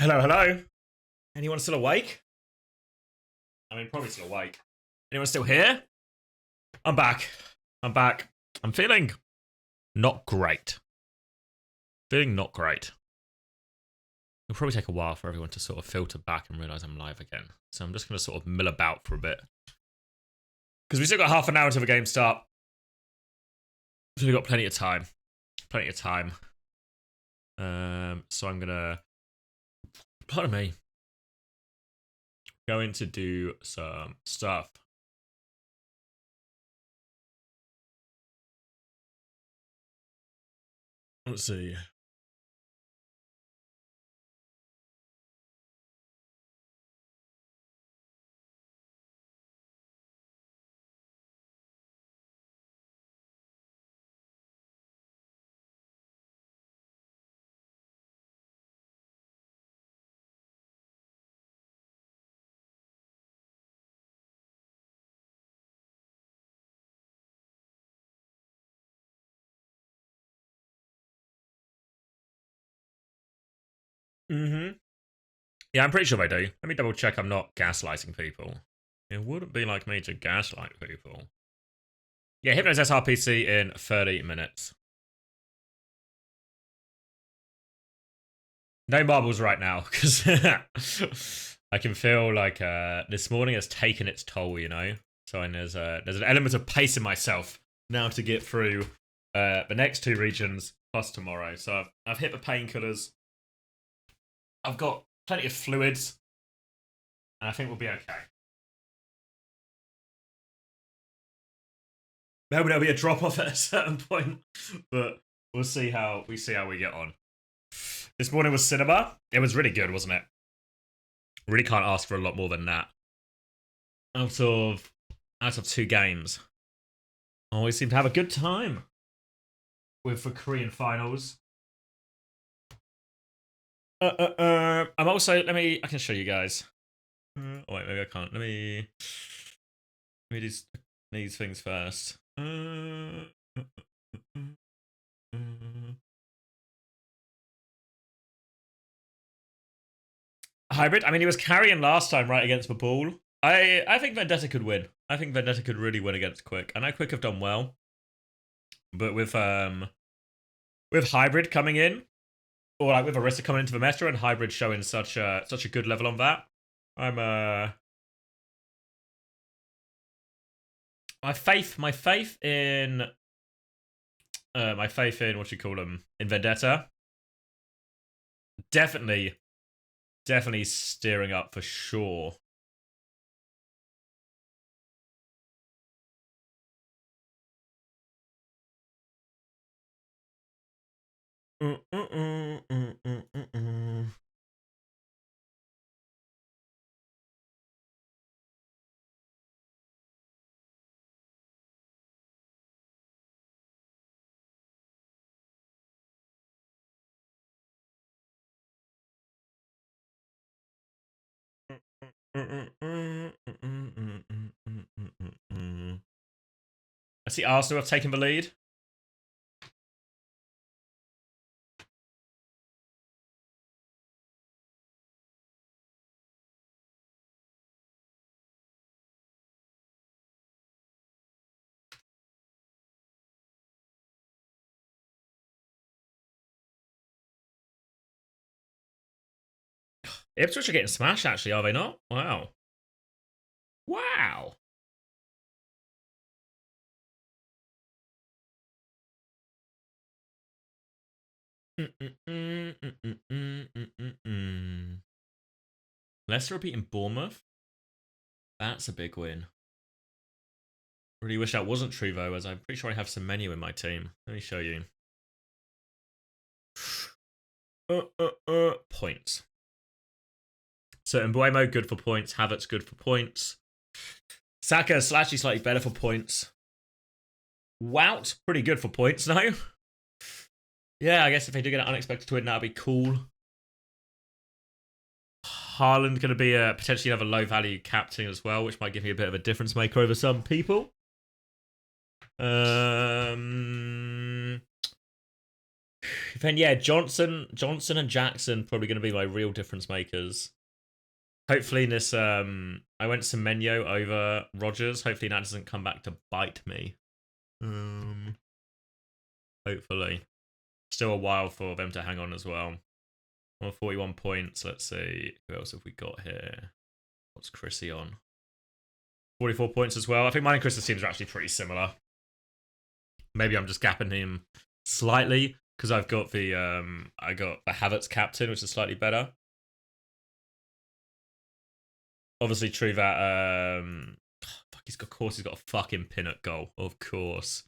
Hello, hello. Anyone still awake? I mean, probably still awake. Anyone still here? I'm back. I'm back. I'm feeling not great. Feeling not great. It'll probably take a while for everyone to sort of filter back and realise I'm live again. So I'm just going to sort of mill about for a bit. Because we still got half an hour until the game start. So we've got plenty of time. Plenty of time. So I'm going to... Pardon me. Going to do some stuff. Let's see. Yeah, I'm pretty sure they do. Let me double check I'm not gaslighting people. It wouldn't be like me to gaslight people. Yeah, Hypnos SRPC in 30 minutes. No marbles right now, because I can feel like this morning has taken its toll, you know? So there's an element of pacing myself now to get through the next two regions plus tomorrow. So I've hit the painkillers. I've got plenty of fluids. And I think we'll be okay. Maybe there'll be a drop off at a certain point, but we'll see how we get on. This morning was cinema. It was really good, wasn't it? Really can't ask for a lot more than that. Out of two games, always seem to have a good time with the Korean finals. I'm also I can show you guys. Oh wait, maybe I can't. Let me do these things first. Hybrid. I mean, he was carrying last time right against the ball. I think Vendetta could win. I think Vendetta could really win against Quick. I know Quick have done well, but with Hybrid coming in, or like with Arista coming into the meta and Hybrid showing such a good level on that, I'm my faith in what you call them in Vendetta definitely steering up for sure. I see Arsenal have taken the lead. Ipswich are getting smashed, actually, are they not? Wow. Wow. Leicester are beating Bournemouth. That's a big win. Really wish that wasn't true, though, as I'm pretty sure I have some menu in my team. Let me show you. Points. So Mbuemo, good for points. Havertz, good for points. Saka is actually slightly better for points. Wout, pretty good for points, no? Yeah, I guess if they do get an unexpected win, that'd be cool. Haaland going to be potentially another low-value captain as well, which might give me a bit of a difference maker over some people. Then yeah, Johnson and Jackson probably going to be my real difference makers. Hopefully this I went Semenyo over Rogers. Hopefully that doesn't come back to bite me. Hopefully. Still a while for them to hang on as well. 41 points. Let's see. Who else have we got here? What's Chrissy on? 44 points as well. I think mine and Chris's teams are actually pretty similar. Maybe I'm just gapping him slightly because I've got the Havertz captain, which is slightly better. Obviously true that he's got a fucking Pinnock goal, of course.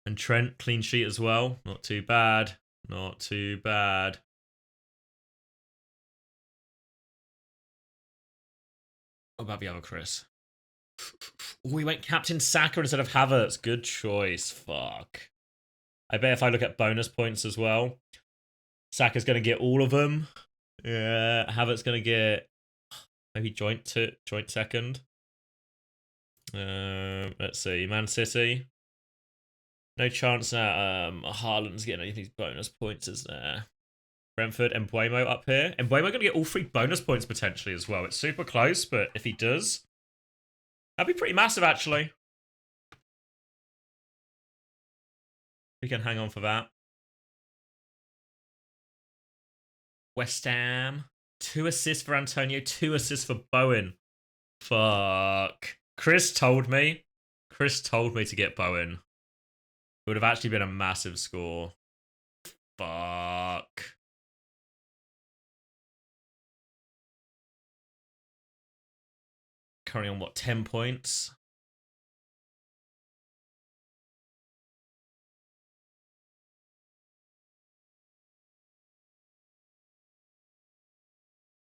And Trent clean sheet as well. Not too bad. Not too bad. What about the other Chris? Oh, we went Captain Saka instead of Havertz. Good choice. Fuck. I bet if I look at bonus points as well, Saka's going to get all of them. Yeah, Havertz going to get maybe joint second. Let's see. Man City. No chance that Haaland's getting any of these bonus points, is there? Brentford, Mbuemo up here. Mbuemo going to get all 3 bonus points potentially as well. It's super close, but if he does, that'd be pretty massive, actually. We can hang on for that. West Ham. 2 assists for Antonio, 2 assists for Bowen. Fuck. Chris told me to get Bowen. It would have actually been a massive score. Fuck. Currently on what, 10 points?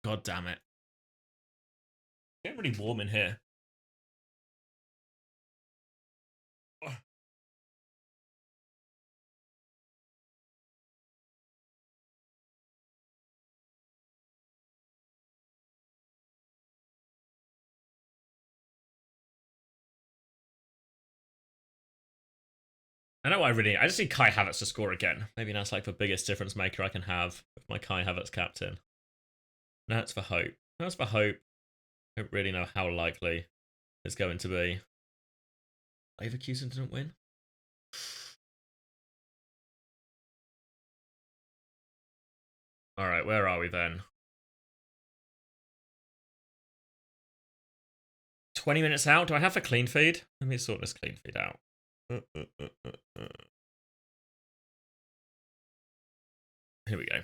God damn it. It's getting really warm in here. I know I just need Kai Havertz to score again. Maybe that's like the biggest difference maker I can have with my Kai Havertz captain. That's for hope. That's for hope. I don't really know how likely it's going to be. Leverkusen didn't win. Alright, where are we then? 20 minutes out? Do I have a clean feed? Let me sort this clean feed out. Here we go.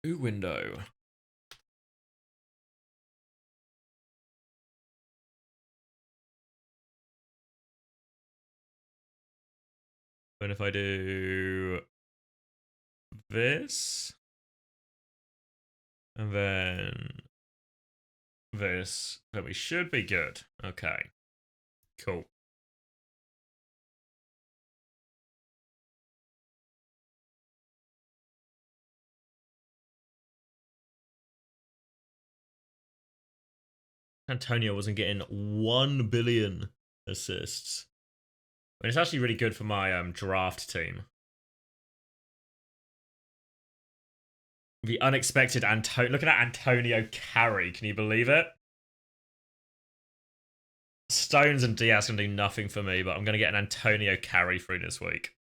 Ooh, window. And if I do this, and then this, then we should be good. Okay, cool. Antonio wasn't getting 1 billion assists. I mean, it's actually really good for my draft team. The unexpected Antonio. Look at that Antonio carry. Can you believe it? Stones and Diaz can do nothing for me, but I'm going to get an Antonio carry through this week.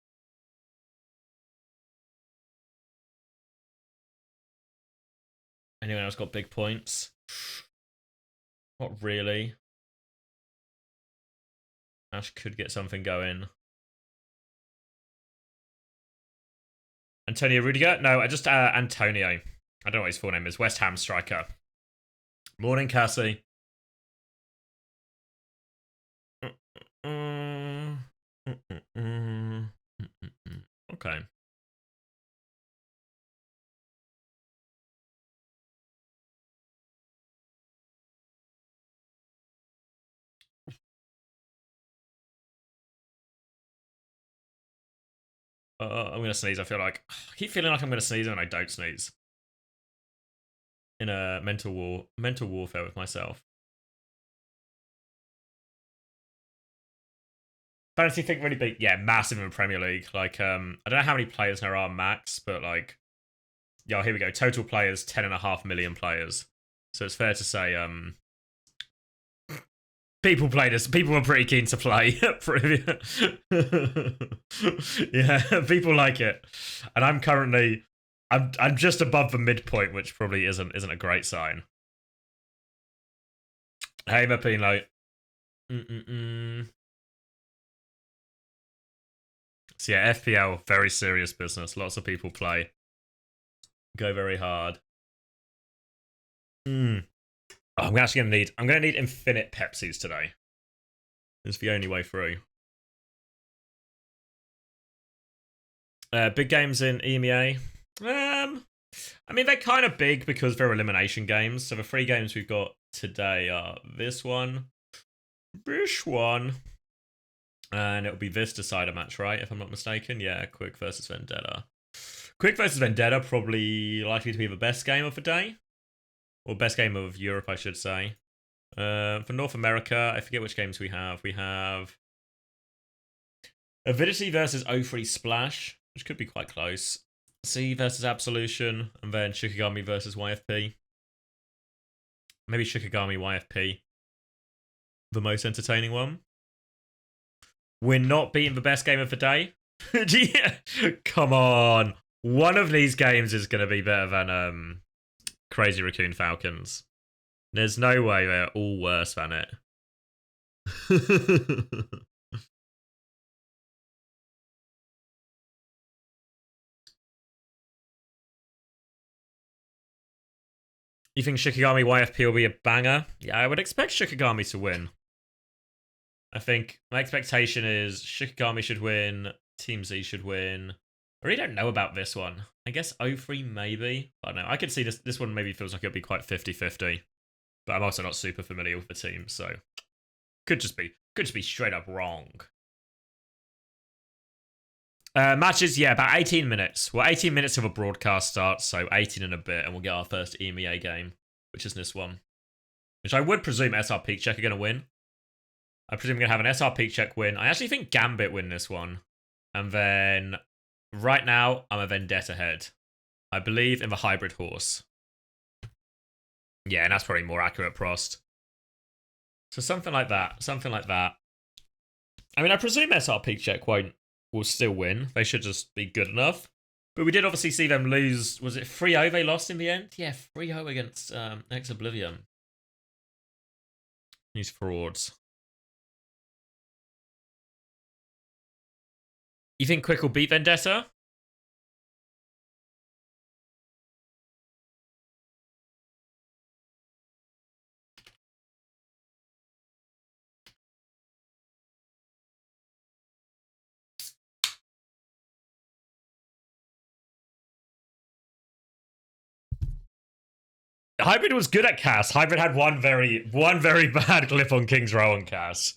Anyone else got big points? Not really. Ash could get something going. Antonio Rudiger? No, I just Antonio. I don't know what his full name is. West Ham striker. Morning, Cassie. Okay. I'm gonna sneeze. I keep feeling like I'm gonna sneeze when I don't sneeze. In a mental warfare with myself. Fantasy think really big. Yeah, massive in the Premier League. Like, I don't know how many players there are max, but like, yeah, here we go. Total players, 10.5 million players. So it's fair to say, people played this. People were pretty keen to play. Yeah, people like it, and I'm currently, I'm just above the midpoint, which probably isn't a great sign. Hey, Mapino. So yeah, FPL, very serious business. Lots of people play. Go very hard. Oh, I'm actually gonna need infinite Pepsis today. It's the only way through. Big games in EMEA. I mean, they're kind of big because they're elimination games. So the 3 games we've got today are this one, and it'll be this decider match, right? If I'm not mistaken. Yeah, Quick versus Vendetta. Quick versus Vendetta, probably likely to be the best game of the day. Or best game of Europe, I should say. For North America, I forget which games we have. We have Avidity versus O3 Splash, which could be quite close. C versus Absolution, and then Shikigami versus YFP. Maybe Shikigami YFP. The most entertaining one. We're not beating the best game of the day. Yeah. Come on. One of these games is going to be better than Crazy Raccoon Falcons. There's no way they're all worse than it. You think Shikigami YFP will be a banger? Yeah, I would expect Shikigami to win. I think my expectation is Shikigami should win, Team Z should win. I really don't know about this one. I guess O3 maybe. I don't know. I could see this one maybe feels like it'll be quite 50-50. But I'm also not super familiar with the team, so could just be straight up wrong. Matches, yeah, about 18 minutes. Well, 18 minutes of a broadcast starts, so 18 and a bit, and we'll get our first EMEA game, which is this one. Which I would presume SRPeakCheck are going to win. I presume we're going to have an SRPeakCheck win. I actually think Gambit win this one. And then, right now, I'm a Vendetta head. I believe in the hybrid horse. Yeah, and that's probably more accurate, Prost. So something like that. Something like that. I mean, I presume SRPeakCheck will still win. They should just be good enough. But we did obviously see them lose. Was it 3-0 they lost in the end? Yeah, 3-0 against Ex Oblivion. These frauds. You think Quick will beat Vendetta? Hybrid was good at Cass. Hybrid had one very bad clip on King's Row on Cass.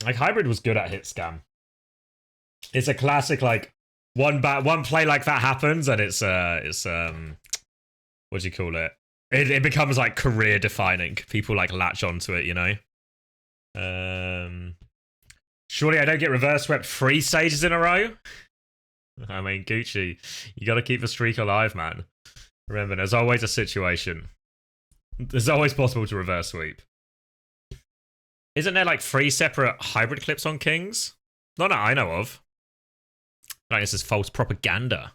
Like, Hybrid was good at hit scam. It's a classic, like, one play like that happens, and it's what do you call it? It becomes like career defining. People like latch onto it, you know. Surely I don't get reverse swept 3 stages in a row. I mean, Gucci, you got to keep the streak alive, man. Remember, there's always a situation. There's always possible to reverse sweep. Isn't there like 3 separate hybrid clips on Kings? Not that I know of. I think this is false propaganda.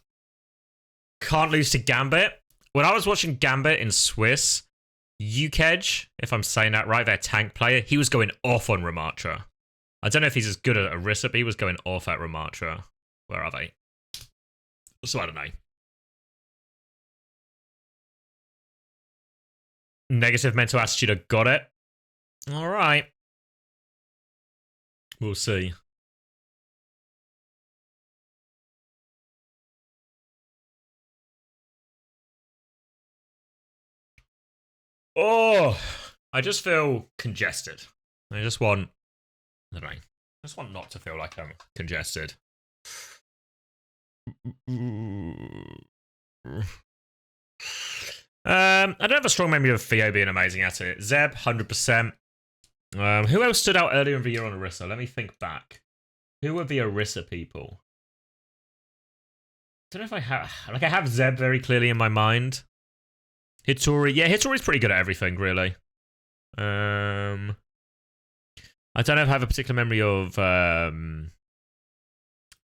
Can't lose to Gambit. When I was watching Gambit in Swiss, UKEdge, if I'm saying that right, their tank player, he was going off on Ramatra. I don't know if he's as good at Orisa, but he was going off at Ramatra. Where are they? So I don't know. Negative mental attitude, I got it. All right. We'll see. Oh, I just feel congested. I just want, I don't know. I just want not to feel like I'm congested. I don't have a strong memory of Theo being amazing at it. Zeb, 100%. Who else stood out earlier in the year on Orisa? Let me think back. Who were the Orisa people? I don't know if I have... Like, I have Zeb very clearly in my mind. Hitori. Yeah, Hitori's pretty good at everything, really. I don't know if I have a particular memory of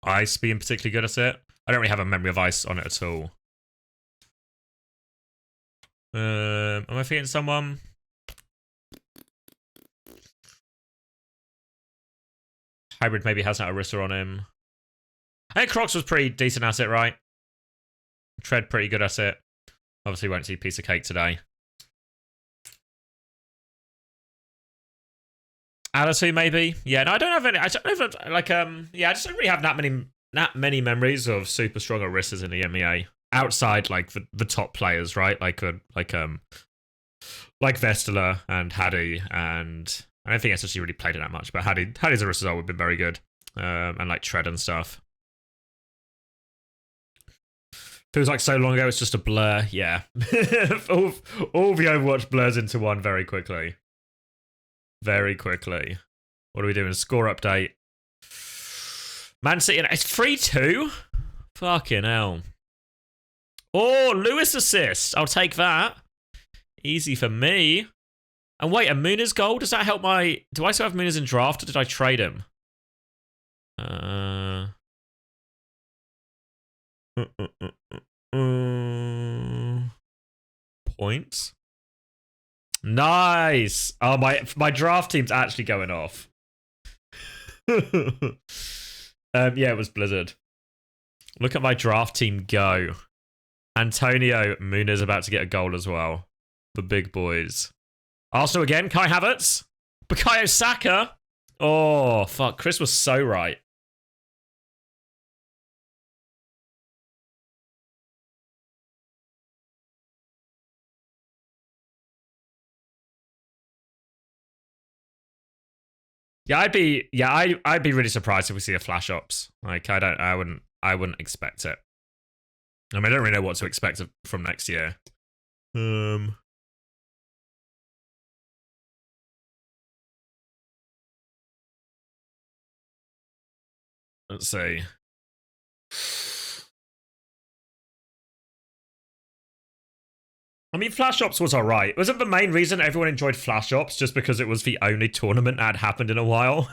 Ice being particularly good at it. I don't really have a memory of Ice on it at all. Am I forgetting someone? Hybrid maybe has an Orisa on him. I think Crocs was pretty decent at it, right? Tread pretty good at it. Obviously won't see Piece of Cake today. Alisu maybe? Yeah, no, I don't have any. I don't know if, like, yeah, I just don't really have that many memories of super strong Orisas in the EMEA. Outside, like, the top players, right? Like Vestala and Haddy, and I don't think it's actually really played it that much, but Haddy's Orisas have been very good. And like Tread and stuff. Feels like so long ago, it's just a blur. Yeah. all the Overwatch blurs into one very quickly. Very quickly. What are we doing? Score update. Man City, it's 3-2? Fucking hell. Oh, Lewis assist. I'll take that. Easy for me. And wait, a Muniz goal? Does that help my... Do I still have Muniz in draft, or did I trade him? Points. Nice. Oh, my draft team's actually going off. Yeah, it was Blizzard. Look at my draft team go. Antonio Muniz about to get a goal as well. The big boys. Arsenal again. Kai Havertz. Bukayo Saka. Oh, fuck. Chris was so right. Yeah, I'd be really surprised if we see a flash ops. Like, I wouldn't expect it. I mean, I don't really know what to expect from next year. Let's see. I mean, Flash Ops was alright. Wasn't the main reason everyone enjoyed Flash Ops just because it was the only tournament that had happened in a while?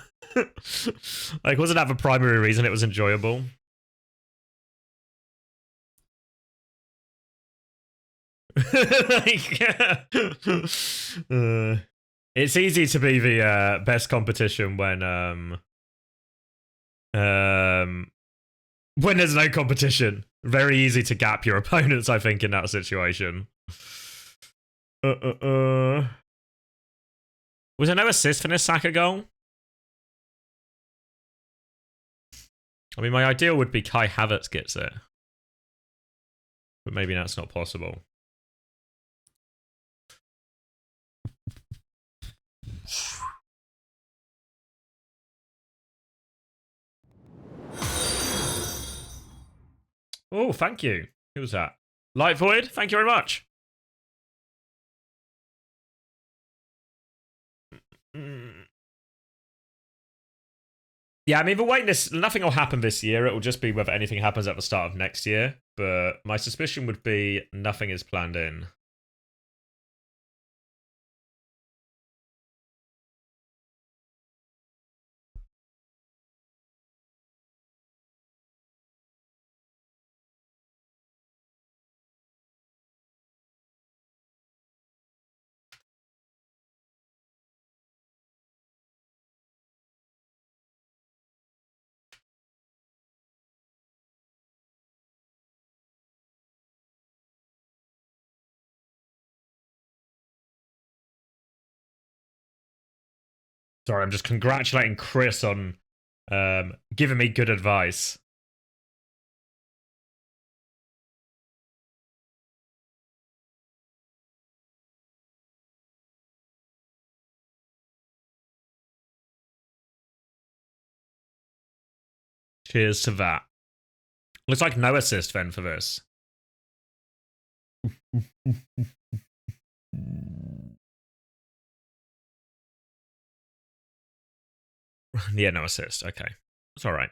Like, wasn't that the primary reason it was enjoyable? Like, it's easy to be the best competition when there's no competition. Very easy to gap your opponents, I think, in that situation. Was there no assist for this Saka goal? I mean, my ideal would be Kai Havertz gets it. But maybe that's not possible. Oh, thank you. Who was that? Light Void, thank you very much. Yeah, I mean, the waiting nothing will happen this year. It will just be whether anything happens at the start of next year. But my suspicion would be nothing is planned in. Sorry, I'm just congratulating Chris on giving me good advice. Cheers to that. Looks like no assist then for this. Yeah, no assist. Okay. It's all right.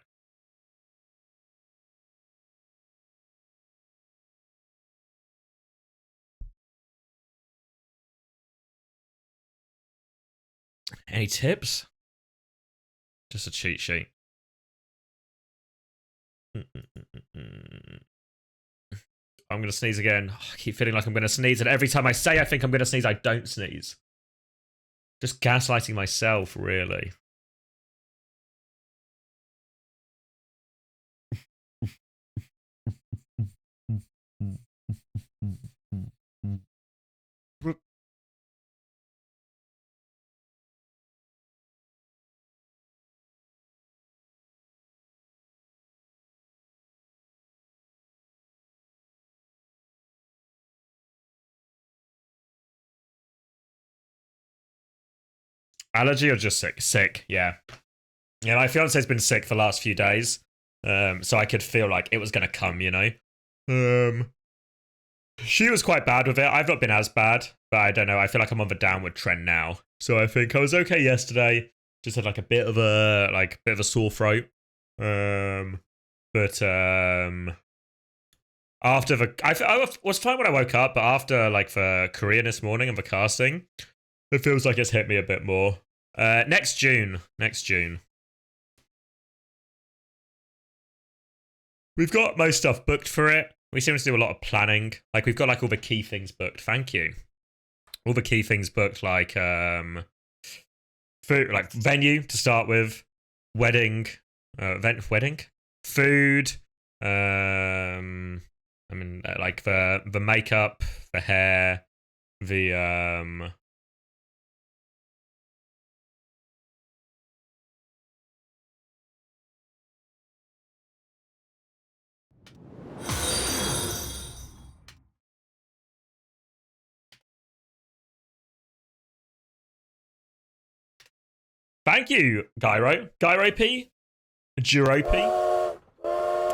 Any tips? Just a cheat sheet. I'm going to sneeze again. Oh, I keep feeling like I'm going to sneeze, and every time I say I think I'm going to sneeze, I don't sneeze. Just gaslighting myself, really. Allergy or just sick? Sick, yeah. Yeah, my fiance's been sick the last few days, so I could feel like it was going to come, you know? She was quite bad with it. I've not been as bad, but I don't know. I feel like I'm on the downward trend now. So I think I was okay yesterday. Just had like a bit of a sore throat. But after I was fine when I woke up, but after like the Korean this morning and the casting, it feels like it's hit me a bit more. Next June. We've got most stuff booked for it. We seem to do a lot of planning. Like we've got like all the key things booked. Thank you. All the key things booked, like food, like venue to start with, wedding, food. I mean, like the makeup, the hair, the Thank you, Gyro. Gyro P? Juro P?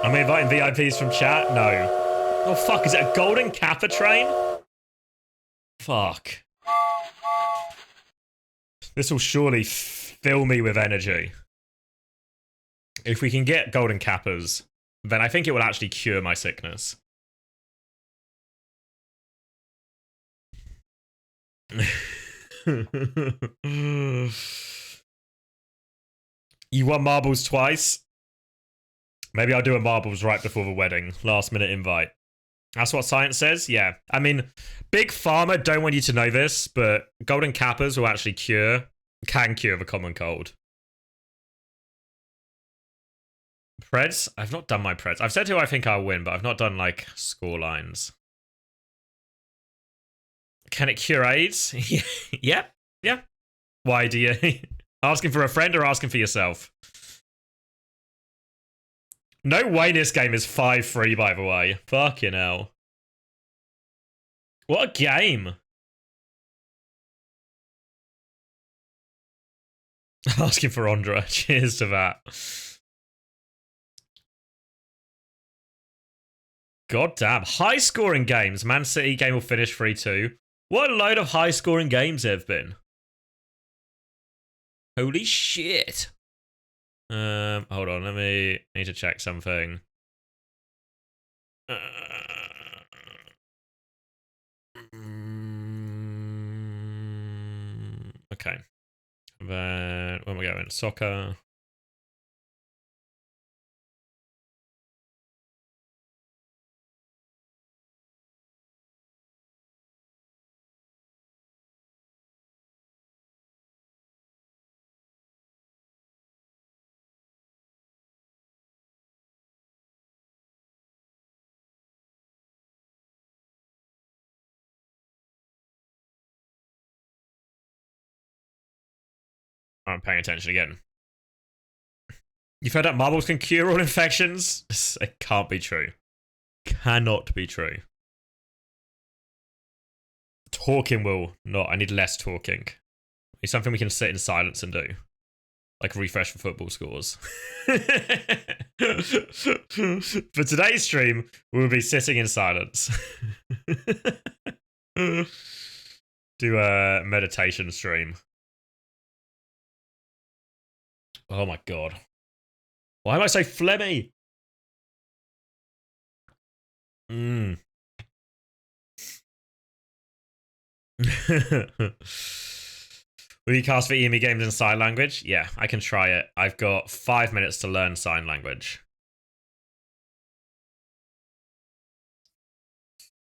Am I inviting VIPs from chat? No. Oh, fuck. Is it a golden Kappa train? Fuck. This will surely fill me with energy. If we can get golden Kappas, then I think it will actually cure my sickness. You won marbles twice? Maybe I'll do a marbles right before the wedding. Last minute invite. That's what science says? Yeah. I mean, Big Pharma don't want you to know this, but golden Kappas will actually can cure the common cold. Preds? I've not done my Preds. I've said who I think I'll win, but I've not done, like, score lines. Can it cure AIDS? Yep. Yeah. Why do you... Asking for a friend or asking for yourself? No way this game is 5-3, by the way. Fucking hell. What a game. Asking for Ondra. Cheers to that. God damn. High scoring games. Man City game will finish 3-2. What a load of high scoring games there have been. Holy shit. Hold on. I need to check something. Okay. Then, when we go in soccer. I'm paying attention again. You've heard that marbles can cure all infections? It can't be true. Cannot be true. Talking will not. I need less talking. It's something we can sit in silence and do. Like refresh for football scores. For today's stream, we'll be sitting in silence. Do a meditation stream. Oh my god. Why am I so phlegmy? Mm. Will you cast for EMEA games in sign language? Yeah, I can try it. I've got 5 minutes to learn sign language.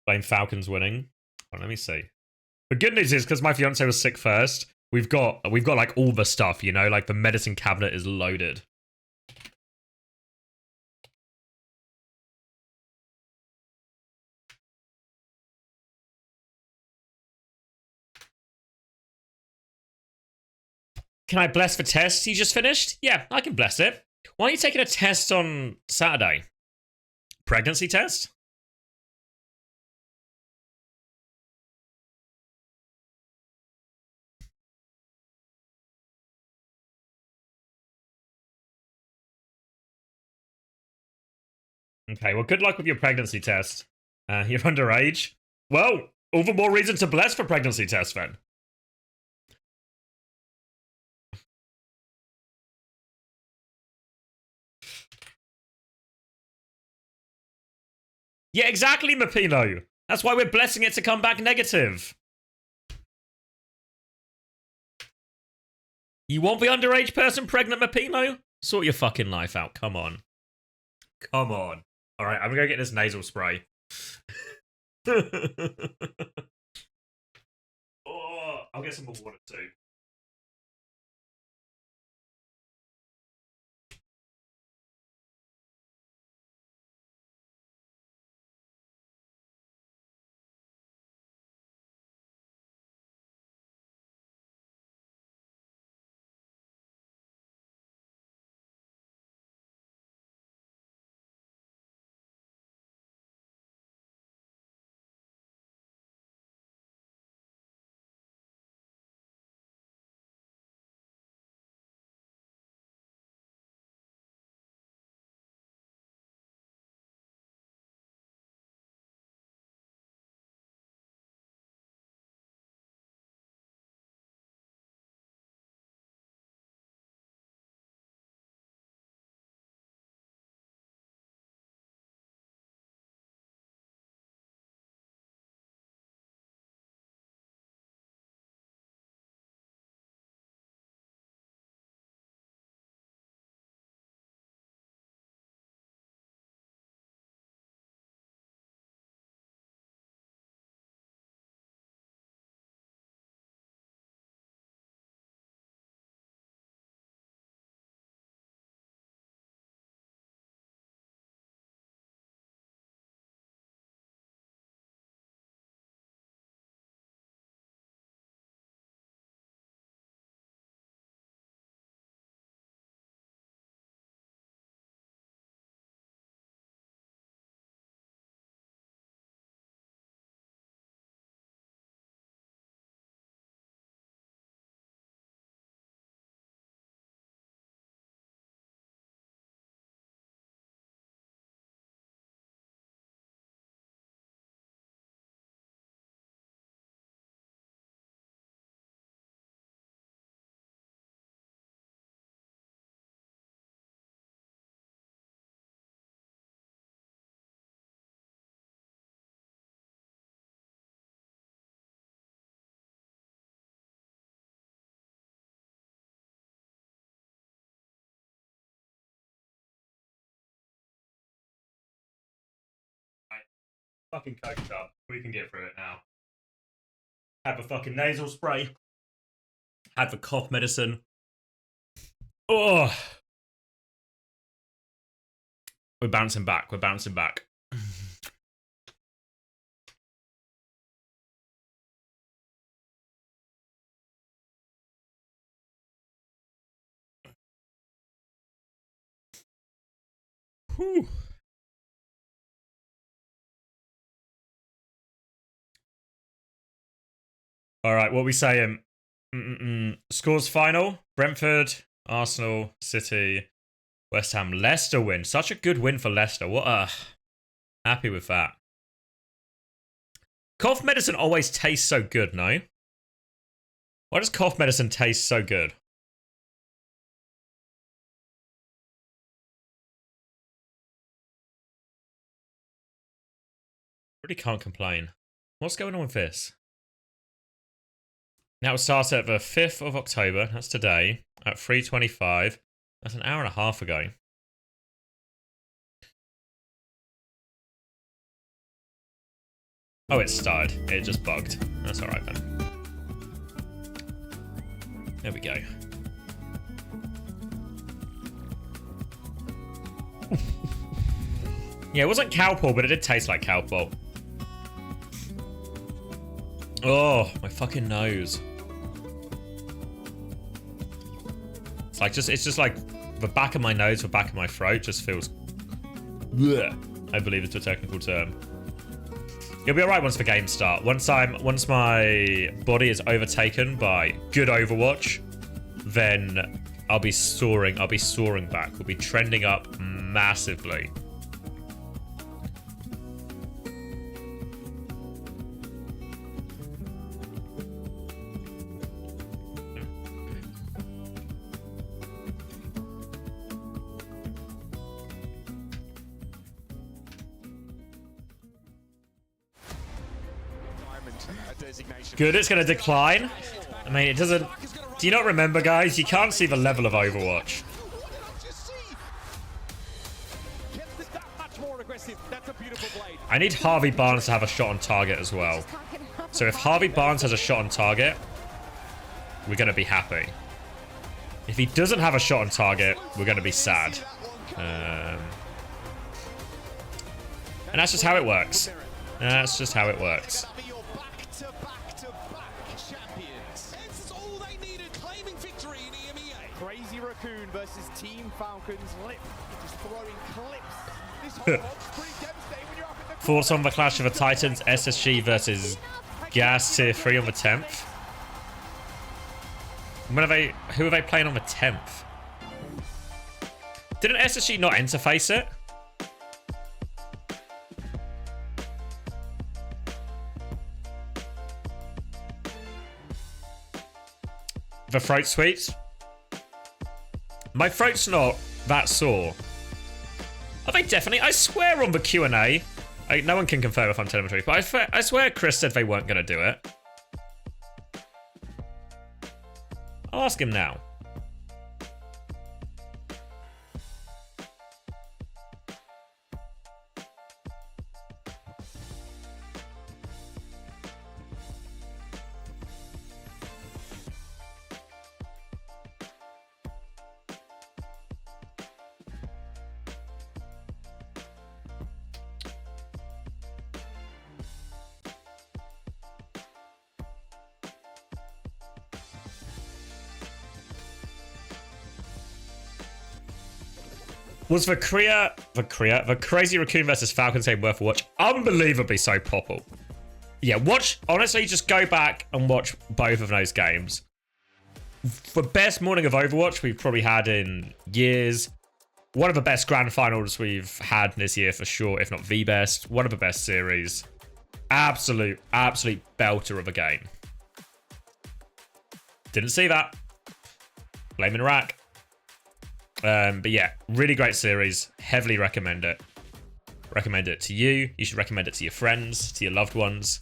Blame Falcons winning. Oh, let me see. The good news is, because my fiance was sick first, we've got like all the stuff, you know, like the medicine cabinet is loaded. Can I bless the test you just finished? Yeah, I can bless it. Why are you taking a test on Saturday? Pregnancy test? Okay, well, good luck with your pregnancy test. You're underage. Well, all the more reason to bless for pregnancy test then. Yeah, exactly, Mapino. That's why we're blessing it to come back negative. You want the underage person pregnant, Mapino? Sort your fucking life out. Come on. Come on. All right, I'm gonna get this nasal spray. Oh, I'll get some more water too. Fucking coked up. We can get through it now. Have a fucking nasal spray. Had the cough medicine. Oh. We're bouncing back. We're bouncing back. Whew. All right, what are we saying? Scores final: Brentford, Arsenal, City, West Ham, Leicester win. Such a good win for Leicester. What a happy with that. Cough medicine always tastes so good, no? Why does cough medicine taste so good? Really can't complain. What's going on with this? Now it starts at the 5th of October. That's today at 3:25. That's an hour and a half ago. Oh, it started. It just bugged. That's alright then. There we go. Yeah, it wasn't cowpaw, but it did taste like cowpaw. Oh, my fucking nose. It's just like the back of my nose, the back of my throat just feels... Bleh, I believe it's a technical term. You'll be alright once the games start. Once my body is overtaken by good Overwatch, then I'll be soaring. I'll be soaring back. We'll be trending up massively. Good, it's going to decline. I mean, it doesn't... Do you not remember, guys? You can't see the level of Overwatch. I need Harvey Barnes to have a shot on target as well. So if Harvey Barnes has a shot on target, we're going to be happy. If he doesn't have a shot on target, we're going to be sad. And that's just how it works. That's just how it works. Crazy Raccoon versus Team Falcons. Lip just throwing clips. This whole mob's pretty devastating when you're up in the Thoughts on the Clash of the Titans, SSG versus Gas Tier 3 on the 10th? Who are they playing on the 10th? Didn't SSG not interface it? The throat sweets? My throat's not that sore. Are they definitely? I swear on the Q&A. No one can confirm if I'm telling the truth, but I swear Chris said they weren't going to do it. I'll ask him now. Was the Crazy Raccoon versus Falcons game worth a watch? Unbelievably so, Popple. Yeah, watch. Honestly, just go back and watch both of those games. The best morning of Overwatch we've probably had in years. One of the best grand finals we've had this year for sure, if not the best. One of the best series. Absolute belter of a game. Didn't see that. Blaming Rack. But yeah, really great series. Heavily recommend it. Recommend it to you. You should recommend it to your friends, to your loved ones.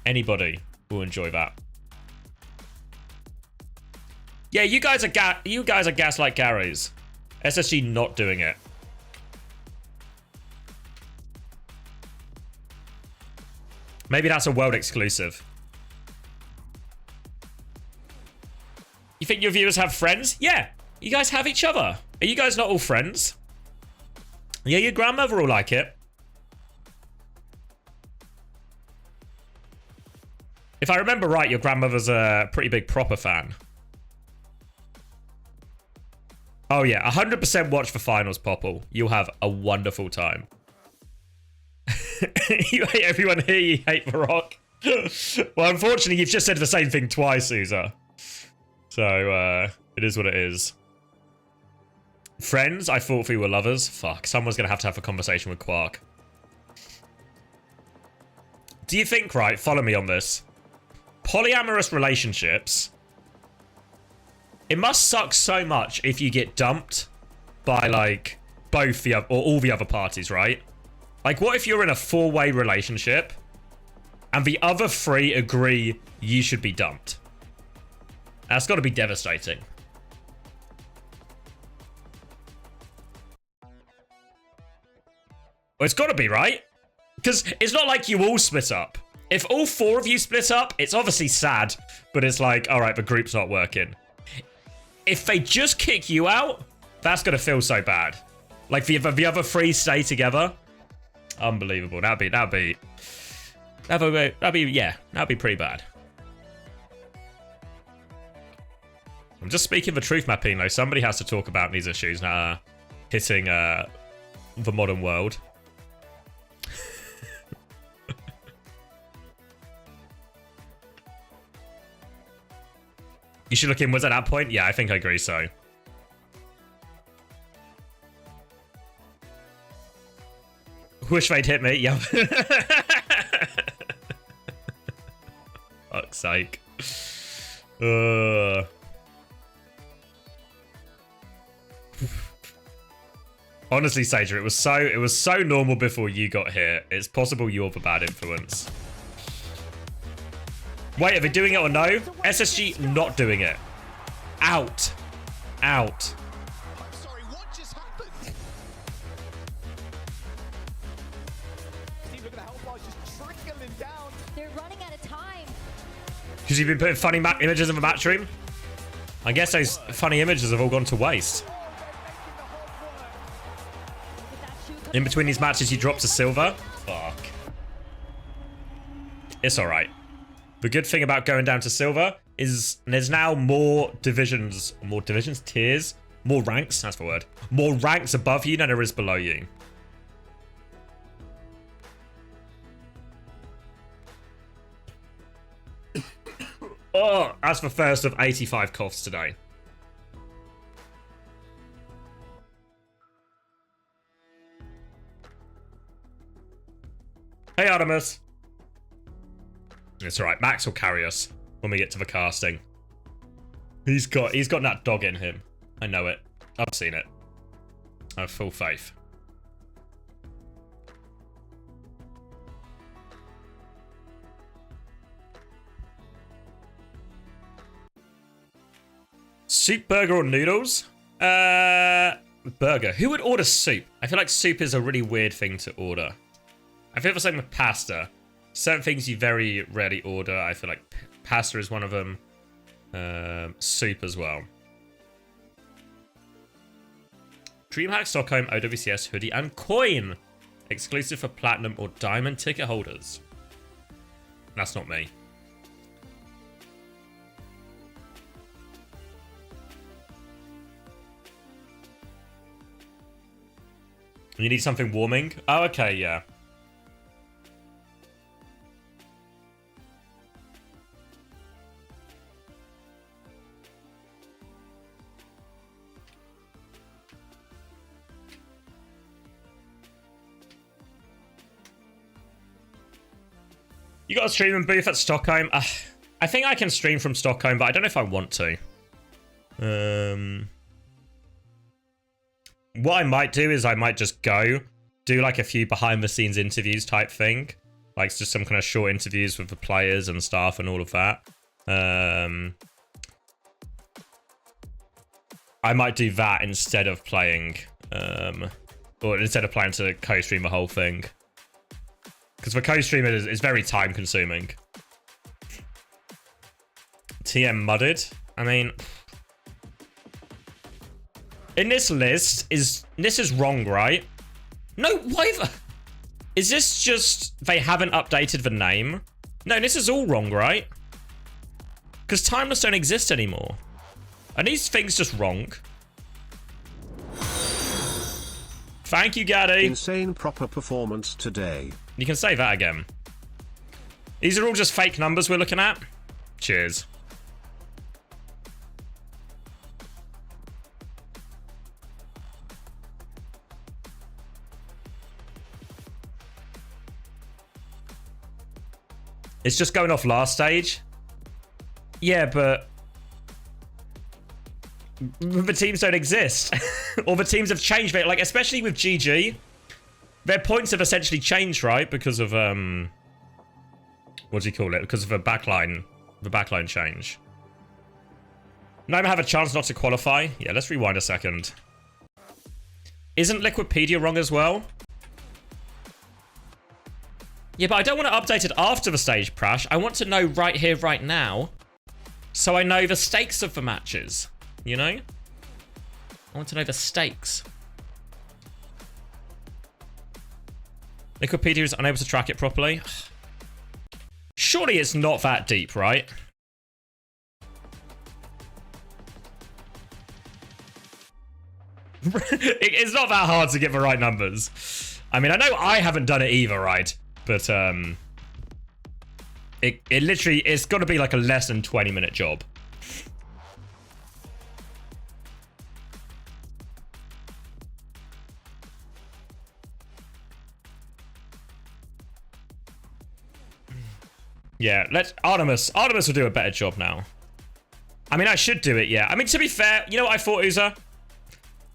Anybody will enjoy that. Yeah, you guys are gas like Gary's. SSG not doing it. Maybe that's a world exclusive. You think your viewers have friends? Yeah. You guys have each other. Are you guys not all friends? Yeah, your grandmother will like it. If I remember right, your grandmother's a pretty big proper fan. Oh yeah, 100% watch the finals, Popple. You'll have a wonderful time. You hate everyone here, you hate the Rock. Well, unfortunately, you've just said the same thing twice, Sousa. So, it is what it is. Friends, I thought we were lovers. Fuck, someone's going to have a conversation with Quark. Do you think, right, follow me on this. Polyamorous relationships, it must suck so much if you get dumped by, like, both the or all the other parties, right? Like, what if you're in a 4-way relationship and the other 3 agree you should be dumped? That's got to be devastating. Well, it's got to be, right? Because it's not like you all split up. If all 4 of you split up, it's obviously sad, but it's like, all right, the group's not working. If they just kick you out, that's going to feel so bad. Like, the other 3 stay together. Unbelievable. That'd be pretty bad. I'm just speaking the truth, Mapino. Somebody has to talk about these issues now hitting the modern world. You should look inwards at that point? Yeah, I think I agree so. Wish they'd hit me. Yeah. Fuck's sake. Honestly, Sager, it was so normal before you got here. It's possible you're the bad influence. Wait, are they doing it or no? SSG not doing it. Out. Out. I'm sorry, what just happened? Steve, look at the health bars just trickling down. They're running out of time. Because you've been putting funny images in the match room? I guess those funny images have all gone to waste. In between these matches, you dropped to silver? Fuck. It's alright. The good thing about going down to silver is there's now more divisions, tiers, more ranks, that's the word. More ranks above you than there is below you. Oh, that's the first of 85 coughs today. Hey, Artemis. It's alright, Max will carry us when we get to the casting. He's got that dog in him. I know it. I've seen it. I have full faith. Soup, burger, or noodles? Burger. Who would order soup? I feel like soup is a really weird thing to order. I feel the same with pasta. Certain things you very rarely order. I feel like pasta is one of them. Soup as well. DreamHack Stockholm OWCS hoodie and coin. Exclusive for platinum or diamond ticket holders. That's not me. You need something warming? Oh, okay, yeah. You got a streaming booth at Stockholm? I think I can stream from Stockholm, but I don't know if I want to. What I might do is I might just do like a few behind the scenes interviews type thing. Like just some kind of short interviews with the players and staff and all of that. I might do that instead of playing, or instead of playing to co-stream the whole thing. Because for co-stream it is very time consuming. TM mudded. I mean, in this list this is wrong, right? No, why is this just they haven't updated the name? No, this is all wrong, right? Because timeless don't exist anymore. Are these things just wrong? Thank you, Gaddy. Insane proper performance today. You can say that again. These are all just fake numbers we're looking at. Cheers. It's just going off last stage. Yeah, but the teams don't exist. Or the teams have changed. Like, especially with GG. Their points have essentially changed, right? Because of, what do you call it? Because of a backline, the backline change. Nima have a chance not to qualify. Yeah, let's rewind a second. Isn't Liquipedia wrong as well? Yeah, but I don't want to update it after the stage crash. I want to know right here, right now. So I know the stakes of the matches. You know? I want to know the stakes. Liquipedia is unable to track it properly. Surely it's not that deep, right? It's not that hard to get the right numbers. I mean, I know I haven't done it either, right? But, it literally, it's got to be like a less than 20-minute job. Yeah, Artemis will do a better job now. I mean, I should do it, yeah. I mean, to be fair, you know what I thought, Uza?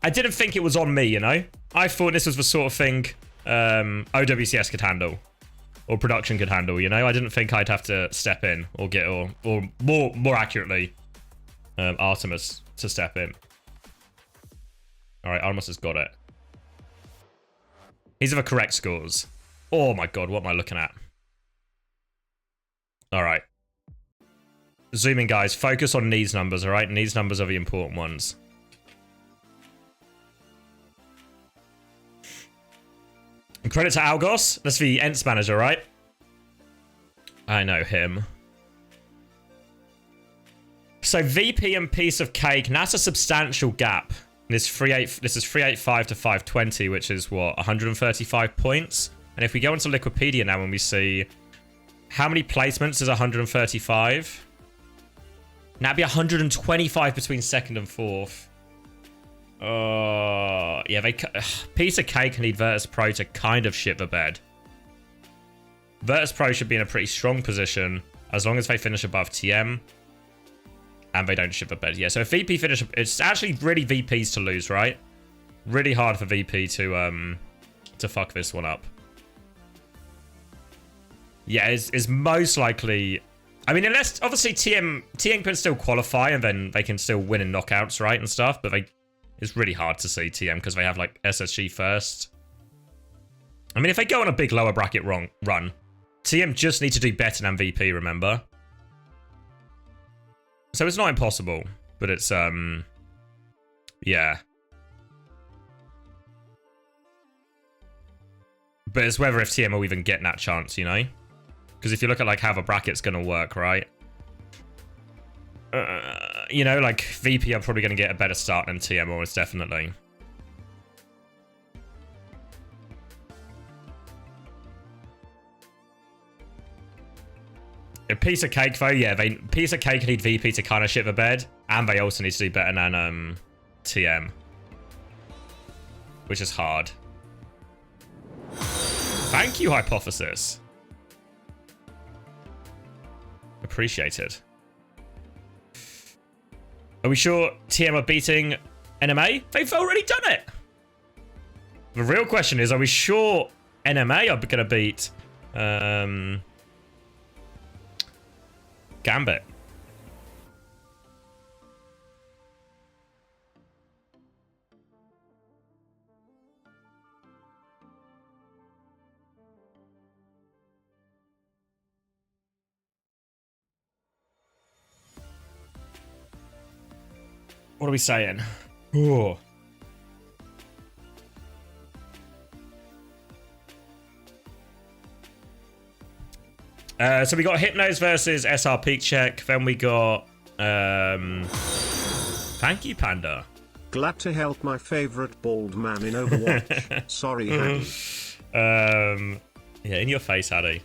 I didn't think it was on me, you know? I thought this was the sort of thing OWCS could handle. Or production could handle, you know? I didn't think I'd have to step in or get, or more accurately, Artemis to step in. Alright, Artemis has got it. These are the correct scores. Oh my god, what am I looking at? Alright. Zoom in, guys. Focus on these numbers, alright? And these numbers are the important ones. And credit to Algos. That's the Ents manager, right? I know him. So VP and Piece of Cake. And that's a substantial gap. This is 385 to 520, which is what? 135 points? And if we go into Liquipedia now and we see... How many placements is 135? Now it'd be 125 between second and fourth. Yeah, Piece of Cake need Virtus Pro to kind of shit the bed. Virtus Pro should be in a pretty strong position as long as they finish above TM and they don't shit the bed. Yeah, so if VP finish, it's actually really VP's to lose, right? Really hard for VP to fuck this one up. Yeah, is most likely... I mean, unless, obviously, TM can still qualify and then they can still win in knockouts, right, and stuff, but it's really hard to see TM because they have, like, SSG first. I mean, if they go on a big lower bracket run, TM just need to do better than VP, remember? So it's not impossible, but it's, yeah. But it's whether if TM will even get that chance, you know? Because if you look at, like, how the bracket's going to work, right? You know, like, VP are probably going to get a better start than TM, almost definitely. A Piece of Cake, though, yeah. Piece of Cake need VP to kind of shit the bed. And they also need to do better than TM. Which is hard. Thank you, Hypothesis. Appreciated. Are we sure TM are beating NMA? They've already done it. The real question is, are we sure NMA are going to beat Gambit? What are we saying? Ooh. So we got Hypnos versus SRPeakCheck. Then we got... Thank you, Panda. Glad to help my favorite bald man in Overwatch. Sorry, Hattie. Yeah, in your face, Hattie.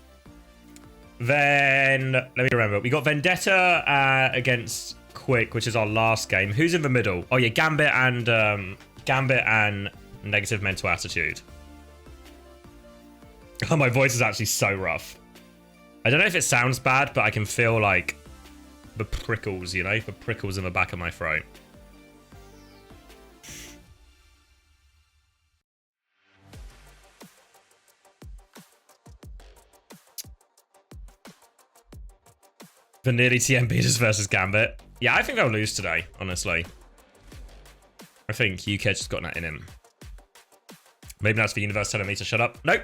Then, let me remember. We got Vendetta against Quick, which is our last game. Who's in the middle? Oh yeah, Gambit and Negative Mental Attitude. Oh, my voice is actually so rough. I don't know if it sounds bad, but I can feel like the prickles, you know, the prickles in the back of my throat. The nearly TM beaters versus Gambit. Yeah, I think I'll lose today, honestly. I think UK's just got that in him. Maybe that's the universe telling me to shut up. Nope.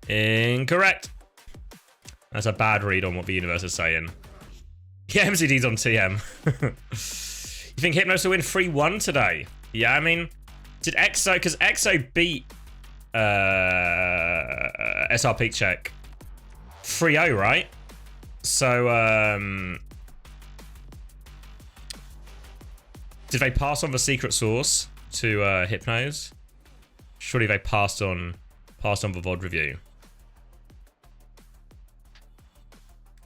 Incorrect. That's a bad read on what the universe is saying. Yeah, MCD's on TM. You think Hypnos will win 3-1 today? Yeah, I mean, did EXO... Because EXO beat SRPeakCheck 3-0, right? So, did they pass on the secret source to Hypnos? Surely they passed on the VOD review.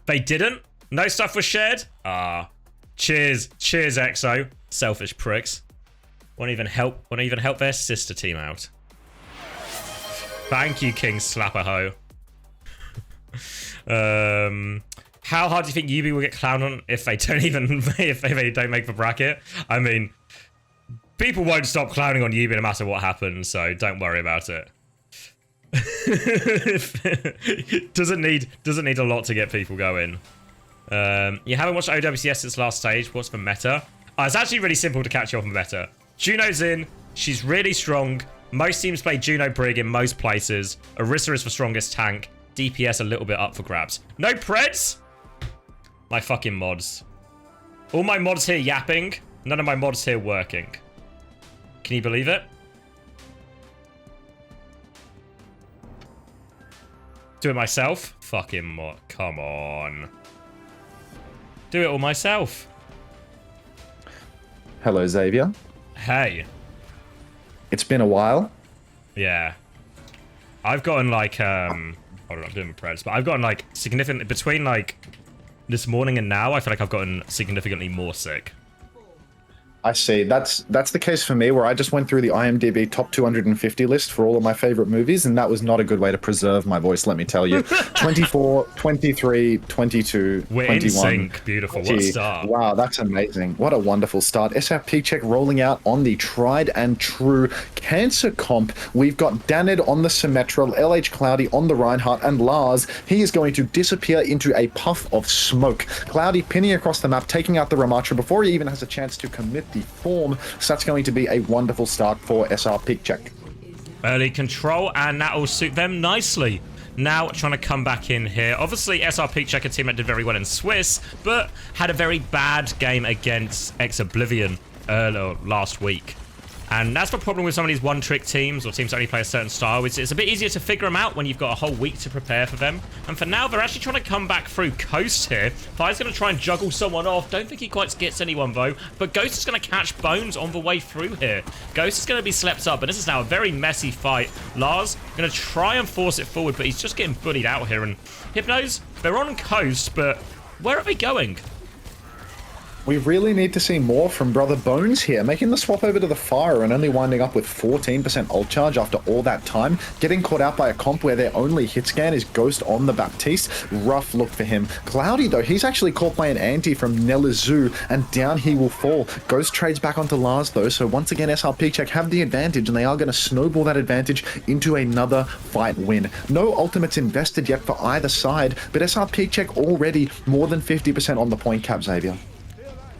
They didn't? No stuff was shared? Ah. Cheers. Cheers, EXO. Selfish pricks. Won't even help their sister team out. Thank you, King Slapperho. How hard do you think UB will get clowned on if they don't even if they don't make the bracket? I mean, people won't stop clowning on UB no matter what happens, so don't worry about it. doesn't need a lot to get people going. You haven't watched OWCS since last stage. What's the meta? It's actually really simple to catch you off the meta. Juno's in. She's really strong. Most teams play Juno Brig in most places. Orisa is the strongest tank. DPS a little bit up for grabs. No Preds? My fucking mods. All my mods here yapping. None of my mods here working. Can you believe it? Do it myself? Fucking mod. Come on. Do it all myself. Hello, Xavier. Hey. It's been a while. Yeah. I've gotten like, hold on, I'm doing my preds, but I've gotten like significantly, between like this morning and now, I feel like I've gotten significantly more sick. I see. That's the case for me, where I just went through the IMDb top 250 list for all of my favorite movies, and that was not a good way to preserve my voice, let me tell you. 24, 23, 22, We're 21. in sync. Beautiful. What a start. Wow, that's amazing. What a wonderful start. SRPeakCheck rolling out on the tried and true Cancer comp. We've got Danid on the Symmetra, LH Cloudy on the Reinhardt, and Lars, he is going to disappear into a puff of smoke. Cloudy pinning across the map, taking out the Ramatra before he even has a chance to commit the form. So that's going to be a wonderful start for SRPeakCheck. Early control, and that will suit them nicely. Now trying to come back in here. Obviously, SRPeakCheck, a team that did very well in Swiss, but had a very bad game against Ex-Oblivion last week. And that's the problem with some of these one-trick teams, or teams that only play a certain style. It's a bit easier to figure them out when you've got a whole week to prepare for them. And for now, they're actually trying to come back through Coast here. Fire's going to try and juggle someone off. Don't think he quite gets anyone, though. But Ghost is going to catch Bones on the way through here. Ghost is going to be slept up, and this is now a very messy fight. Lars going to try and force it forward, but he's just getting bullied out here. And Hypnos, they're on Coast, but where are they going? We really need to see more from Brother Bones here, making the swap over to the Fire and only winding up with 14% ult charge after all that time, getting caught out by a comp where their only hit scan is Ghost on the Baptiste. Rough look for him. Cloudy, though, he's actually caught by an anti from Nelizu, and down he will fall. Ghost trades back onto Lars, though, so once again, SRPeakCheck have the advantage, and they are going to snowball that advantage into another fight win. No ultimates invested yet for either side, but SRPeakCheck already more than 50% on the point cap, Xavier.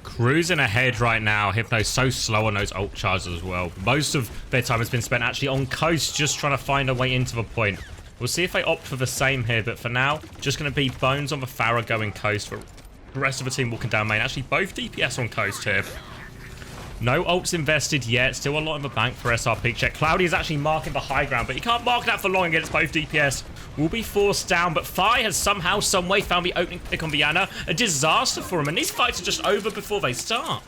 Cruising ahead right now. Hypno's so slow on those ult charges as well. Most of their time has been spent actually on Coast, just trying to find a way into the point. We'll see if they opt for the same here, but for now, just going to be Bones on the Farah going Coast. For the rest of the team walking down main. Actually, both DPS on Coast here. No ults invested yet. Still a lot in the bank for SRPeakCheck. Cloudy is actually marking the high ground, but he can't mark that for long against both DPS. Will be forced down, but Fi has somehow, someway found the opening pick on Viana. A disaster for him, and these fights are just over before they start.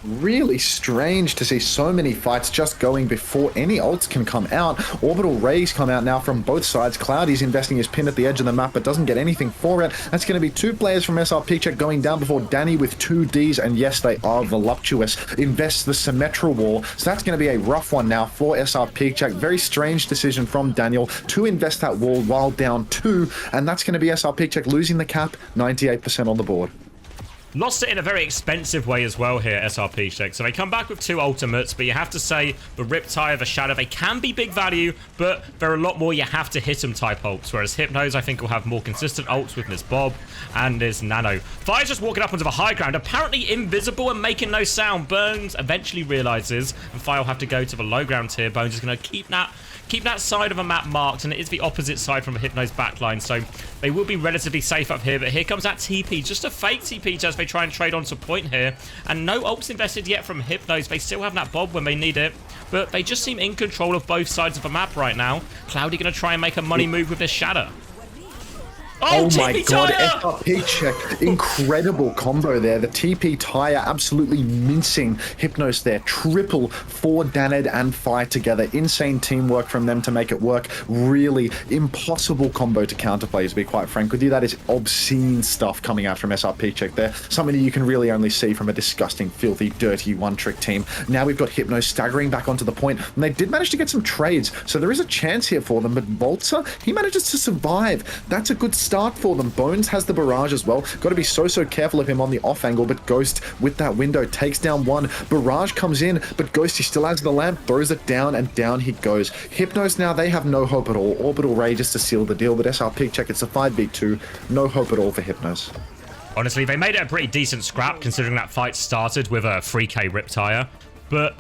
Really strange to see so many fights just going before any ults can come out. Orbital rays come out now from both sides. Cloudy's investing his pin at the edge of the map, but doesn't get anything for it. That's going to be two players from SRPeakCheck going down before Danny with 2 Ds, and yes, they are voluptuous. Invests the Symmetra wall, so that's going to be a rough one now for SRPeakCheck. Very strange decision from Daniel to invest that wall while down 2, and that's going to be SRPeakCheck losing the cap, 98% on the board. Lost it in a very expensive way as well here, SRPeakCheck. So they come back with 2 ultimates, but you have to say the Riptide, the Shadow, they can be big value, but there are a lot more you have to hit them type ults. Whereas Hypnos, I think, will have more consistent ults with Miss Bob and this Nano. Fire's just walking up onto the high ground, apparently invisible and making no sound. Bones eventually realizes, and Fire will have to go to the low ground here. Bones is going to keep that side of the map marked, and it is the opposite side from the Hypnos backline, so they will be relatively safe up here. But here comes that TP, just a fake TP as they try and trade onto point here, and no ults invested yet from Hypnos. They still have that Bob when they need it, but they just seem in control of both sides of the map right now. Cloudy going to try and make a money move with this Shadow. Oh my TP god, tire! SRPeakCheck, incredible combo there. The TP tire absolutely mincing Hypnos there. Triple for Danid and Fi together. Insane teamwork from them to make it work. Really impossible combo to counterplay, to be quite frank with you. That is obscene stuff coming out from SRPeakCheck there. Something that you can really only see from a disgusting, filthy, dirty one-trick team. Now we've got Hypnos staggering back onto the point, and they did manage to get some trades, so there is a chance here for them, but Volta, he manages to survive. That's a good start for them. Bones has the barrage as well. Got to be so careful of him on the off angle, but Ghost with that window takes down one. Barrage comes in, but Ghost, he still has the lamp, throws it down, and down he goes. Hypnos now, they have no hope at all. Orbital Ray just to seal the deal, but SRPeakCheck, it's a 5v2. No hope at all for Hypnos. Honestly, they made it a pretty decent scrap considering that fight started with a 3k Riptire, but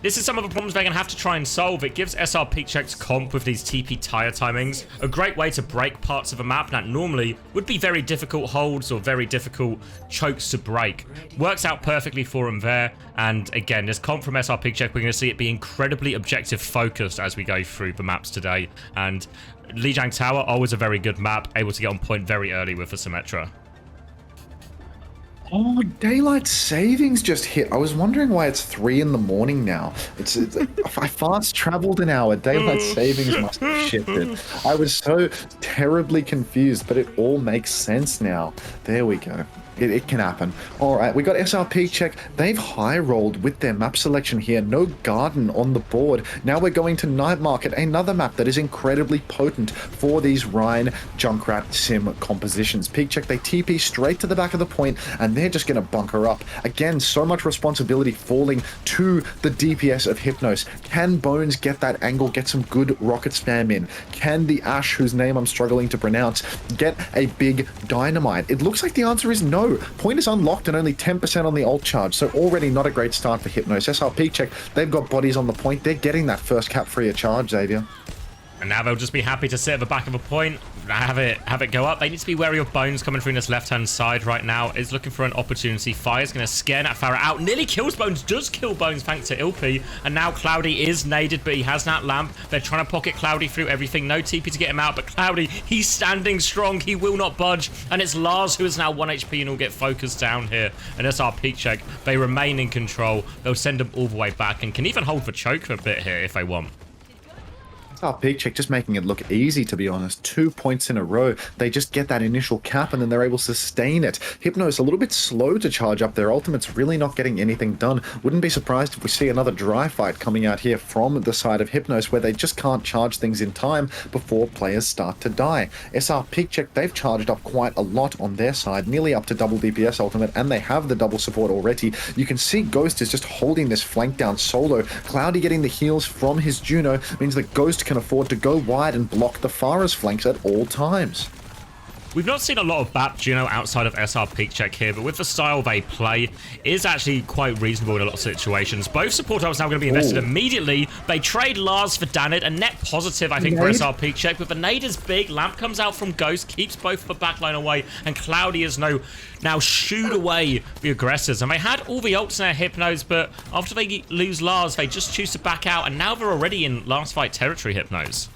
this is some of the problems they're going to have to try and solve. It gives SRPeakCheck's comp with these TP tire timings a great way to break parts of a map that normally would be very difficult holds or very difficult chokes to break. Works out perfectly for them there. And again, this comp from SRPeakCheck, we're going to see it be incredibly objective focused as we go through the maps today. And Lijiang Tower, always a very good map, able to get on point very early with the Symmetra. Oh, daylight savings just hit. I was wondering why it's 3 in the morning now. I fast traveled an hour. Daylight savings must have shifted. I was so terribly confused, but it all makes sense now. There we go. It can happen. All right, we got SRPeakCheck. They've high rolled with their map selection here. No garden on the board. Now we're going to Night Market, another map that is incredibly potent for these Rhine Junkrat sim compositions. PeakCheck, they TP straight to the back of the point, and they're just going to bunker up. Again, so much responsibility falling to the DPS of Hypnos. Can Bones get that angle, get some good rocket spam in? Can the Ash, whose name I'm struggling to pronounce, get a big dynamite? It looks like the answer is no. Point is unlocked and only 10% on the ult charge, so already not a great start for Hypnos. SRPeakCheck, they've got bodies on the point. They're getting that first cap free of charge, Xavier. And now they'll just be happy to sit at the back of a point, have it go up. They need to be wary of Bones coming through this left-hand side right now. Is looking for an opportunity. Fire's going to scare that Farah out. Nearly kills Bones. Does kill Bones thanks to Ilpi. And now Cloudy is naded, but he has that lamp. They're trying to pocket Cloudy through everything. No TP to get him out, but Cloudy, he's standing strong. He will not budge. And it's Lars who is now 1 HP and will get focused down here. And SRPeakCheck, they remain in control. They'll send them all the way back and can even hold the choke for a bit here if they want. PeakCheck just making it look easy, to be honest. 2 points in a row. They just get that initial cap and then they're able to sustain it. Hypnos a little bit slow to charge up. Their ultimate's really not getting anything done. Wouldn't be surprised if we see another dry fight coming out here from the side of Hypnos where they just can't charge things in time before players start to die. SRPeakCheck, they've charged up quite a lot on their side, nearly up to double DPS ultimate, and they have the double support already. You can see Ghost is just holding this flank down solo. Cloudy getting the heals from his Juno means that Ghost can afford to go wide and block the Farah's flanks at all times. We've not seen a lot of BAP Juno outside of SRPeakCheck here, but with the style they play, it is actually quite reasonable in a lot of situations. Both support ults now going to be invested immediately. They trade Lars for Danid, a net positive, I think, for SRPeakCheck. But the nade is big. Lamp comes out from Ghost, keeps both the backline away, and Cloudy is now shooed away the aggressors. And they had all the ults in their Hypnos, but after they lose Lars, they just choose to back out, and now they're already in last fight territory, Hypnos.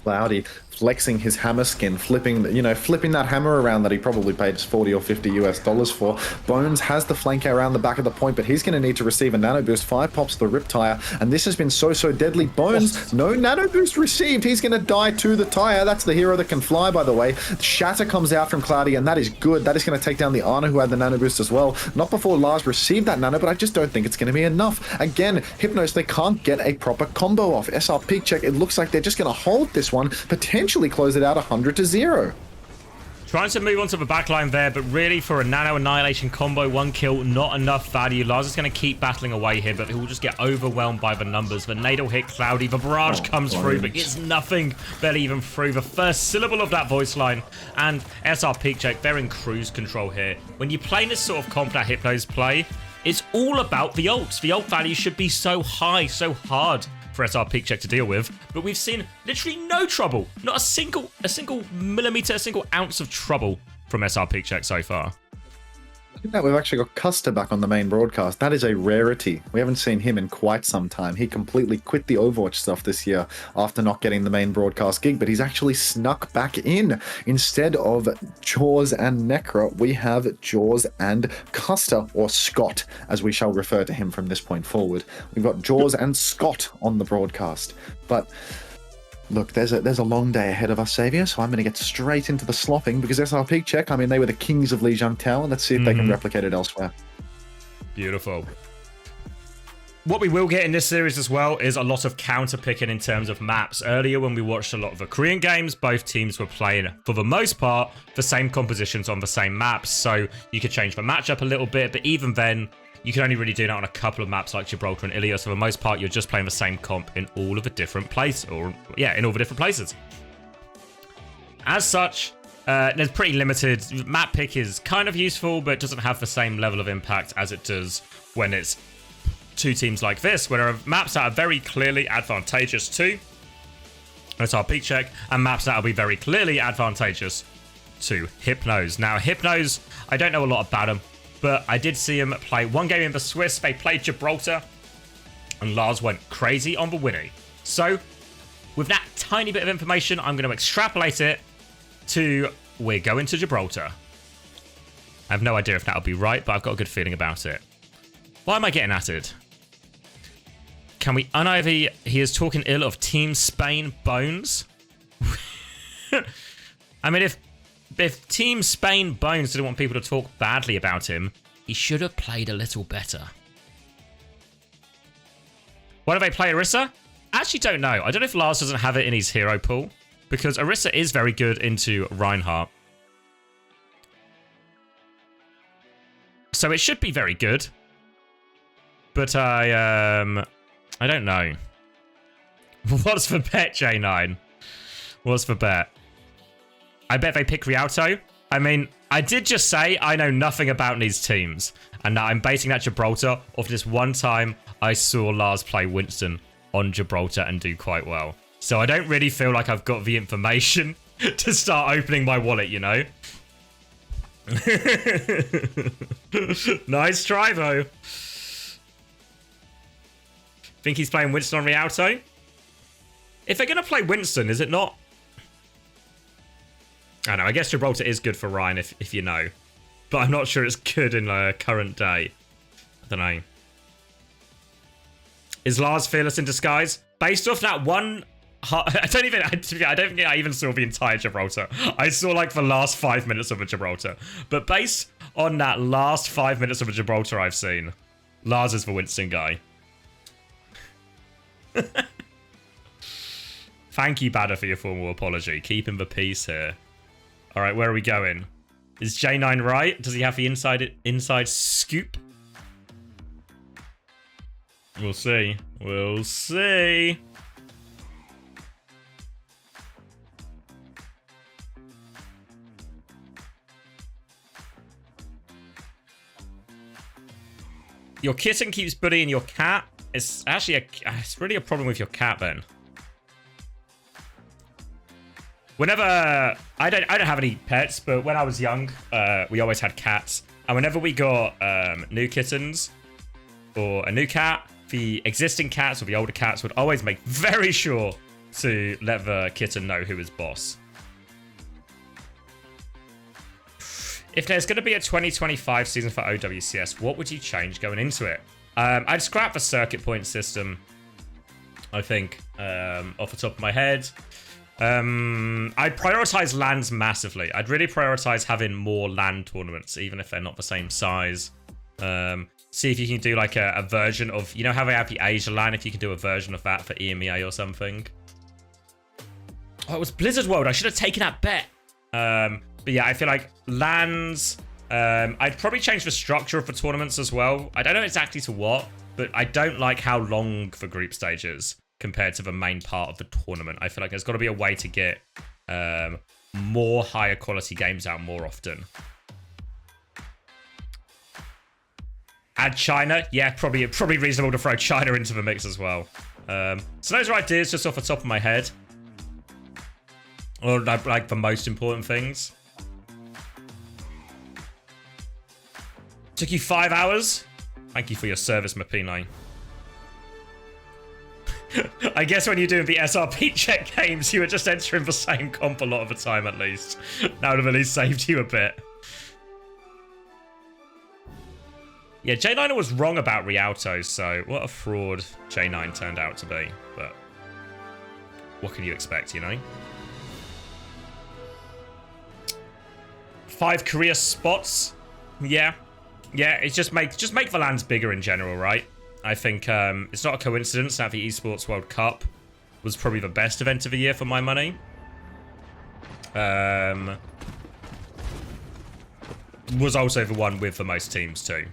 Cloudy flexing his hammer skin, flipping that hammer around that he probably paid us 40 or 50 US dollars for. Bones has the flank around the back of the point, but he's going to need to receive a nano boost. 5 pops the Riptire, and this has been so deadly. Bones, no nano boost received. He's going to die to the tire. That's the hero that can fly, by the way. Shatter comes out from Cloudy, and that is good. That is going to take down the Ana, who had the nano boost as well. Not before Lars received that nano, but I just don't think it's going to be enough. Again, Hypnos, they can't get a proper combo off. SRPeakCheck, it looks like they're just going to hold this one, potentially close it out 100-0. Trying to move on to the backline there, but really for a Nano Annihilation combo, 1 kill, not enough value. Lars is going to keep battling away here, but he will just get overwhelmed by the numbers. The nade will hit Cloudy. The barrage comes through, but gets nothing, barely even through the first syllable of that voice line. And SRPeakCheck, they're in cruise control here. When you play this sort of comp that Hypnos play, it's all about the ults. The ult value should be so high, so hard for SRPeakCheck to deal with, but we've seen literally no trouble. Not a single millimeter, a single ounce of trouble from SRPeakCheck so far. Look at that, we've actually got Custer back on the main broadcast. That is a rarity. We haven't seen him in quite some time. He completely quit the Overwatch stuff this year after not getting the main broadcast gig, but he's actually snuck back in. Instead of Jaws and Necra, we have Jaws and Custer, or Scott, as we shall refer to him from this point forward. We've got Jaws and Scott on the broadcast. But look, there's a long day ahead of us, Xavier, so I'm going to get straight into the slopping because SRPeakCheck, I mean, they were the kings of Lijiang Tower. Let's see if they can replicate it elsewhere. Beautiful. What we will get in this series as well is a lot of counter picking in terms of maps. Earlier when we watched a lot of the Korean games, both teams were playing, for the most part, the same compositions on the same maps. So you could change the matchup a little bit, but even then, you can only really do that on a couple of maps like Gibraltar and Ilios. So for the most part, you're just playing the same comp in all of the different places, in all the different places. As such, there's pretty limited. Map pick is kind of useful, but doesn't have the same level of impact as it does when it's two teams like this, where there are maps that are very clearly advantageous to SRPeakCheck, and maps that will be very clearly advantageous to Hypnos. Now, Hypnos, I don't know a lot about him, but I did see him play one game in the Swiss. They played Gibraltar, and Lars went crazy on the Winnie. So, with that tiny bit of information, I'm going to extrapolate it to we're going to Gibraltar. I have no idea if that'll be right, but I've got a good feeling about it. Why am I getting at it? Can we un-IV? He is talking ill of Team Spain Bones. I mean, if Team Spain Bones didn't want people to talk badly about him, he should have played a little better. Why do they play Orisa? I actually don't know. I don't know if Lars doesn't have it in his hero pool, because Orisa is very good into Reinhardt. So it should be very good. But I don't know. What's the bet, J9? What's the bet? I bet they pick Rialto. I mean, I did just say I know nothing about these teams. And now I'm basing that Gibraltar off this one time I saw Lars play Winston on Gibraltar and do quite well. So I don't really feel like I've got the information to start opening my wallet, you know? Nice try, though. Think he's playing Winston on Rialto? If they're going to play Winston, is it not? I don't know. I guess Gibraltar is good for Ryan, if you know. But I'm not sure it's good in the current day. I don't know. Is Lars fearless in disguise? Based off that one... I don't think I even saw the entire Gibraltar. I saw like the last 5 minutes of a Gibraltar. But based on that last 5 minutes of a Gibraltar I've seen, Lars is the Winston guy. Thank you, Badder, for your formal apology. Keeping the peace here. All right, where are we going? Is J9 right? Does he have the inside scoop? We'll see. We'll see. Your kitten keeps bullying your cat. It's actually it's really a problem with your cat then. Whenever I don't have any pets, but when I was young, we always had cats. And whenever we got new kittens or a new cat, the existing cats or the older cats would always make very sure to let the kitten know who is boss. If there's going to be a 2025 season for OWCS, what would you change going into it? I'd scrap the circuit point system, I think, off the top of my head. I'd prioritize LANs massively. I'd really prioritize having more LAN tournaments, even if they're not the same size. See if you can do like a version of, you know how they have the Asia LAN, if you can do a version of that for EMEA or something. Oh, it was Blizzard World. I should have taken that bet. But yeah, I feel like LANs, I'd probably change the structure of the tournaments as well. I don't know exactly to what, but I don't like how long the group stage is compared to the main part of the tournament. I feel like there's got to be a way to get more higher quality games out more often. Add China. Yeah, probably reasonable to throw China into the mix as well. So those are ideas just off the top of my head. Or like the most important things. Took you 5 hours? Thank you for your service, Mapino. I guess when you're doing the SRPeakCheck games, you were just entering the same comp a lot of the time at least. That would have at least saved you a bit. Yeah, J9 was wrong about Rialto, so what a fraud J9 turned out to be. But what can you expect, you know? 5 career spots. Yeah. Yeah, it's just make the lands bigger in general, right? I think it's not a coincidence that the Esports World Cup was probably the best event of the year for my money. Was also the one with the most teams too.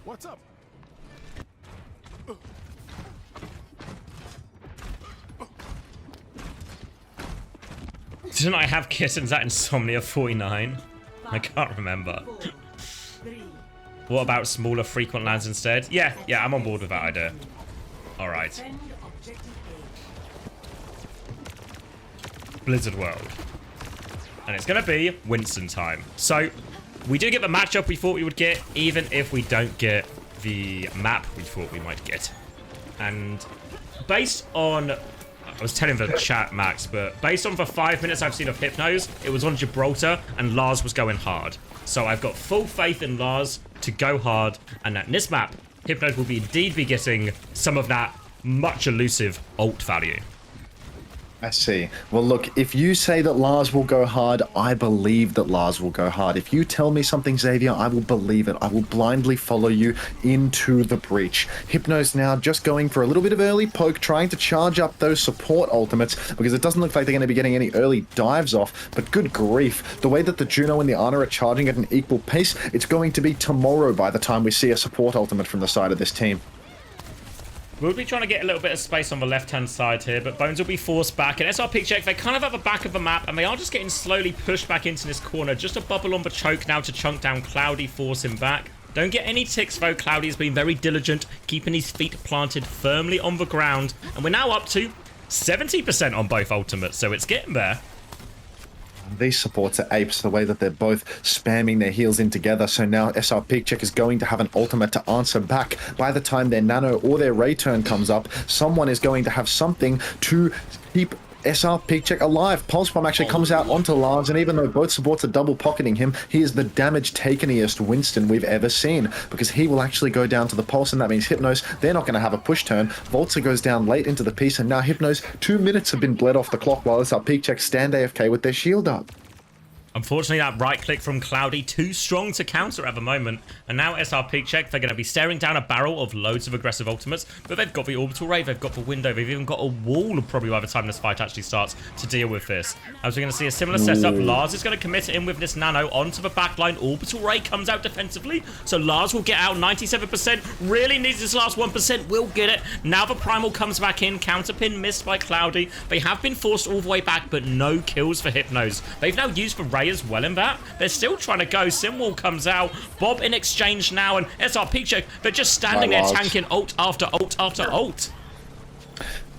What's up? Didn't I have kittens at Insomnia 49? I can't remember. What about smaller frequent lands instead? Yeah, I'm on board with that idea. Alright. Blizzard World. And it's going to be Winston time. So, we do get the matchup we thought we would get, even if we don't get the map we thought we might get. And based on... I was telling the chat, Max, but based on the 5 minutes I've seen of Hypnos, it was on Gibraltar, and Lars was going hard. So I've got full faith in Lars to go hard, and that in this map, Hypnos will indeed be getting some of that much elusive ult value. I see. Well, look, if you say that Lars will go hard, I believe that Lars will go hard. If you tell me something, Xavier, I will believe it. I will blindly follow you into the breach. Hypnos now just going for a little bit of early poke, trying to charge up those support ultimates, because it doesn't look like they're going to be getting any early dives off. But good grief, the way that the Juno and the Ana are charging at an equal pace, it's going to be tomorrow by the time we see a support ultimate from the side of this team. We'll be trying to get a little bit of space on the left-hand side here, but Bones will be forced back. And SRPeakCheck, they're kind of at the back of the map, and they are just getting slowly pushed back into this corner. Just a bubble on the choke now to chunk down Cloudy, force him back. Don't get any ticks, though. Cloudy has been very diligent, keeping his feet planted firmly on the ground. And we're now up to 70% on both ultimates, so it's getting there. These supports are apes, the way that they're both spamming their heals in together. So now SRPeakCheck is going to have an ultimate to answer back. By the time their Nano or their Ray turn comes up, someone is going to have something to keep SRPeakCheck alive. Pulse Bomb actually comes out onto Lars, and even though both supports are double pocketing him, he is the damage takeniest Winston we've ever seen, because he will actually go down to the Pulse, and that means Hypnos, they're not going to have a push turn. Volta goes down late into the piece, and now Hypnos, 2 minutes have been bled off the clock while SRPeakCheck stand AFK with their shield up. Unfortunately, that right click from Cloudy, too strong to counter at the moment. And now SRPeakCheck, they're going to be staring down a barrel of loads of aggressive ultimates. But they've got the Orbital Ray, they've got the window, they've even got a wall probably by the time this fight actually starts to deal with this. As we're going to see a similar setup, Lars is going to commit it in with this Nano onto the backline. Orbital Ray comes out defensively, so Lars will get out 97%. Really needs this last 1%, will get it. Now the Primal comes back in, counterpin missed by Cloudy. They have been forced all the way back, but no kills for Hypnos. They've now used the Ray as well in that. They're still trying to go. Simwall comes out. Bob in exchange now, and SRPeakCheck, they're just standing there tanking ult after ult after ult.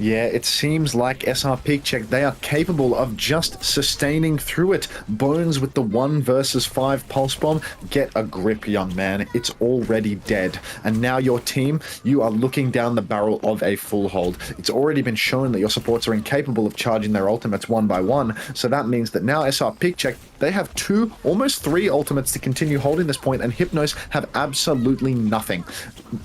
Yeah, it seems like SRPeakCheck, they are capable of just sustaining through it. Bones with the 1 versus 5 Pulse Bomb. Get a grip, young man. It's already dead. And now your team, you are looking down the barrel of a full hold. It's already been shown that your supports are incapable of charging their ultimates one by one. So that means that now SRPeakCheck, they have 2, almost 3 ultimates to continue holding this point, and Hypnos have absolutely nothing.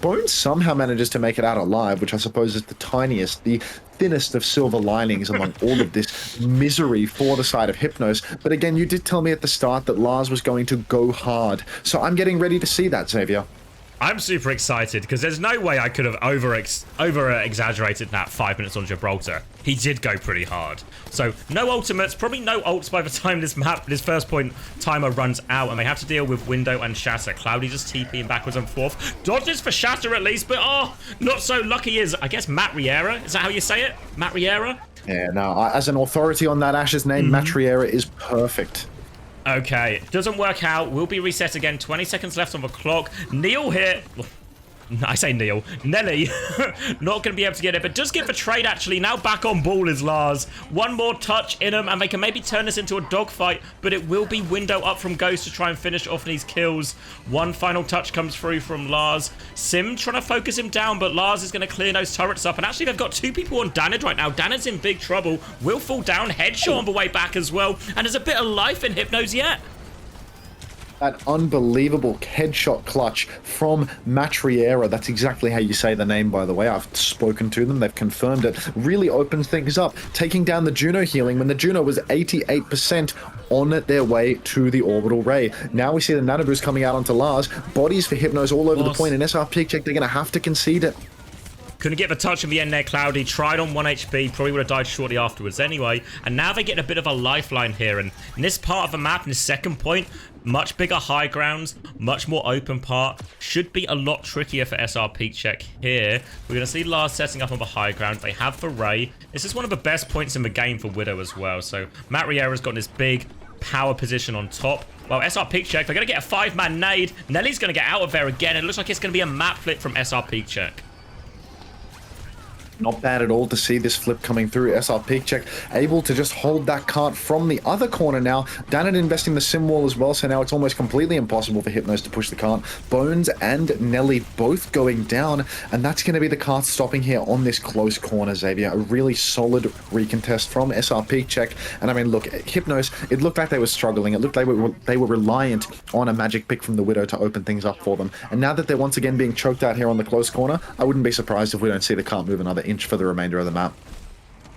Bones somehow manages to make it out alive, which I suppose is the tiniest, the thinnest of silver linings among all of this misery for the side of Hypnos. But again, you did tell me at the start that Lars was going to go hard, so I'm getting ready to see that, Xavier. I'm super excited because there's no way I could have over exaggerated that 5 minutes on Gibraltar. He did go pretty hard. So no ultimates, probably no ults by the time this first point timer runs out, and they have to deal with Window and Shatter. Cloudy just TPing backwards and forth. Dodges for Shatter at least, but not so lucky is, I guess, Matt Riera. Is that how you say it? Matt Riera? Yeah, no, as an authority on that Ash's name, Matt Riera is perfect. Okay, doesn't work out. Will be reset again. 20 seconds left on the clock. Neil here. I say Neil. Nelly. Not going to be able to get it, but does get the trade actually. Now back on ball is Lars. One more touch in him, and they can maybe turn this into a dogfight, but it will be Window up from Ghost to try and finish off these kills. One final touch comes through from Lars. Sim trying to focus him down, but Lars is going to clear those turrets up, and actually they've got two people on Danid right now. Danid's in big trouble. Will fall down. Headshot on the way back as well, and there's a bit of life in Hypnos yet. That unbelievable headshot clutch from Matriera. That's exactly how you say the name, by the way. I've spoken to them. They've confirmed it. Really opens things up. Taking down the Juno healing when the Juno was 88% on their way to the orbital ray. Now we see the nano boost coming out onto Lars. Bodies for Hypnos all over the point. In SRPeakCheck, they're going to have to concede it. Couldn't get the touch in the end there, Cloudy. Tried on 1 HP, probably would have died shortly afterwards anyway. And now they get a bit of a lifeline here. And in this part of the map, in the second point, much bigger high grounds, much more open part. Should be a lot trickier for SRPeakCheck here. We're going to see Lars setting up on the high ground. They have the Ray. This is one of the best points in the game for Widow as well. So Matt Riera's got this big power position on top. Well, SRPeakCheck, they're going to get a 5-man nade. Nelly's going to get out of there again. It looks like it's going to be a map flip from SRPeakCheck. Not bad at all to see this flip coming through. SRPeakCheck able to just hold that cart from the other corner now. Danid investing the sim wall as well, so now it's almost completely impossible for Hypnos to push the cart. Bones and Nelly both going down, and that's going to be the cart stopping here on this close corner, Xavier. A really solid recontest from SRPeakCheck. And I mean, look, Hypnos, it looked like they were struggling. It looked like they were reliant on a magic pick from the Widow to open things up for them. And now that they're once again being choked out here on the close corner, I wouldn't be surprised if we don't see the cart move another inch for the remainder of the map.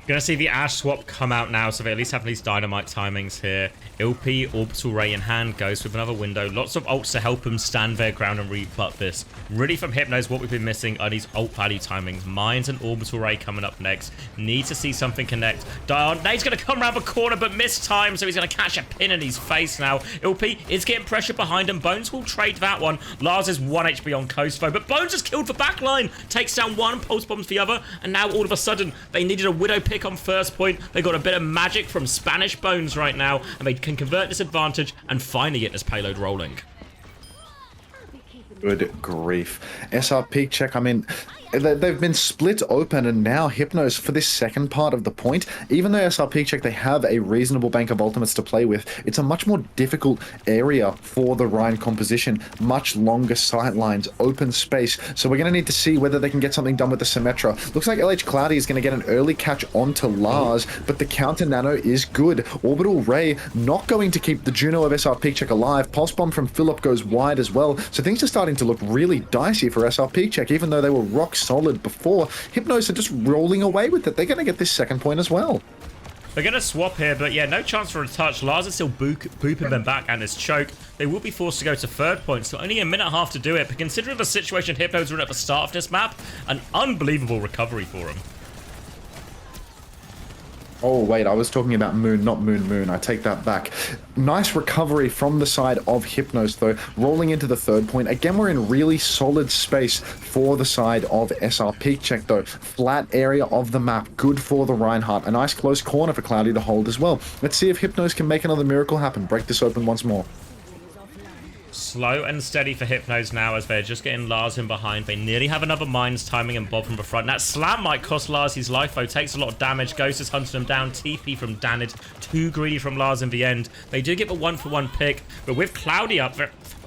Gonna see the Ash swap come out now, so they at least have these dynamite timings here. LP, Orbital Ray in hand, goes with another window. Lots of ults to help him stand their ground and rebut this. Really from Hypnos, what we've been missing are these ult value timings. Mines and Orbital Ray coming up next. Need to see something connect. Nade's gonna come around the corner, but miss time, so he's gonna catch a pin in his face now. LP is getting pressure behind him. Bones will trade that one. Lars is 1 HP on Coastfo, but Bones has killed the backline. Takes down one, pulse bombs the other, and now all of a sudden, they needed a Widow pick on first point. They got a bit of magic from Spanish Bones right now, and they can convert this advantage and finally get this payload rolling. Good grief. SRPeakCheck, I mean, they've been split open, and now Hypnos for this second part of the point, even though SRPeakCheck, they have a reasonable bank of ultimates to play with, it's a much more difficult area for the Rhine composition. Much longer sight lines, open space. So we're going to need to see whether they can get something done with the Symmetra. Looks like LH Cloudy is going to get an early catch onto Lars, but the counter nano is good. Orbital Ray not going to keep the Juno of SRPeakCheck alive. Pulse Bomb from Philip goes wide as well. So things are starting to look really dicey for SRPeakCheck, even though they were rock solid before. Hypnos are just rolling away with it. They're going to get this second point as well. They're going to swap here, but yeah, no chance for a touch. Lars is still booping them back and his choke. They will be forced to go to third point, so only a minute and a half to do it. But considering the situation Hypnos were in at the start of this map, an unbelievable recovery for them. Oh, wait, I was talking about Moon, not Moon. I take that back. Nice recovery from the side of Hypnos, though, rolling into the third point. Again, we're in really solid space for the side of SRPeakCheck, though. Flat area of the map, good for the Reinhardt. A nice close corner for Cloudy to hold as well. Let's see if Hypnos can make another miracle happen. Break this open once more. Slow and steady for Hypnos now as they're just getting Lars in behind. They nearly have another Mines timing and Bob from the front. That slam might cost Lars his life, though. Takes a lot of damage. Ghost is hunting him down. TP from Danid. Too greedy from Lars in the end. They do get the 1-for-1 pick, but with Cloudy up,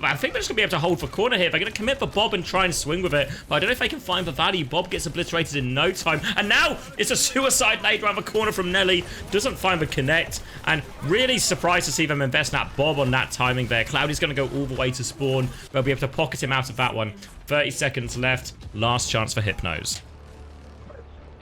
I think they're just going to be able to hold for corner here. They're going to commit for Bob and try and swing with it, but I don't know if they can find the value. Bob gets obliterated in no time, and now it's a suicide nade around the corner from Nelly. Doesn't find the connect, and really surprised to see them invest that Bob on that timing there. Cloudy's going to go all the way to spawn. They'll be able to pocket him out of that one. 30 seconds left. Last chance for Hypnos.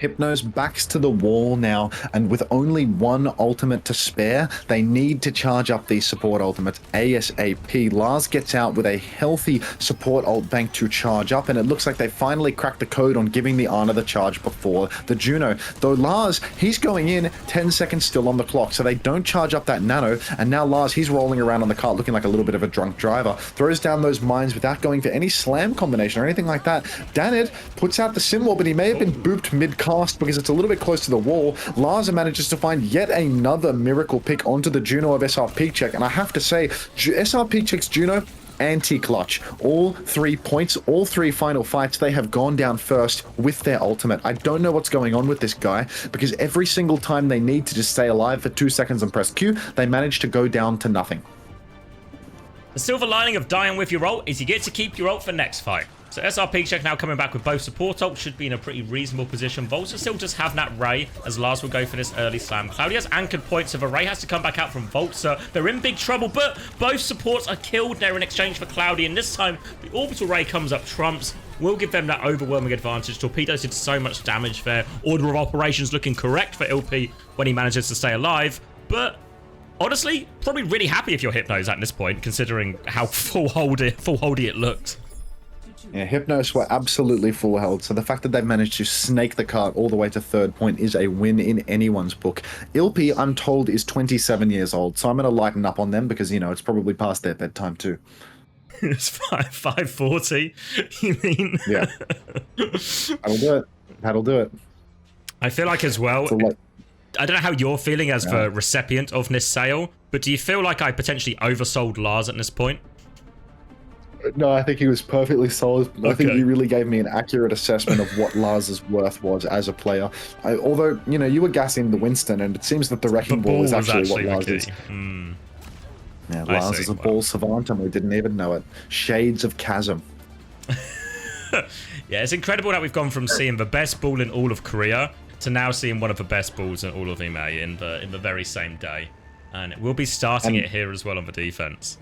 Hypnos backs to the wall now, and with only one ultimate to spare, they need to charge up these support ultimates ASAP. Lars gets out with a healthy support ult bank to charge up, and it looks like they finally cracked the code on giving the Ana the charge before the Juno. Though Lars, he's going in, 10 seconds still on the clock, so they don't charge up that nano, and now Lars, he's rolling around on the cart looking like a little bit of a drunk driver. Throws down those mines without going for any slam combination or anything like that. Danid puts out the symbol, but he may have been booped mid-cast because it's a little bit close to the wall. Lars manages to find yet another miracle pick onto the Juno of SRPeakCheck, and I have to say, SRPeakCheck's Juno, anti-clutch. All 3 points, all 3 final fights, they have gone down first with their ultimate. I don't know what's going on with this guy, because every single time they need to just stay alive for 2 seconds and press Q, they manage to go down to nothing. The silver lining of dying with your ult is you get to keep your ult for next fight. So SRPeakCheck now coming back with both support ult, should be in a pretty reasonable position. Volts will still just have that Ray, as Lars will go for this early slam. Cloudy has anchored points, so the Ray has to come back out from Voltzer. They're in big trouble, but both supports are killed there in exchange for Cloudy, and this time the Orbital Ray comes up trumps. Will give them that overwhelming advantage. Torpedoes did so much damage there. Order of operations looking correct for Ilp when he manages to stay alive, but honestly, probably really happy if you're Hypnos at this point, considering how full-holdy it looks. Yeah, Hypnos were absolutely full held, so the fact that they've managed to snake the cart all the way to third point is a win in anyone's book. Ilp, I'm told, is 27 years old, so I'm going to lighten up on them because, you know, it's probably past their bedtime too. It's 5:40, you mean? Yeah. That'll do it. That'll do it. I feel like as well, I don't know how you're feeling as the recipient of this sale, but do you feel like I potentially oversold Lars at this point? No, I think he was perfectly sold. Okay. I think you really gave me an accurate assessment of what Lars's worth was as a player. Although, you know, you were gassing the Winston, and it seems that the Wrecking Ball is actually what Lars is. Yeah, Lars is a ball savant, and we didn't even know it. Shades of Chasm. Yeah, it's incredible that we've gone from seeing the best ball in all of Korea to now seeing one of the best balls in all of EMEA in the very same day. And we'll be starting it here as well on the defense.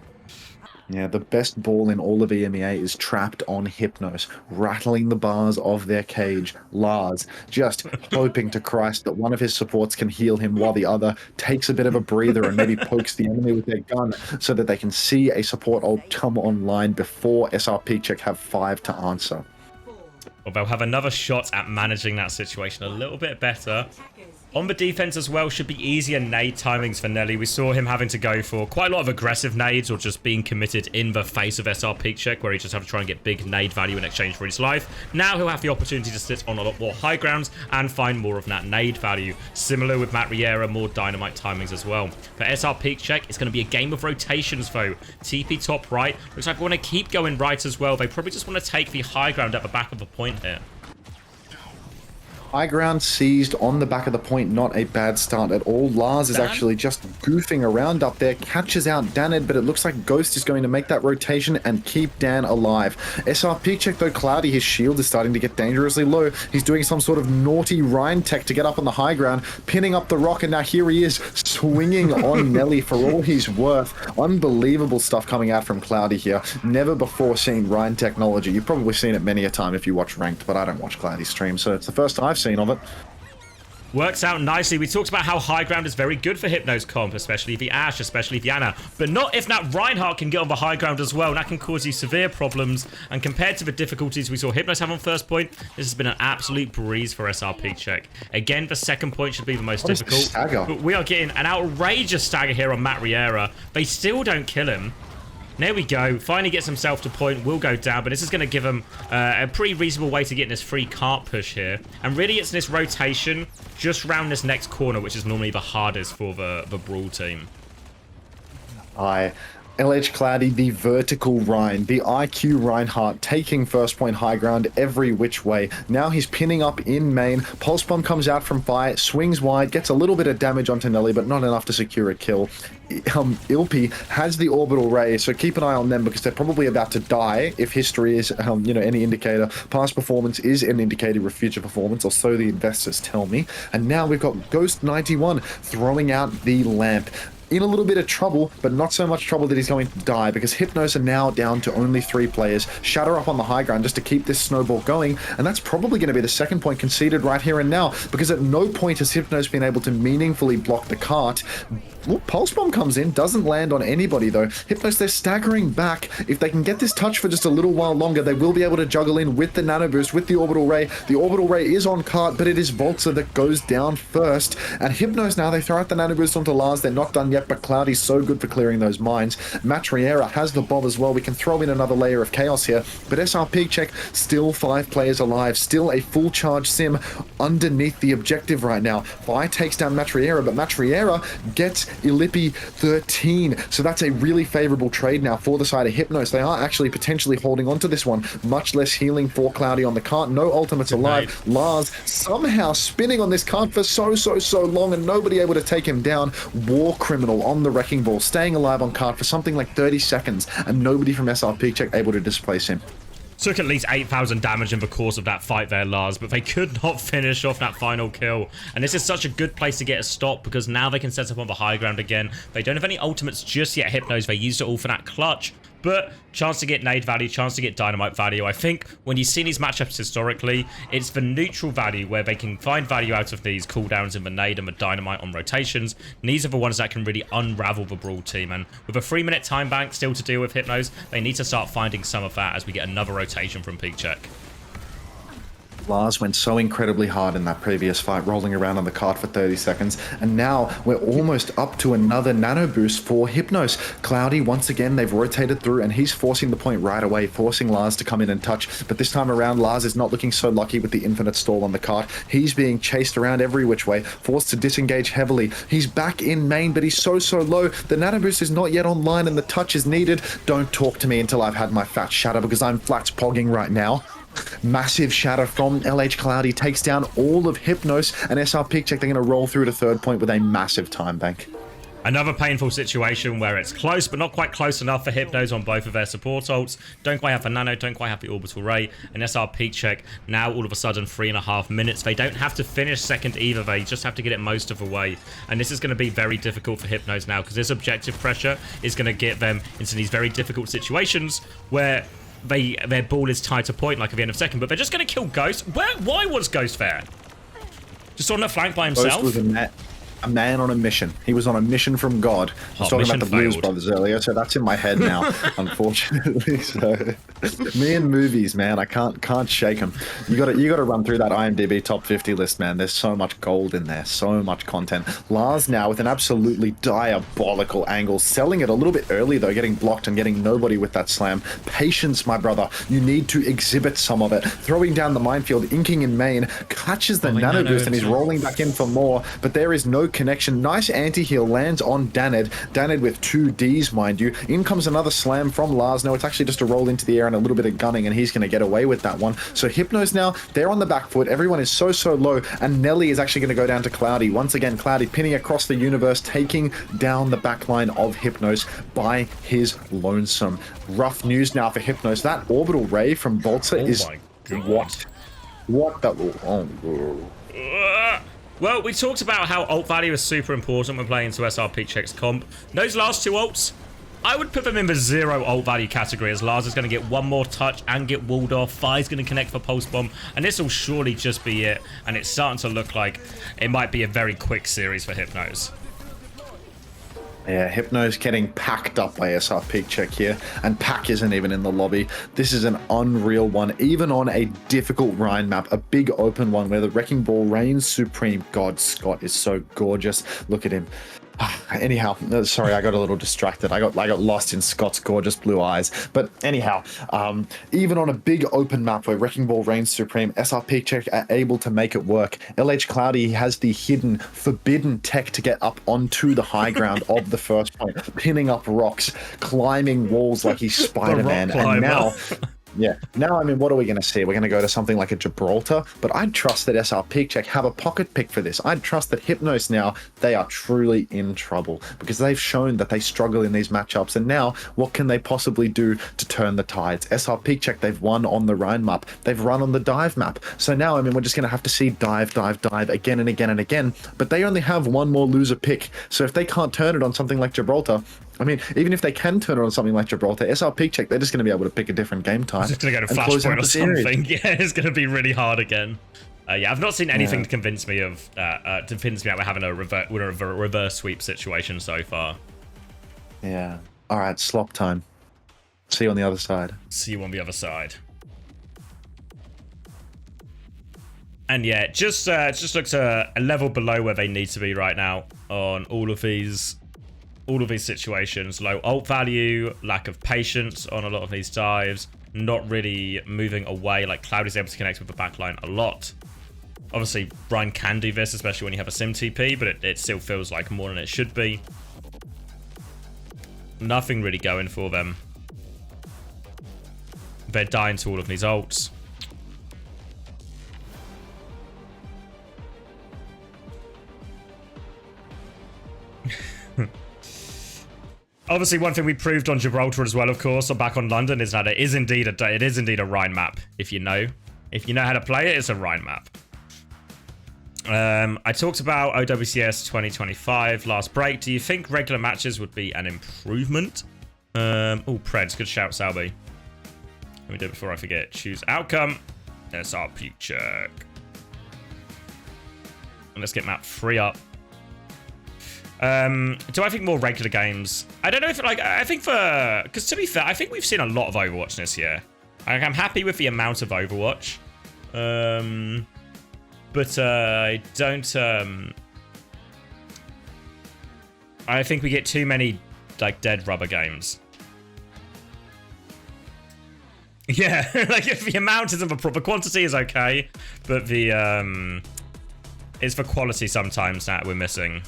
Yeah, the best ball in all of EMEA is trapped on Hypnos, rattling the bars of their cage. Lars just hoping to Christ that one of his supports can heal him while the other takes a bit of a breather and maybe pokes the enemy with their gun so that they can see a support ult come online before SRPeakCheck have 5 to answer. Well, they'll have another shot at managing that situation a little bit better. On the defense as well, should be easier nade timings for Nelly. We saw him having to go for quite a lot of aggressive nades or just being committed in the face of SRPeakCheck, where he just had to try and get big nade value in exchange for his life. Now he'll have the opportunity to sit on a lot more high grounds and find more of that nade value. Similar with Matt Riera, more dynamite timings as well. For SRPeakCheck, it's going to be a game of rotations though. TP top right. Looks like we want to keep going right as well. They probably just want to take the high ground at the back of the point here. High ground seized on the back of the point, not a bad start at all. Lars is actually just goofing around up there, catches out Danid, but it looks like Ghost is going to make that rotation and keep Dan alive. SRPeakCheck, though, Cloudy, his shield is starting to get dangerously low. He's doing some sort of naughty Rhine tech to get up on the high ground, pinning up the rock, and now here he is, swinging on Nelly for all he's worth. Unbelievable stuff coming out from Cloudy here. Never before seen Rhine technology. You've probably seen it many a time if you watch Ranked, but I don't watch Cloudy's stream, so it's the first time I've seen of it. Works out nicely. We talked about how high ground is very good for Hypnos comp, especially the Ashe, especially the Ana, but not if that Reinhardt can get on the high ground as well. That can cause you severe problems, and compared to the difficulties we saw Hypnos have on first point, this has been an absolute breeze for SRPeakCheck. Again, the second point should be the most difficult, but we are getting an outrageous stagger here on Matt Riera. They still don't kill him. There we go. Finally gets himself to point. Will go down, but this is going to give him a pretty reasonable way to get in this free cart push here. And really, it's this rotation just round this next corner, which is normally the hardest for the Brawl team. LH Cloudy, the vertical Rhine, the IQ Reinhardt, taking first point high ground every which way. Now he's pinning up in main. Pulse Bomb comes out from Fi, swings wide, gets a little bit of damage onto Nelly, but not enough to secure a kill. Ilp has the orbital ray, so keep an eye on them because they're probably about to die if history is, you know, any indicator. Past performance is an indicator of future performance, or so the investors tell me. And now we've got Ghost 91 throwing out the lamp. in a little bit of trouble, but not so much trouble that he's going to die, because Hypnos are now down to only 3 players. Shatter up on the high ground just to keep this snowball going, and that's probably going to be the second point conceded right here and now, because at no point has Hypnos been able to meaningfully block the cart. Well, Pulse Bomb comes in, doesn't land on anybody though. Hypnos, they're staggering back. If they can get this touch for just a little while longer, they will be able to juggle in with the Nano Boost, with the Orbital Ray. The Orbital Ray is on cart, but it is Voltzer that goes down first. And Hypnos now, they throw out the Nano Boost onto Lars. They're not done yet, but Cloudy's so good for clearing those mines. Matriera has the bomb as well. We can throw in another layer of chaos here, but SRPeakCheck, still 5 players alive, still a full charge sim underneath the objective right now. Vi takes down Matriera, but Matriera gets Illipi 13, so that's a really favorable trade now for the side of Hypnos. They are actually potentially holding on to this one. Much less healing for Cloudy on the cart. No ultimates alive. Lars somehow spinning on this cart for so long, and nobody able to take him down. War Criminal on the Wrecking Ball, staying alive on cart for something like 30 seconds, and nobody from SRPeakCheck able to displace him. Took at least 8,000 damage in the course of that fight there, Lars, but they could not finish off that final kill. And this is such a good place to get a stop, because now they can set up on the high ground again. They don't have any ultimates just yet, Hypnos. They used it all for that clutch, but chance to get nade value, chance to get dynamite value. I think when you've seen these matchups historically, it's the neutral value where they can find value out of these cooldowns in the nade and the dynamite on rotations. And these are the ones that can really unravel the Brawl team. And with a 3-minute time bank still to deal with Hypnos, they need to start finding some of that as we get another rotation from PreGame. Lars went so incredibly hard in that previous fight, rolling around on the cart for 30 seconds, and now we're almost up to another nano boost for Hypnos. Cloudy, once again, they've rotated through, and he's forcing the point right away, forcing Lars to come in and touch, but this time around, Lars is not looking so lucky with the infinite stall on the cart. He's being chased around every which way, forced to disengage heavily. He's back in main, but he's so low. The nano boost is not yet online, and the touch is needed. Don't talk to me until I've had my fat shatter, because I'm flat pogging right now. Massive shatter from LH Cloudy takes down all of Hypnos, and SRPeakCheck, they're going to roll through to third point with a massive time bank. Another painful situation where it's close, but not quite close enough for Hypnos on both of their support ults. Don't quite have the Nano, don't quite have the Orbital Ray, and SRPeakCheck now all of a sudden 3.5 minutes. They don't have to finish second either, they just have to get it most of the way. And this is going to be very difficult for Hypnos now, because this objective pressure is going to get them into these very difficult situations where their ball is tied to point like at the end of second, but they're just going to kill Ghost. Why was Ghost there? Just on the flank by himself? Ghost was a man on a mission. He was on a mission from God. I was talking about the Blues Brothers earlier, so that's in my head now, unfortunately. So me and movies, man, I can't shake them. You gotta run through that IMDb top 50 list, man. There's so much gold in there, so much content. Lars now with an absolutely diabolical angle, selling it a little bit early though, getting blocked and getting nobody with that slam. Patience, my brother. You need to exhibit some of it. Throwing down the minefield, inking in main, catches the nano boost, and he's rolling back in for more, but there is no connection. Nice anti-heal lands on Danid. Danid with 2 Ds, mind you. In comes another slam from Lars. No, it's actually just a roll into the air and a little bit of gunning, and he's going to get away with that one. So Hypnos now, they're on the back foot. Everyone is so low, and Nelly is actually going to go down to Cloudy. Once again, Cloudy pinning across the universe, taking down the backline of Hypnos by his lonesome. Rough news now for Hypnos. That orbital ray from Voltzer is what that Well, we talked about how ult value is super important when playing into SRPeakCheck's comp. Those last 2 ults, I would put them in the 0 ult value category, as Lars is going to get one more touch and get walled off. Fi's going to connect for Pulse Bomb, and this will surely just be it. And it's starting to look like it might be a very quick series for Hypnos. Yeah, Hypnos getting packed up by SRPeakCheck here, and Pack isn't even in the lobby. This is an unreal one, even on a difficult Rhine map, a big open one where the Wrecking Ball reigns supreme. God, Scott is so gorgeous. Look at him. Anyhow, sorry, I got a little distracted. I got lost in Scott's gorgeous blue eyes. But anyhow, even on a big open map where Wrecking Ball reigns supreme, SRPeakCheck are able to make it work. LH Cloudy has the hidden, forbidden tech to get up onto the high ground of the first point, pinning up rocks, climbing walls like he's Spider-Man, and now Yeah. Now, I mean, what are we going to see? We're going to go to something like a Gibraltar, but I'd trust that SRPeakCheck have a pocket pick for this. I'd trust that Hypnos now, they are truly in trouble because they've shown that they struggle in these matchups. And now, what can they possibly do to turn the tides? SRPeakCheck, they've won on the Rhine map. They've run on the dive map. So now, I mean, we're just going to have to see dive again and again and again. But they only have one more loser pick. So if they can't turn it on something like Gibraltar, I mean, even if they can turn it on something like Gibraltar, SRPeakCheck, they're just going to be able to pick a different game type. It's just going to go to Flashpoint or something. Yeah, it's going to be really hard again. Yeah, I've not seen anything to convince me that we're having a reverse sweep situation so far. Yeah. All right, slop time. See you on the other side. See you on the other side. And yeah, just looks a level below where they need to be right now on all of these situations. Low ult value, lack of patience on a lot of these dives, not really moving away. Like Cloud is able to connect with the backline a lot. Obviously, Ryan can do this, especially when you have a sim TP, but it still feels like more than it should be. Nothing really going for them. They're dying to all of these ults. Obviously, one thing we proved on Gibraltar as well, of course, or back on London, is that it is indeed a Rhine map. If you know how to play it, it's a Rhine map. I talked about OWCS 2025 last break. Do you think regular matches would be an improvement? Oh, Preds, good shout, Salby. Let me do it before I forget. Choose outcome. SRPeakCheck. And let's get map 3 up. Do I think more regular games? I don't know if, like, I think because to be fair, I think we've seen a lot of Overwatch this year. Like, I'm happy with the amount of Overwatch. But I don't, I think we get too many, like, dead rubber games. Yeah, like, if the amount isn't the quantity is okay, but the, it's the quality sometimes that we're missing.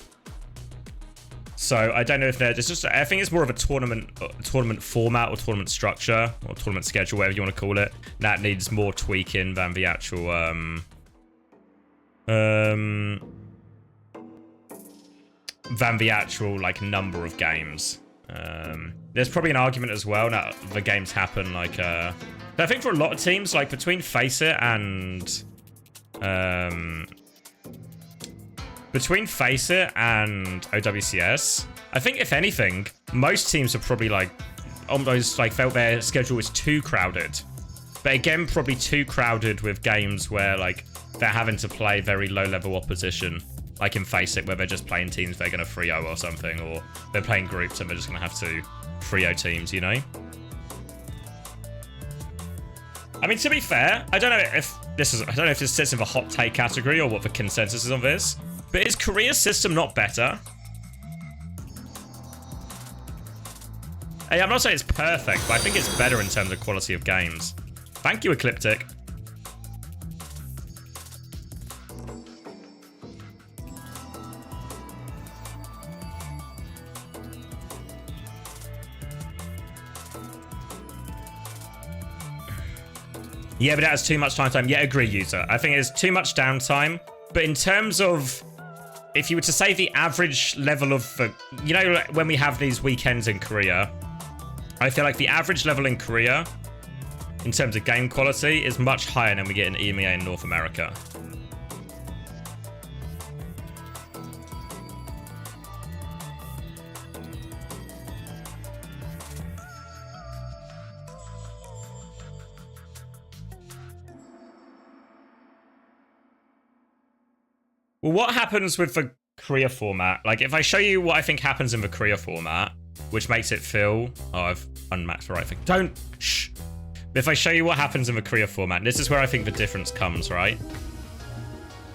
So I don't know if it's just, I think it's more of a tournament format or tournament structure or tournament schedule, whatever you want to call it, that needs more tweaking than the actual like number of games. There's probably an argument as well that the games happen like I think for a lot of teams, like between Face It and OWCS, I think if anything, most teams are probably like almost like felt their schedule was too crowded. But again, probably too crowded with games where like they're having to play very low level opposition. Like in Face It, where they're just playing teams they're going to 3-0 or something, or they're playing groups and they're just going to have to 3-0 teams, you know? I mean, to be fair, I don't know if this sits in the hot take category or what the consensus is on this. But is Korea's system not better? Hey, I'm not saying it's perfect, but I think it's better in terms of quality of games. Thank you, Ecliptic. Yeah, but it has too much time. Yeah, agree, user. I think it's too much downtime. But in terms of, if you were to say the average level of, you know, when we have these weekends in Korea, I feel like the average level in Korea, in terms of game quality, is much higher than we get in EMEA in North America. Well, what happens with the Korea format? Like, if I show you what I think happens in the Korea format, which makes it feel... Oh, I've unmaxed the right thing. Don't... Shh. If I show you what happens in the Korea format, this is where I think the difference comes, right?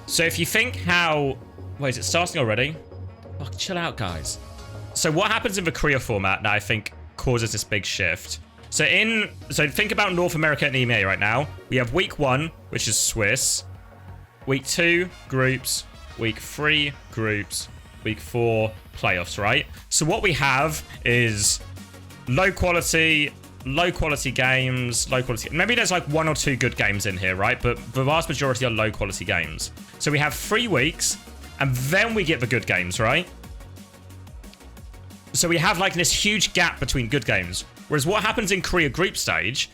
So if you think how... Wait, is it starting already? Oh, chill out, guys. So what happens in the Korea format that I think causes this big shift? So think about North America and EMEA right now. We have week 1, which is Swiss. Week 2, groups. Week 3, groups. Week 4, playoffs, right? So what we have is low quality, low quality games, maybe there's like 1 or 2 good games in here, right? But the vast majority are low quality games. So we have 3 weeks, and then we get the good games, right? So we have like this huge gap between good games. Whereas what happens in Korea group stage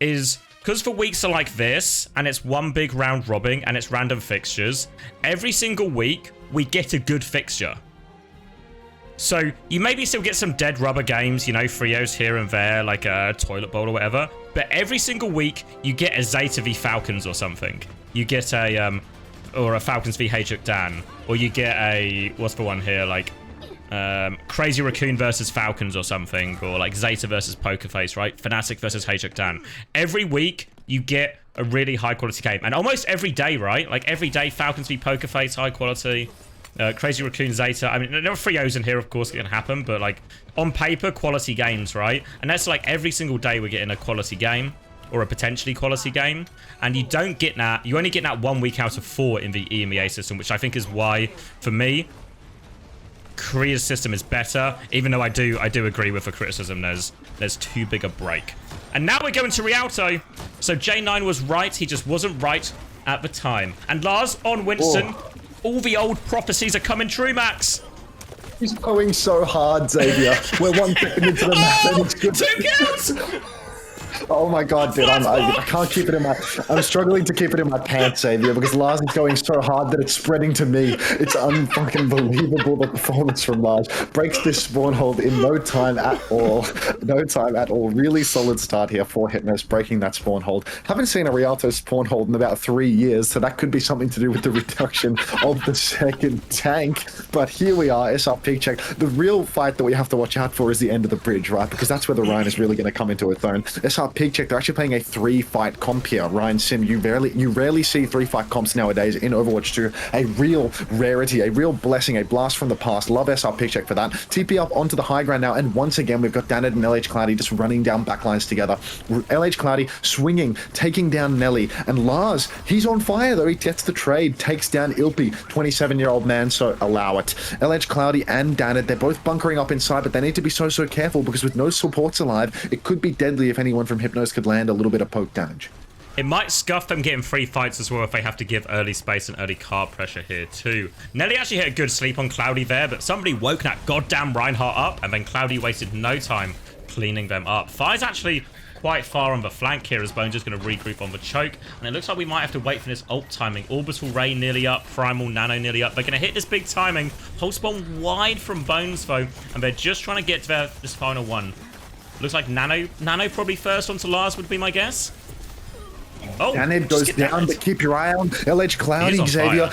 is, because the weeks are like this, and it's one big round robin, and it's random fixtures, every single week we get a good fixture. So you maybe still get some dead rubber games, you know, Frios here and there, like a toilet bowl or whatever. But every single week you get a Zeta v Falcons or something. You get a Falcons v Hajuk Dan, or you get a, what's the one here, like Crazy Raccoon versus Falcons or something, or like Zeta versus Pokerface, right? Fnatic versus Hajuk Dan. Every week you get a really high quality game, and almost every day, right? Like every day, Falcons v Pokerface, high quality. Crazy Raccoon Zeta. I mean, there are free O's in here, of course, it can happen, but like on paper, quality games, right? And that's like every single day we're getting a quality game or a potentially quality game, and you don't get that. You only get that 1 week out of 4 in the EMEA system, which I think is why, for me, Korea's system is better. Even though I do agree with the criticism. There's too big a break. And now we're going to Rialto. So J9 was right. He just wasn't right at the time. And Lars on Winston. Oh. All the old prophecies are coming true, Max. He's going so hard, Xavier. We're 1 second into the match. Oh, 2 kills! Oh my god, dude, I can't keep it in my... I'm struggling to keep it in my pants, Xavier, because Lars is going so hard that it's spreading to me. It's unfucking believable, the performance from Lars. Breaks this spawn hold in no time at all. No time at all. Really solid start here for Hypnos, breaking that spawn hold. Haven't seen a Rialto spawn hold in about 3 years, so that could be something to do with the reduction of the second tank. But here we are, SRPeakCheck. The real fight that we have to watch out for is the end of the bridge, right? Because that's where the Ryan is really going to come into its own. SRPeakCheck, they're actually playing a 3-fight comp here. Ryan Sim, you rarely see 3-fight comps nowadays in Overwatch 2. A real rarity, a real blessing, a blast from the past. Love SRPeakCheck for that. TP up onto the high ground now, and once again we've got Danid and LH Cloudy just running down backlines together. LH Cloudy swinging, taking down Nelly, and Lars, he's on fire though. He gets the trade, takes down Ilpy, 27-year-old man, so allow it. LH Cloudy and Danid, they're both bunkering up inside, but they need to be so careful, because with no supports alive, it could be deadly if anyone from Hypnos could land a little bit of poke damage. It might scuff them getting free fights as well if they have to give early space and early card pressure here too. Nelly actually hit a good sleep on Cloudy there, but somebody woke that goddamn Reinhardt up, and then Cloudy wasted no time cleaning them up. Fire's actually quite far on the flank here as Bones is going to regroup on the choke, and it looks like we might have to wait for this ult timing. Orbital Ray nearly up, Primal Nano nearly up. They're going to hit this big timing. Whole spawn wide from Bones though, and they're just trying to get to this final one. Looks like Nano probably first onto Lars would be my guess. Oh, Danid goes down, but keep your eye on LH Cloudy, Xavier.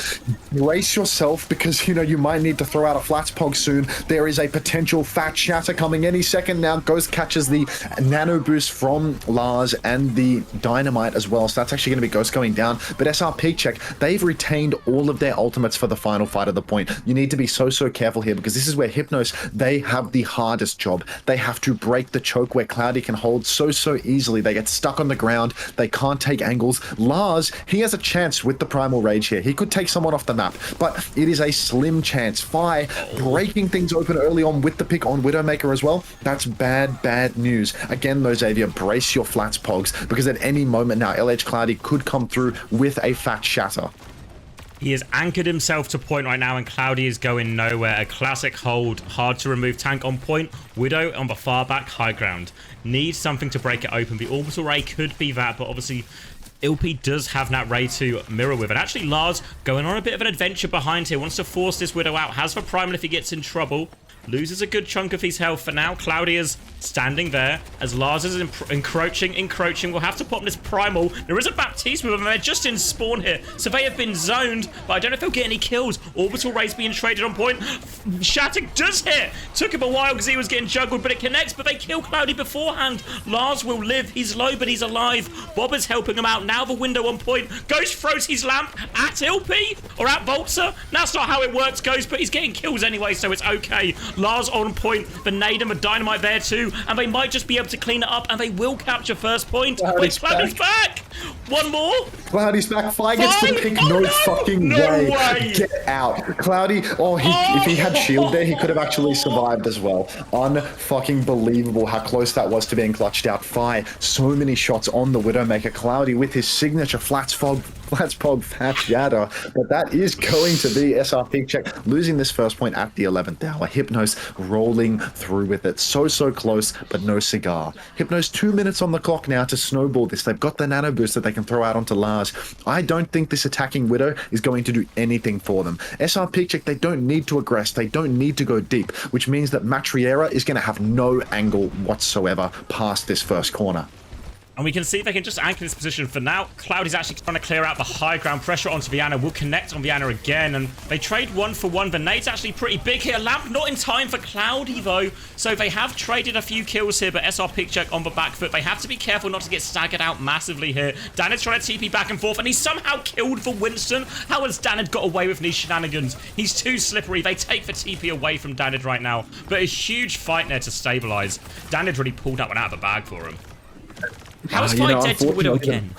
Brace yourself, because, you know, you might need to throw out a flats pog soon. There is a potential fat shatter coming any second now. Ghost catches the nano boost from Lars and the dynamite as well. So that's actually going to be Ghost going down. But SRPeakCheck, they've retained all of their ultimates for the final fight of the point. You need to be so careful here, because this is where Hypnos, they have the hardest job. They have to break the choke where Cloudy can hold so easily. They get stuck on the ground. They can't take angles. Lars, he has a chance with the Primal Rage here. He could take someone off the map, but it is a slim chance. Fi breaking things open early on with the pick on Widowmaker as well. That's bad news. Again though, Xavier, brace your flats pogs, because at any moment now, LH Cloudy could come through with a fat shatter. He has anchored himself to point right now, and Cloudy is going nowhere. A classic hold, hard to remove tank on point. Widow on the far back high ground. Needs something to break it open. The Orbital Ray could be that, but obviously Ilpy does have that Ray to mirror with. And actually Lars going on a bit of an adventure behind here. Wants to force this Widow out. Has the Primal if he gets in trouble. Loses a good chunk of his health. For now, Cloudy is standing there as Lars is encroaching. We'll have to pop this Primal. There is a Baptiste with them. They're just in spawn here. So they have been zoned, but I don't know if they'll get any kills. Orbital Ray's being traded on point. Shatter does hit. Took him a while because he was getting juggled, but it connects, but they kill Cloudy beforehand. Lars will live. He's low, but he's alive. Bob is helping him out. Now the window on point. Ghost throws his lamp at Ilpy or at Volta. That's not how it works, Ghost, but he's getting kills anyway, so it's okay. Lars on point, the nade and the dynamite there too, and they might just be able to clean it up, and they will capture first point. Wait, Cloudy's back! One more. Cloudy's back. Fi gets the pick. Oh, No no! fucking No way! Get out. Cloudy. Oh, if he had shield there, he could have actually survived as well. Unfucking believable how close that was to being clutched out. Fi, so many shots on the Widowmaker. Cloudy with his signature Flats Pog Fat Shatter. But that is going to be SRPeakCheck losing this first point at the 11th hour. Hypnos rolling through with it. So close, but no cigar. Hypnos 2 minutes on the clock now to snowball this. They've got the nano boost that they can throw out onto Lars. I don't think this attacking Widow is going to do anything for them. SRPeakCheck, they don't need to aggress. They don't need to go deep, which means that Matriera is going to have no angle whatsoever past this first corner. And we can see they can just anchor this position for now. Cloud is actually trying to clear out the high ground. Pressure onto Viana. Will connect on Viana again. And they trade 1-for-1. The nade's actually pretty big here. Lamp not in time for Cloudy, though. So they have traded a few kills here, but SRPeakCheck on the back foot. They have to be careful not to get staggered out massively here. Danid trying to TP back and forth, and he's somehow killed for Winston. How has Danid got away with these shenanigans? He's too slippery. They take the TP away from Danid right now. But a huge fight there to stabilize. Danid really pulled that one out of the bag for him. How is Fight dead to the Widow again?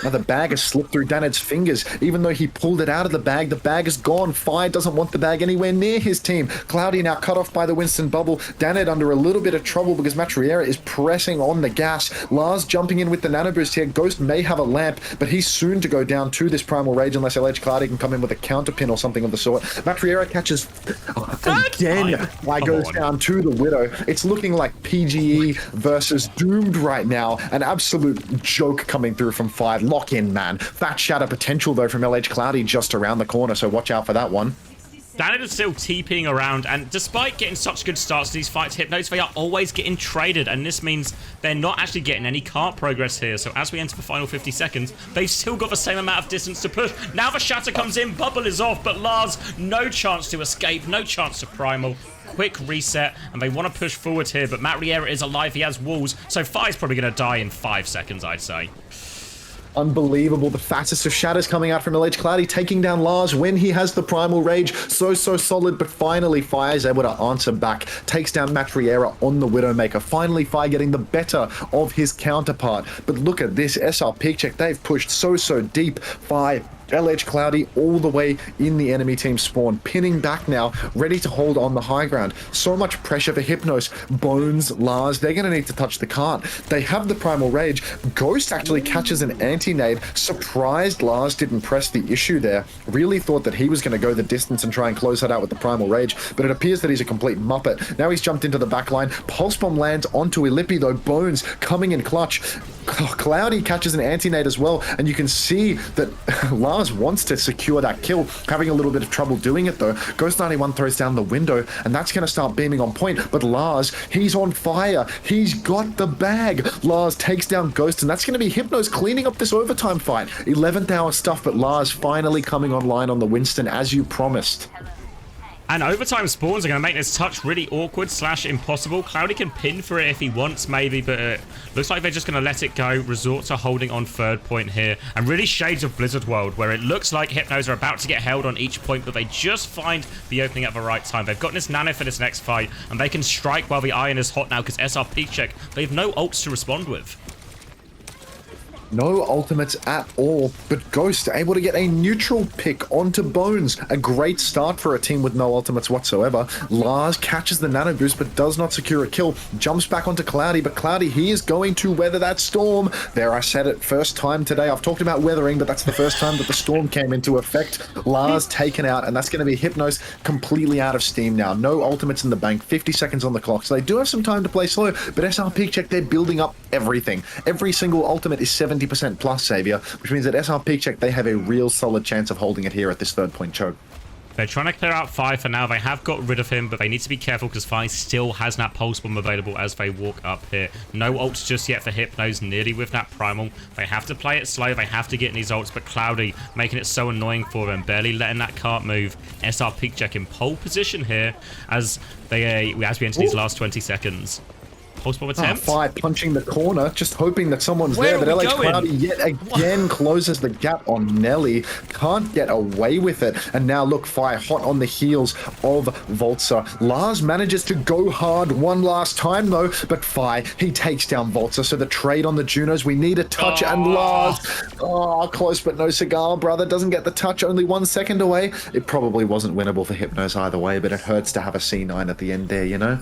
Now the bag has slipped through Danid's fingers. Even though he pulled it out of the bag is gone. Fi doesn't want the bag anywhere near his team. Cloudy now cut off by the Winston bubble. Danid under a little bit of trouble because Matriera is pressing on the gas. Lars jumping in with the nano boost here. Ghost may have a lamp, but he's soon to go down to this Primal Rage unless LH Cloudy can come in with a counter pin or something of the sort. Matriera catches again. Fi goes down to the Widow. It's looking like PGE versus Doomed right now. An absolute joke coming through from Fi. Lock in, man. Fat shatter potential, though, from LH Cloudy just around the corner, so watch out for that one. Danid is still TPing around, and despite getting such good starts to these fights, Hypnos, they are always getting traded, and this means they're not actually getting any cart progress here. So as we enter the final 50 seconds, they've still got the same amount of distance to push. Now the shatter comes in, bubble is off, but Lars, no chance to escape, no chance to primal. Quick reset, and they want to push forward here, but Matt Riera is alive, he has walls, so Fi's probably going to die in 5 seconds, I'd say. Unbelievable. The fastest of shatters coming out from LH Cloudy, taking down Lars when he has the Primal Rage. So solid, but finally Fi is able to answer back. Takes down Matriera on the Widowmaker. Finally Fi getting the better of his counterpart. But look at this, SRPeakCheck, they've pushed so deep. Fi, LH Cloudy all the way in the enemy team spawn, pinning back now, ready to hold on the high ground. So much pressure for Hypnos. Bones, Lars, they're going to need to touch the cart. They have the Primal Rage. Ghost actually catches an anti-nade. Surprised Lars didn't press the issue there. Really thought that he was going to go the distance and try and close that out with the Primal Rage, but it appears that he's a complete muppet. Now he's jumped into the back line. Pulse Bomb lands onto Illipi, though. Bones coming in clutch. Cloudy catches an anti-nade as well, and you can see that Lars wants to secure that kill, having a little bit of trouble doing it though. Ghost 91 throws down the window, and that's going to start beaming on point, but Lars, he's on fire. He's got the bag. Lars takes down Ghost, and that's going to be Hypnos cleaning up this overtime fight. 11th hour stuff, but Lars finally coming online on the Winston as you promised. And overtime spawns are going to make this touch really awkward / impossible. Cloudy can pin for it if he wants, maybe, but it looks like they're just going to let it go. Resort to holding on third point here. And really shades of Blizzard World, where it looks like Hypnos are about to get held on each point, but they just find the opening at the right time. They've got this nano for this next fight, and they can strike while the iron is hot now, because SRPeakCheck, they have no ults to respond with. No ultimates at all, but Ghost able to get a neutral pick onto Bones. A great start for a team with no ultimates whatsoever. Lars catches the nano boost but does not secure a kill. Jumps back onto Cloudy, but Cloudy, he is going to weather that storm. There, I said it, first time today. I've talked about weathering, but that's the first time that the storm came into effect. Lars taken out, and that's going to be Hypnos completely out of steam now. No ultimates in the bank, 50 seconds on the clock, so they do have some time to play slow, but SRPeakCheck, they're building up everything. Every single ultimate is 70% plus Savior, which means that SRPeakCheck, they have a real solid chance of holding it here at this third point choke. They're trying to clear out Fi for now. They have got rid of him, but they need to be careful because Fi still has that Pulse Bomb available as they walk up here. No ults just yet for Hypnos, nearly with that Primal. They have to play it slow. They have to get in these ults, but Cloudy making it so annoying for them, barely letting that cart move. SRPeakCheck in pole position here as we enter these last 20 seconds. Pulse bomb attempt. Fi punching the corner, just hoping that someone's Where there. are But we LH going? Cloudy yet again closes the gap on Nelly. Can't get away with it. And now look, Fi hot on the heels of Voltzer. Lars manages to go hard one last time though, but Fi, he takes down Voltzer. So the trade on the Junos, we need a touch, and Lars, close but no cigar, brother. Doesn't get the touch, only 1 second away. It probably wasn't winnable for Hypnos either way, but it hurts to have a C9 at the end there, you know?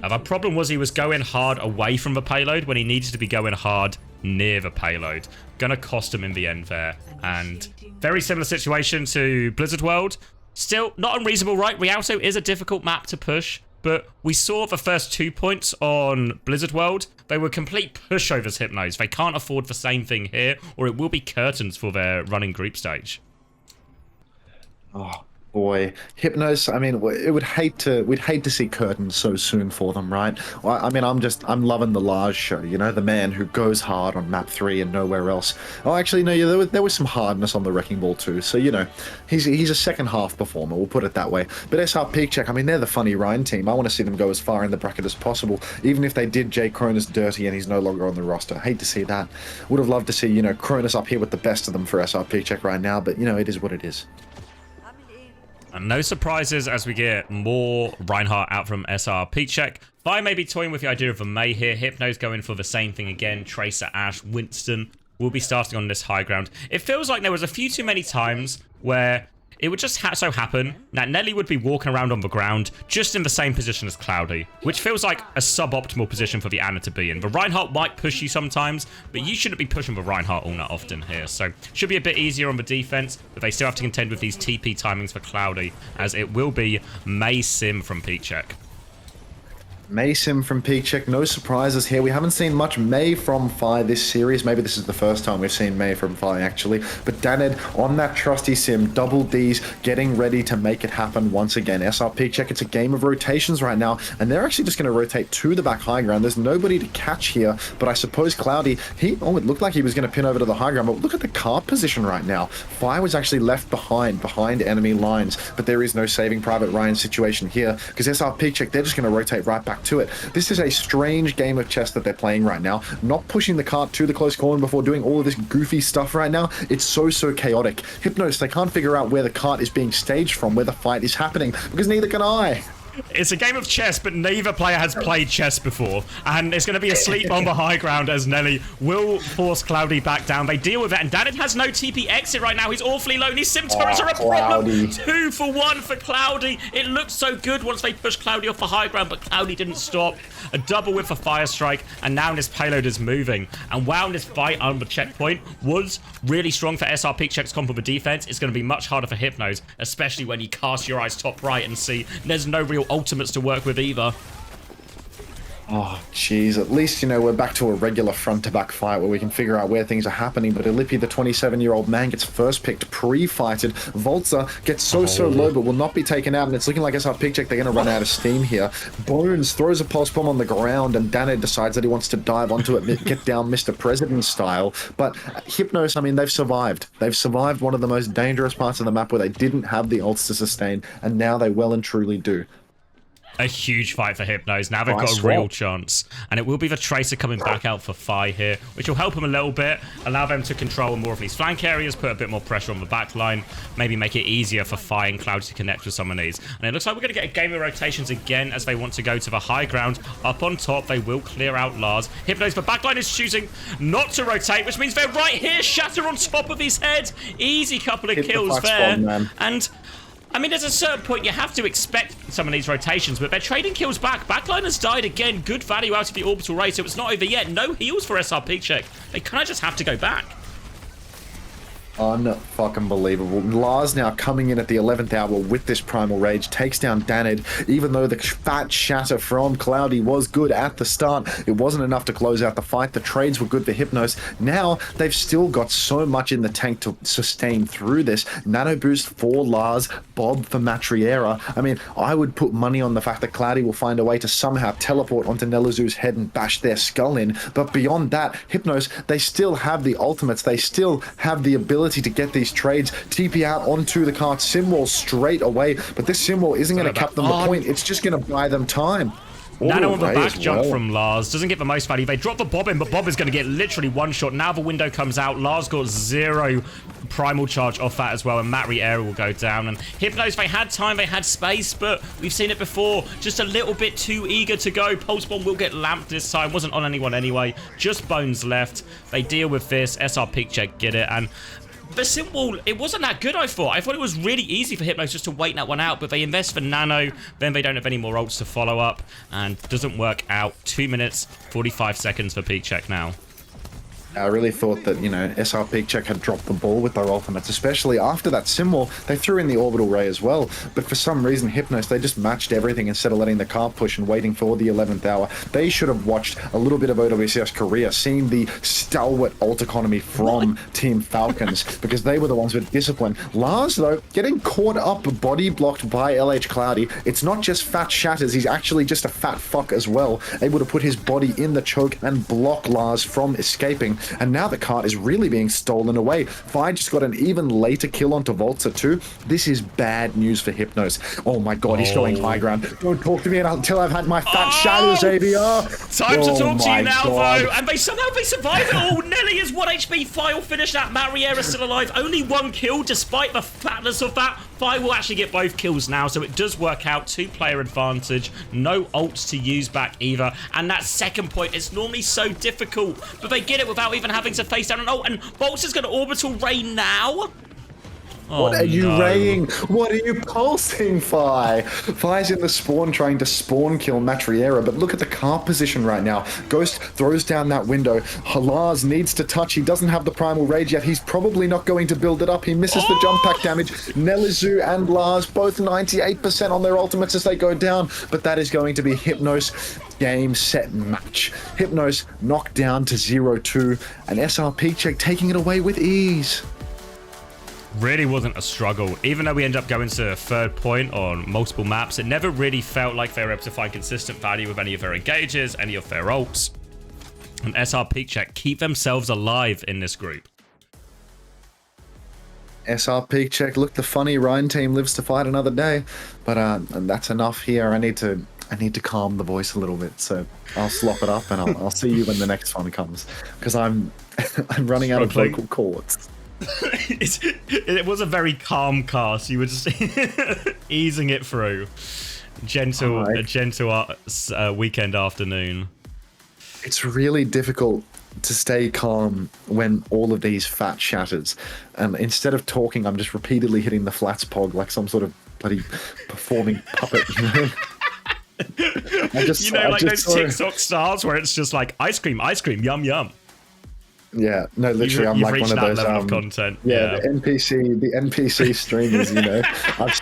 The problem was he was going hard away from the payload when he needed to be going hard near the payload. Gonna cost him in the end there. And very similar situation to Blizzard World. Still not unreasonable, right? Rialto is a difficult map to push, but we saw the first 2 points on Blizzard World. They were complete pushovers, Hypnos. They can't afford the same thing here, or it will be curtains for their running group stage. Oh boy, Hypnos. I mean, we'd hate to see curtains so soon for them, right? Well, I mean, I'm loving the Lars show. You know, the man who goes hard on map 3 and nowhere else. Oh, actually, no, yeah, there was some hardness on the Wrecking Ball too. So you know, he's a second half performer. We'll put it that way. But SRPeakCheck, I mean, they're the funny Ryan team. I want to see them go as far in the bracket as possible, even if they did Jay Cronus dirty and he's no longer on the roster. Hate to see that. Would have loved to see, you know, Cronus up here with the best of them for SRPeakCheck right now. But you know, it is what it is. And no surprises as we get more Reinhardt out from SRPeakCheck. Fi may be toying with the idea of a May here. Hypno's going for the same thing again. Tracer, Ash, Winston will be starting on this high ground. It feels like there was a few too many times where it would just so happen that Nelly would be walking around on the ground just in the same position as Cloudy, which feels like a suboptimal position for the Ana to be in. The Reinhardt might push you sometimes, but you shouldn't be pushing the Reinhardt all that often here. So should be a bit easier on the defense, but they still have to contend with these TP timings for Cloudy, as it will be May Sim from PreGame. May Sim from PreGame, no surprises here. We haven't seen much May from Fi this series. Maybe this is the first time we've seen May from Fi, actually. But Daned on that trusty Sim, double Ds, getting ready to make it happen once again. SRPeakCheck, it's a game of rotations right now, and they're actually just going to rotate to the back high ground. There's nobody to catch here, but I suppose Cloudy, it looked like he was going to pin over to the high ground, but look at the cart position right now. Fi was actually left behind enemy lines, but there is no saving Private Ryan situation here, because SRPeakCheck, they're just going to rotate right back to it. This is a strange game of chess that they're playing right now. Not pushing the cart to the close corner before doing all of this goofy stuff right now. It's so chaotic. Hypnos, they can't figure out where the cart is being staged from, where the fight is happening, because neither can I. It's a game of chess, but neither player has played chess before. And it's going to be a sleep on the high ground as Nelly will force Cloudy back down. They deal with it, and Danid has no TP exit right now. He's awfully low, and his sim turrets are a problem. Cloudy. 2 for 1 for Cloudy. It looked so good once they pushed Cloudy off the high ground, but Cloudy didn't stop. A double with a fire strike, and now this payload is moving. And wow, this fight on the checkpoint was really strong for SRPeakCheck's comp of a defense. It's going to be much harder for Hypnos, especially when you cast your eyes top right and see there's no real ultimates to work with either. Oh, jeez. At least, you know, we're back to a regular front-to-back fight where we can figure out where things are happening. But Illipi, the 27-year-old man, gets first picked, pre-fighted. Voltzer gets so low, but will not be taken out. And it's looking like SRPeakCheck, they're going to run out of steam here. Bones throws a pulse bomb on the ground, and Daned decides that he wants to dive onto it, get down Mr. President style. But Hypnos, I mean, they've survived. They've survived one of the most dangerous parts of the map where they didn't have the ults to sustain, and now they well and truly do. A huge fight for Hypnos. Now they've got a real chance. And it will be the Tracer coming back out for Fi here, which will help him a little bit, allow them to control more of these flank areas, put a bit more pressure on the back line, maybe make it easier for Fi and Cloud to connect with some of these. And it looks like we're going to get a game of rotations again as they want to go to the high ground. Up on top, they will clear out Lars. Hypnos, the back line is choosing not to rotate, which means they're right here. Shatter on top of his head. Easy couple of kills there. And I mean, there's a certain point you have to expect some of these rotations, but they're trading kills back. Backline has died again. Good value out of the orbital race. So it's not over yet. No heals for SRPeakCheck. They kind of just have to go back. Unfucking believable. Lars now coming in at the 11th hour with this Primal Rage, takes down Danid, even though the fat shatter from Cloudy was good at the start. It wasn't enough to close out the fight. The trades were good for Hypnos. Now, they've still got so much in the tank to sustain through this. Nano boost for Lars, Bob for Matriera. I mean, I would put money on the fact that Cloudy will find a way to somehow teleport onto Nelazu's head and bash their skull in. But beyond that, Hypnos, they still have the ultimates. They still have the ability to get these trades, TP out onto the cart, sim wall straight away, but this sim wall isn't going to cap them the point, it's just going to buy them time. Nano on the Ray back as jump well. from Lars. Doesn't get the most value. They drop the Bob in, but Bob is going to get literally one shot. Now the window comes out. Lars got 0 primal charge off that as well, and Matt Riera will go down. And Hypnos, they had time, they had space, but we've seen it before. Just a little bit too eager to go. Pulse Bomb will get lamped this time. Wasn't on anyone anyway. Just Bones left. They deal with this. SRPeakCheck get it, and the symbol, it wasn't that good, I thought. I thought it was really easy for Hypnos just to wait that one out, but they invest for Nano, then they don't have any more ults to follow up, and doesn't work out. 2 minutes, 45 seconds for PreGame now. I really thought that, you know, SRPeakCheck had dropped the ball with their ultimates, especially after that symbol. They threw in the orbital ray as well, but for some reason, Hypnos, they just matched everything instead of letting the car push and waiting for the 11th hour. They should have watched a little bit of OWCS Korea, seeing the stalwart ult economy from Team Falcons, because they were the ones with discipline. Lars, though, getting caught up, body blocked by LH Cloudy. It's not just fat shatters, he's actually just a fat fuck as well, able to put his body in the choke and block Lars from escaping. And now the cart is really being stolen away. Fi just got an even later kill onto Volta too. This is bad news for Hypnos. Oh my god, he's going high ground. Don't talk to me until I've had my fat shadows, ABR. Time to talk to you my now, God. though. And they survive it all. Nelly is 1 HP. Fi will finish that. Matt Riera still alive. Only 1 kill, despite the fatness of that. Fi will actually get both kills now, so it does work out. 2-player advantage. No ults to use back either. And that second point is normally so difficult, but they get it without even having to face down an ult. And Bolts is going to orbital ray now. What are you no. raying? What are you pulsing, Fi? Fi's in the spawn trying to spawn kill Matriera, but look at the car position right now. Ghost throws down that window. Lars needs to touch. He doesn't have the primal rage yet. He's probably not going to build it up. He misses the jump pack damage. Nelizu and Lars both 98% on their ultimates as they go down, but that is going to be Hypnos game, set, match. Hypnos knocked down to 0-2, and SRPeakCheck taking it away with ease. Really wasn't a struggle. Even though we end up going to a 3rd point on multiple maps, it never really felt like they were able to find consistent value with any of their engages, any of their ults. And SRPeakCheck keep themselves alive in this group. SRPeakCheck, look, the funny Ryan team lives to fight another day, but that's enough here. I need to calm the voice a little bit, so I'll slop it up and I'll see you when the next one comes, because I'm running out of vocal cords. It was a very calm cast. You were just easing it through. A gentle weekend afternoon. It's really difficult to stay calm when all of these fat shatters. And instead of talking, I'm just repeatedly hitting the flats pog like some sort of bloody performing puppet, you know? Like those TikTok stars where it's just like ice cream, yum yum. Yeah, no, literally, I'm like one of those level of content. Yeah, the NPC streamers. You know, I've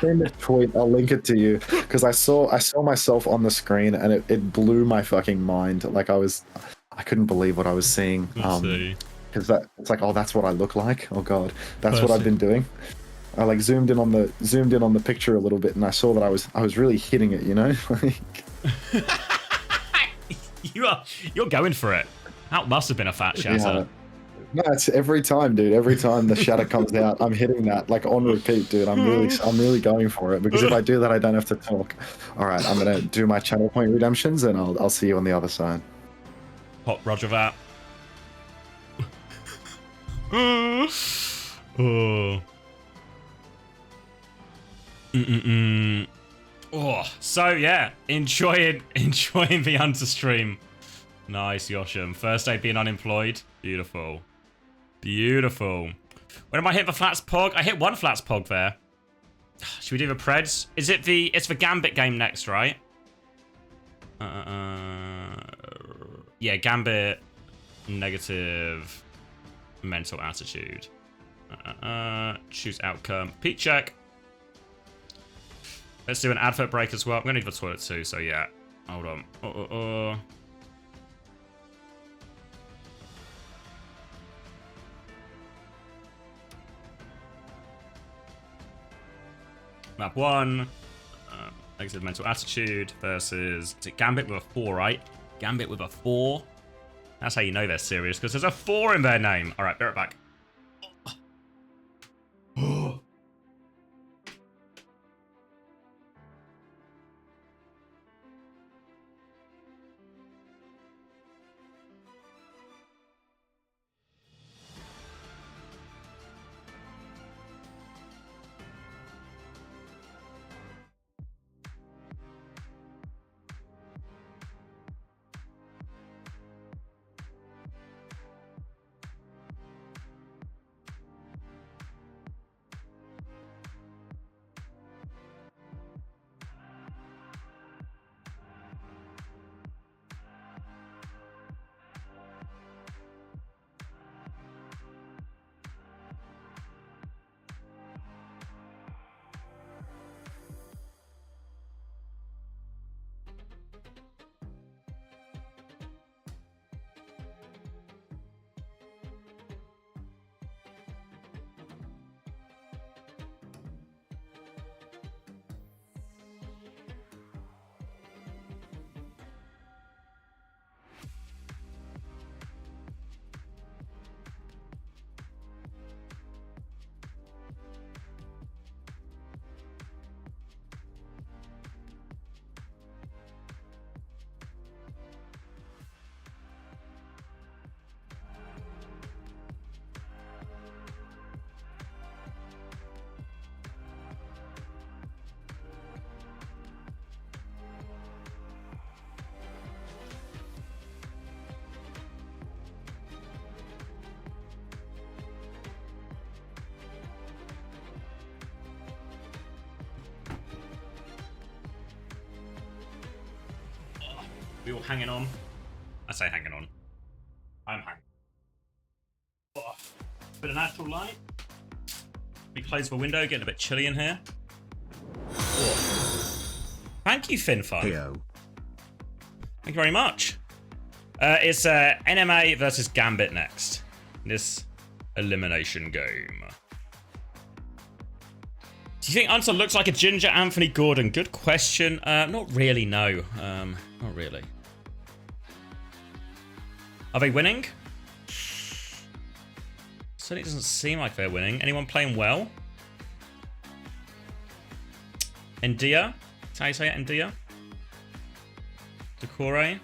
seen this tweet. I'll link it to you because I saw myself on the screen and it blew my fucking mind. Like I couldn't believe what I was seeing. Because it's like, oh, that's what I look like. Oh god, that's what I've been doing. I like zoomed in on the picture a little bit, and I saw that I was really hitting it. You know, you're going for it. That must have been a fat shatter. Yeah. No, it's every time, dude. Every time the shatter comes out, I'm hitting that like on repeat, dude. I'm really going for it because if I do that, I don't have to talk. All right, I'm gonna do my channel point redemptions, and I'll see you on the other side. Hot Roger that. Oh. Oh, so yeah, enjoying the Hunter stream. Nice, Yoshim. First day being unemployed. Beautiful. Beautiful. When am I hit the flats pog? I hit 1 flats pog there. Should we do the Preds? It's the Gambit game next, right? Yeah, Gambit. Negative. Mental attitude. Choose outcome. PreGame. Let's do an advert break as well. I'm going to need the toilet too, so yeah. Hold on. Map 1. Negative mental attitude versus... Is it Gambit with a 4, right? Gambit with a 4. That's how you know they're serious, because there's a 4 in their name. Alright, be right back. We all hanging on. I say hanging on. I'm hanging. Oh, bit of natural light. We close the window, getting a bit chilly in here. Oh. Thank you, FinFun. Heyo. Thank you very much. It's NMA versus Gambit next. This elimination game. Do you think Unser looks like a ginger Anthony Gordon? Good question. Not really, no. Not really. Are they winning? Certainly doesn't seem like they're winning. Anyone playing well? Endia? That's how you say it, Endia? Decore?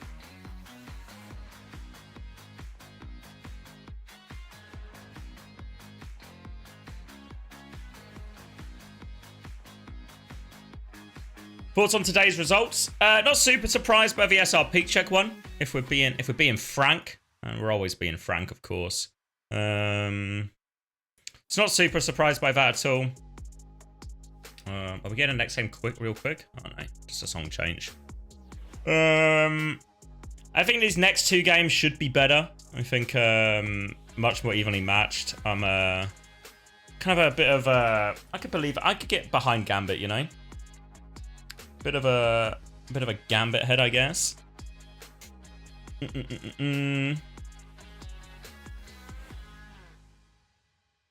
Thoughts on today's results? Not super surprised by the SRPeakCheck one. If we're being frank, and we're always being frank, of course. It's not super surprised by that at all. Are we getting the next game real quick? Oh no, just a song change. I think these next two games should be better. I think much more evenly matched. I'm kind of a bit of a. I could get behind Gambit, you know. Bit of a Gambit head, I guess.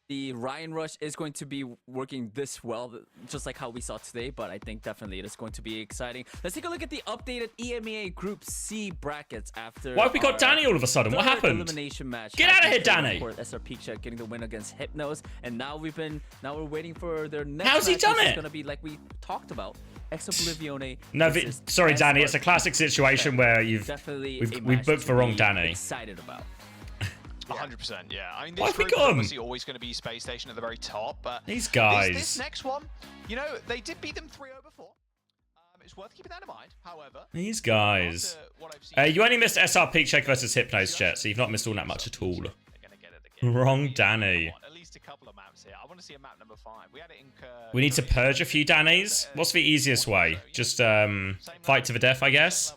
The Ryan Rush is going to be working this well, just like how we saw today, but I think definitely it is going to be exciting. Let's take a look at the updated EMEA Group C brackets after. Why have we got Danny all of a sudden? What happened? Elimination match. Get out of here, Danny! SRPeakCheck getting the win against Hypnos, and now we're waiting for their next. How's he match, done which it? is going to be like we talked about. Ex Oblivione. No, sorry, Danny. It's a classic situation where we've booked the wrong Danny. Excited about. 100%, yeah. I mean, Why this have we group is got 'em? obviously always going to be Space Station at the very top, but These guys. This next one, you know, they did beat them 3-0 before. It's worth keeping that in mind. However, These guys. You only missed SRPeakCheck versus Hypnos, Jet, so you've not missed all that much at all. Wrong Danny. At least a couple of maps here. I want to see a map number 5. We had it in. We need to purge a few Dannys. What's the easiest way? Just fight to the death, I guess.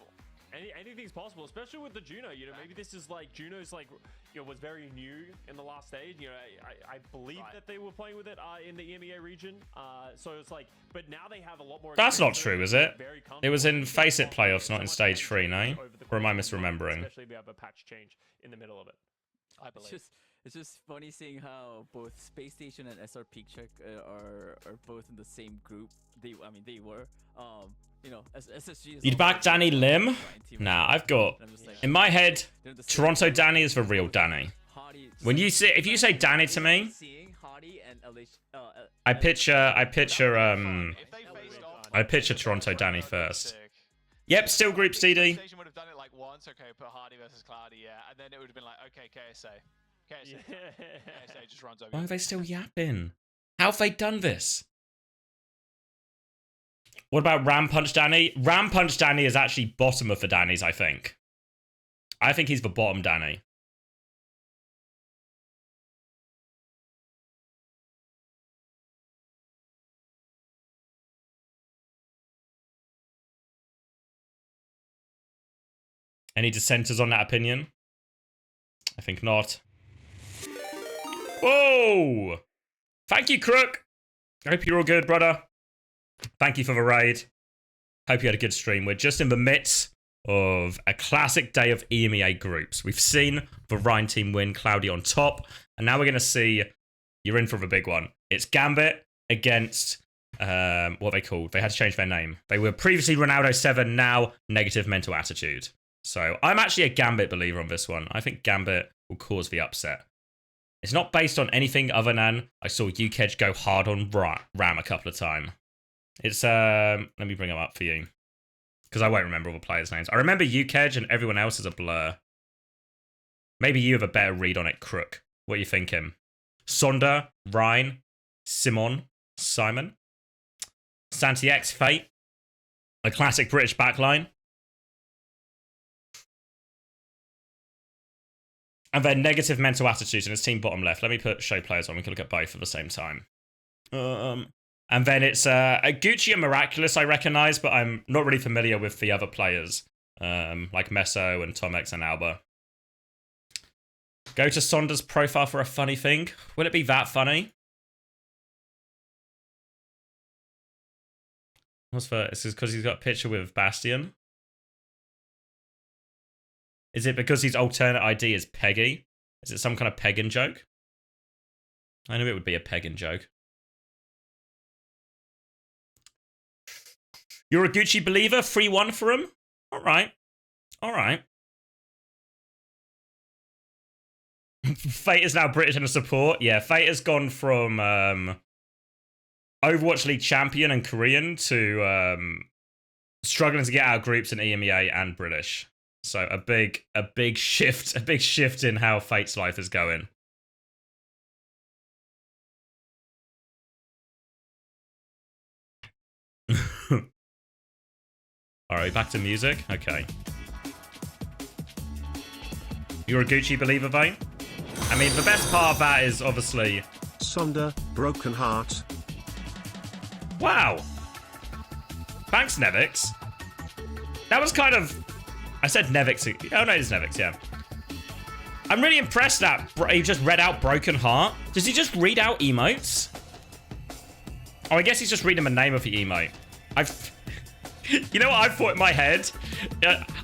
Anything's possible, especially with the Juno. You know, maybe this is like Juno's like, you know, was very new in the last stage. You know, I believe that they were playing with it in the EMEA region. So it's like, but now they have a lot more. That's not true, is it? It was in Face It playoffs, not in stage 3, no? Or am I misremembering? Especially we have a patch change in the middle of it. I believe. It's just funny seeing how both Space Station and SRPeakCheck are both in the same group. They were. You know, SSG is. You'd back Danny Lim? Nah, I've got in my head, Toronto Danny is the real Danny. When you say, if you say Danny to me, I picture Toronto Danny first. Yep, still group DD. Station would have done it like once. Okay, put Hardy versus Cloudy, yeah, and then it would have been like, okay, KSA. KSA just runs over. Why are they still yapping? How have they done this? What about Ram Punch Danny? Ram Punch Danny is actually bottom of the Dannys, I think. I think he's the bottom Danny. Any dissenters on that opinion? I think not. Whoa! Thank you, Crook. I hope you're all good, brother. Thank you for the raid. Hope you had a good stream. We're just in the midst of a classic day of EMEA groups. We've seen the Rhine team win, Cloudy on top, and now we're going to see, you're in for the big one. It's Gambit against, what are they called? They had to change their name. They were previously Ronaldo 7, now Negative Mental Attitude. So I'm actually a Gambit believer on this one. I think Gambit will cause the upset. It's not based on anything other than I saw UKEdge go hard on Ram a couple of times. It's, let me bring them up for you. Because I won't remember all the players' names. I remember UKEdge and everyone else is a blur. Maybe you have a better read on it, Crook. What are you thinking? Sonder, Ryan, Simon, Simon, Santi-X, Fate. A classic British backline. And then Negative Mental Attitudes in his team bottom left. Let me put show players on. We can look at both at the same time. And then it's a Gucci and Miraculous I recognize, but I'm not really familiar with the other players. like Meso and Tomex and Alba. Go to Sonder's profile for a funny thing. Will it be that funny? What's for? This is because he's got a picture with Bastion. Is it because his alternate ID is Peggy? Is it some kind of pagan joke? I knew it would be a pagan joke. You're a Gucci believer? 3-1 for him? Alright. Alright. Fate is now British in the support. Yeah, Fate has gone from Overwatch League champion and Korean to struggling to get out of groups in EMEA and British. So a big shift in how Fate's life is going. Alright, back to music. Okay. You're a Gucci believer, Vane? I mean, the best part of that is obviously... Sonder, broken heart. Wow. Thanks, Nevix. That was kind of... I said Nevix. Oh, no, it's Nevix, yeah. I'm really impressed that he just read out broken heart. Does he just read out emotes? Oh, I guess he's just reading the name of the emote. You know what I thought in my head?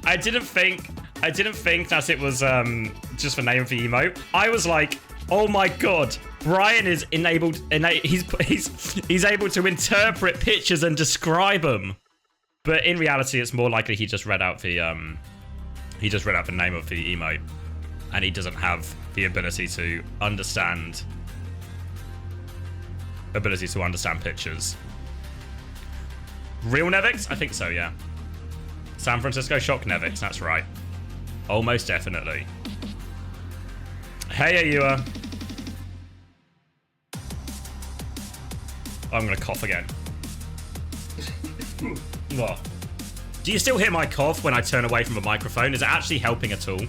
I didn't think that it was just the name of the emote. I was like, oh my god, Brian is he's able to interpret pictures and describe them. But in reality, it's more likely he just read out the name of the emote, and he doesn't have the ability to understand pictures. Real Nevix? I think so, yeah. San Francisco Shock Nevix, that's right. Almost definitely. Hey, Ayua. I'm gonna cough again. What? Do you still hear my cough when I turn away from the microphone? Is it actually helping at all?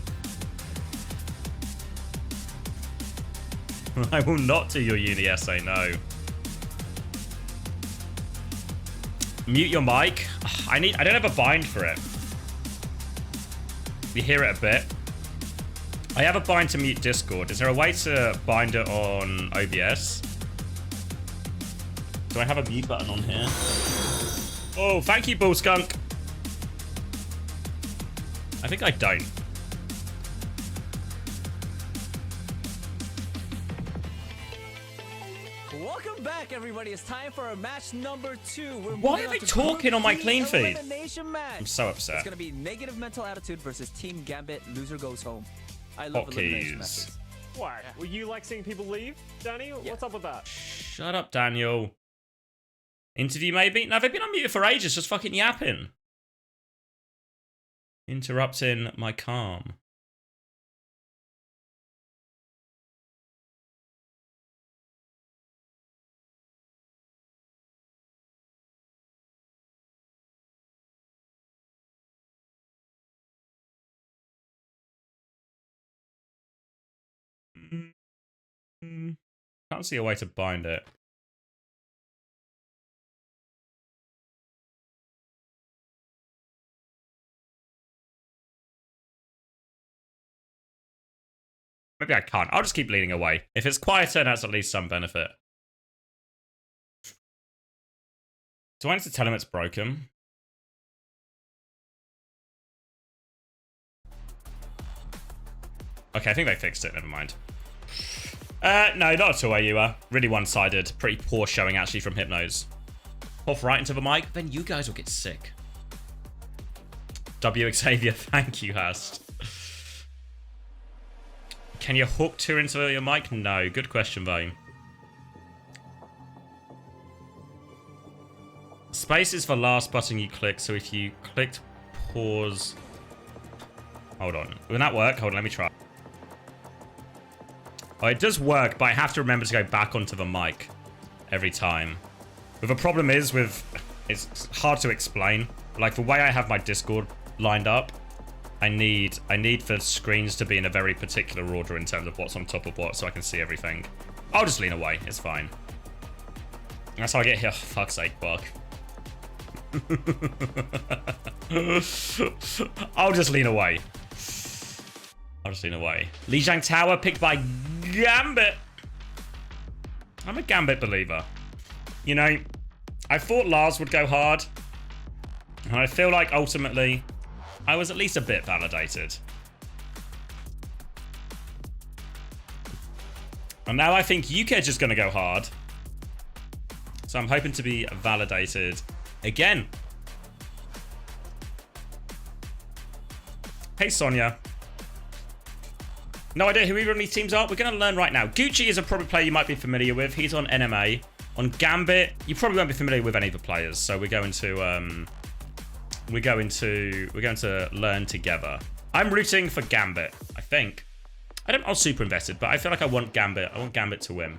I will not do your uni essay, no. Mute your mic. I don't have a bind for it. You hear it a bit. I have a bind to mute Discord. Is there a way to bind it on OBS? Do I have a mute button on here? Oh, thank you, Bull Skunk. I think I don't. Welcome back, everybody. It's time for our match number 2. Why are they talking on my clean feed? I'm so upset. It's going to be Negative Mental Attitude versus Team Gambit. Loser goes home. I love elimination methods. Why? Were you like seeing people leave, Danny? Yeah. What's up with that? Shut up, Daniel. Interview maybe? No, they've been unmuted for ages, just fucking yapping. Interrupting my calm. Can't see a way to bind it. Maybe I can't. I'll just keep leaning away. If it's quieter, that's at least some benefit. Do I need to tell him it's broken? Okay, I think they fixed it. Never mind. No, not at all, you are. Really one-sided. Pretty poor showing, actually, from Hypnos. Off right into the mic, then you guys will get sick. W. Xavier, thank you, Hast. Can you hook 2 into your mic? No. Good question, though. Space is the last button you click, so if you clicked pause... Hold on. Will that work? Hold on, let me try. Oh, it does work, but I have to remember to go back onto the mic every time. But the problem is with... It's hard to explain. Like, the way I have my Discord lined up, I need the screens to be in a very particular order in terms of what's on top of what, so I can see everything. I'll just lean away. It's fine. That's how I get here. Oh, fuck's sake, Buck. I'll just lean away. Li Jiang Tower picked by Gambit. I'm a Gambit believer. You know, I thought Lars would go hard. And I feel like ultimately I was at least a bit validated. And now I think UKEdge is going to go hard. So I'm hoping to be validated again. Hey, Sonia. No idea who either of these teams are. We're going to learn right now. Gucci is a probably player you might be familiar with. He's on NMA. On Gambit, you probably won't be familiar with any of the players. So we're going to learn together. I'm rooting for Gambit, I think. I'm not super invested, but I feel like I want Gambit. I want Gambit to win.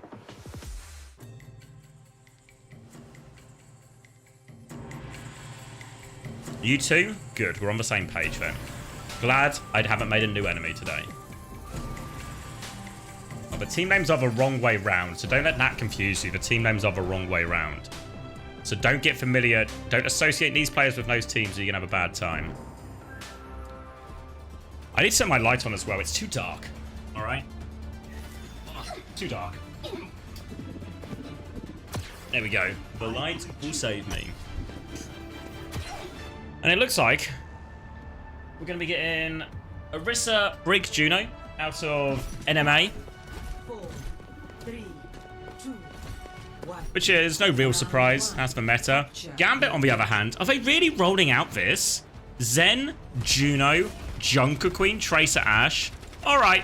You two? Good. We're on the same page then. Glad I haven't made a new enemy today. Oh, the team names are the wrong way round, so don't let that confuse you. The team names are the wrong way round. So don't get familiar. Don't associate these players with those teams or you're going to have a bad time. I need to set my light on as well. It's too dark. All right? Too dark. There we go. The light will save me. And it looks like we're going to be getting Orisa Brig Juno out of NMA. 4, 3, 2, 1. Which is no real surprise. That's the meta. Gambit, on the other hand, are they really rolling out this? Zen, Juno, Junker Queen, Tracer Ashe. All right.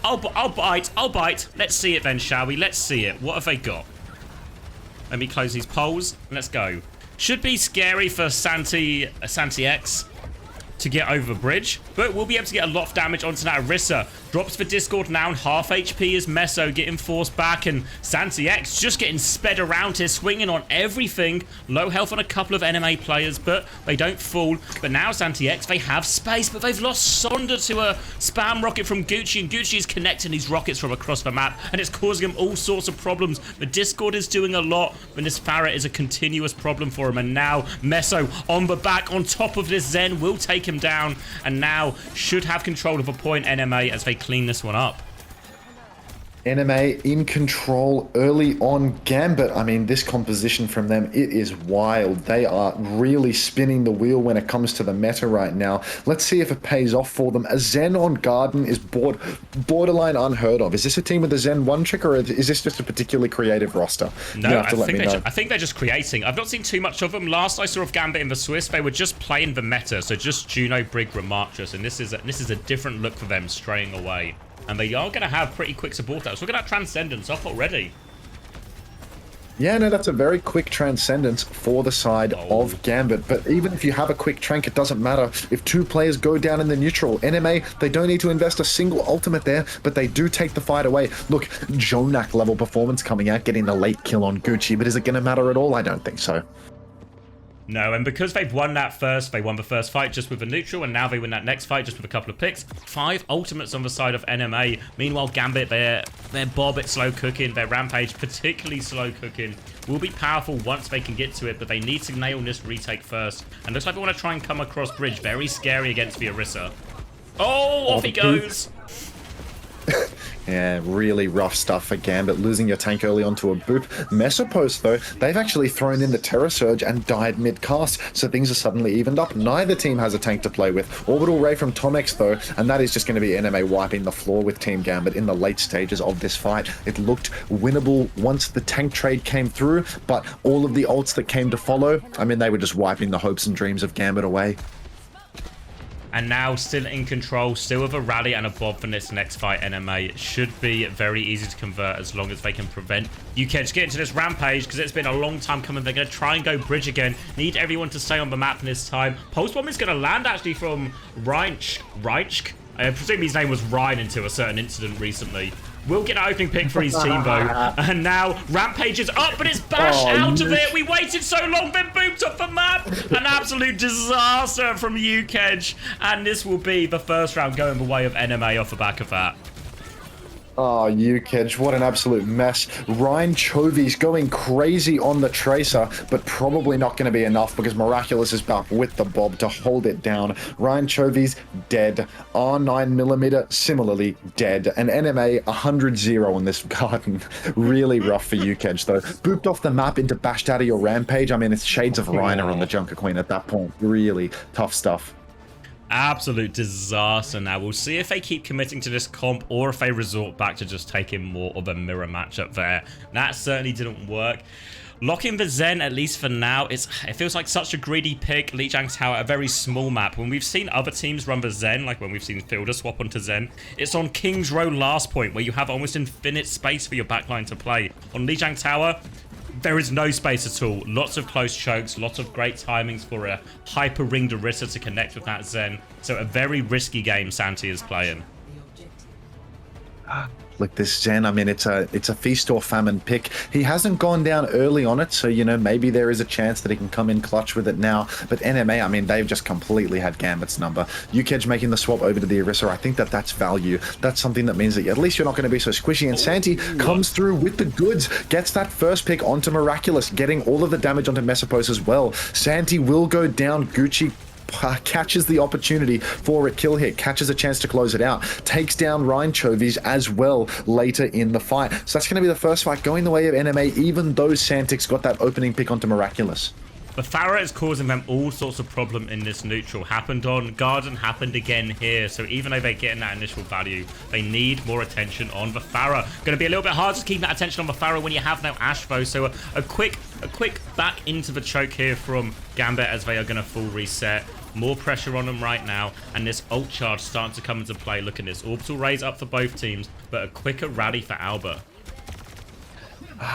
I'll bite. Let's see it then, shall we? Let's see it. What have they got? Let me close these polls. Let's go. Should be scary for Santi X to get over the bridge, but we'll be able to get a lot of damage onto that Orisa. Drops for Discord now, and half HP is Meso getting forced back, and Santi X just getting sped around here, swinging on everything. Low health on a couple of NMA players, but they don't fall. But now Santi X, they have space, but they've lost Sonder to a spam rocket from Gucci, and Gucci is connecting these rockets from across the map, and it's causing him all sorts of problems. The Discord is doing a lot, but this Farah is a continuous problem for him, and now Meso on the back, on top of this Zen, will take him down, and now should have control of a point NMA as they clean this one up. NMA in control early on. Gambit, I mean, this composition from them, it is wild. They are really spinning the wheel when it comes to the meta right now. Let's see if it pays off for them. A Zen on Garden is borderline unheard of. Is this a team with a Zen one trick, or is this just a particularly creative roster? No, I think they're just creating. I've not seen too much of them. Last I saw of Gambit in the Swiss, they were just playing the meta, so just Juno, Brig, Remarchus, and this is a different look for them straying away. And they are going to have pretty quick support outs. Look at that Transcendence off already. Yeah, no, that's a very quick Transcendence for the side of Gambit. But even if you have a quick Trank, it doesn't matter. If two players go down in the neutral, NMA, they don't need to invest a single ultimate there, but they do take the fight away. Look, Jonak level performance coming out, getting the late kill on Gucci, but is it going to matter at all? I don't think so. No, and because they've won that first, they won the first fight just with a neutral, and now they win that next fight just with a couple of picks. 5 ultimates on the side of NMA. Meanwhile, Gambit, their Bob at slow cooking, their Rampage particularly slow cooking, will be powerful once they can get to it, but they need to nail this retake first. And looks like they want to try and come across bridge. Very scary against the Orisa. Oh, off he goes! Yeah, really rough stuff for Gambit, losing your tank early onto a boop. Mesopost, though, they've actually thrown in the Terror Surge and died mid-cast, so things are suddenly evened up. Neither team has a tank to play with. Orbital Ray from Tomex, though, and that is just going to be NMA wiping the floor with Team Gambit in the late stages of this fight. It looked winnable once the tank trade came through, but all of the ults that came to follow, I mean, they were just wiping the hopes and dreams of Gambit away. And now still in control, still with a rally and a bob for this next fight. NMA should be very easy to convert as long as they can prevent UKEdge getting to this Rampage, because it's been a long time coming. They're going to try and go bridge again. Need everyone to stay on the map in this time. Pulse Bomb is going to land actually from Reinsch. I presume his name was Ryan until a certain incident recently. Will get an opening pick for his team, though. And now Rampage is up, but it's bashed out of it. We waited so long, then boomed off the map. An absolute disaster from UKEdge. And this will be the first round going the way of NMA off the back of that. Oh, UKEDGE, what an absolute mess. Ryan Chovy's going crazy on the Tracer, but probably not going to be enough because Miraculous is back with the Bob to hold it down. Ryan Chovy's dead. R9mm similarly dead. And NMA 100-0 on this garden. Really rough for UKEDGE though. Booped off the map into Bashed Out of Your Rampage. I mean, it's shades of Reiner on the Junker Queen at that point. Really tough stuff. Absolute disaster now. We'll see if they keep committing to this comp or if they resort back to just taking more of a mirror matchup there. That certainly didn't work. Locking the Zen, at least for now, it feels like such a greedy pick. Lijiang's Tower, a very small map. When we've seen other teams run the Zen, like when we've seen Fielder swap onto Zen, it's on King's Row last point, where you have almost infinite space for your backline to play. On Lijiang Tower, there is no space at all. Lots of close chokes, lots of great timings for a hyper-ringed Orisa to connect with that Zen. So a very risky game Santi is playing. Look, this Zen, I mean, it's a feast or famine pick. He hasn't gone down early on it, so, you know, maybe there is a chance that he can come in clutch with it now. But NMA, I mean, they've just completely had Gambit's number. UKEDGE making the swap over to the Orisa, I think that's value. That's something that means that at least you're not going to be so squishy. And Santi comes through with the goods, gets that first pick onto Miraculous, getting all of the damage onto Mesopos as well. Santi will go down. Gucci catches the opportunity for a kill hit, catches a chance to close it out, takes down Ryan Chovies as well later in the fight. So that's going to be the first fight going the way of NMA, even though Santix got that opening pick onto Miraculous. But Farah is causing them all sorts of problem in this neutral. Happened on Garden, happened again here. So even though they're getting that initial value, they need more attention on the Farah. Going to be a little bit hard to keep that attention on the Farah when you have no Ashe though. So a quick back into the choke here from Gambit as they are going to full reset. More pressure on them right now, and this ult charge starting to come into play. Look at this orbital raise up for both teams, but a quicker rally for Alba.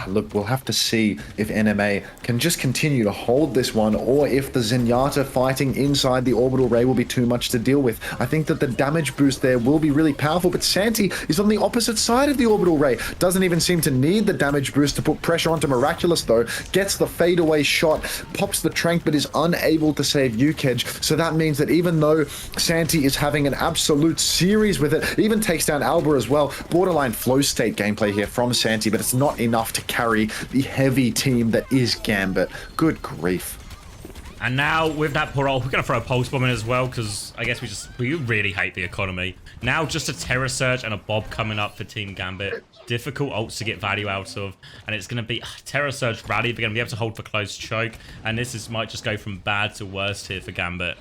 Look, we'll have to see if NMA can just continue to hold this one, or if the Zenyatta fighting inside the orbital ray will be too much to deal with. I think that the damage boost there will be really powerful, but Santi is on the opposite side of the orbital ray. Doesn't even seem to need the damage boost to put pressure onto Miraculous though. Gets the fadeaway shot, pops the Trank, but is unable to save UKEDGE. So that means that even though Santi is having an absolute series with it, even takes down Alba as well. Borderline flow state gameplay here from Santi, but it's not enough to carry the heavy team that is Gambit. Good grief. And now with that poor ult, we're going to throw a pulse bomb in as well, because I guess we really hate the economy. Now just a Terror Surge and a Bob coming up for Team Gambit. Difficult ults to get value out of, and it's going to be Terror Surge Rally. They're going to be able to hold for close choke, and might just go from bad to worst here for Gambit.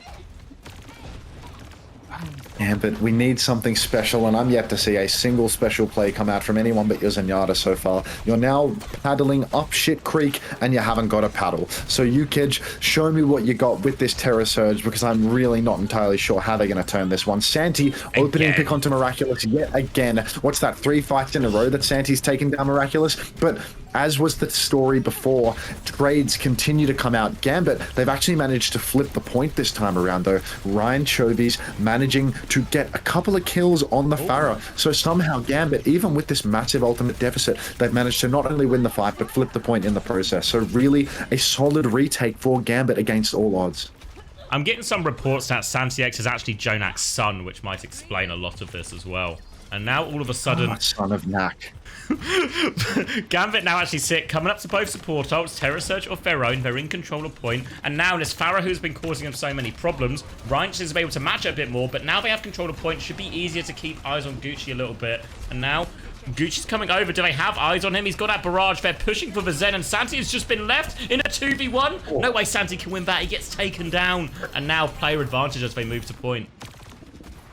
Gambit, we need something special, and I'm yet to see a single special play come out from anyone but your Zenyatta so far. You're now paddling up shit creek, and you haven't got a paddle. So UKEDGE, show me what you got with this Terror Surge, because I'm really not entirely sure how they're going to turn this one. Santi, opening pick onto Miraculous yet again. What's that, 3 fights in a row that Santi's taken down Miraculous? But as was the story before, trades continue to come out. Gambit, they've actually managed to flip the point this time around though. Ryan Chovies managing to get a couple of kills on the Farah. So somehow Gambit, even with this massive ultimate deficit, they've managed to not only win the fight, but flip the point in the process. So really a solid retake for Gambit against all odds. I'm getting some reports that SantiX is actually Jonak's son, which might explain a lot of this as well. And now all of a sudden... son of Knack. Gambit now actually sit, coming up to both support ults, Terror Surge of their own. They're in control of point. And now this Farah, who's been causing them so many problems, Ryan is able to match it a bit more, but now they have control of point. Should be easier to keep eyes on Gucci a little bit. And now Gucci's coming over. Do they have eyes on him? He's got that barrage. They're pushing for the Zen, and Santi has just been left in a 2v1. No way Santi can win that. He gets taken down. And now player advantage as they move to point.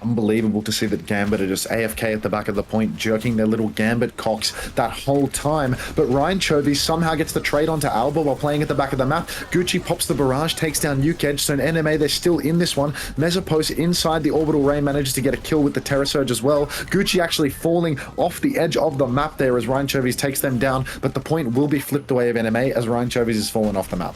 Unbelievable to see that Gambit are just AFK at the back of the point, jerking their little Gambit cocks that whole time. But Ryan Chovy somehow gets the trade onto Alba while playing at the back of the map. Gucci pops the barrage, takes down UKEDGE, so in NMA they're still in this one. Mesopos inside the orbital ray manages to get a kill with the Terror Surge as well. Gucci actually falling off the edge of the map there as Ryan Chovies takes them down, but the point will be flipped away of NMA as Ryan Chovies is fallen off the map.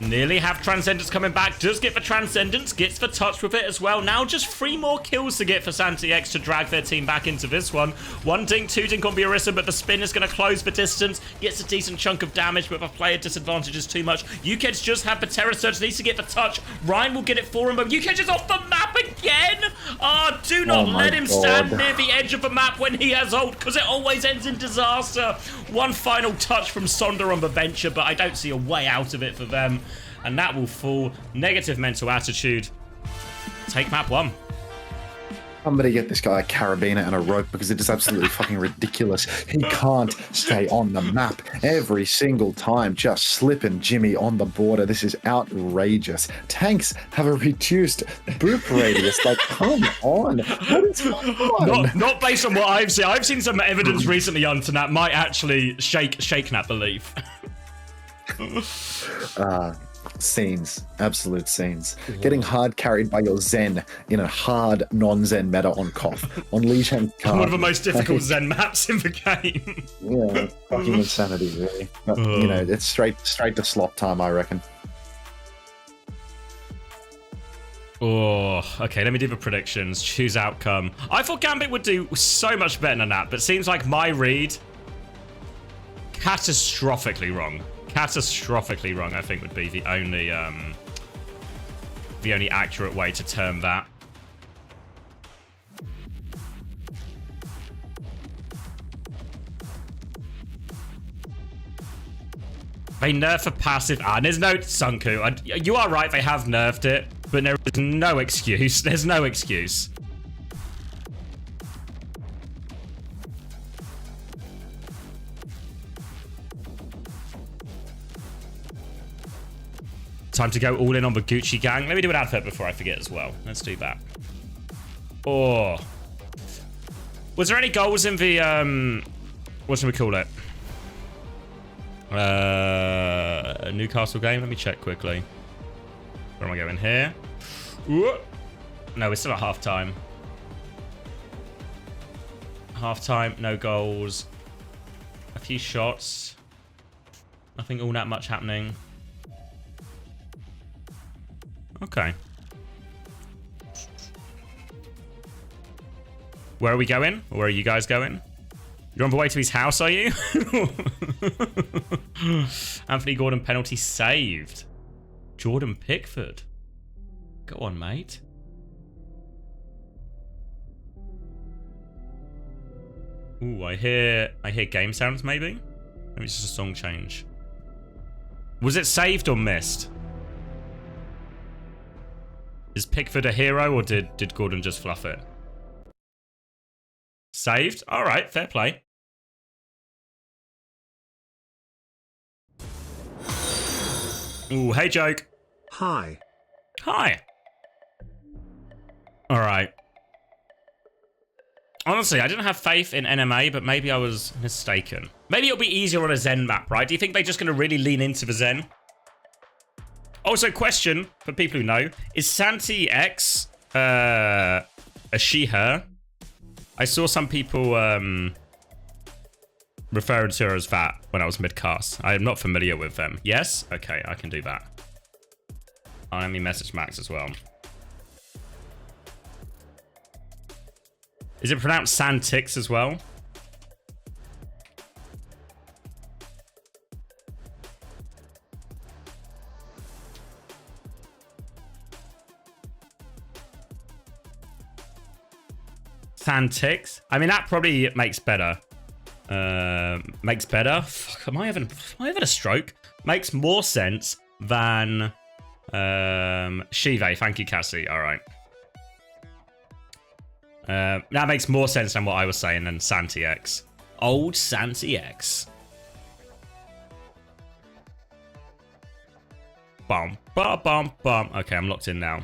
Nearly have Transcendence coming back. Does get the Transcendence. Gets the touch with it as well. Now just 3 more kills to get for SRPeakCheck to drag their team back into this one. 1 dink, 2 dink on Biorissa, but the spin is going to close the distance. Gets a decent chunk of damage, but the player disadvantage is too much. UK's just had the Terror Surge. Needs to get the touch. Ryan will get it for him, but UK's just off the map again. Oh, do not let him stand near the edge of the map when he has ult, because it always ends in disaster. One final touch from Sonder on the Venture, but I don't see a way out of it for them. And that will fall. Negative mental attitude. Take map 1. Somebody get this guy a carabiner and a rope, because it is absolutely fucking ridiculous. He can't stay on the map every single time. Just slipping Jimmy on the border. This is outrageous. Tanks have a reduced boop radius. Like, come on. What is going on? Not based on what I've seen. I've seen some evidence recently on that might actually shake that belief. Scenes, absolute scenes. Getting hard carried by your Zen in a hard non-Zen meta on Koth. On Lijiang Khan. One of the most difficult Zen maps in the game. Yeah, fucking insanity, really. But, you know, it's straight to slot time, I reckon. Oh, okay, let me do the predictions. Choose outcome. I thought Gambit would do so much better than that, but seems like my read... catastrophically wrong. Catastrophically wrong, I think, would be the only accurate way to term that. They nerf a passive. There's no Sunku. You are right, they have nerfed it, but there is no excuse. There's no excuse. Time to go all in on the Gucci gang. Let me do an advert before I forget as well. Let's do that. Oh. Was there any goals in the, what should we call it? Newcastle game? Let me check quickly. Where am I going here? Ooh. No, we're still at half-time. Half-time, no goals. A few shots. Nothing all that much happening. Okay. Where are we going? Or where are you guys going? You're on the way to his house, are you? Anthony Gordon penalty saved. Jordan Pickford. Go on, mate. Ooh, I hear game sounds, maybe? Maybe it's just a song change. Was it saved or missed? Is Pickford a hero, or did Gordon just fluff it? Saved? Alright, fair play. Ooh, hey, Joke. Hi. Hi. Alright. Honestly, I didn't have faith in NMA, but maybe I was mistaken. Maybe it'll be easier on a Zen map, right? Do you think they're just going to really lean into the Zen? Also, question for people who know, is SRPeakCheck a she/her? I saw some people referring to her as that when I was mid-cast. I am not familiar with them. Yes? Okay, I can do that. Let me message Max as well. Is it pronounced Santix as well? Santix. I mean, that probably makes better. Makes better. Fuck, am I having a stroke? Makes more sense than Shive. Thank you, Cassie. All right. That makes more sense than what I was saying than SRPeakCheck. Old SRPeakCheck. Bum, bum, bum, bum. Okay, I'm locked in now.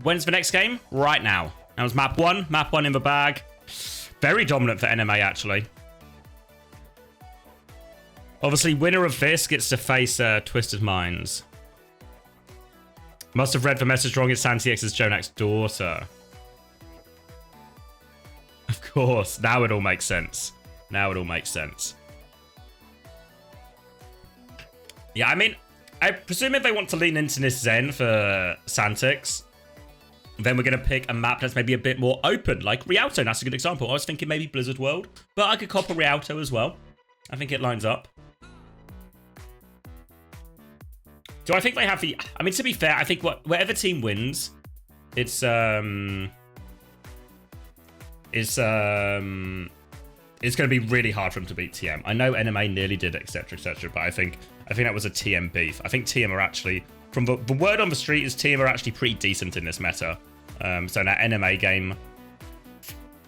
When's the next game? Right now. That was map 1. Map 1 in the bag. Very dominant for NMA, actually. Obviously, winner of this gets to face Twisted Minds. Must have read the message wrong. It's SRPeakCheck's Jonak's daughter. course. Now it all makes sense. Now it all makes sense. Yeah, I mean, I presume if they want to lean into this Zen for Santix, then we're going to pick a map that's maybe a bit more open, like Rialto. That's a good example. I was thinking maybe Blizzard World, but I could cop a Rialto as well. I think it lines up. Do I think they have the... I mean, to be fair, I think whatever team wins, it's going to be really hard for them to beat TM. I know NMA nearly did, etc., but I think that was a TM beef. I think TM are actually, from the word on the street is TM are actually pretty decent in this meta. So that NMA game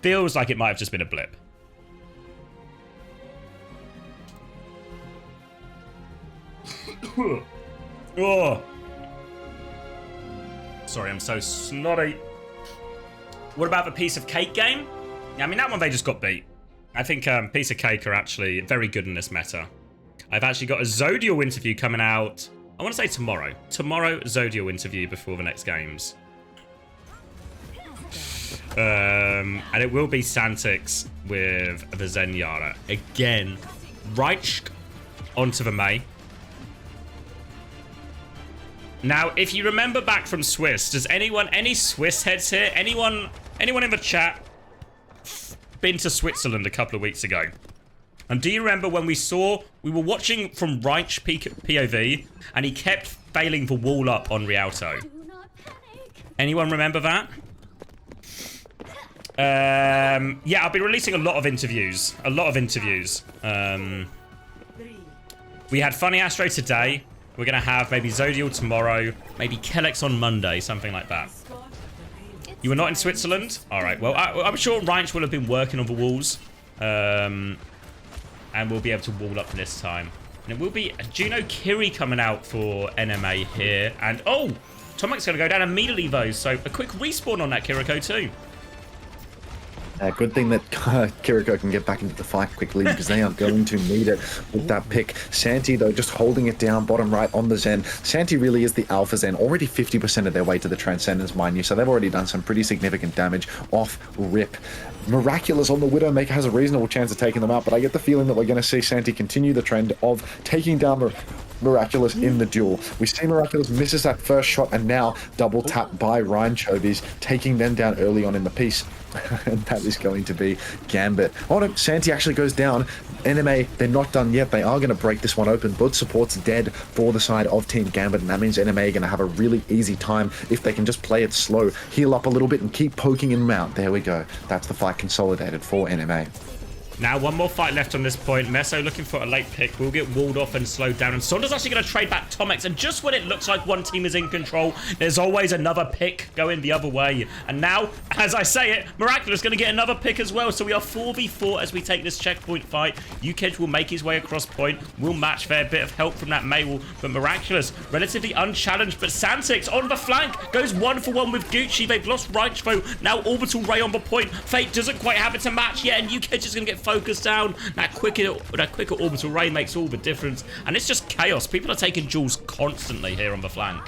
feels like it might have just been a blip. Oh. Sorry, I'm so snotty. What about the Piece of Cake game? I mean, that one they just got beat. I think Piece of Cake are actually very good in this meta. I've actually got a Zodial interview coming out, I want to say tomorrow. Tomorrow, Zodial interview before the next games. And it will be Santix with the Zenyatta. Again, Reich onto the Mei. Now, if you remember back from Swiss, does any Swiss heads here? Anyone in the chat been to Switzerland a couple of weeks ago? And do you remember when we were watching from Reich POV, and he kept failing the wall up on Rialto? Anyone remember that? Yeah, I'll be releasing a lot of interviews. We had Funny Astro today. We're going to have maybe Zodial tomorrow, maybe Kellex on Monday, something like that. You were not in Switzerland? All right, well, I'm sure Reich will have been working on the walls. And we'll be able to wall up this time. And it will be Juno Kiri coming out for NMA here. And, oh, Tomic's going to go down immediately, though. So a quick respawn on that Kiriko, too. Good thing that Kiriko can get back into the fight quickly because they are going to need it with that pick. Santi, though, just holding it down bottom right on the Zen. Santi really is the alpha Zen, already 50% of their way to the Transcendence, mind you, so they've already done some pretty significant damage off rip. Miraculous on the Widowmaker has a reasonable chance of taking them out, but I get the feeling that we're going to see Santi continue the trend of taking down Miraculous in the duel. We see Miraculous misses that first shot, and now double tap by Ryan Chobies, taking them down early on in the piece. And that is going to be Gambit. Oh no, Santi actually goes down. NMA, they're not done yet. They are going to break this one open. Both supports dead for the side of Team Gambit, and that means NMA are going to have a really easy time if they can just play it slow, heal up a little bit, and keep poking him out. There we go. That's the fight consolidated for NMA. Now, one more fight left on this point. Meso looking for a late pick. Will get walled off and slowed down. And Sonda's actually going to trade back Tomix. And just when it looks like one team is in control, there's always another pick going the other way. And now, as I say it, Miraculous going to get another pick as well. So we are 4v4 as we take this checkpoint fight. UKEdge will make his way across point. Will match there. A bit of help from that Maywall. But Miraculous, relatively unchallenged. But Santix on the flank goes 1-for-1 with Gucci. They've lost Reichvo. Now Orbital Ray on the point. Fate doesn't quite have it to match yet. And UKEdge is going to get focused down. That quicker Orbital Ray makes all the difference. And it's just chaos. People are taking duels constantly here on the flank.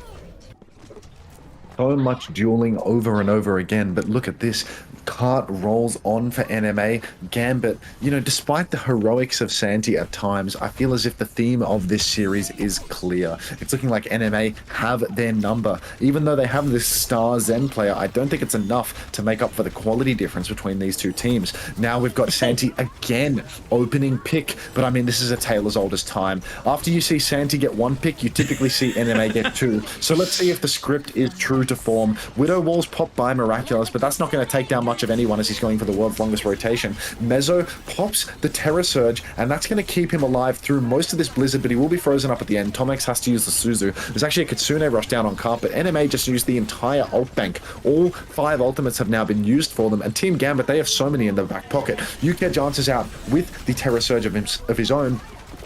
So much dueling over and over again, but look at this. Cart rolls on for NMA. Gambit, you know, despite the heroics of Santi at times, I feel as if the theme of this series is clear. It's looking like NMA have their number. Even though they have this star Zen player, I don't think it's enough to make up for the quality difference between these two teams. Now we've got Santi again, opening pick, but I mean, this is a tale as old as time. After you see Santi get one pick, you typically see NMA get two. So let's see if the script is true to form. Widow Walls popped by Miraculous, but that's not going to take down much of anyone as he's going for the world's longest rotation. Mezzo pops the Terror Surge, and that's going to keep him alive through most of this Blizzard, but he will be frozen up at the end. Tomix has to use the Suzu. There's actually a Kitsune rush down on Carp, but NMA just used the entire ult bank. All 5 ultimates have now been used for them, and Team Gambit, they have so many in the back pocket. UKEdge answers out with the Terror Surge of his own.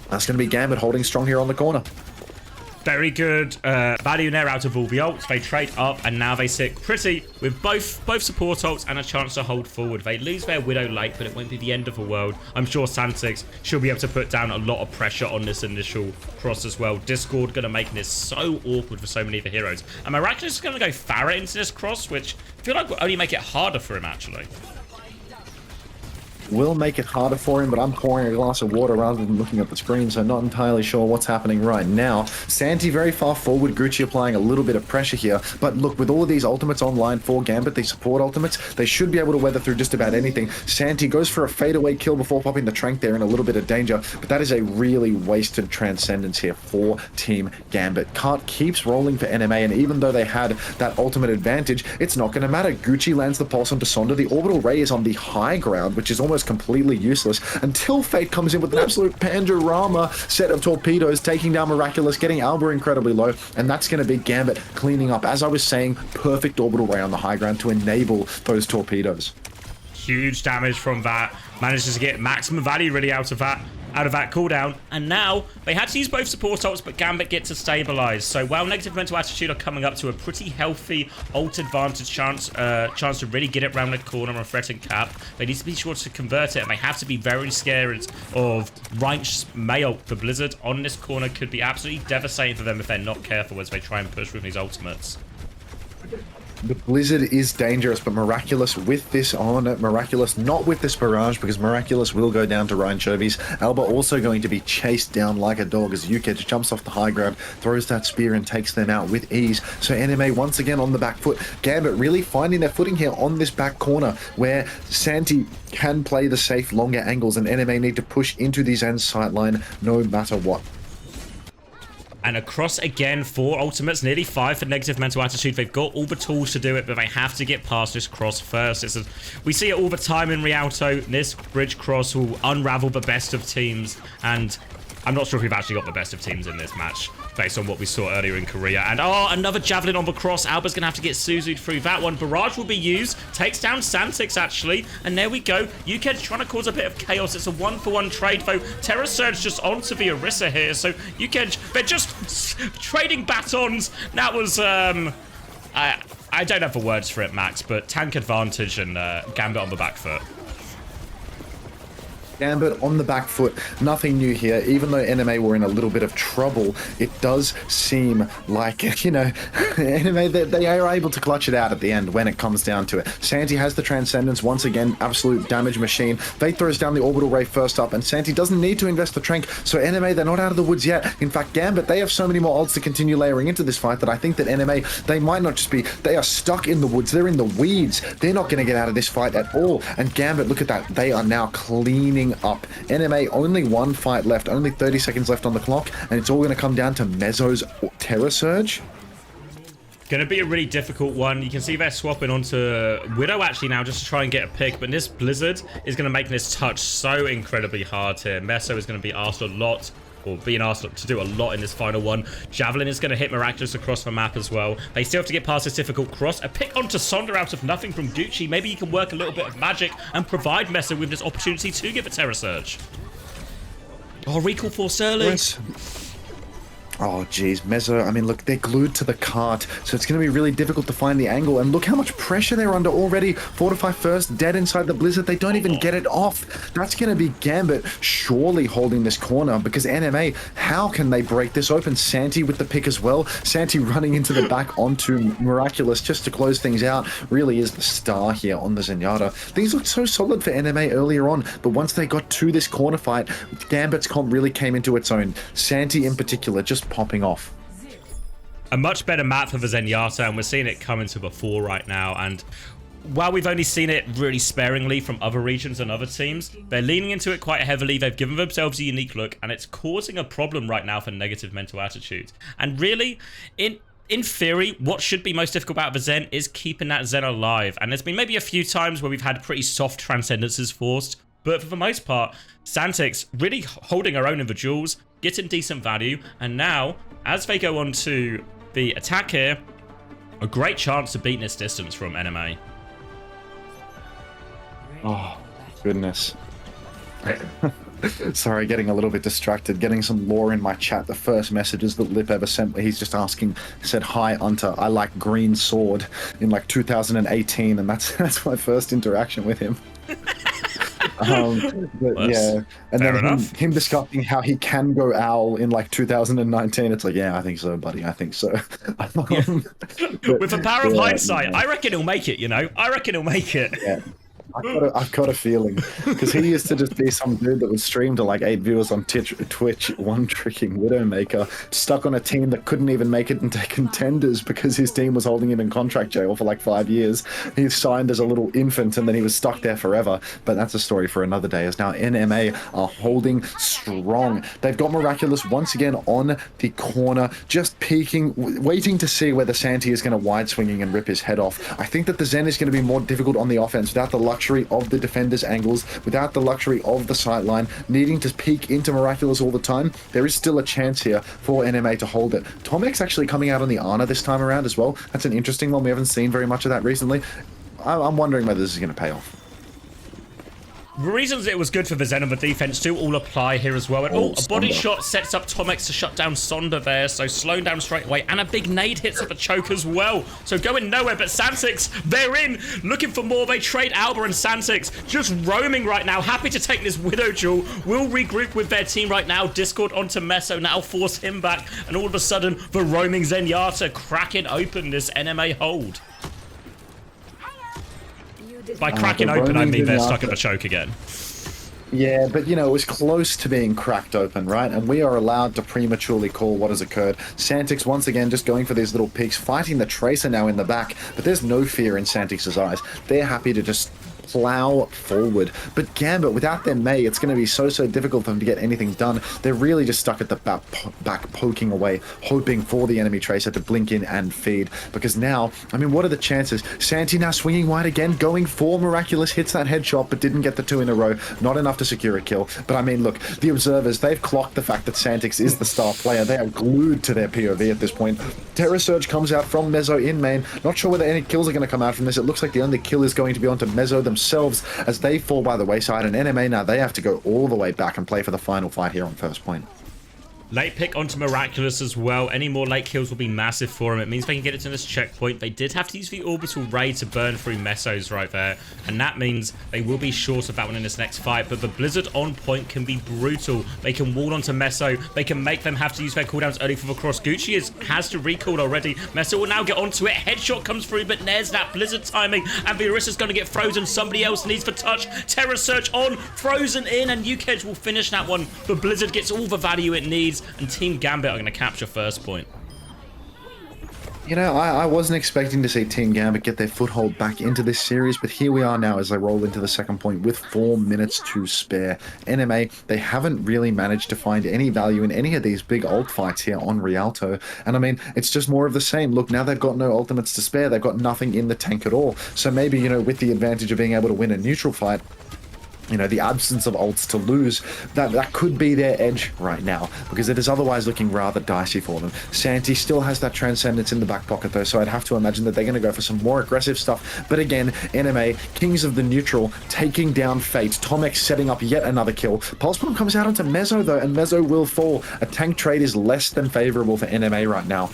That's going to be Gambit holding strong here on the corner. Very good value there out of all the ults. They trade up, and now they sit pretty with both support ults and a chance to hold forward. They lose their Widow late, but it won't be the end of the world. I'm sure Santix should be able to put down a lot of pressure on this initial cross as well. Discord going to make this so awkward for so many of the heroes. And Miraculous is going to go Farah into this cross, which I feel like will only make it harder for him, actually. will make it harder for him, but I'm pouring a glass of water rather than looking at the screen, so not entirely sure what's happening right now. Santi very far forward, Gucci applying a little bit of pressure here, but look, with all of these ultimates online for Gambit, these support ultimates, they should be able to weather through just about anything. Santi goes for a fadeaway kill before popping the Trank there in a little bit of danger, but that is a really wasted Transcendence here for Team Gambit. Cart keeps rolling for NMA, and even though they had that ultimate advantage, it's not going to matter. Gucci lands the pulse onto Sonda. The orbital ray is on the high ground, which is almost completely useless, until Fate comes in with an absolute Pandorama set of torpedoes, taking down Miraculous, getting Alba incredibly low, and that's going to be Gambit cleaning up. As I was saying, perfect orbital ray on the high ground to enable those torpedoes. Huge damage from that. Manages to get maximum value really out of that cooldown, and now they had to use both support ults, but Gambit get to stabilize. So while Negative Mental Attitude are coming up to a pretty healthy ult advantage chance to really get it around the corner on a threatened cap, they need to be sure to convert it, and they have to be very scared of Reinsch's May ult. The Blizzard on this corner could be absolutely devastating for them if they're not careful as they try and push with these ultimates. The Blizzard is dangerous, but Miraculous with this on, Miraculous not with this barrage, because Miraculous will go down to Ryan Chovies. Alba also going to be chased down like a dog as UKEDGE jumps off the high ground, throws that spear and takes them out with ease. So NMA once again on the back foot. Gambit really finding their footing here on this back corner, where Santi can play the safe longer angles, and NMA need to push into the Zen sightline no matter what. And across again, 4 ultimates, nearly 5 for Negative Mental Attitude. They've got all the tools to do it, but they have to get past this cross first. We see it all the time in Rialto. This bridge cross will unravel the best of teams, and I'm not sure if we've actually got the best of teams in this match, based on what we saw earlier in Korea. And oh, another Javelin on the cross. Alba's going to have to get Suzu'd through that one. Barrage will be used. Takes down Santix, actually. And there we go. UKEDGE trying to cause a bit of chaos. It's a 1-for-1 trade, though. Terra Surge just onto the Orisa here. So UKEDGE, they're just trading batons. That was, I don't have the words for it, Max, but tank advantage and Gambit on the back foot. Gambit on the back foot, nothing new here. Even though NMA were in a little bit of trouble, it does seem like, you know, NMA, they are able to clutch it out at the end when it comes down to it. Santi has the Transcendence, once again, absolute damage machine. Fate throws down the Orbital Ray first up, and Santi doesn't need to invest the Trank, so NMA, they're not out of the woods yet. In fact, Gambit, they have so many more ults to continue layering into this fight that I think that NMA, they might not just be, they are stuck in the woods, they're in the weeds. They're not going to get out of this fight at all. And Gambit, look at that, they are now cleaning up. NMA only 1 fight left, only 30 seconds left on the clock, and it's all going to come down to Mezzo's Terra Surge. Going to be a really difficult one. You can see they're swapping onto Widow actually now just to try and get a pick, but this Blizzard is going to make this touch so incredibly hard here. Mezzo is going to be asked a lot, or being asked to do a lot in this final one. Javelin is going to hit Miraculous across the map as well. They still have to get past this difficult cross. A pick onto Sonda out of nothing from Gucci. Maybe he can work a little bit of magic and provide Mezzo with this opportunity to give a Terra Surge. Oh, recall force early. Yes. Oh, geez, Mezzo, I mean, look, they're glued to the cart, so it's going to be really difficult to find the angle, and look how much pressure they're under already. Fortify first, dead inside the Blizzard, they don't even get it off. That's going to be Gambit surely holding this corner, because NMA, how can they break this open? Santi with the pick as well. Santi running into the back onto Miraculous just to close things out, really is the star here on the Zenyatta. Things looked so solid for NMA earlier on, but once they got to this corner fight, Gambit's comp really came into its own. Santi in particular, just popping off. A much better map for the Zenyatta, and we're seeing it come into the fore right now. And while we've only seen it really sparingly from other regions and other teams, they're leaning into it quite heavily. They've given themselves a unique look, and it's causing a problem right now for Negative Mental Attitude. And really, in theory, what should be most difficult about the Zen is keeping that Zen alive. And there's been maybe a few times where we've had pretty soft Transcendences forced, but for the most part, Santix really holding her own in the duels, getting decent value, and now, as they go on to the attack here, a great chance to beat this distance from NMA. Oh, goodness. Sorry, getting a little bit distracted, getting some lore in my chat. The first messages that Lip ever sent me, he's just asking, said, "Hi, Unter, I like green sword," in like 2018, and that's my first interaction with him. But yeah, and then him discussing how he can go owl in like 2019. It's like, yeah, I think so, buddy. I think so. With the power of hindsight, I reckon he'll make it. You know, I reckon he'll make it. Yeah. I've got a feeling because he used to just be some dude that would stream to like 8 viewers on Twitch, one-tricking Widowmaker, stuck on a team that couldn't even make it into contenders because his team was holding him in contract jail for like 5 years. He signed as a little infant and then he was stuck there forever. But that's a story for another day. As now NMA are holding strong. They've got Miraculous once again on the corner, just peeking, waiting to see whether Santi is going to wide swinging and rip his head off. I think that the Zen is going to be more difficult on the offense without the luxury of the defender's angles, without the luxury of the sightline, needing to peek into Miraculous all the time. There is still a chance here for NMA to hold it. Tomek's actually coming out on the Ana this time around as well. That's an interesting one. We haven't seen very much of that recently. I'm wondering whether this is going to pay off. The reasons it was good for the Zen on the defense do all apply here as well. And a body shot sets up Tomex to shut down Sonda there, so slowing down straight away. And a big nade hits up a choke as well. So going nowhere, but Santix, they're in, looking for more. They trade Alba and Santix, just roaming right now, happy to take this Widow duel. Will regroup with their team right now. Discord onto Meso, now force him back. And all of a sudden, the roaming Zenyatta cracking open this NMA hold. By cracking open, I mean they're stuck in the choke again. Yeah, but you know, it was close to being cracked open, right? And we are allowed to prematurely call what has occurred. Santix once again just going for these little peeks, fighting the Tracer now in the back, but there's no fear in Santix's eyes. They're happy to just plow forward. But Gambit, without their Mei, it's going to be so difficult for them to get anything done. They're really just stuck at the back poking away, hoping for the enemy Tracer to blink in and feed. Because now, I mean, what are the chances? Santi now swinging wide again, going for Miraculous, hits that headshot, but didn't get the 2 in a row. Not enough to secure a kill. But I mean, look, the observers, they've clocked the fact that Santix is the star player. They are glued to their POV at this point. Terror Surge comes out from Mezzo in main. Not sure whether any kills are going to come out from this. It looks like the only kill is going to be onto Mezzo themselves as they fall by the wayside, and NMA now they have to go all the way back and play for the final fight here on first point. Late pick onto Miraculous as well. Any more late kills will be massive for him. It means they can get it to this checkpoint. They did have to use the orbital ray to burn through Mesos right there. And that means they will be short of that one in this next fight. But the Blizzard on point can be brutal. They can wall onto Meso. They can make them have to use their cooldowns early for the cross. Gucci has to recall already. Meso will now get onto it. Headshot comes through, but there's that Blizzard timing. And Viorisa's going to get frozen. Somebody else needs for touch. Terror Search on, frozen in, and UKEdge will finish that one. The Blizzard gets all the value it needs. And Team Gambit are going to capture first point. You know, I wasn't expecting to see Team Gambit get their foothold back into this series, but here we are now as they roll into the second point with 4 minutes to spare. NMA, they haven't really managed to find any value in any of these big ult fights here on Rialto. And I mean, it's just more of the same. Look, now they've got no ultimates to spare. They've got nothing in the tank at all. So maybe, you know, with the advantage of being able to win a neutral fight, you know, the absence of ults to lose, that could be their edge right now, because it is otherwise looking rather dicey for them. Santi still has that Transcendence in the back pocket though, so I'd have to imagine that they're going to go for some more aggressive stuff. But again, NMA, Kings of the Neutral, taking down Fate. Tomex setting up yet another kill. Pulse Bomb comes out onto Mezzo though, and Mezzo will fall. A tank trade is less than favorable for NMA right now.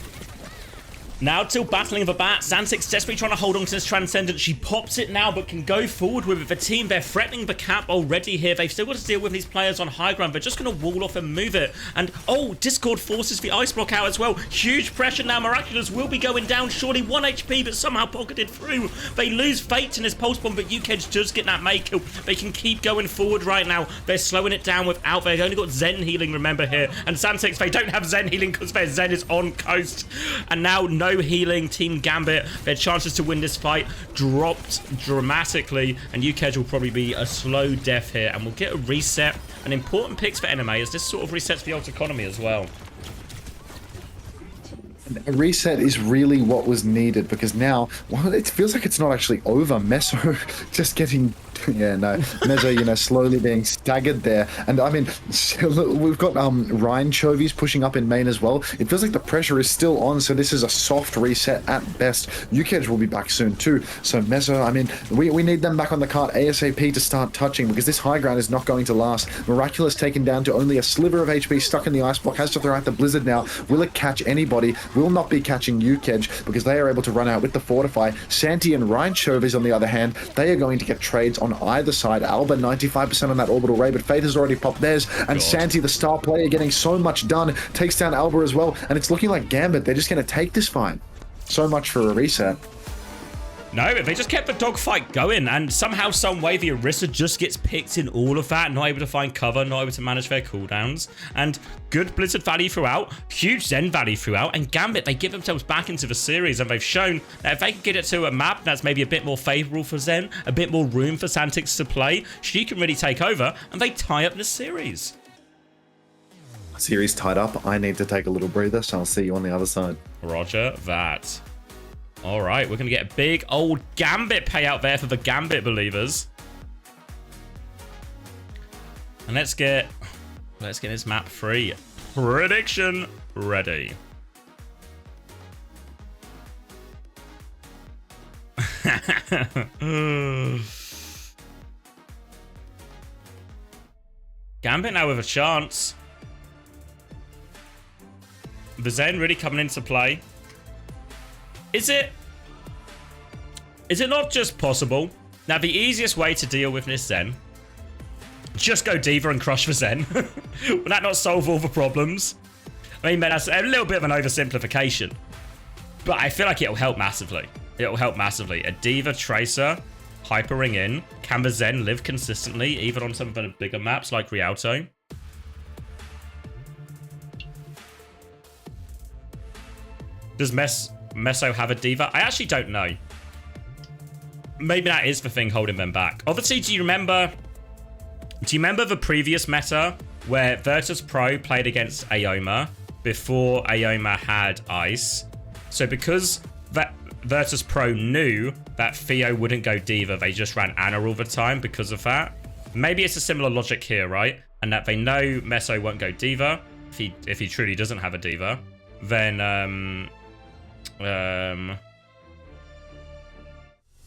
Now till battling of a bat, Santix desperately trying to hold on to this Transcendent. She pops it now, but can go forward with it. The team, they're threatening the cap already here. They've still got to deal with these players on high ground. They're just going to wall off and move it. And, oh, Discord forces the ice block out as well. Huge pressure now. Miraculous will be going down. Surely 1 HP, but somehow pocketed through. They lose Fate in this pulse bomb, but UKEdge does get that make kill. They can keep going forward right now. They're slowing it down without. They've only got Zen healing, remember, here. And Santix, they don't have Zen healing because their Zen is on coast. And now no healing. Team Gambit, their chances to win this fight dropped dramatically, and UKEdge will probably be a slow death here, and we'll get a reset. An important picks for NMA as this sort of resets the ult economy as well. A reset is really what was needed, because now, well, it feels like it's not actually over. Meso just getting, yeah, no, Mezzo, you know, slowly being staggered there. And I mean, we've got Ryan Chovies pushing up in main as well. It feels like the pressure is still on, so this is a soft reset at best. UKEdge will be back soon too. So Mezzo, I mean, we need them back on the cart ASAP to start touching, because this high ground is not going to last. Miraculous taken down to only a sliver of HP, stuck in the ice block, has to throw out the Blizzard now. Will it catch anybody? Will not be catching UKEdge, because they are able to run out with the Fortify. Santi and Ryan Chovies, on the other hand, they are going to get trades on either side. Alba 95% on that orbital ray, but Fate has already popped theirs, and Santi, the star player, getting so much done, takes down Alba as well, and it's looking like Gambit, they're just going to take this fight. So much for a reset. No, they just kept the dogfight going, and somehow, some way, the Orisa just gets picked in all of that, not able to find cover, not able to manage their cooldowns, and good Blizzard value throughout, huge Zen value throughout, and Gambit, they get themselves back into the series, and they've shown that if they can get it to a map that's maybe a bit more favorable for Zen, a bit more room for Santix to play, she can really take over, and they tie up the series. Series tied up. I need to take a little breather, so I'll see you on the other side. Roger that. All right, we're going to get a big old Gambit payout there for the Gambit believers. And let's get this map free. Prediction ready. Gambit now with a chance. The Zen really coming into play. Is it not just possible? Now, the easiest way to deal with this Zen, just go D.Va and crush the Zen. Will that not solve all the problems? I mean, that's a little bit of an oversimplification, but I feel like it'll help massively. It'll help massively. A D.Va Tracer, hypering in. Can the Zen live consistently, even on some of the bigger maps like Rialto? Does Meso have a D.Va? I actually don't know. Maybe that is the thing holding them back. Obviously, do you remember the previous meta where Virtus Pro played against Aoma before Aoma had Ice? So because that Virtus Pro knew that Theo wouldn't go D.Va, they just ran Ana all the time because of that. Maybe it's a similar logic here, right? And that they know Meso won't go D.Va if he truly doesn't have a D.Va.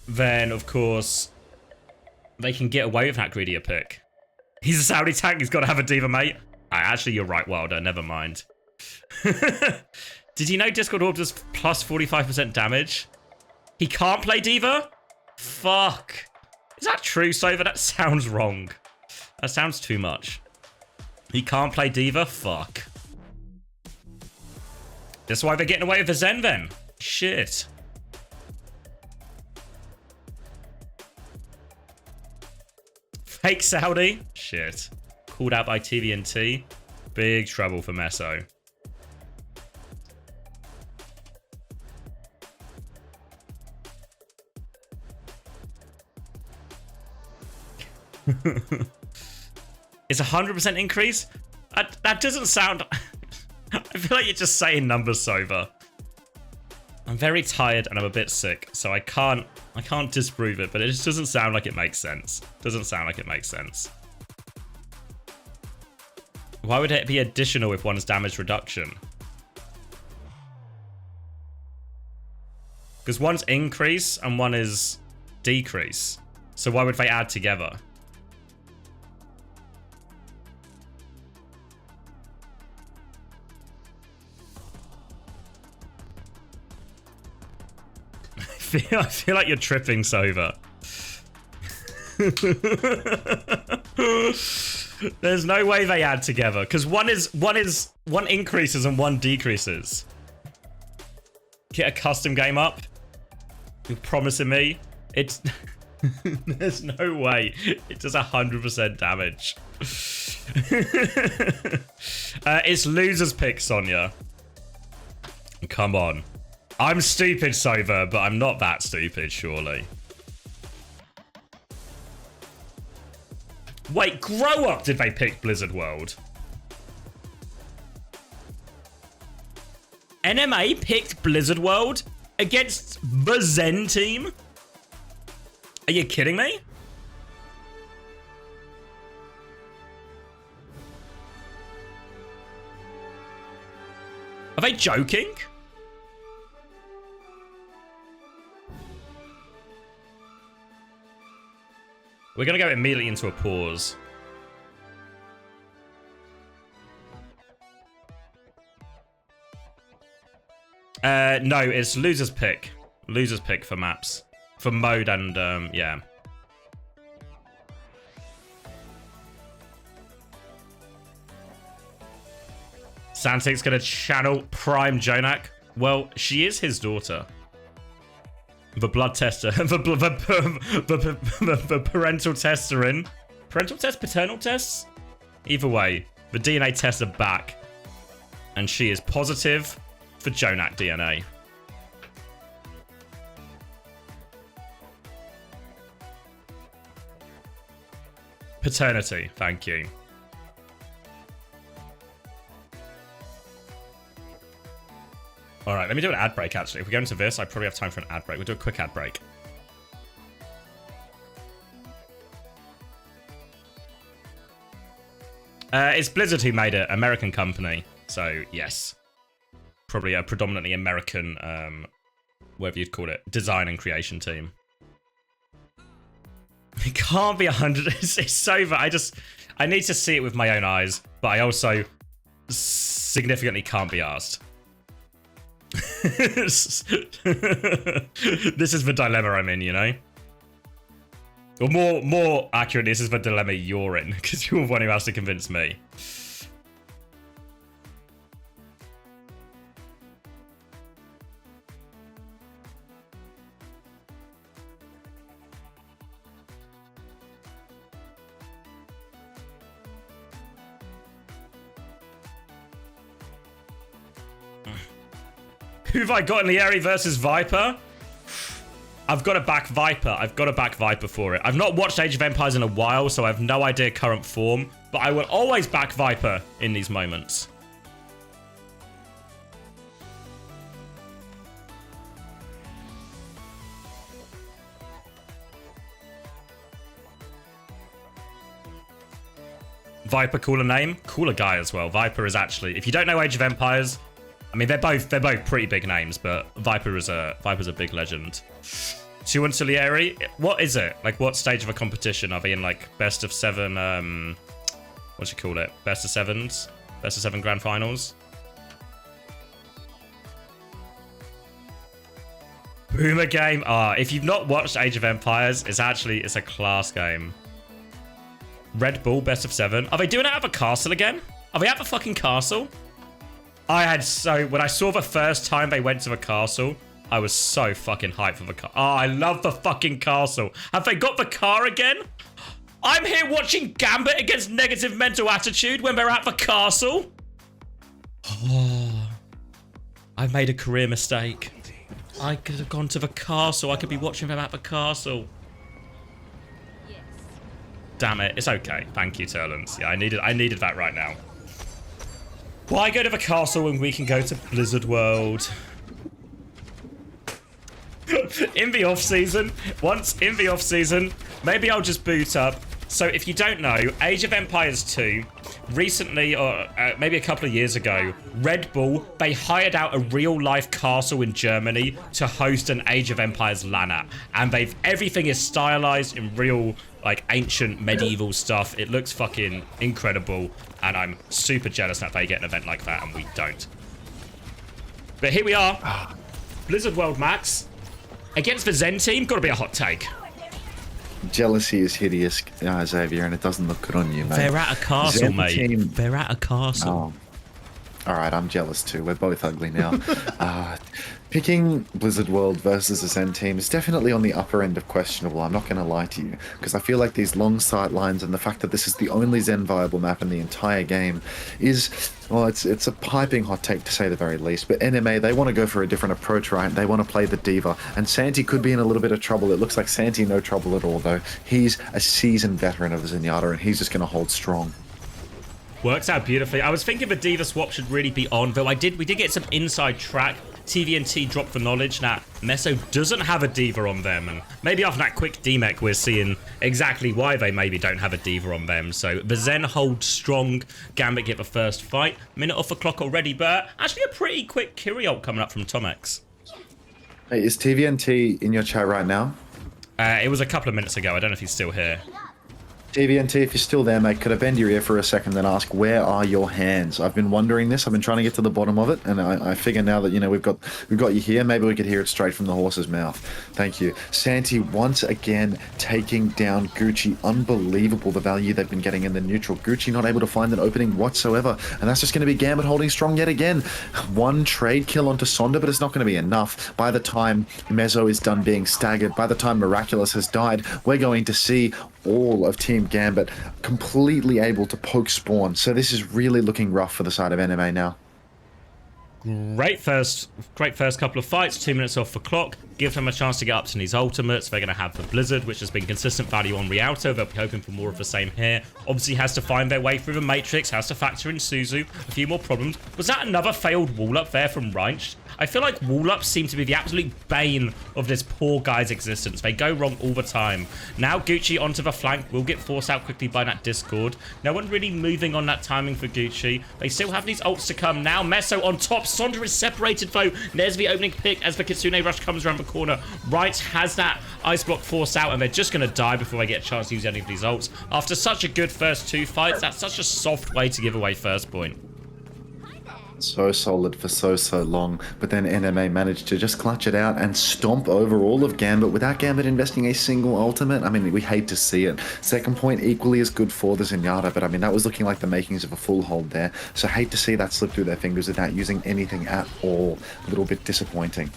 Then of course they can get away with that greedier pick. He's a Saudi tank, he's got to have a D.Va, mate. Actually, you're right, Wilder, never mind. Did you know Discord Orb does plus 45% damage? He can't play D.Va? Fuck. Is that true, Sova? That sounds wrong. That sounds too much. He can't play D.Va? Fuck. That's why they're getting away with the Zen then. Shit. Fake Saudi. Shit. Called out by TVNT. Big trouble for Meso. It's 100% increase? That doesn't sound... I feel like you're just saying numbers, Sova. I'm very tired and I'm a bit sick, so I can't disprove it, but it just doesn't sound like it makes sense. Doesn't sound like it makes sense. Why would it be additional if one's damage reduction? Because one's increase and one is decrease. So why would they add together? I feel like you're tripping, Sova. There's no way they add together because one increases and one decreases. Get a custom game up. You're promising me it's there's no way it does 100% damage. It's loser's pick, Sonya. Come on. I'm stupid, Sova, but I'm not that stupid, surely. Wait, grow up, did they pick Blizzard World? NMA picked Blizzard World against the Zen team? Are you kidding me? Are they joking? We're going to go immediately into a pause. No, it's loser's pick. Loser's pick for maps. For mode and, yeah. Santic's going to channel Prime Jonak. Well, she is his daughter. The blood tester. The parental tester in. Parental test? Paternal tests? Either way, the DNA tests are back. And she is positive for Jonak DNA. Paternity, thank you. Alright, let me do an ad break actually. If we go into this, I probably have time for an ad break. We'll do a quick ad break. It's Blizzard who made it, American company. So, yes. Probably a predominantly American, whatever you'd call it, design and creation team. It can't be 100. It's over. I need to see it with my own eyes, but I also significantly can't be asked. This is the dilemma I'm in, you know? Or more accurately, this is the dilemma you're in, because you're the one who has to convince me. Who have I got in the Aerie versus Viper? I've got to back Viper. I've got to back Viper for it. I've not watched Age of Empires in a while, so I have no idea current form. But I will always back Viper in these moments. Viper, cooler name. Cooler guy as well. Viper is actually... If you don't know Age of Empires... I mean, they're both pretty big names, but Viper's a big legend. 2-1 to Lieri. What is it? Like, what stage of a competition? Are they in, like, best of 7, what do you call it? Best of 7s? Best of 7 grand finals? Boomer game. If you've not watched Age of Empires, it's a class game. Red Bull, best of 7. Are they doing it at the castle again? Are they at the fucking castle? When I saw the first time they went to the castle, I was so fucking hyped for the car. Oh, I love the fucking castle. Have they got the car again? I'm here watching Gambit against Negative Mental Attitude when they're at the castle. Oh, I made a career mistake. I could have gone to the castle. I could be watching them at the castle. Yes. Damn it. It's okay. Thank you, Turlens. Yeah, I needed that right now. Why go to the castle when we can go to Blizzard World? In the off-season, maybe I'll just boot up. So if you don't know, Age of Empires 2, recently, or maybe a couple of years ago, Red Bull, they hired out a real-life castle in Germany to host an Age of Empires LAN at. And everything is stylized in real, like, ancient medieval stuff. It looks fucking incredible. And I'm super jealous that they get an event like that and we don't. But here we are. Blizzard World Max. Against the Zen team, gotta be a hot take. Jealousy is hideous, Xavier, and it doesn't look good on you, mate. They're at a castle, Zen mate. Team... They're at a castle. Oh. Alright, I'm jealous too. We're both ugly now. Picking Blizzard World versus the Zen team is definitely on the upper end of questionable, I'm not going to lie to you, because I feel like these long sight lines and the fact that this is the only Zen viable map in the entire game is, well, it's a piping hot take to say the very least, but NMA, they want to go for a different approach, right? They want to play the Diva, and Santi could be in a little bit of trouble. It looks like Santi no trouble at all, though. He's a seasoned veteran of Zenyatta, and he's just going to hold strong. Works out beautifully. I was thinking the Diva swap should really be on, though we did get some inside track. TVNT dropped the knowledge that Meso doesn't have a Diva on them, and maybe after that quick DMEC we're seeing exactly why they maybe don't have a Diva on them. So the Zen hold strong. Gambit get the first fight. Minute off the clock already, but actually a pretty quick Kyrie ult coming up from Tomex. Hey, is TVNT in your chat right now? It was a couple of minutes ago. I don't know if he's still here. TVNT, if you're still there, mate, could I bend your ear for a second and ask, where are your hands? I've been wondering this. I've been trying to get to the bottom of it, and I figure now that, you know, we've got you here, maybe we could hear it straight from the horse's mouth. Thank you. Santi once again taking down Gucci. Unbelievable the value they've been getting in the neutral. Gucci not able to find an opening whatsoever, and that's just going to be Gambit holding strong yet again. One trade kill onto Sonda, but it's not going to be enough. By the time Mezzo is done being staggered, by the time Miraculous has died, we're going to see all of Team Gambit completely able to poke spawn. So this is really looking rough for the side of NMA now. Great first couple of fights. 2 minutes off the clock. Give them a chance to get up to these ultimates. They're going to have the Blizzard, which has been consistent value on Rialto. They'll be hoping for more of the same here. Obviously has to find their way through the Matrix. Has to factor in Suzu. A few more problems. Was that another failed wall up there from Reinsch? I feel like wall ups seem to be the absolute bane of this poor guy's existence. They go wrong all the time. Now Gucci onto the flank. Will get forced out quickly by that Discord. No one really moving on that timing for Gucci. They still have these ults to come. Now Meso on top. Sondra is separated though. There's the opening pick as the Kitsune Rush comes around the corner. Right has that ice block forced out, and they're just going to die before they get a chance to use any of these ults. After such a good first 2 fights, that's such a soft way to give away first point. So solid for so long, but then NMA managed to just clutch it out and stomp over all of Gambit without Gambit investing a single ultimate. I mean, we hate to see it. Second point equally as good for the Zenyatta, but I mean, that was looking like the makings of a full hold there. So hate to see that slip through their fingers without using anything at all. A little bit disappointing.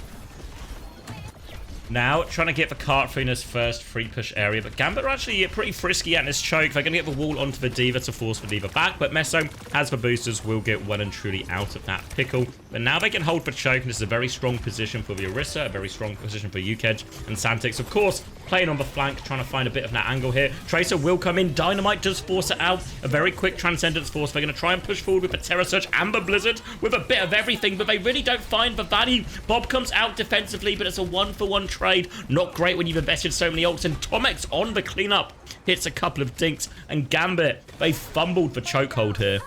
Now, trying to get the cart through in this first free push area, but Gambit are actually pretty frisky at this choke. They're going to get the wall onto the D.Va to force the D.Va back, but Meso has the boosters, will get well and truly out of that pickle. But now they can hold for choke, and this is a very strong position for the Orisa, a very strong position for UKEdge, and Santix, of course, playing on the flank, trying to find a bit of that angle here. Tracer will come in, Dynamite does force it out, a very quick Transcendence force. They're going to try and push forward with the Terror Surge and the Blizzard, with a bit of everything, but they really don't find the value. Bob comes out defensively, but it's a 1-for-1 trade. Not great when you've invested so many ults, and Tomex on the cleanup hits a couple of dinks, and Gambit, they fumbled the chokehold here.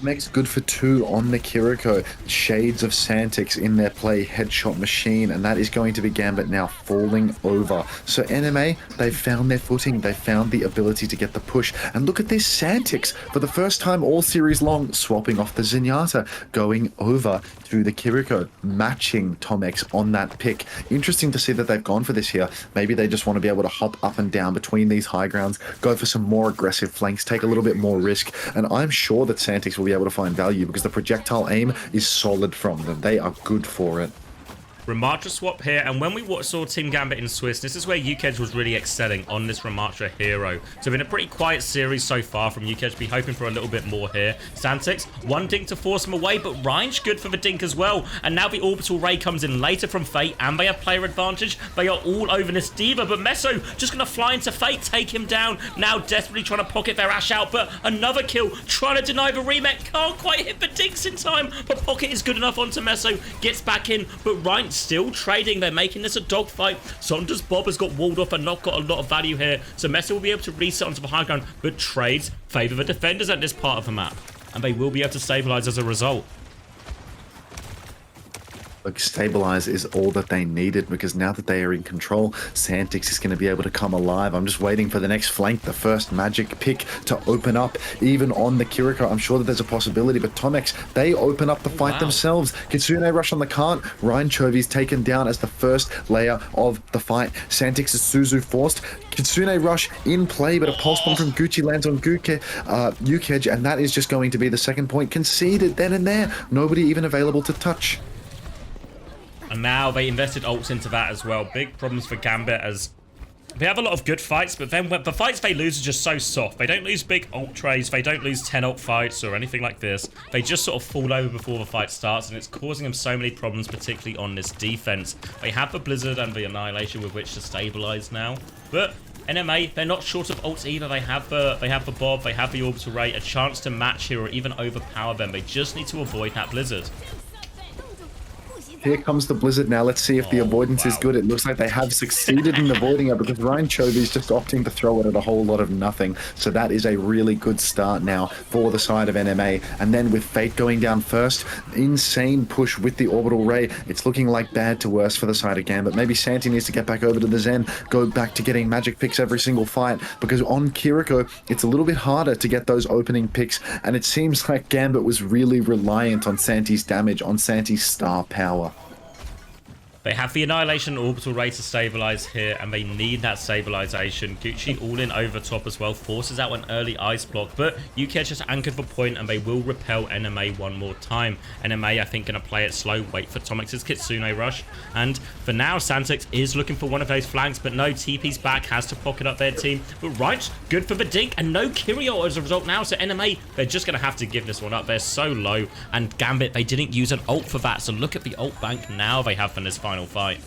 Makes good for 2 on the Kiriko. Shades of Santix in their play, headshot machine, and that is going to be Gambit now falling over. So NMA, they've found their footing, they found the ability to get the push, and look at this Santix, for the first time all series long, swapping off the Zenyatta, going over to the Kiriko, matching Tomex on that pick. Interesting to see that they've gone for this here. Maybe they just want to be able to hop up and down between these high grounds, go for some more aggressive flanks, take a little bit more risk, and I'm sure that Santix will be able to find value because the projectile aim is solid from them. They are good for it. Ramatra swap here, and when we saw Team Gambit in Swiss, this is where UKEdge was really excelling on this Ramatra hero. So been a pretty quiet series so far from UKEdge, be hoping for a little bit more here. Santix, one dink to force him away, but Reinsch good for the dink as well. And now the Orbital Ray comes in later from Fate, and they have player advantage. They are all over this D.Va, but Meso just going to fly into Fate, take him down. Now desperately trying to pocket their Ash out, but another kill, trying to deny the remake. Can't quite hit the dinks in time, but Pocket is good enough onto Meso, gets back in, but Reinsch still trading. They're making this a dogfight. Saunders Bob has got walled off and not got a lot of value here, so Meso will be able to reset onto the high ground, but trades favour the defenders at this part of the map, and they will be able to stabilise as a result. Look, stabilize is all that they needed, because now that they are in control, Santix is going to be able to come alive. I'm just waiting for the next flank, the first magic pick to open up, even on the Kiriko. I'm sure that there's a possibility, but Tomex, they open up the fight themselves. Kitsune Rush on the cart. Ryan Chovy's taken down as the first layer of the fight. Santix is Suzu forced. Kitsune Rush in play, but a pulse bomb from Gucci lands on UKEdge, and that is just going to be the second point conceded then and there. Nobody even available to touch. And now they invested ults into that as well. Big problems for Gambit, as they have a lot of good fights, but then the fights they lose are just so soft. They don't lose big ult trades, they don't lose 10 ult fights or anything like this. They just sort of fall over before the fight starts, and it's causing them so many problems, particularly on this defense. They have the Blizzard and the Annihilation with which to stabilize now, but NMA, they're not short of ults either. They have the Bob, they have the Orbital Ray, a chance to match here or even overpower them. They just need to avoid that Blizzard. Here comes the Blizzard now. Let's see if the avoidance is good. It looks like they have succeeded in avoiding it because Ryan Chovy's just opting to throw it at a whole lot of nothing. So that is a really good start now for the side of NMA. And then with Fate going down first, insane push with the Orbital Ray. It's looking like bad to worse for the side of Gambit. Maybe Santi needs to get back over to the Zen, go back to getting magic picks every single fight, because on Kiriko, it's a little bit harder to get those opening picks. And it seems like Gambit was really reliant on Santi's damage, on Santi's star power. They have the Annihilation Orbital Ray to stabilize here, and they need that stabilization. Gucci all in over top as well, forces out an early ice block, but UKEdge just anchored for point, and they will repel NMA one more time. NMA, I think, going to play it slow, wait for Tomix's Kitsune rush, and for now, Santix is looking for one of those flanks, but no, TP's back, has to pocket up their team, but right, good for the dink, and no Kirio as a result now, so NMA, they're just going to have to give this one up. They're so low, and Gambit, they didn't use an ult for that, so look at the ult bank now they have in this final fight.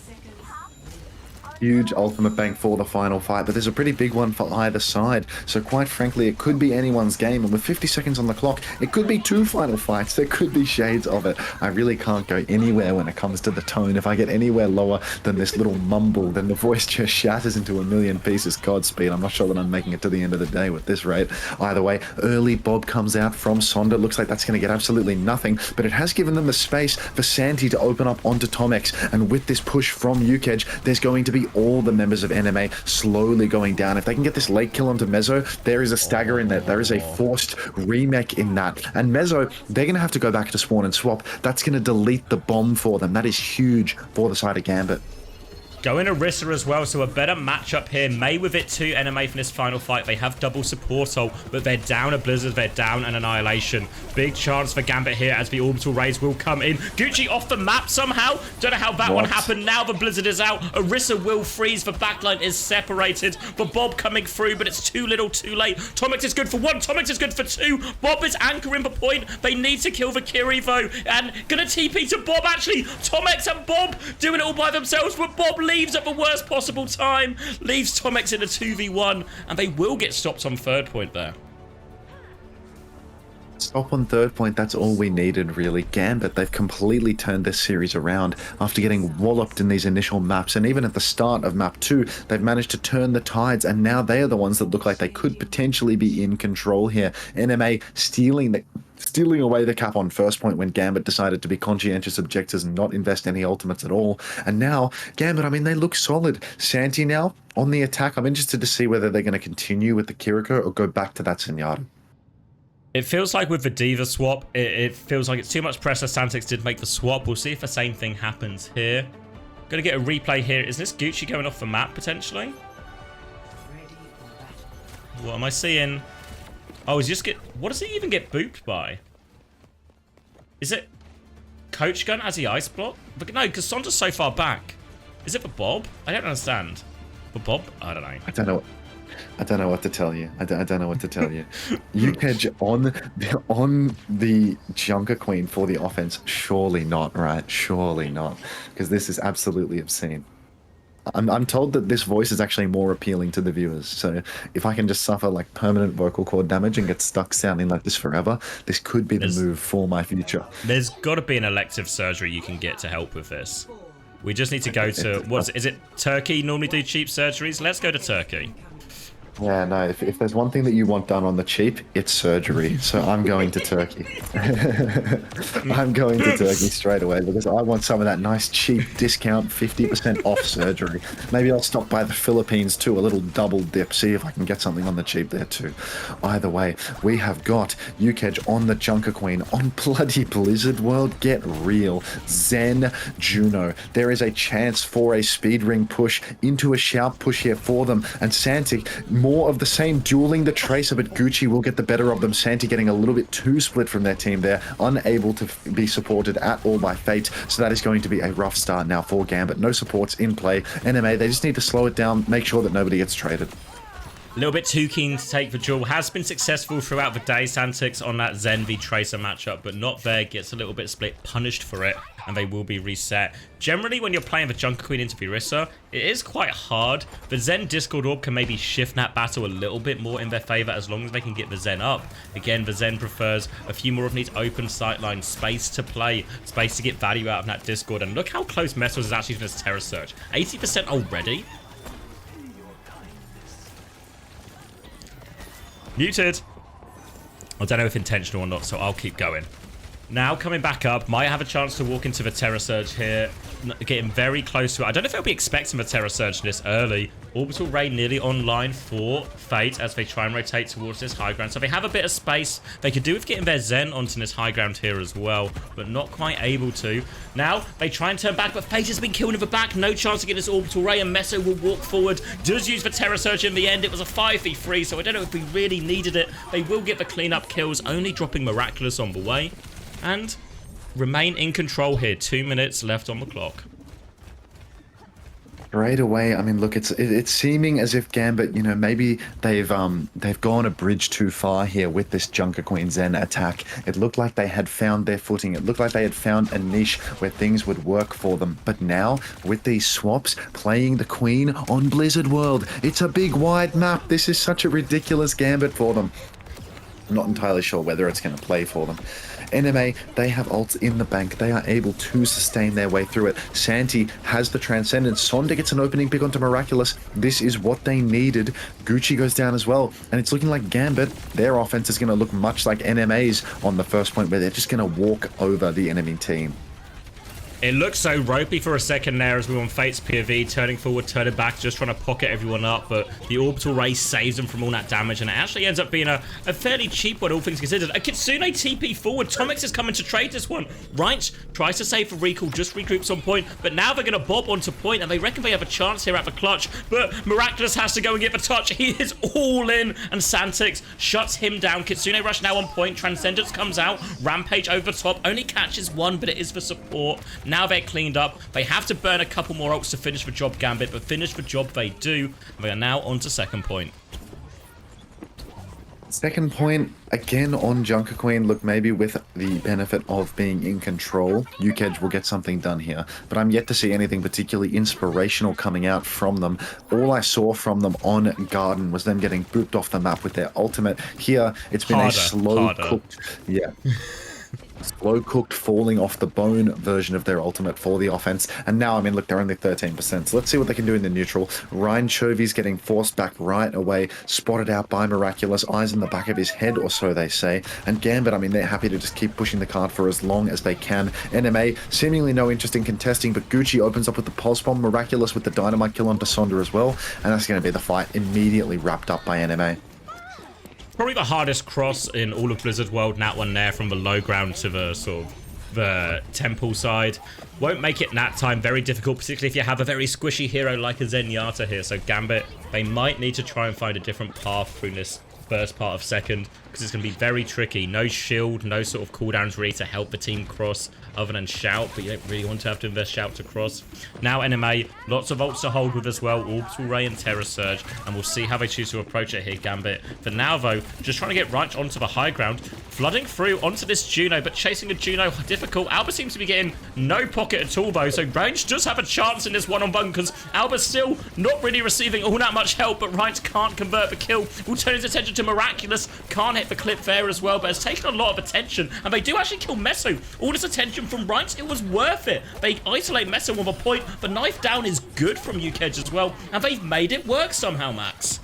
Huge ultimate bank for the final fight, but there's a pretty big one for either side. So quite frankly, it could be anyone's game, and with 50 seconds on the clock, it could be two final fights. There could be shades of it. I really can't go anywhere when it comes to the tone. If I get anywhere lower than this little mumble, then the voice just shatters into a million pieces. Godspeed. I'm not sure that I'm making it to the end of the day with this rate. Either way, early Bob comes out from Sonda. Looks like that's going to get absolutely nothing, but it has given them the space for Santi to open up onto Tomex, and with this push from UKEdge, there's going to be all the members of NMA slowly going down. If they can get this late kill onto Mezzo, there is a stagger in that. There is a forced remake in that. And Mezzo, they're going to have to go back to spawn and swap. That's going to delete the bomb for them. That is huge for the side of Gambit. Going Orisa as well, so a better matchup here. May with it too, NMA from this final fight. They have double support ult, but they're down a Blizzard, they're down an Annihilation. Big chance for Gambit here as the Orbital Rays will come in. Gucci off the map somehow. Don't know how that one happened. Now the Blizzard is out. Orisa will freeze. The backline is separated. The Bob coming through, but it's too little too late. Tomix is good for one. Tomix is good for two. Bob is anchoring the point. They need to kill the Kiri though. And gonna TP to Bob actually. Tomix and Bob doing it all by themselves, but Bob leaves at the worst possible time, leaves Tomix in a 2v1, and they will get stopped on third point there. Stop on third point, that's all we needed really. Gambit, they've completely turned this series around after getting walloped in these initial maps, and even at the start of map 2, they've managed to turn the tides, and now they are the ones that look like they could potentially be in control here. NMA stealing away the cap on first point when Gambit decided to be conscientious objectors and not invest any ultimates at all. And now, Gambit, I mean, they look solid. Santi now on the attack. I'm interested to see whether they're going to continue with the Kiriko or go back to that Zenyatta. It feels like with the Diva swap, it feels like it's too much pressure. Santix did make the swap. We'll see if the same thing happens here. Gonna get a replay here. Is this Gucci going off the map potentially? What am I seeing? Oh, is he just get... What does he even get booped by? Is it Coach Gun as the ice block? But no, because Sonda's so far back. Is it for Bob? I don't understand. For Bob? I don't know. I don't know what to tell you. I don't know what to tell you. UKEdge on the Junker Queen for the offense. Surely not, right? Surely not. Because this is absolutely obscene. I'm told that this voice is actually more appealing to the viewers, so if I can just suffer like permanent vocal cord damage and get stuck sounding like this forever, this could be the move for my future. There's got to be an elective surgery you can get to help with this. We just need to go to, is it Turkey normally do cheap surgeries? Let's go to Turkey. Yeah, no, if there's one thing that you want done on the cheap, it's surgery. So I'm going to Turkey. I'm going to Turkey straight away because I want some of that nice cheap discount 50% off surgery. Maybe I'll stop by the Philippines too, a little double dip, see if I can get something on the cheap there too. Either way, we have got UKEdge on the Junker Queen on bloody Blizzard World. Get real. Zen, Juno. There is a chance for a speed ring push into a shout push here for them. And Santi, more of the same, dueling the Tracer, but Gucci will get the better of them. Santi getting a little bit too split from their team there, unable to be supported at all by Fate, so that is going to be a rough start now for Gambit. No supports in play. NMA, they just need to slow it down, make sure that nobody gets traded. A little bit too keen to take the duel. Has been successful throughout the day. Santix on that Zen v Tracer matchup, but not there. Gets a little bit split, punished for it, and they will be reset. Generally, when you're playing the Junker Queen into Virissa, it is quite hard. The Zen Discord Orb can maybe shift that battle a little bit more in their favor as long as they can get the Zen up. Again, the Zen prefers a few more of these open sightline space to play, space to get value out of that Discord. And look how close Mesos is actually to this Terror Surge. 80% already. Muted. I don't know if intentional or not, so I'll keep going. Now coming back up, might have a chance to walk into the Terror Surge here, getting very close to it. I don't know if they'll be expecting the Terror Surge this early. Orbital Ray nearly online for Fate as they try and rotate towards this high ground. So they have a bit of space. They could do with getting their Zen onto this high ground here as well, but not quite able to. Now they try and turn back, but Fate has been killed in the back. No chance to get this Orbital Ray, and Meso will walk forward. Does use the Terror Surge in the end. It was a 5v3, so I don't know if we really needed it. They will get the cleanup kills, only dropping Miraculous on the way. And remain in control here. 2 minutes left on the clock. Straight away, I mean, look, it's seeming as if Gambit, you know, maybe they've gone a bridge too far here with this Junker Queen Zen attack. It looked like they had found their footing. It looked like they had found a niche where things would work for them. But now, with these swaps, playing the Queen on Blizzard World, it's a big wide map. This is such a ridiculous Gambit for them. I'm not entirely sure whether it's going to play for them. EMEA, they have ults in the bank. They are able to sustain their way through it. Santi has the Transcendence. Sonda gets an opening pick onto Miraculous. This is what they needed. Gucci goes down as well. And it's looking like Gambit, their offense is going to look much like NMA's on the first point, where they're just going to walk over the enemy team. It looks so ropey for a second there as we were on Fate's POV, turning forward, turning back, just trying to pocket everyone up, but the Orbital Ray saves them from all that damage, and it actually ends up being a fairly cheap one, all things considered. A Kitsune TP forward. Tomix is coming to trade this one. Right, tries to save for recall, just regroups on point, but now they're going to bob onto point, and they reckon they have a chance here at the clutch, but Miraculous has to go and get the touch. He is all in, and Santix shuts him down. Kitsune Rush now on point. Transcendence comes out. Rampage over the top. Only catches one, but it is for support. Now they're cleaned up. They have to burn a couple more ults to finish the job, Gambit, but finish the job they do. They are now on to second point. Second point, again on Junker Queen. Look, maybe with the benefit of being in control, UKEdge will get something done here. But I'm yet to see anything particularly inspirational coming out from them. All I saw from them on Garden was them getting booped off the map with their ultimate. Here, it's been a slow-cooked... Yeah. Slow-cooked, falling off the bone version of their ultimate for the offense. And now, I mean, look, they're only 13%. So let's see what they can do in the neutral. Ryan Chovy's getting forced back right away, spotted out by Miraculous, eyes in the back of his head, or so they say. And Gambit, I mean, they're happy to just keep pushing the card for as long as they can. NMA, seemingly no interest in contesting, but Gucci opens up with the Pulse Bomb, Miraculous with the Dynamite kill onto Sonda as well. And that's going to be the fight immediately wrapped up by NMA. Probably the hardest cross in all of Blizzard World, and that one there from the low ground to the sort of the temple side. Won't make it that time. Very difficult, particularly if you have a very squishy hero like a Zenyatta here. So Gambit, they might need to try and find a different path through this first part of second, because it's going to be very tricky. No shield, no sort of cooldowns really to help the team cross other than shout, but you don't really want to have to invest shout to cross. Now NMA, lots of ults to hold with as well, Orbital Ray and Terror Surge, and we'll see how they choose to approach it here, Gambit. For now though, just trying to get right onto the high ground, flooding through onto this Juno, but chasing the Juno difficult. Alba seems to be getting no pocket at all though, so Range does have a chance in this one-on-one, because Alba's still not really receiving all that much help, but Ryan can't convert the kill. Will turn his attention to Miraculous, can't hit the clip there as well, but has taken a lot of attention, and they do actually kill Meso. All this attention from Right, it was worth it. They isolate Meso with a point. The knife down is good from UKEdge as well, and they've made it work somehow, Max.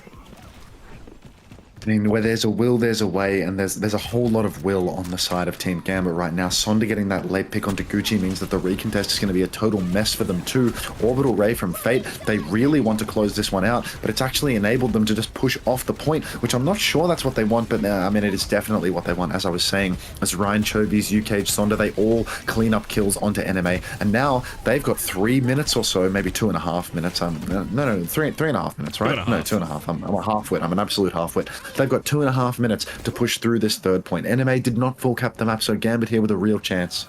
I mean, where there's a will, there's a way, and there's a whole lot of will on the side of Team Gambit right now. Sonda getting that late pick onto Gucci means that the recontest is going to be a total mess for them too. Orbital Ray from Fate, they really want to close this one out, but it's actually enabled them to just push off the point, which I'm not sure that's what they want, but I mean, it is definitely what they want. As I was saying, as Ryan Chovy's, UKEdge, Sonda, they all clean up kills onto NMA, and now they've got 3 minutes or so, maybe 2.5 minutes. No, 3.5 minutes, right? No, 2.5. I'm a half-wit. I'm an absolute half-wit. They've got 2.5 minutes to push through this third point. NMA did not full cap the map, so Gambit here with a real chance.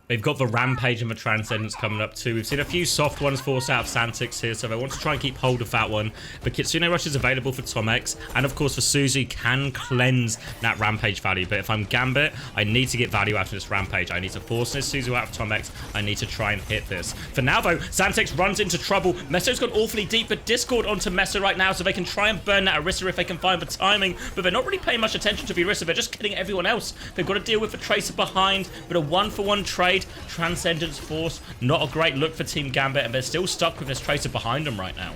They've got the Rampage and the Transcendence coming up too. We've seen a few soft ones force out of Santix here, so they want to try and keep hold of that one. The Kitsune Rush is available for Tomex, and of course for Suzu can cleanse that Rampage value. But if I'm Gambit, I need to get value out of this Rampage. I need to force this Suzu out of Tomex. I need to try and hit this. For now though, Santix runs into trouble. Messo's gone awfully deep, but Discord onto Messo right now, so they can try and burn that Orisa if they can find the timing. But they're not really paying much attention to the Orisa. They're just killing everyone else. They've got to deal with the Tracer behind, but a 1-for-1 trade. Transcendence Force, not a great look for Team Gambit, and they're still stuck with this Tracer behind them right now.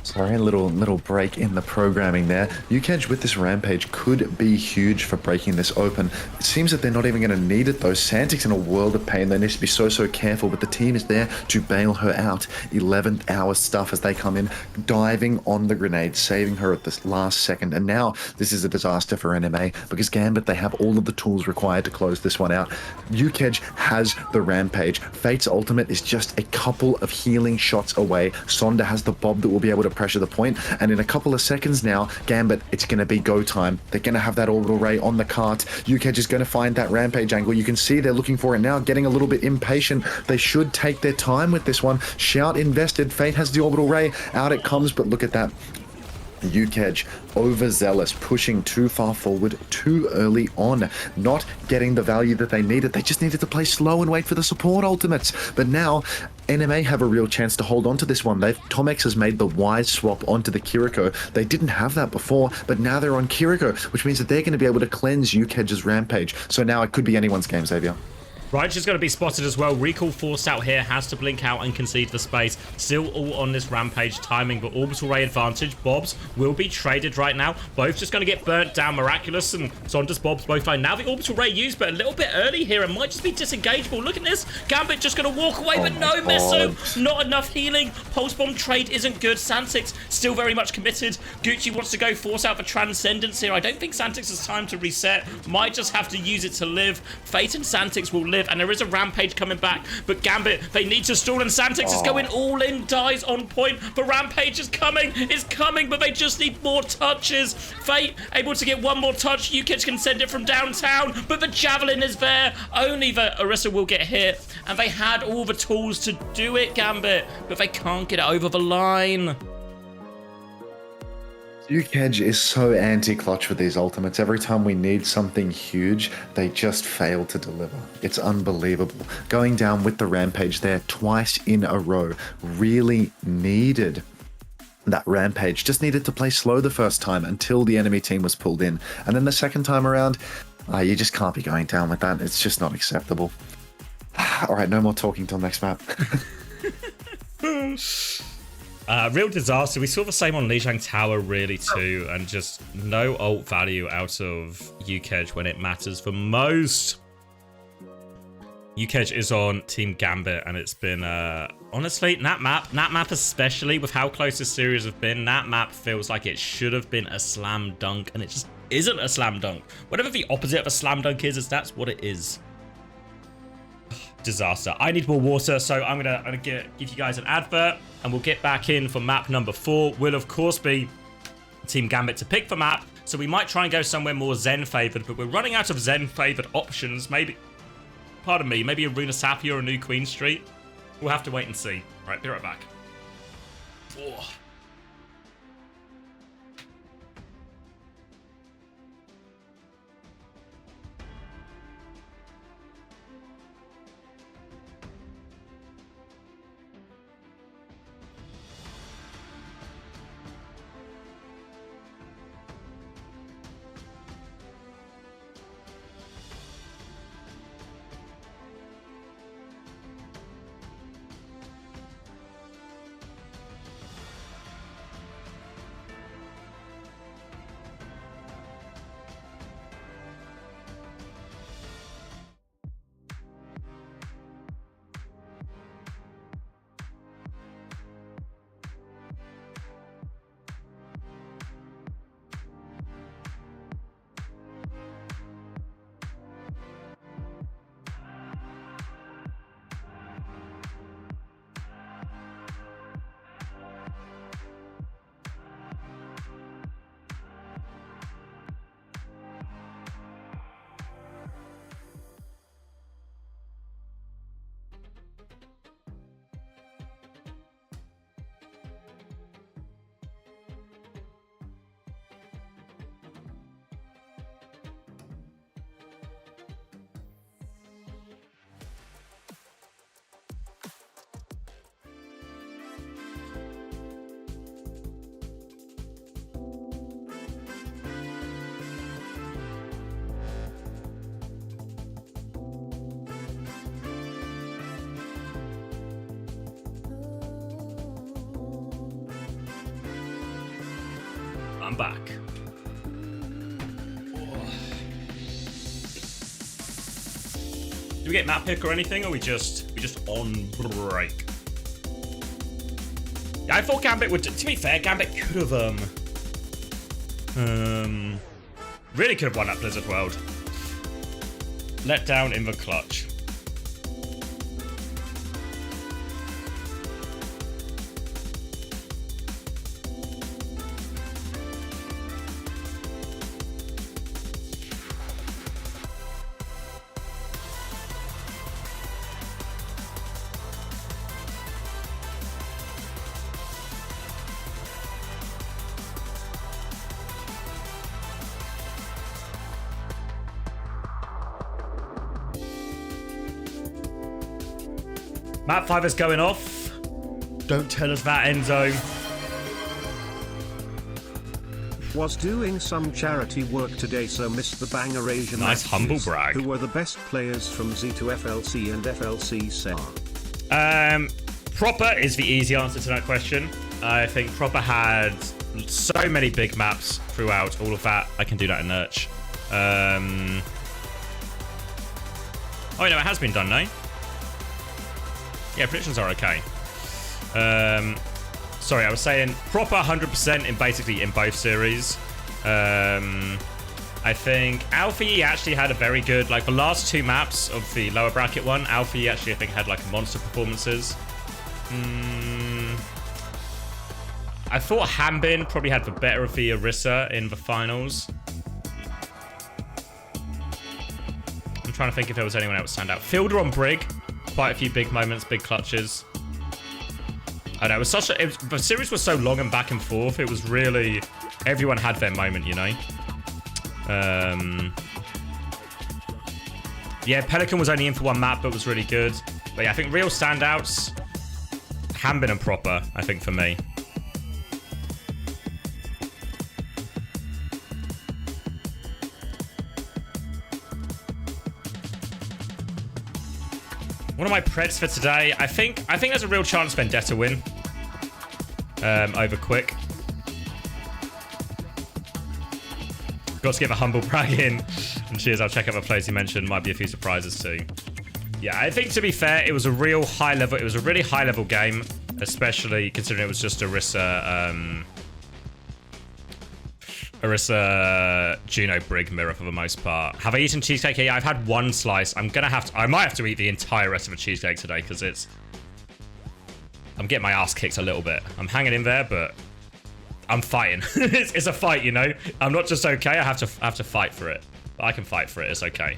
Sorry, a little break in the programming there. UCAG with this Rampage could be huge for breaking this open. It seems that they're not even going to need it though. Santix in a world of pain. They need to be so careful, but the team is there to bail her out. 11th hour stuff as they come in, diving on the grenade, saving her at this last second. And now this is a disaster for NMA because Gambit, they have all of the tools required to close this one out. UCAG has the Rampage. Fate's ultimate is just a couple of healing shots away. Sonda has the Bob that will be able to pressure the point, and in a couple of seconds now, Gambit, it's going to be go time. They're going to have that orbital ray on the cart. UCAG is going to find that Rampage angle. You can see they're looking for it now, getting a little bit impatient. They should take their time with this one. Shout invested. Fate has the orbital ray. Out it comes, but look at that. UCAG overzealous, pushing too far forward too early on, not getting the value that they needed. They just needed to play slow and wait for the support ultimates. But now NMA have a real chance to hold on to this one. Tomex has made the wise swap onto the Kiriko. They didn't have that before, but now they're on Kiriko, which means that they're going to be able to cleanse UCAG's Rampage. So now it could be anyone's game, Xavier. Righteous is going to be spotted as well. Recall forced out here, has to blink out and concede the space. Still all on this Rampage timing, but orbital ray advantage. Bobs will be traded right now. Both just going to get burnt down. Miraculous and Sonda's Bobs both fine. Now the orbital ray used, but a little bit early here. It might just be disengageable. Look at this. Gambit just going to walk away, but no, Meso. Not enough healing. Pulse Bomb trade isn't good. Santix still very much committed. Gucci wants to go force out for Transcendence here. I don't think Santix has time to reset. Might just have to use it to live. Fate and Santix will live, and there is a Rampage coming back, but Gambit, they need to stall, and Santix is going all in, dies on point. The Rampage is coming, but they just need more touches. Fate able to get one more touch. UCAG can send it from downtown, but the Javelin is there. Only the Orisa will get hit, and they had all the tools to do it, Gambit, but they can't get it over the line. UCAG is so anti-clutch with these ultimates. Every time we need something huge, they just fail to deliver. It's unbelievable. Going down with the Rampage there twice in a row. Really needed that Rampage. Just needed to play slow the first time until the enemy team was pulled in. And then the second time around, you just can't be going down with that. It's just not acceptable. All right, no more talking till next map. Real disaster. We saw the same on Lijiang Tower really too, and just no ult value out of UCAG when it matters the most. UCAG is on Team Gambit, and it's been honestly, that map especially with how close this series have been, that map feels like it should have been a slam dunk, and it just isn't a slam dunk. Whatever the opposite of a slam dunk is that's what it is. Disaster. I need more water, so I'm gonna give you guys an advert, and we'll get back in for map number 4. Will of course be Team Gambit to pick for map, so we might try and go somewhere more Zen favored, but we're running out of Zen favored options. Maybe, pardon me, maybe a Runa Sapphire or a new Queen Street. We'll have to wait and see. All right, be right back. Oh. I'm back. Do we get map pick or anything, or we just on break? Yeah, I thought Gambit would. To be fair, Gambit could have really could have won that Blizzard World. Let down in the clutch. Map 5 is going off. Don't tell us that, Enzo. Was doing some charity work today, so missed the banger Asian Nice matches. humble brag. Who were the best players from Z to FLC and FLC SAR? Proper is the easy answer to that question. I think Proper had so many big maps throughout all of that. I can do that in Lurch. Oh, no, it has been done, no? Yeah, predictions are okay. Sorry, I was saying Proper 100% in both series. I think Alfie actually had a very good, like the last two maps of the lower bracket one, Alfie actually I think had like monster performances. I thought Hambin probably had the better of the Orisa in the finals. I'm trying to think if there was anyone else stand out. Fielder on Brig. Quite a few big moments, big clutches. I know, the series was so long and back and forth. It was really, everyone had their moment, you know. Yeah, Pelican was only in for one map, but was really good. But yeah, I think real standouts, Hambin and Proper, I think for me. One of my preds for today, I think there's a real chance Vendetta win over Quick. Got to give a humble brag in. And cheers, I'll check out the plays you mentioned. Might be a few surprises too. Yeah, I think to be fair, it was a real high level. It was a really high level game, especially considering it was just Orisa Juno Brig mirror for the most part. Have I eaten cheesecake here? I've had one slice. I might have to eat the entire rest of the cheesecake today because I'm getting my ass kicked a little bit. I'm hanging in there, but I'm fighting. it's a fight, you know. I'm not just okay. I have to fight for it. But I can fight for it. It's okay.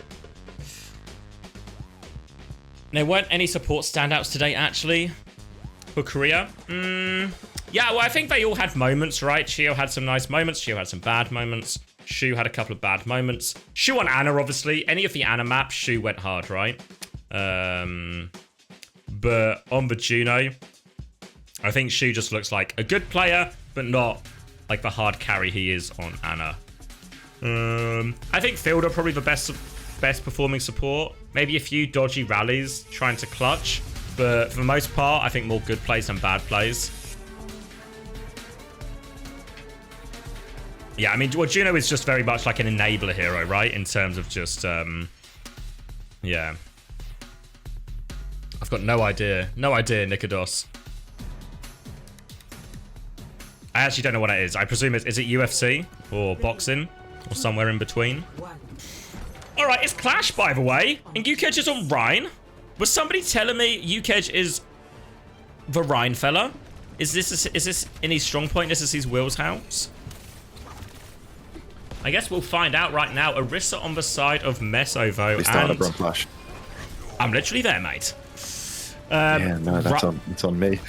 There weren't any support standouts today, actually, for Korea. Yeah, well, I think they all had moments, right? Chio had some nice moments. Chio had some bad moments. Shu had a couple of bad moments. Shu on Ana, obviously. Any of the Ana maps, Shu went hard, right? But on the Juno, I think Shu just looks like a good player, but not like the hard carry he is on Ana. I think Fielder probably the best performing support. Maybe a few dodgy rallies trying to clutch. But for the most part, I think more good plays than bad plays. Yeah, I mean, well, Juno is just very much like an enabler hero, right? In terms of just, yeah. I've got no idea. No idea, Nikodos. I actually don't know what it is. I presume is it UFC or boxing or somewhere in between? All right, it's Clash, by the way. And UKEdge is on Rhine. Was somebody telling me UKEdge is the Rhine fella? Is this in his strong point? This is his Will's house? I guess we'll find out right now. Orisa on the side of Mesovo. Flash. I'm literally there, mate. Yeah, no, it's on me.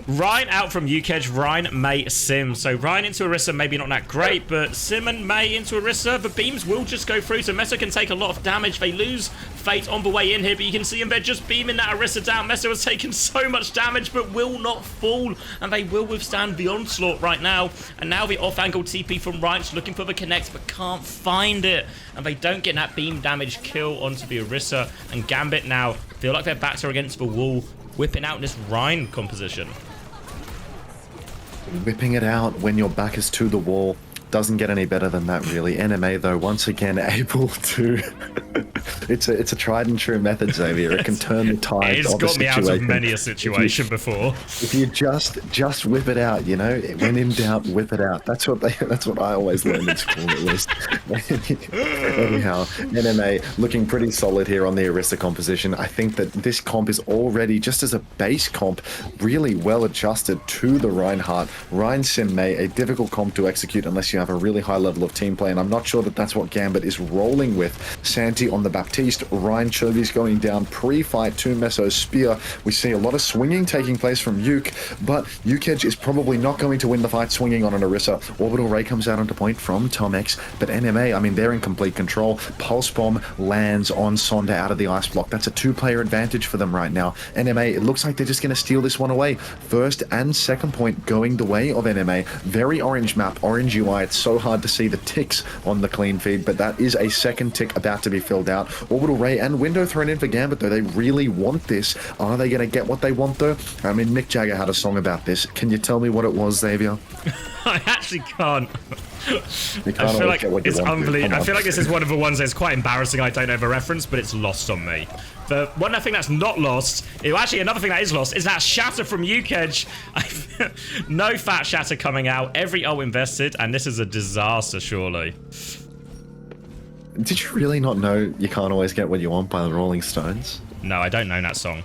Ryan out from UKEdge. Ryan, May, Sim. So Ryan into Orisa, maybe not that great, but Sim and May into Orisa. The beams will just go through, so Meso can take a lot of damage. They lose Fate on the way in here, but you can see them. They're just beaming that Orisa down. Meso has taken so much damage, but will not fall, and they will withstand the onslaught right now. And now the off-angle TP from Ryan's looking for the connect, but can't find it. And they don't get that beam damage kill onto the Orisa. And Gambit now feel like their backs are against the wall, whipping out this Rhine composition. Whipping it out when your back is to the wall doesn't get any better than that, really. NMA, though, once again able to... it's a tried and true method, Xavier. It can turn the tide It's of a got me situation. out of many a situation before. If you just whip it out, you know, when in doubt, whip it out. That's what I always learned in school, at least. Anyhow, NMA looking pretty solid here on the Orisa composition. I think that this comp is already, just as a base comp, really well adjusted to the Reinhardt. Rein Sim Mei, a difficult comp to execute unless you have a really high level of team play, and I'm not sure that that's what Gambit is rolling with. Santi on the Baptiste, Ryan Chovy's going down pre-fight to Meso's spear. We see a lot of swinging taking place from Uke, but UKEdge is probably not going to win the fight swinging on an Orisa. Orbital Ray comes out onto point from TomX, but NMA, I mean, they're in complete control. Pulse Bomb lands on Sonda out of the ice block. That's a two-player advantage for them right now. NMA, it looks like they're just going to steal this one away. First and second point going the way of NMA. Very orange map, orange UI. It's so hard to see the ticks on the clean feed, but that is a second tick about to be filled out. Orbital Ray and Window thrown in for Gambit, though. They really want this. Are they going to get what they want, though? I mean, Mick Jagger had a song about this. Can you tell me what it was, Xavier? I actually can't. You can't I feel like get what you it's want to. unbelievable. Come I feel on. like this is one of the ones that's quite embarrassing. I don't have a reference, but it's lost on me. The one thing that's not lost, actually another thing that is lost, is that shatter from UKEdge. No fat shatter coming out. Every ult invested, and this is a disaster, surely. Did you really not know you can't always get what you want by the Rolling Stones? No, I don't know that song.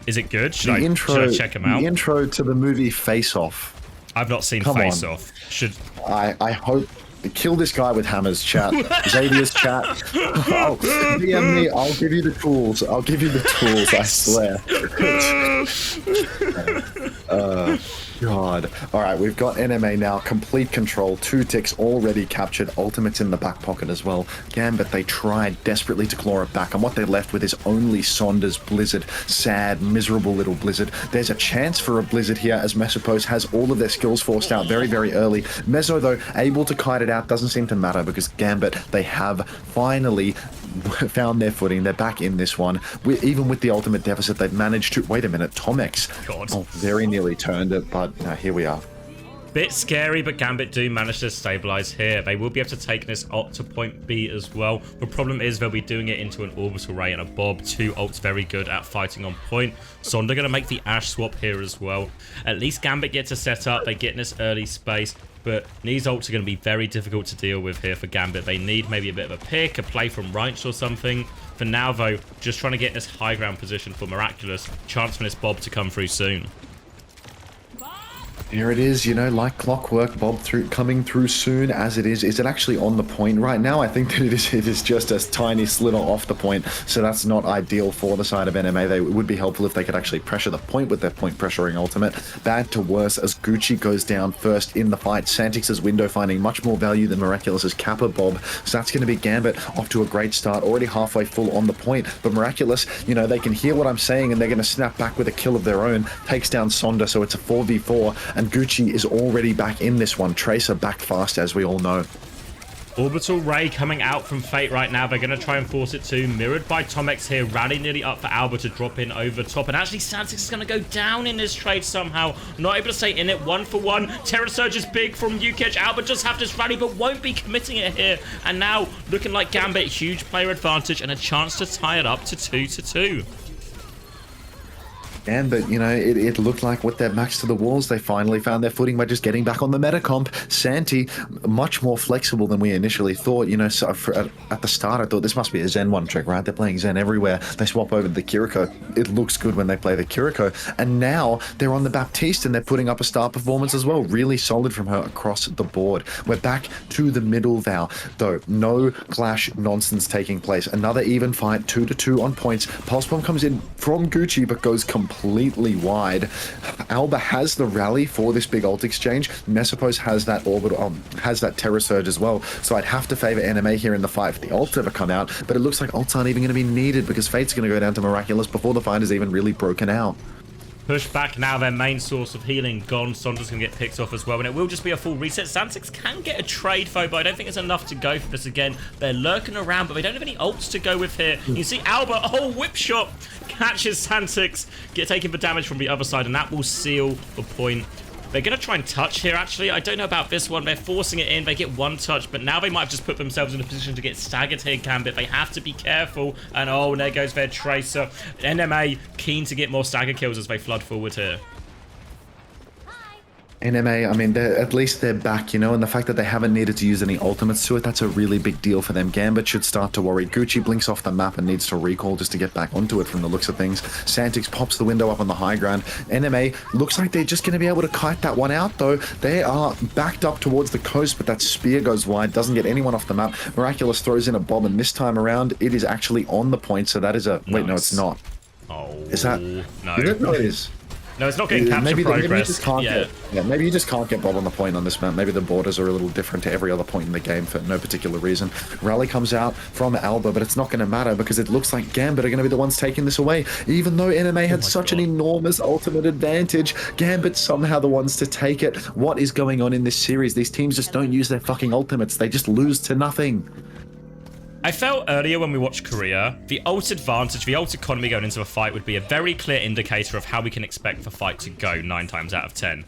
Is it good? Should The I check him out? The intro to the movie Face Off. I've not seen Come Face on. Off. Should I hope. Kill this guy with hammers, chat. Xavier's chat. Oh, DM me. I'll give you the tools. I'll give you the tools, I swear. God. All right, we've got NMA now. Complete control. 2 ticks already captured. Ultimates in the back pocket as well. Gambit, they tried desperately to claw it back, and what they're left with is only Sonda's Blizzard. Sad, miserable little Blizzard. There's a chance for a Blizzard here as Mesopos has all of their skills forced out very, very early. Meso, though, able to kite it out doesn't seem to matter because Gambit, they have finally found their footing. They're back in this one. Even with the ultimate deficit, they've managed to... Wait a minute, TomX. God. Oh, very nearly turned it, but here we are. Bit scary, but Gambit do manage to stabilize here. They will be able to take this ult to point B as well. The problem is they'll be doing it into an orbital ray and a bob. 2 ults very good at fighting on point. Sonda going to make the Ash swap here as well. At least Gambit gets a setup. They get in this early space. But these ults are going to be very difficult to deal with here for Gambit. They need maybe a bit of a pick, a play from Reinsch or something. For now, though, just trying to get in this high ground position for Miraculous. Chance for this bob to come through soon. Here it is, you know, like clockwork, Bob coming through soon as it is. Is it actually on the point right now? I think that it is just a tiny sliver off the point, so that's not ideal for the side of NMA. It would be helpful if they could actually pressure the point with their point pressuring ultimate. Bad to worse as Gucci goes down first in the fight. Santix's window finding much more value than Miraculous's Kappa Bob, so that's going to be Gambit off to a great start, already halfway full on the point. But Miraculous, you know, they can hear what I'm saying and they're going to snap back with a kill of their own. Takes down Sonda, so it's a 4v4. And Gucci is already back in this one. Tracer back fast, as we all know. Orbital Ray coming out from Fate right now. They're going to try and force it to. Mirrored by TomX here. Rally nearly up for Alba to drop in over top. And actually, Santix is going to go down in this trade somehow. Not able to stay in it 1-for-1. Terror Surge is big from UKEdge. Alba does have this rally, but won't be committing it here. And now, looking like Gambit, huge player advantage and a chance to tie it up to 2-2. But, you know, it looked like with their backs to the walls, they finally found their footing by just getting back on the meta comp. Santi, much more flexible than we initially thought. You know, so at the start, I thought this must be a Zen 1 trick, right? They're playing Zen everywhere. They swap over to the Kiriko. It looks good when they play the Kiriko. And now they're on the Baptiste and they're putting up a star performance as well. Really solid from her across the board. We're back to the middle now, though. No clash nonsense taking place. Another even fight, 2-2 on points. Pulse Bomb comes in from Gucci, but goes completely wide. Alba has the rally for this big ult exchange. Mesopos has that orbital, has that Terror Surge as well. So I'd have to favor NMA here in the fight if the ults ever come out. But it looks like ults aren't even going to be needed because Fate's going to go down to Miraculous before the fight is even really broken out. Push back now, their main source of healing gone. Sonda's going to get picked off as well, and it will just be a full reset. Santix can get a trade, though, but I don't think it's enough to go for this again. They're lurking around, but they don't have any ults to go with here. You see Alba, oh, whip shot, catches Santix, taking the damage from the other side, and that will seal the point. They're going to try and touch here, actually. I don't know about this one. They're forcing it in. They get one touch, but now they might have just put themselves in a position to get staggered here, Gambit. They have to be careful. And oh, there goes their Tracer. NMA keen to get more stagger kills as they flood forward here. NMA, I mean, at least they're back, you know, and the fact that they haven't needed to use any ultimates to it, that's a really big deal for them. Gambit should start to worry. Gucci blinks off the map and needs to recall just to get back onto it from the looks of things. Santix pops the window up on the high ground. NMA looks like they're just going to be able to kite that one out, though. They are backed up towards the coast, but that spear goes wide, doesn't get anyone off the map. Miraculous throws in a bomb, and this time around, it is actually on the point, so that is a... Wait, no, it's not. Oh, is that... No. Is it? No, it is. No, it's not getting capture progress. Maybe you just can't get Bob on the point on this map. Maybe the borders are a little different to every other point in the game for no particular reason. Rally comes out from Alba, but it's not going to matter because it looks like Gambit are going to be the ones taking this away. Even though NMA had such an enormous ultimate advantage, Gambit somehow the ones to take it. What is going on in this series? These teams just don't use their fucking ultimates. They just lose to nothing. I felt earlier when we watched Korea, the ult advantage, the ult economy going into a fight would be a very clear indicator of how we can expect the fight to go 9 times out of 10.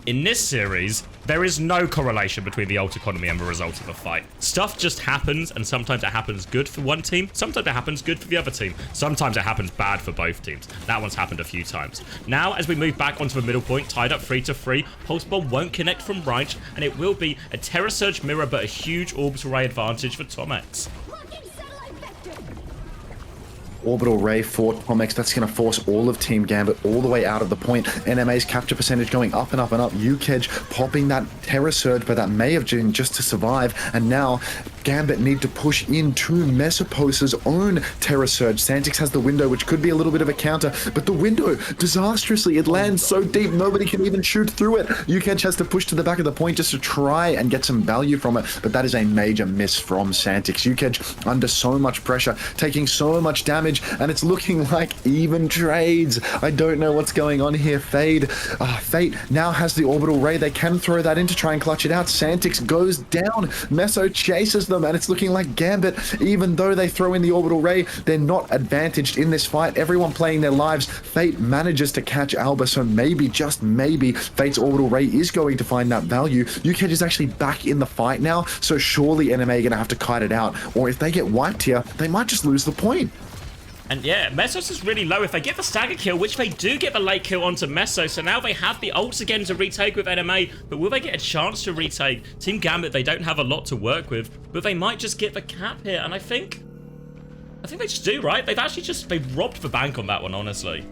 In this series, there is no correlation between the ult economy and the result of the fight. Stuff just happens, and sometimes it happens good for one team, sometimes it happens good for the other team, sometimes it happens bad for both teams. That one's happened a few times. Now, as we move back onto the middle point, tied up 3-3, Pulse Bomb won't connect from right, and it will be a Terra Surge mirror, but a huge orbital ray advantage for CommanderX. Orbital Ray for CommanderX, that's going to force all of Team Gambit all the way out of the point. NMA's capture percentage going up and up and up. UKEDGE popping that Terror Surge, but that may have been just to survive. And now Gambit need to push into Mesopose's own Terror Surge. Santix has the window, which could be a little bit of a counter, but the window, disastrously, it lands so deep, nobody can even shoot through it. UKEDGE has to push to the back of the point just to try and get some value from it, but that is a major miss from Santix. UKEDGE under so much pressure, taking so much damage, and it's looking like even trades. I don't know what's going on here. Fate now has the orbital ray. They can throw that in to try and clutch it out. Santix goes down. Meso chases them, and it's looking like Gambit, even though they throw in the orbital ray, they're not advantaged in this fight. Everyone playing their lives. Fate manages to catch Alba, so maybe, just maybe, Fate's orbital ray is going to find that value. UKEDGE is actually back in the fight now, so surely NMA are going to have to kite it out, or if they get wiped here, they might just lose the point. And yeah, Mesos is really low. If they get the stagger kill, which they do get the late kill onto Meso, so now they have the ults again to retake with NMA, but will they get a chance to retake? Team Gambit, they don't have a lot to work with, but they might just get the cap here, and I think they just do, right? They've robbed the bank on that one, honestly.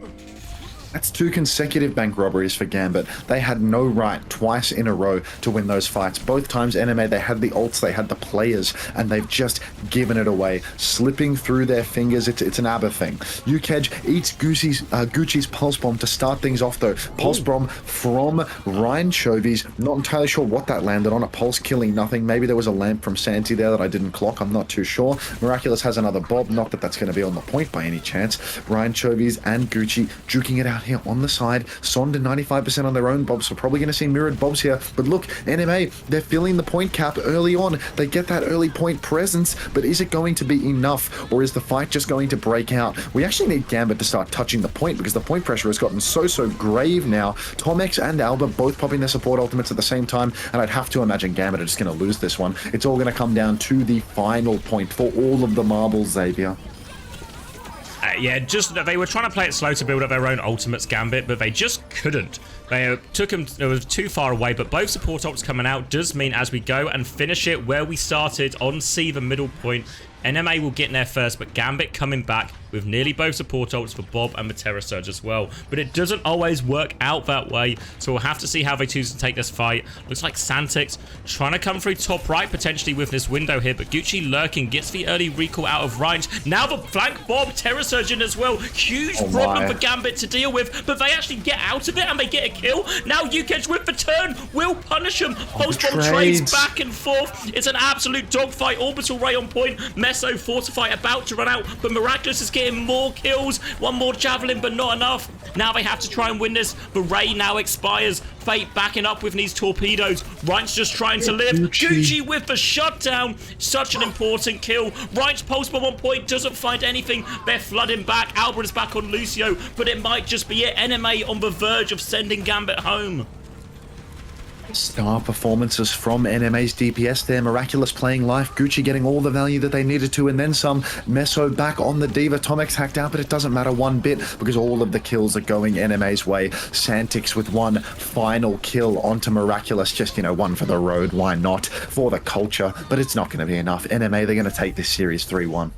That's 2 consecutive bank robberies for Gambit. They had no right twice in a row to win those fights. Both times NMA, they had the ults, they had the players, and they've just given it away. Slipping through their fingers, it's an ABBA thing. UKEDGE eats Gucci's Pulse Bomb to start things off though. Pulse Bomb from Ryan Chovies. Not entirely sure what that landed on. A pulse killing nothing. Maybe there was a lamp from Santi there that I didn't clock. I'm not too sure. Miraculous has another Bob. Not that that's going to be on the point by any chance. Ryan Chovies and Gucci juking it out here on the side. Sonda 95% on their own Bobs, so probably going to see mirrored Bobs here. But look, NMA, they're filling the point cap early on. They get that early point presence, but is it going to be enough, or is the fight just going to break out? We actually need Gambit to start touching the point because the point pressure has gotten so grave now. CommanderX and Alba both popping their support ultimates at the same time, and I'd have to imagine Gambit are just going to lose this one. It's all going to come down to the final point for all of the marbles, Xavier. Yeah, just they were trying to play it slow to build up their own ultimates, Gambit, but they just couldn't. They took them, it was too far away, but both support ults coming out does mean as we go and finish it where we started on C, the middle point, NMA will get in there first, but Gambit coming back with nearly both support ults for Bob and the Terror Surge as well. But it doesn't always work out that way, so we'll have to see how they choose to take this fight. Looks like Santix trying to come through top right, potentially with this window here, but Gucci lurking, gets the early recall out of range. Now the flank Bob, Terror Surge in as well. Huge problem for Gambit to deal with, but they actually get out of it and they get a kill. Now UKEDGE with the turn will punish him. Post Bomb trades back and forth. It's an absolute dogfight. Orbital Ray on point. Meso Fortify about to run out, but Miraculous is getting more kills. One more Javelin, but not enough. Now they have to try and win this. The Ray now expires. Fate backing up with these torpedoes. Ryan's just trying to live. Gucci with the shutdown. Such an important kill. Ryan's Pulse Bomb on point doesn't find anything. They're flooding back. Albert is back on Lucio, but it might just be it. NMA on the verge of sending Gambit home. Star performances from NMA's DPS there. Miraculous playing life. Gucci getting all the value that they needed to, and then some. Meso back on the Diva. Tomek's hacked out, but it doesn't matter one bit because all of the kills are going NMA's way. Santix with one final kill onto Miraculous. Just, you know, one for the road. Why not? For the culture. But it's not going to be enough. NMA, they're going to take this series 3-1.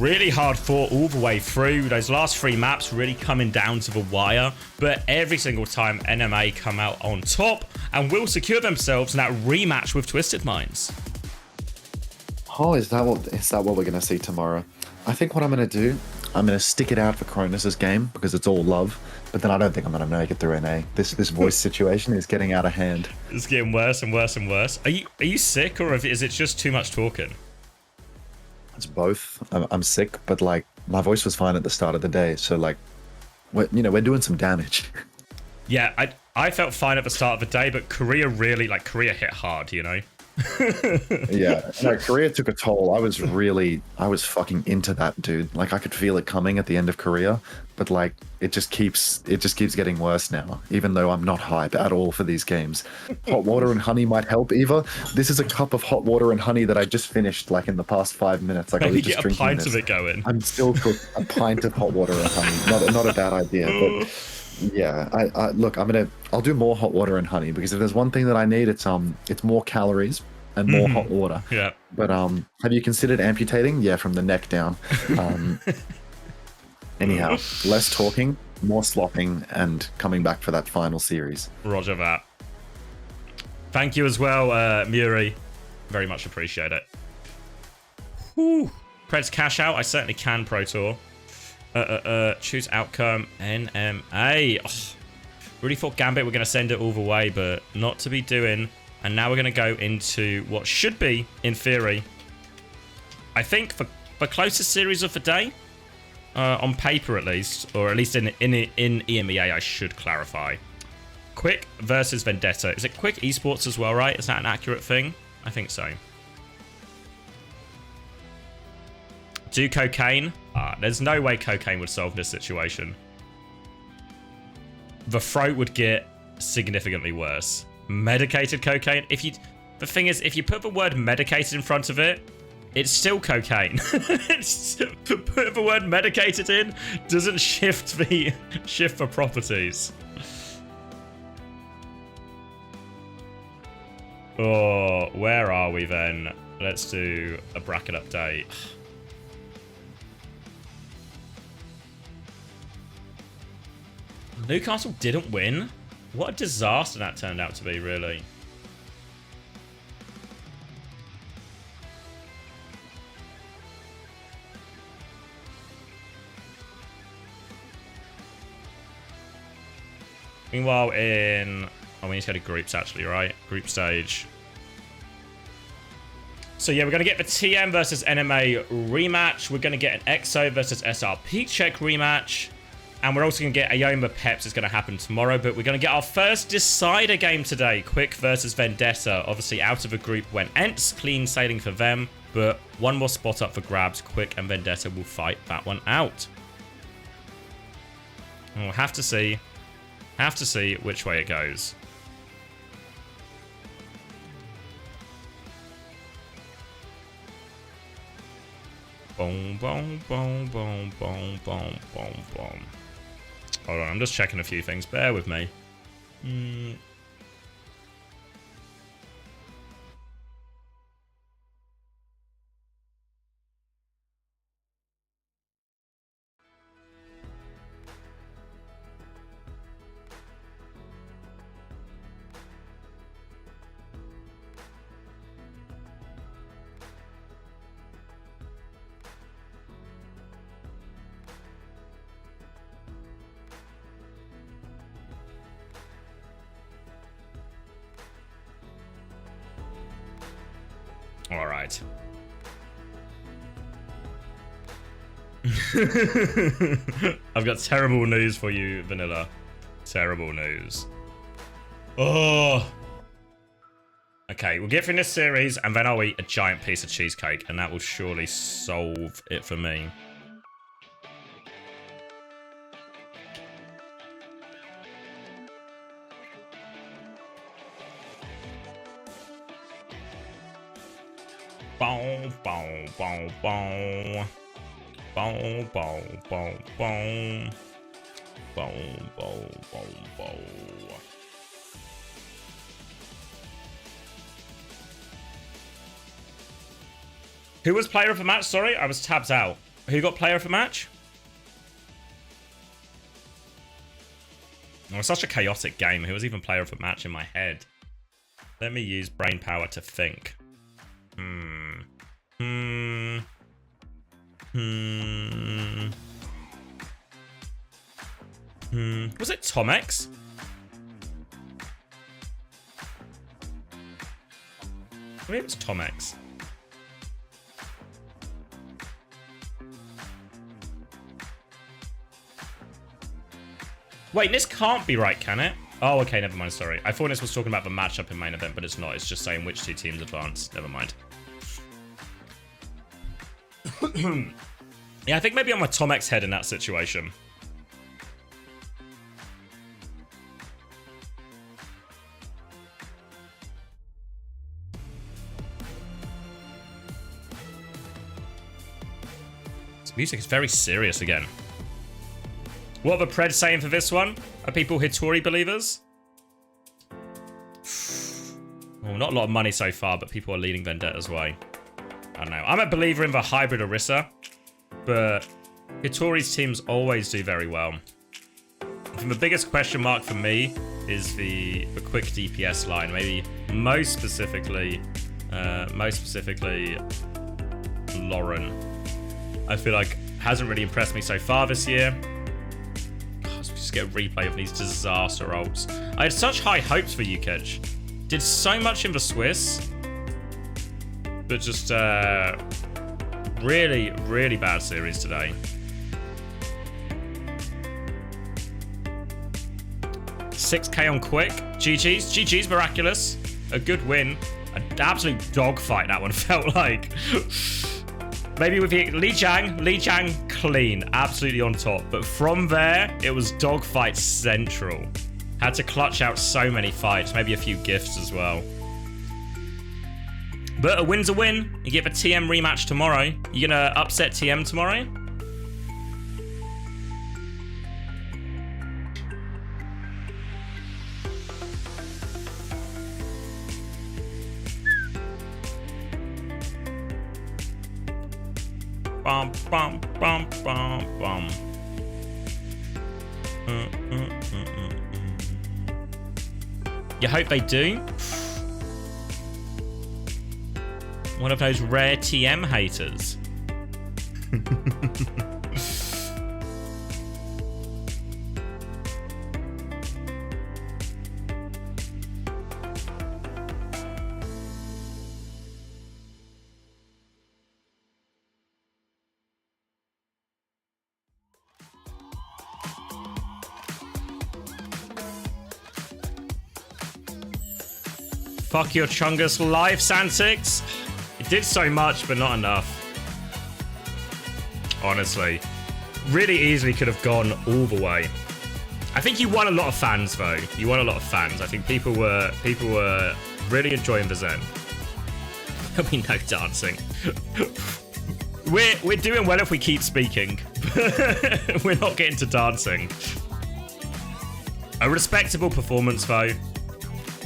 Really hard fought all the way through. Those last 3 maps really coming down to the wire. But every single time, NMA come out on top and will secure themselves in that rematch with Twisted Minds. Oh, is that what we're going to see tomorrow? I think what I'm going to do, I'm going to stick it out for Cronus' game because it's all love. But then I don't think I'm going to make it through NA. This voice situation is getting out of hand. It's getting worse and worse and worse. Are you sick, or is it just too much talking? It's both. I'm sick, but like my voice was fine at the start of the day, so like, we're doing some damage. Yeah, I felt fine at the start of the day, but Korea really Korea hit hard, you know. Yeah, no, Korea took a toll. I was fucking into that, dude. Like I could feel it coming at the end of Korea, but like it just keeps getting worse now. Even though I'm not hype at all for these games. Hot water and honey might help, Eva. This is a cup of hot water and honey that I just finished like in the past 5 minutes. Like I was just drinking a pint this. of it going. I'm still cooked. A pint of hot water and honey. Not a bad idea, but. Yeah, look, I'll do more hot water and honey because if there's one thing that I need, it's more calories and more hot water. Yeah. But have you considered amputating? Yeah, from the neck down. Anyhow, less talking, more slopping, and coming back for that final series. Roger that. Thank you as well, Muri. Very much appreciate it. Whew. Preds cash out. I certainly can, Pro Tour. Choose outcome NMA. Oh, really thought Gambit were going to send it all the way, but not to be doing. And now we're going to go into what should be, in theory, I think the closest series of the day, on paper at least, or at least in EMEA, I should clarify. Quick versus Vendetta. Is it Quick Esports as well, right? Is that an accurate thing? I think so. Do cocaine? There's no way cocaine would solve this situation. The throat would get significantly worse. Medicated cocaine? The thing is, if you put the word medicated in front of it, it's still cocaine. Put the word medicated in doesn't shift the properties. Oh, where are we then? Let's do a bracket update. Newcastle didn't win? What a disaster that turned out to be, really. Meanwhile, we need to go to groups, actually, right? Group stage. So, yeah, we're going to get the TM versus NMA rematch. We're going to get an EXO versus SRPeakCheck rematch. And we're also going to get Ayoma Peps. It's going to happen tomorrow. But we're going to get our first decider game today. Quick versus Vendetta. Obviously, out of the group went Ents. Clean sailing for them. But one more spot up for grabs. Quick and Vendetta will fight that one out. And we'll have to see. Have to see which way it goes. Boom, boom, boom, boom, boom, boom, boom, boom. Hold on, I'm just checking a few things. Bear with me. All right. I've got terrible news for you, Vanilla. Terrible news. Oh. Okay, we'll get through this series, and then I'll eat a giant piece of cheesecake, and that will surely solve it for me. Bow, bow, bow, bow. Bow, bow, bow, bow. Bow, bow, bow, bow. Who was player of the match? Sorry, I was tabbed out. Who got player of the match? Oh, it's such a chaotic game. Who was even player of the match in my head? Let me use brain power to think. Was it Tomex? Maybe it was Tomex. Wait, this can't be right, can it? Oh, okay, never mind, sorry. I thought this was talking about the matchup in main event, but it's not. It's just saying which two teams advance. Never mind. Yeah, I think maybe I'm a Tomex head in that situation. This music is very serious again. What are the Pred saying for this one? Are people Hitori believers? Oh, not a lot of money so far, but people are leading Vendetta's way. I don't know. I'm a believer in the hybrid Orisa, but Hitori's teams always do very well. And the biggest question mark for me is the quick DPS line. Maybe most specifically Lauren. I feel like hasn't really impressed me so far this year. Get a replay of these disaster ults. I had such high hopes for UKEDGE. Did so much in the Swiss, but just really, really bad series today. 6k on quick. GG's miraculous. A good win. An absolute dogfight that one felt like. Maybe with the Li Jiang clean, absolutely on top. But from there, it was dogfight central. Had to clutch out so many fights, maybe a few gifts as well. But a win's a win. You get the TM rematch tomorrow. You gonna upset TM tomorrow? Bum, bum, bum, bum, bum. You hope they do. One of those rare TM haters. Fuck your Chungus life, Santix. It did so much, but not enough. Honestly. Really easily could have gone all the way. I think you won a lot of fans, though. You won a lot of fans. I think people were really enjoying the Zen. We know dancing. We're doing well if we keep speaking. We're not getting to dancing. A respectable performance, though.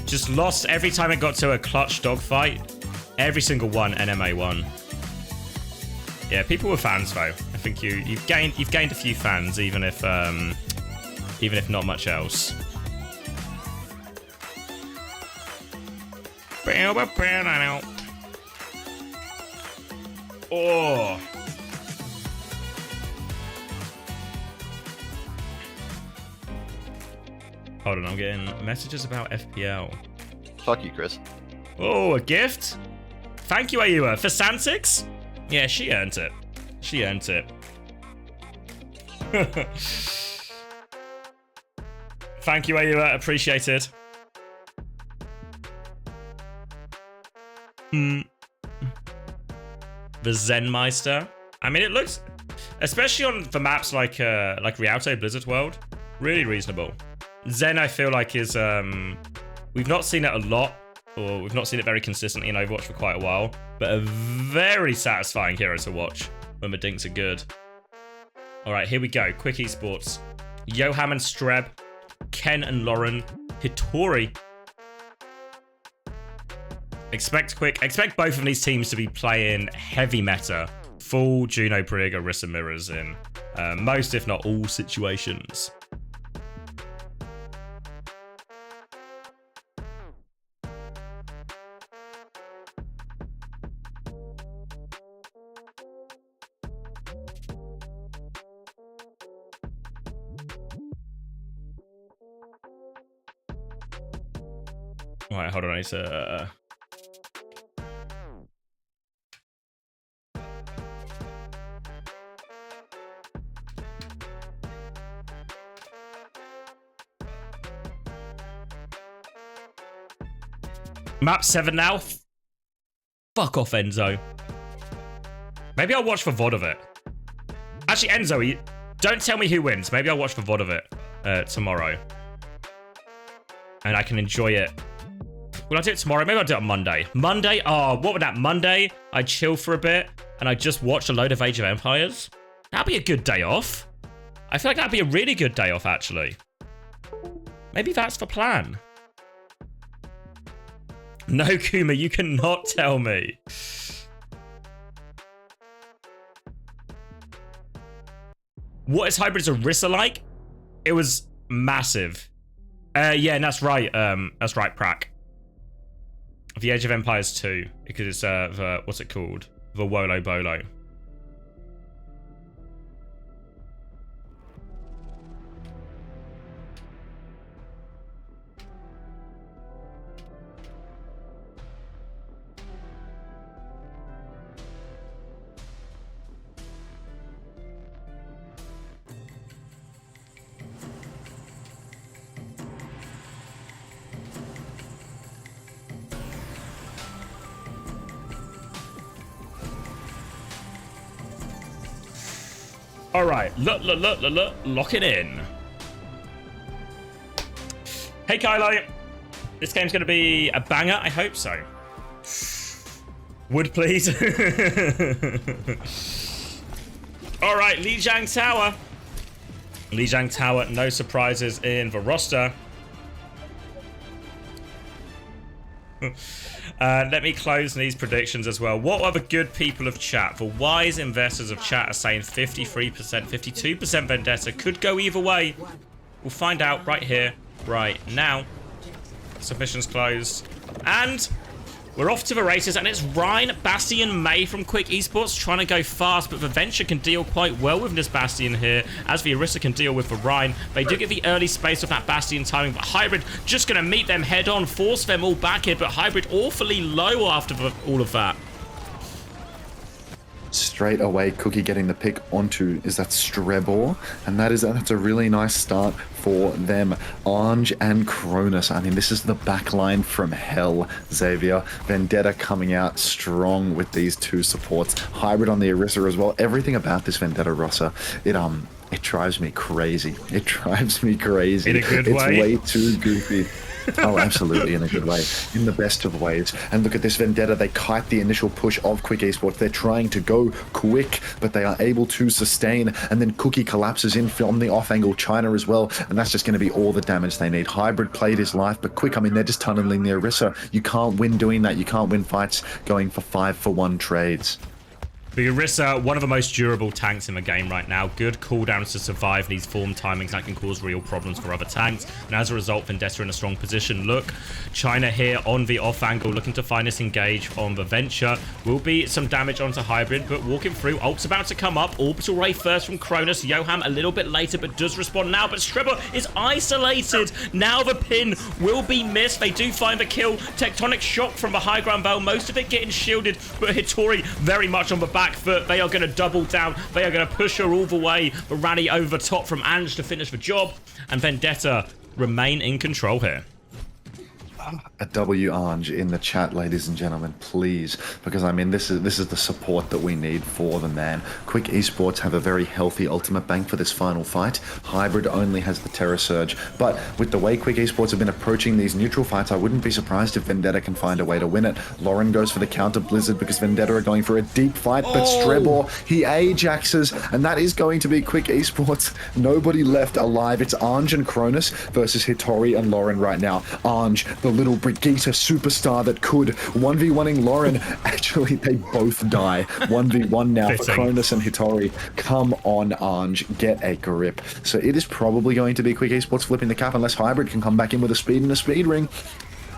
Just lost every time it got to a clutch dogfight. Every single one, NMA won. Yeah, people were fans though. I think you've gained a few fans, even if not much else. Oh. Hold on, I'm getting messages about FPL. Fuck you, Chris. Oh, a gift? Thank you, Ayua. For Santix? Yeah, she earned it. She earned it. Thank you, Ayua. Appreciate it. The Zenmeister. I mean, it looks, especially on the maps like Rialto, Blizzard World, really reasonable. Zen, I feel like, is we've not seen it a lot or we've not seen it very consistently in Overwatch for quite a while, but a very satisfying hero to watch when the dinks are good. All right, here we go. Quick Esports. Yoham and Streb, Ken and Lauren, Hitori. Expect both of these teams to be playing heavy meta, full Juno Brig, Orisa mirrors in most, if not all, situations. All right, hold on, I need to... Map 7 now? Fuck off, Enzo. Maybe I'll watch the VOD of it. Actually, Enzo, don't tell me who wins. Maybe I'll watch the VOD of it tomorrow. And I can enjoy it. Will I do it tomorrow? Maybe I'll do it on Monday. Monday? Oh, what would that? Monday? I chill for a bit and I just watch a load of Age of Empires? That'd be a good day off. I feel like that'd be a really good day off, actually. Maybe that's the plan. No, Kuma, you cannot tell me. What is Hybrid's Orisa like? It was massive. Yeah, and that's right. That's right, Prak. The Age of Empires 2, because it's the, what's it called? The Wolo Bolo. All right, lock it in. Hey, Kylo. This game's going to be a banger. I hope so. Would please. All right, Lijiang Tower. Lijiang Tower, no surprises in the roster. Let me close these predictions as well. What are the good people of chat? The wise investors of chat are saying 53%, 52% Vendetta. Could go either way. We'll find out right here, right now. Submissions closed. And we're off to the races, and it's Ryan, Bastion, May from Quick Esports trying to go fast, but the Venture can deal quite well with this Bastion here, as the Orisa can deal with the Ryan. They do get the early space of that Bastion timing, but Hybrid just going to meet them head on, force them all back here, but Hybrid awfully low after all of that. Straight away, Cookie getting the pick onto is that Strebor, and that's a really nice start for them. Ange and Cronus. I mean, this is the back line from hell, Xavier. Vendetta coming out strong with these two supports. Hybrid on the Orisa as well. Everything about this Vendetta roster, it drives me crazy. It drives me crazy. In a good way? It's way too goofy. Oh, absolutely, in a good way. In the best of ways. And look at this Vendetta. They kite the initial push of Quick Esports. They're trying to go quick, but they are able to sustain. And then Cookie collapses in from the off-angle China as well. And that's just going to be all the damage they need. Hybrid played his life, but Quick, I mean, they're just tunneling the Orisa. You can't win doing that. You can't win fights going for 5-for-1 trades. The Orisa, one of the most durable tanks in the game right now. Good cooldowns to survive these form timings that can cause real problems for other tanks. And as a result, Vendetta in a strong position. Look, China here on the off angle, looking to find this engage on the Venture. Will be some damage onto Hybrid, but walking through. Ult's about to come up. Orbital Ray first from Cronus. Yoham a little bit later, but does respond now. But Strebor is isolated. Now the pin will be missed. They do find the kill. Tectonic shock from the high ground bell. Most of it getting shielded, but Hitori very much on the back foot. They are going to double down. They are going to push her all the way. But rally over the top from Ange to finish the job. And Vendetta remain in control here. a W Ange in the chat, ladies and gentlemen, please, because I mean this is the support that we need for the man. Quick Esports have a very healthy ultimate bank for this final fight. Hybrid only has the Terror Surge, but with the way Quick Esports have been approaching these neutral fights, I wouldn't be surprised if Vendetta can find a way to win it. Lauren goes for the counter Blizzard because Vendetta are going for a deep fight, but Strebor, he Ajaxes, and that is going to be Quick Esports. Nobody left alive. It's Ange and Cronus versus Hitori and Lauren right now. Ange, the little Brigitte superstar that could 1v1ing Lauren. Actually, they both die. 1v1 now for Cronus and Hitori. Come on, Ange, get a grip. So it is probably going to be Quick Esports flipping the cap unless Hybrid can come back in with a speed and a speed ring.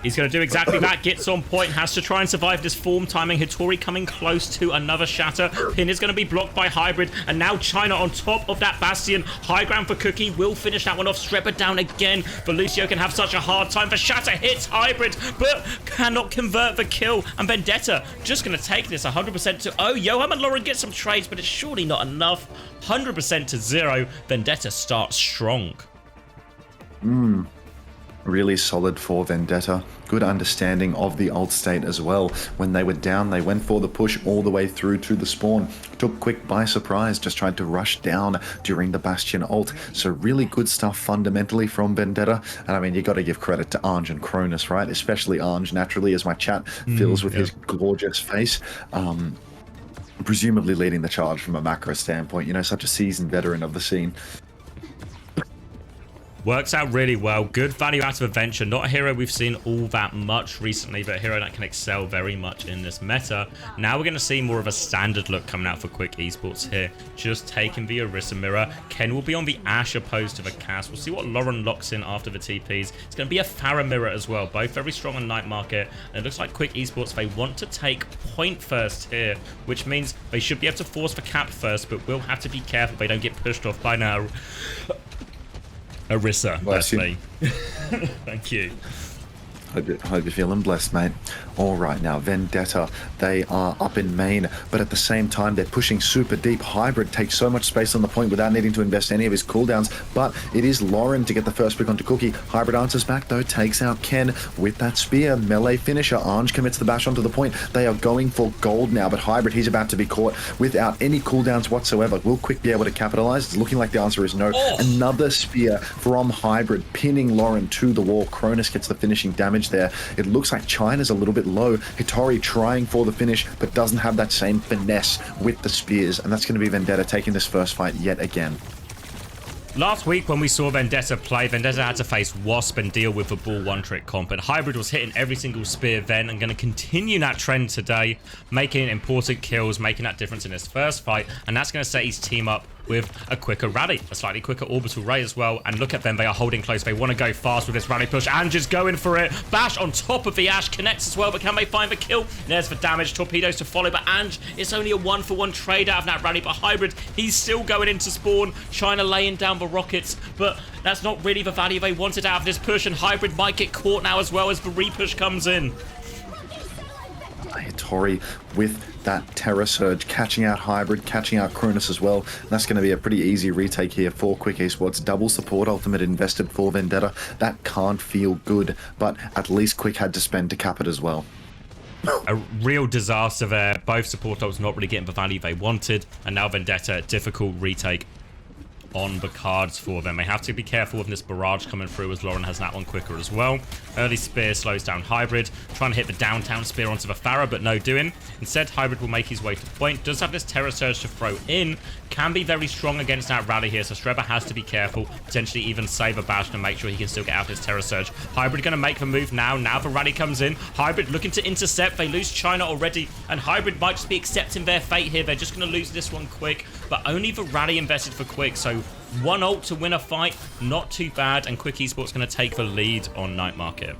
He's going to do exactly that. Gets on point. Has to try and survive this form timing. Hitori coming close to another shatter. Pin is going to be blocked by Hybrid. And now China on top of that Bastion. High ground for Cookie. Will finish that one off. Strepper down again. Lucio can have such a hard time. For Shatter hits Hybrid, but cannot convert the kill. And Vendetta just going to take this 100% to... Oh, Johan and Lauren get some trades, but it's surely not enough. 100% to 0. Vendetta starts strong. Really solid for Vendetta. Good understanding of the ult state as well. When they were down, they went for the push all the way through to the spawn. Took Quick by surprise, just tried to rush down during the Bastion ult. So really good stuff fundamentally from Vendetta. And I mean, you got to give credit to Ange and Cronus, right? Especially Ange, naturally, as my chat fills with his gorgeous face. Presumably leading the charge from a macro standpoint. You know, such a seasoned veteran of the scene. Works out really well. Good value out of Adventure. Not a hero we've seen all that much recently, but a hero that can excel very much in this meta. Now we're going to see more of a standard look coming out for Quick Esports here. Just taking the Orisa mirror. Ken will be on the Ashe opposed to the Cass. We'll see what Lauren locks in after the TPs. It's going to be a Pharah mirror as well. Both very strong on Night Market. And it looks like Quick Esports, they want to take point first here, which means they should be able to force the cap first, but will have to be careful they don't get pushed off by now. Orisa, Leslie. Thank you. Hope you're feeling blessed, mate. All right, now, Vendetta, they are up in main, but at the same time, they're pushing super deep. Hybrid takes so much space on the point without needing to invest any of his cooldowns, but it is Lauren to get the first pick onto Cookie. Hybrid answers back, though, takes out Ken with that spear. Melee finisher. Ange commits the bash onto the point. They are going for gold now, but Hybrid, he's about to be caught without any cooldowns whatsoever. Will Quick be able to capitalize? It's looking like the answer is no. Another spear from Hybrid, pinning Lauren to the wall. Cronus gets the finishing damage there. It looks like China's a little bit low. Hitori trying for the finish, but doesn't have that same finesse with the spears, and that's going to be Vendetta taking this first fight yet again. Last week when we saw Vendetta play, Vendetta had to face Wasp and deal with the ball one-trick comp, and Hybrid was hitting every single spear then, and going to continue that trend today, making important kills, making that difference in his first fight, and that's going to set his team up with a quicker rally, a slightly quicker orbital ray as well. And look at them, they are holding close. They want to go fast with this rally push. Ange is going for it. Bash on top of the Ashe, connects as well, but can they find the kill? There's the damage, torpedoes to follow, but Ange, it's only a 1-for-1 trade out of that rally, but Hybrid, he's still going into spawn, China laying down the rockets, but that's not really the value they wanted out of this push, and Hybrid might get caught now as well as the repush comes in. Hitori with that Terror Surge, catching out Hybrid, catching out Cronus as well. And that's going to be a pretty easy retake here for Quick Esports. Double support ultimate invested for Vendetta. That can't feel good, but at least Quick had to spend to cap it as well. A real disaster there. Both support ults not really getting the value they wanted, and now Vendetta, difficult retake on the cards for them. They have to be careful with this barrage coming through, as Lauren has that one quicker as well. Early spear slows down Hybrid, trying to hit the downtown spear onto the Pharah, but no doing. Instead, Hybrid will make his way to point. Does have this Terror Surge to throw in. Can be very strong against that rally here, so Strebor has to be careful, potentially even save a bash to make sure he can still get out his Terror Surge. Hybrid going to make the move now. Now the rally comes in. Hybrid looking to intercept. They lose China already, and Hybrid might just be accepting their fate here. They're just going to lose this one quick, but only the rally invested for Quick, so one ult to win a fight, not too bad, and Quick Esports going to take the lead on Night Market.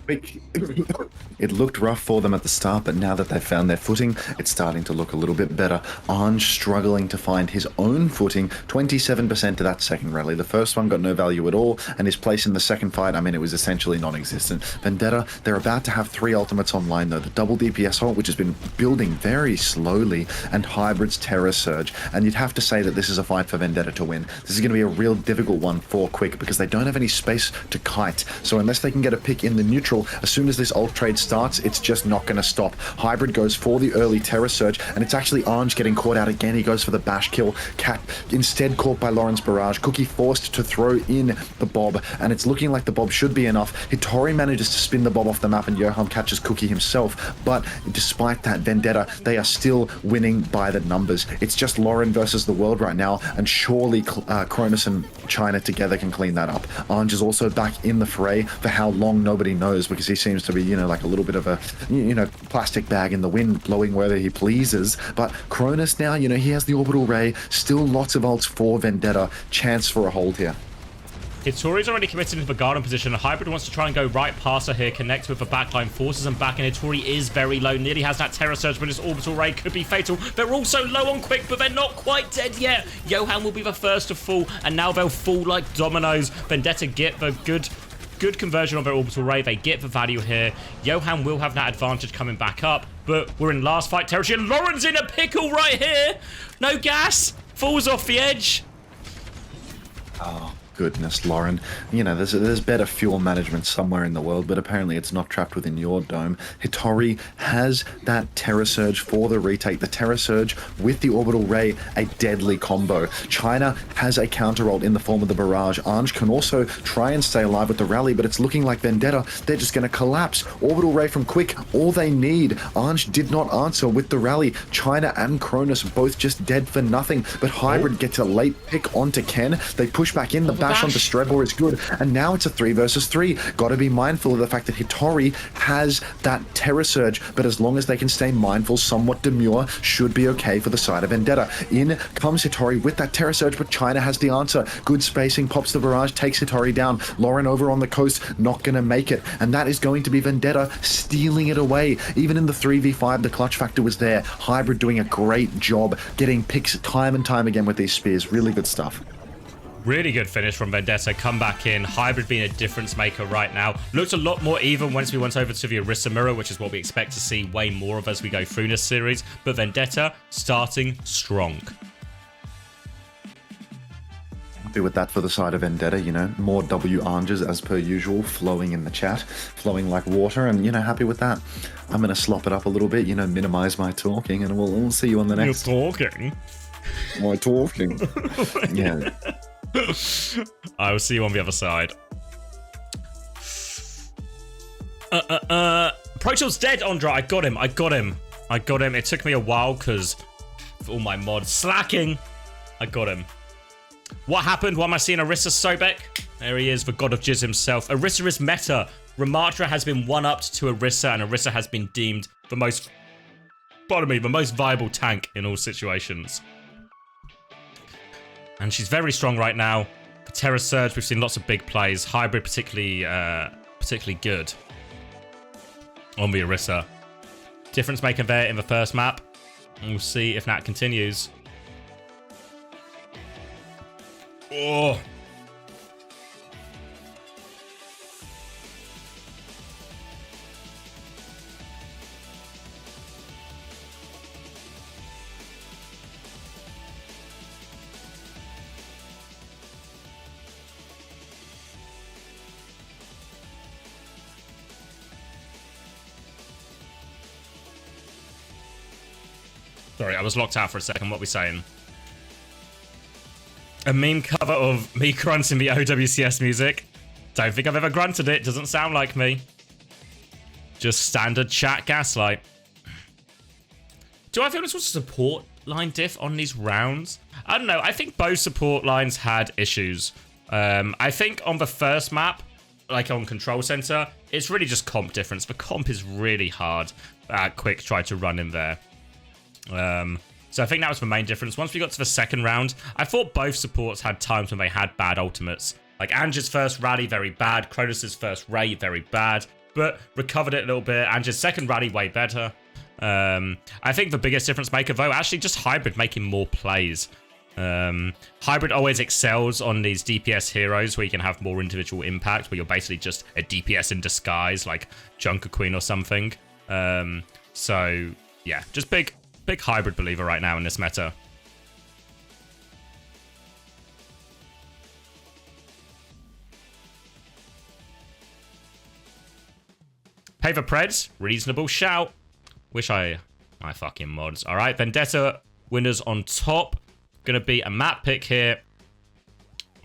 It looked rough for them at the start, but now that they've found their footing, it's starting to look a little bit better. Ange struggling to find his own footing, 27% to that second rally. The first one got no value at all, and his place in the second fight, I mean, it was essentially non-existent. Vendetta, they're about to have 3 ultimates online, though. The double DPS ult, which has been building very slowly, and Hybrid's Terror Surge. And you'd have to say that this is a fight for Vendetta to win. This is going to be a real difficult one for Quick, because they don't have any space to kite. So unless they can get a pick in the neutral, as soon as this ult trade starts, it's just not going to stop. Hybrid goes for the early Terror Surge, and it's actually Ange getting caught out again. He goes for the bash kill. Cat instead caught by Lauren's barrage. Cookie forced to throw in the Bob, and it's looking like the Bob should be enough. Hitori manages to spin the Bob off the map, and Johan catches Cookie himself. But despite that, Vendetta, they are still winning by the numbers. It's just Lauren versus the world right now, and surely Cronus and China together can clean that up. Ange is also back in the fray. For how long, nobody knows, because he seems to be, you know, like a little bit of a, you know, plastic bag in the wind, blowing wherever he pleases. But Cronus now, you know, he has the orbital ray. Still lots of ults for Vendetta. Chance for a hold here. Hitori's already committed into the garden position. Hybrid wants to try and go right past her here, connect with the backline, forces them back, and Hitori is very low. Nearly has that Terror Surge, but his orbital ray could be fatal. They're also low on Quick, but they're not quite dead yet. Johan will be the first to fall, and now they'll fall like dominoes. Vendetta get the good conversion of their orbital ray. They get the value here. Johan will have that advantage coming back up, but we're in last fight territory, and Lauren's in a pickle right here. No gas. Falls off the edge. Oh. Goodness, Lauren. You know, there's better fuel management somewhere in the world, but apparently it's not trapped within your dome. Hitori has that Terror Surge for the retake. The Terror Surge with the Orbital Ray, a deadly combo. China has a counter ult in the form of the Barrage. Ange can also try and stay alive with the rally, but it's looking like Vendetta, they're just going to collapse. Orbital Ray from Quick, all they need. Ange did not answer with the rally. China and Cronus both just dead for nothing, but Hybrid gets a late pick onto Ken. They push back in. The bash onto Strebor is good, and now it's a 3 versus 3. Got to be mindful of the fact that Hitori has that Terror Surge, but as long as they can stay mindful, somewhat demure, should be okay for the side of Vendetta. In comes Hitori with that Terror Surge, but China has the answer. Good spacing, pops the barrage, takes Hitori down. Lauren over on the coast, not going to make it, and that is going to be Vendetta stealing it away. Even in the 3v5, the clutch factor was there. Hybrid doing a great job, getting picks time and time again with these spears. Really good stuff. Really good finish from Vendetta. Come back in. Hybrid being a difference maker right now. Looks a lot more even once we went over to the Orisa mirror, which is what we expect to see way more of as we go through this series. But Vendetta starting strong. Happy with that for the side of Vendetta, you know, more W Anges as per usual, flowing in the chat, flowing like water, and, you know, happy with that. I'm going to slop it up a little bit, you know, minimize my talking, and we'll see you on the next. You're talking? My talking? Yeah. I will see you on the other side. Proto's dead, Andra. I got him. It took me a while because of all my mods slacking. I got him. What happened? Why am I seeing Orisa Sobek? There he is, the god of Jizz himself. Orisa is meta. Ramatra has been one-upped to Orisa, and Orisa has been deemed the most, the most viable tank in all situations. And she's very strong right now. For Terror Surge, we've seen lots of big plays. Hybrid particularly good on the Orisa. Difference maker there in the first map. And we'll see if that continues. Oh. Sorry, I was locked out for a second. What are we saying? A meme cover of me grunting the OWCS music. Don't think I've ever grunted it. Doesn't sound like me. Just standard chat gaslight. Do I feel this was a support line diff on these rounds? I don't know. I think both support lines had issues. I think on the first map, like on Control Center, it's really just comp difference. The comp is really hard. Quick tried to run in there. So I think that was the main difference. Once we got to the second round, I thought both supports had times when they had bad ultimates. Like Ange's first rally, very bad. Cronus' first Ray, very bad. but recovered it a little bit. And just second rally way better. I think the biggest difference maker, though, actually just Hybrid making more plays. Hybrid always excels on these DPS heroes where you can have more individual impact, where you're basically just a DPS in disguise, like Junker Queen or something. So, yeah, just big Hybrid believer right now in this meta. Pay for Preds, reasonable shout. Wish my fucking mods. All right, Vendetta winners on top. Gonna be a map pick here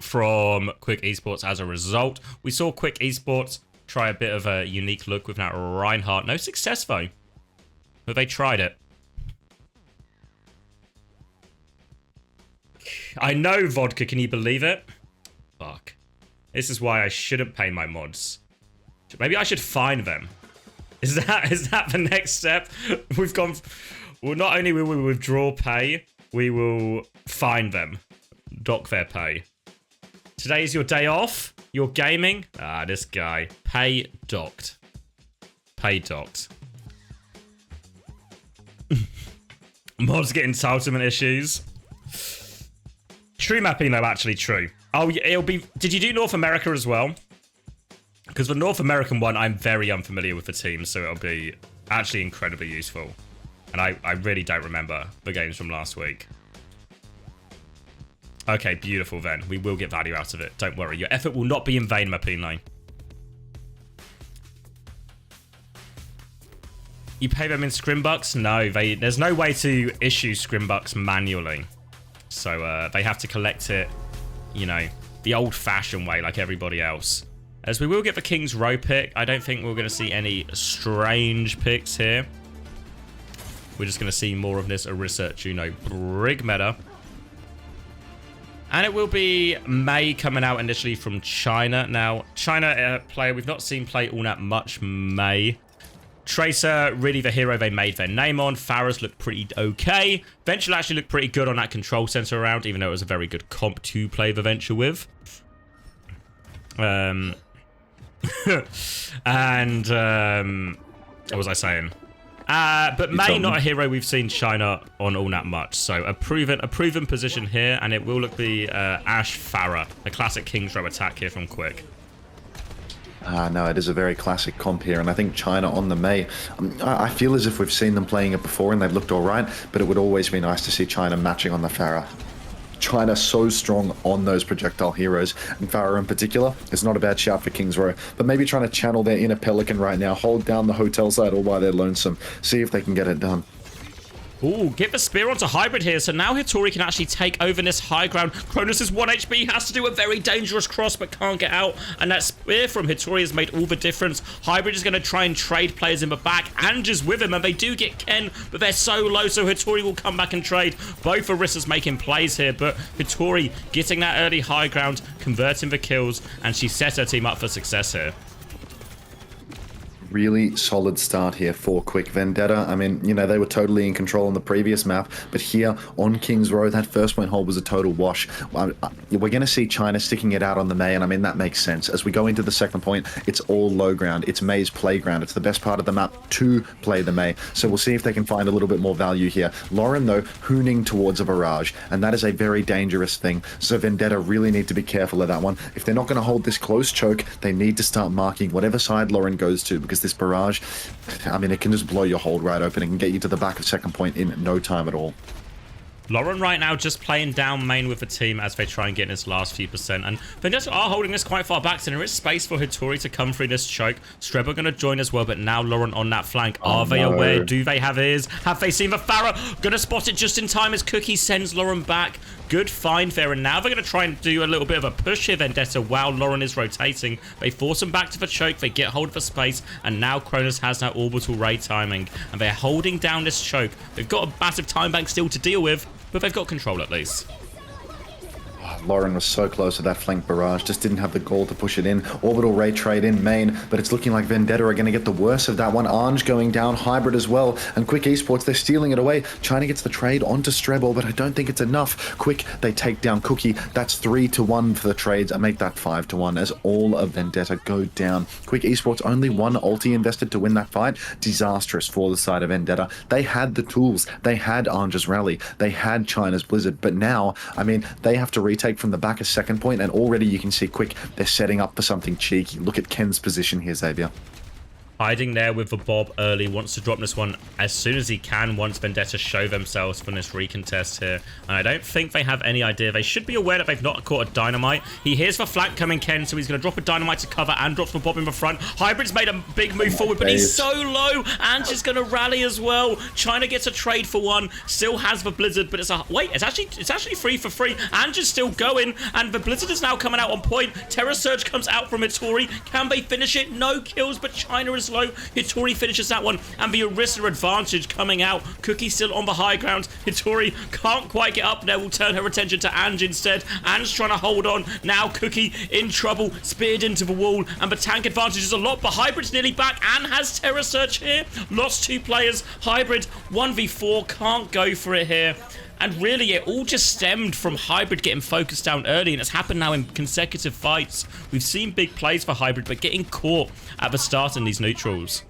from Quick Esports as a result. We saw Quick Esports try a bit of a unique look with that Reinhardt. No success though, but they tried it. I know, Vodka, can you believe it? Fuck. This is why I shouldn't pay my mods. Maybe I should fine them. Is that the next step? We've gone... Well, not only will we withdraw pay, we will fine them. Dock their pay. Today is your day off. You're gaming. Ah, this guy. Pay docked. Pay docked. Mods get entitlement issues. True mapping, though, actually true. Oh, it'll be... Did you do North America as well? Because the North American one, I'm very unfamiliar with the team, so it'll be actually incredibly useful. And I really don't remember the games from last week. Okay, beautiful then. We will get value out of it. Don't worry. Your effort will not be in vain, Mapino. You pay them in scrimbucks? No, there's no way to issue scrimbucks manually. So they have to collect it, you know, the old-fashioned way like everybody else. As we will get the King's Row pick. I don't think we're going to see any strange picks here. We're just going to see more of this Orisa Juno Brig meta. And it will be Mei coming out initially from China. Now, China player we've not seen play all that much Mei. Tracer, really the hero they made their name on. Farah's looked pretty okay. Venture actually looked pretty good on that control center round, even though it was a very good comp to play the Venture with. And what was I saying? But Mei, not a hero we've seen China on all that much. So a proven position here, and it will look the Ashe Farah, a classic King's Row attack here from Quick. No, it is a very classic comp here, and I think China on the Mei, I feel as if we've seen them playing it before and they've looked alright, but it would always be nice to see China matching on the Farah. China so strong on those projectile heroes, and Farah in particular, it's not a bad shout for King's Row, but maybe trying to channel their inner Pelican right now, hold down the hotel side all by their lonesome, see if they can get it done. Ooh, get the spear onto Hybrid here, so now Hitori can actually take over this high ground. Kronos is 1 HP, has to do a very dangerous cross, but can't get out, and that spear from Hitori has made all the difference. Hybrid is going to try and trade players in the back, and just with him, and they do get Ken, but they're so low, so Hitori will come back and trade. Both Orisas making plays here, but Hitori getting that early high ground, converting the kills, and she set her team up for success here. Really solid start here for Quick. Vendetta, I mean, you know, they were totally in control on the previous map, but here on King's Row, that first point hold was a total wash. We're going to see China sticking it out on the Mei, and I mean, that makes sense. As we go into the second point, it's all low ground. It's Mei's playground. It's the best part of the map to play the Mei, so we'll see if they can find a little bit more value here. Lauren, though, hooning towards a barrage, and that is a very dangerous thing, so Vendetta really need to be careful of that one. If they're not going to hold this close choke, they need to start marking whatever side Lauren goes to, because this barrage, I mean, it can just blow your hold right open. It can get you to the back of second point in no time at all. Lauren right now just playing down main with the team as they try and get in his last few percent. And they just are holding this quite far back, so there is space for Hitori to come through this choke. Streb are going to join as well, but now Lauren on that flank. Are they aware? Do they have ears? Have they seen the Farah? Going to spot it just in time as Cookie sends Lauren back. Good find there, and now they're going to try and do a little bit of a push here, Vendetta, while Lauren is rotating. They force him back to the choke, they get hold of the space, and now Kronos has that orbital ray timing, and they're holding down this choke. They've got a massive time bank still to deal with, but they've got control at least. Lauren was so close to that flank barrage, just didn't have the gall to push it in. Orbital Ray trade in main, but it's looking like Vendetta are going to get the worst of that one. Ange going down, Hybrid as well, and Quick Esports, they're stealing it away. China gets the trade onto Strebel, but I don't think it's enough. Quick, they take down Cookie. That's 3-1 for the trades and make that 5-1 as all of Vendetta go down. Quick Esports only one ulti invested to win that fight. Disastrous for the side of Vendetta. They had the tools. They had Ange's rally. They had China's Blizzard, but now, I mean, they have to retake from the back a second point, and already you can see Quick, they're setting up for something cheeky. Look at Ken's position here, Xavier. Hiding there with the Bob early, wants to drop this one as soon as he can once Vendetta show themselves from this recontest here. And I don't think they have any idea. They should be aware that they've not caught a dynamite. He hears the flank coming, Ken, so he's going to drop a dynamite to cover and drops the Bob in the front. Hybrid's made a big move forward, but he's so low. Ange is going to rally as well. China gets a trade for one, still has the Blizzard, but it's a... Wait, it's actually 3 for 3. Ange is still going, and the Blizzard is now coming out on point. Terror Surge comes out from Hitori. Can they finish it? No kills, but China is low. Hitori finishes that one, and the Orisa advantage coming out. Cookie still on the high ground. Hitori can't quite get up there. Will turn her attention to Ange instead. Ange trying to hold on. Now Cookie in trouble, speared into the wall, and the tank advantage is a lot, but Hybrid's nearly back and has Terror Search here. Lost 2 players. Hybrid 1v4, can't go for it here. And really, it all just stemmed from Hybrid getting focused down early, and it's happened now in consecutive fights. We've seen big plays for Hybrid, but getting caught at the start in these neutrals.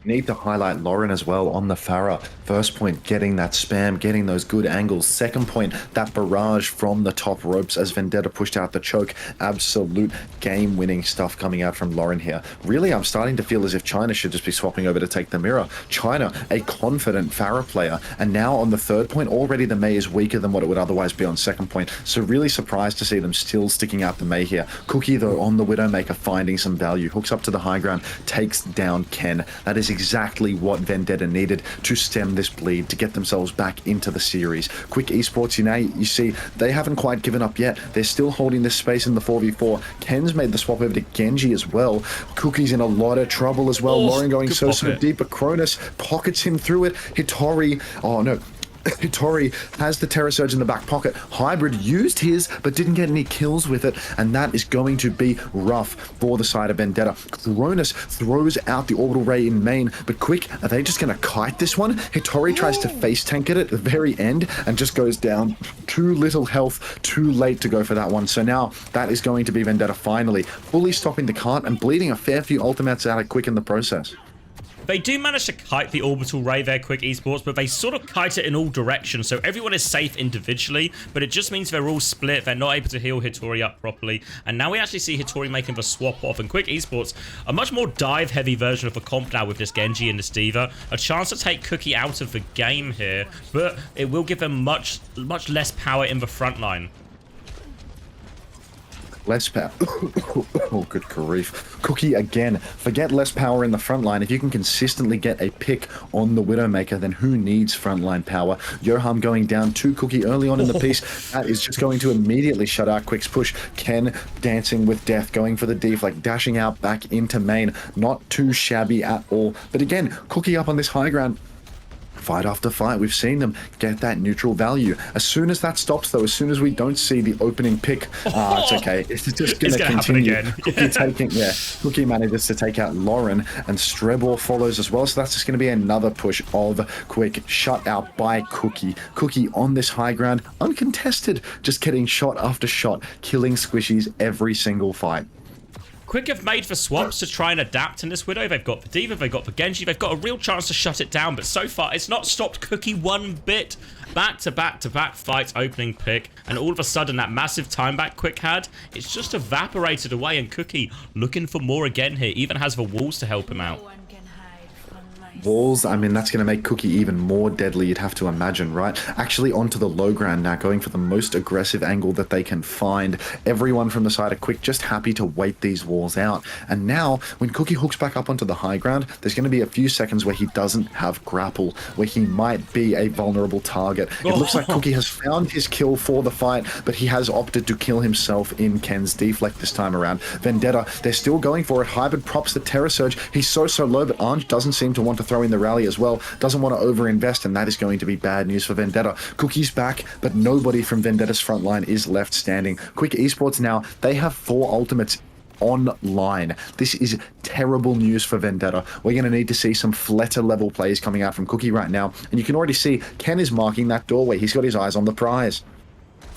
Need to highlight Lauren as well on the Pharah. First point, getting that spam, getting those good angles. Second point, that barrage from the top ropes as Vendetta pushed out the choke. Absolute game-winning stuff coming out from Lauren here. Really, I'm starting to feel as if China should just be swapping over to take the mirror. China, a confident Pharah player. And now on the third point, already the Mei is weaker than what it would otherwise be on second point. So really surprised to see them still sticking out the Mei here. Cookie, though, on the Widowmaker, finding some value. Hooks up to the high ground, takes down Ken. That is exactly what Vendetta needed to stem this bleed, to get themselves back into the series. Quick Esports, you see, they haven't quite given up yet. They're still holding this space in the 4v4. Ken's made the swap over to Genji as well. Cookie's in a lot of trouble as well. Lauren going so deep, but Cronus pockets him through it. Hitori, oh no. Hitori has the Terror Surge in the back pocket. Hybrid used his, but didn't get any kills with it, and that is going to be rough for the side of Vendetta. Cronus throws out the Orbital Ray in main, but Quick, are they just going to kite this one? Hitori tries to face tank it at the very end and just goes down. Too little health, too late to go for that one. So now that is going to be Vendetta finally fully stopping the cart and bleeding a fair few ultimates out of Quick in the process. They do manage to kite the Orbital Ray there, Quick Esports, but they sort of kite it in all directions, so everyone is safe individually, but it just means they're all split. They're not able to heal Hitori up properly, and now we actually see Hitori making the swap off, and Quick Esports, a much more dive-heavy version of the comp now with this Genji and this Diva. A chance to take Cookie out of the game here, but it will give them much less power in the front line. Less power. Oh, good grief. Cookie again. Forget less power in the front line. If you can consistently get a pick on the Widowmaker, then who needs frontline power? Yoham going down to Cookie early on in the piece. That is just going to immediately shut out Quick's push. Ken dancing with death, going for the deflect, dashing out back into main. Not too shabby at all. But again, Cookie up on this high ground. Fight after fight, we've seen them get that neutral value. As soon as that stops, though, as soon as we don't see the opening pick, it's okay. It's just going to continue. Again. Cookie manages to take out Lauren, and Strebor follows as well. So that's just going to be another push of Quick, shut out by Cookie. Cookie on this high ground, uncontested, just getting shot after shot, killing squishies every single fight. Quick have made the swaps to try and adapt in this Widow. They've got the Diva, they've got the Genji, they've got a real chance to shut it down, but so far it's not stopped Cookie one bit. Back-to-back-to-back fights, opening pick, and all of a sudden that massive time back Quick had, it's just evaporated away, and Cookie looking for more again here, even has the walls to help him out. Walls, I mean, that's going to make Cookie even more deadly, you'd have to imagine, right? Actually onto the low ground now, going for the most aggressive angle that they can find. Everyone from the side of Quick just happy to wait these walls out. And now, when Cookie hooks back up onto the high ground, there's going to be a few seconds where he doesn't have grapple, where he might be a vulnerable target. It looks like Cookie has found his kill for the fight, but he has opted to kill himself in Ken's deflect this time around. Vendetta, they're still going for it. Hybrid props the Terror Surge. He's so low, but Ange doesn't seem to want to throw in the rally as well. Doesn't want to overinvest, and that is going to be bad news for Vendetta. Cookie's back, but nobody from Vendetta's front line is left standing. Quick Esports now, they have 4 ultimates online. This is terrible news for Vendetta. We're going to need to see some Fleta level plays coming out from Cookie right now, and you can already see Ken is marking that doorway. He's got his eyes on the prize.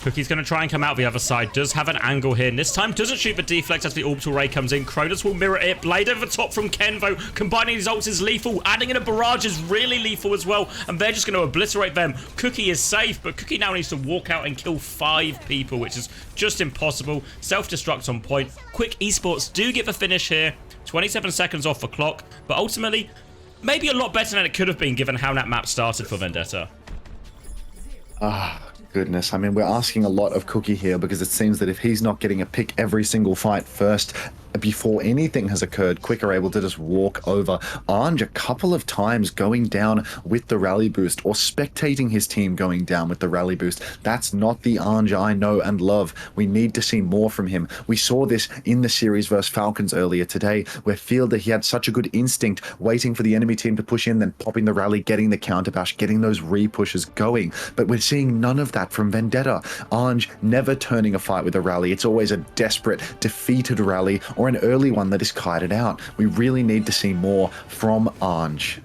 Cookie's going to try and come out the other side. Does have an angle here. And this time doesn't shoot the deflect as the orbital ray comes in. Cronus will mirror it. Blade over the top from Ken, though. Combining his ults is lethal. Adding in a barrage is really lethal as well. And they're just going to obliterate them. Cookie is safe, but Cookie now needs to walk out and kill 5 people, which is just impossible. Self-destruct on point. Quick Esports do get the finish here. 27 seconds off the clock. But ultimately, maybe a lot better than it could have been given how that map started for Vendetta. Goodness, I mean, we're asking a lot of Cookie here because it seems that if he's not getting a pick every single fight first, before anything has occurred, Quick are able to just walk over Anj a couple of times going down with the rally boost, or spectating his team going down with the rally boost. That's not the Anj I know and love. We need to see more from him. We saw this in the series versus Falcons earlier today, where Fielder, he had such a good instinct waiting for the enemy team to push in, then popping the rally, getting the counter bash, getting those re-pushes going. But we're seeing none of that from Vendetta. Anj never turning a fight with a rally. It's always a desperate, defeated rally, or an early one that is kited out. We really need to see more from Anj.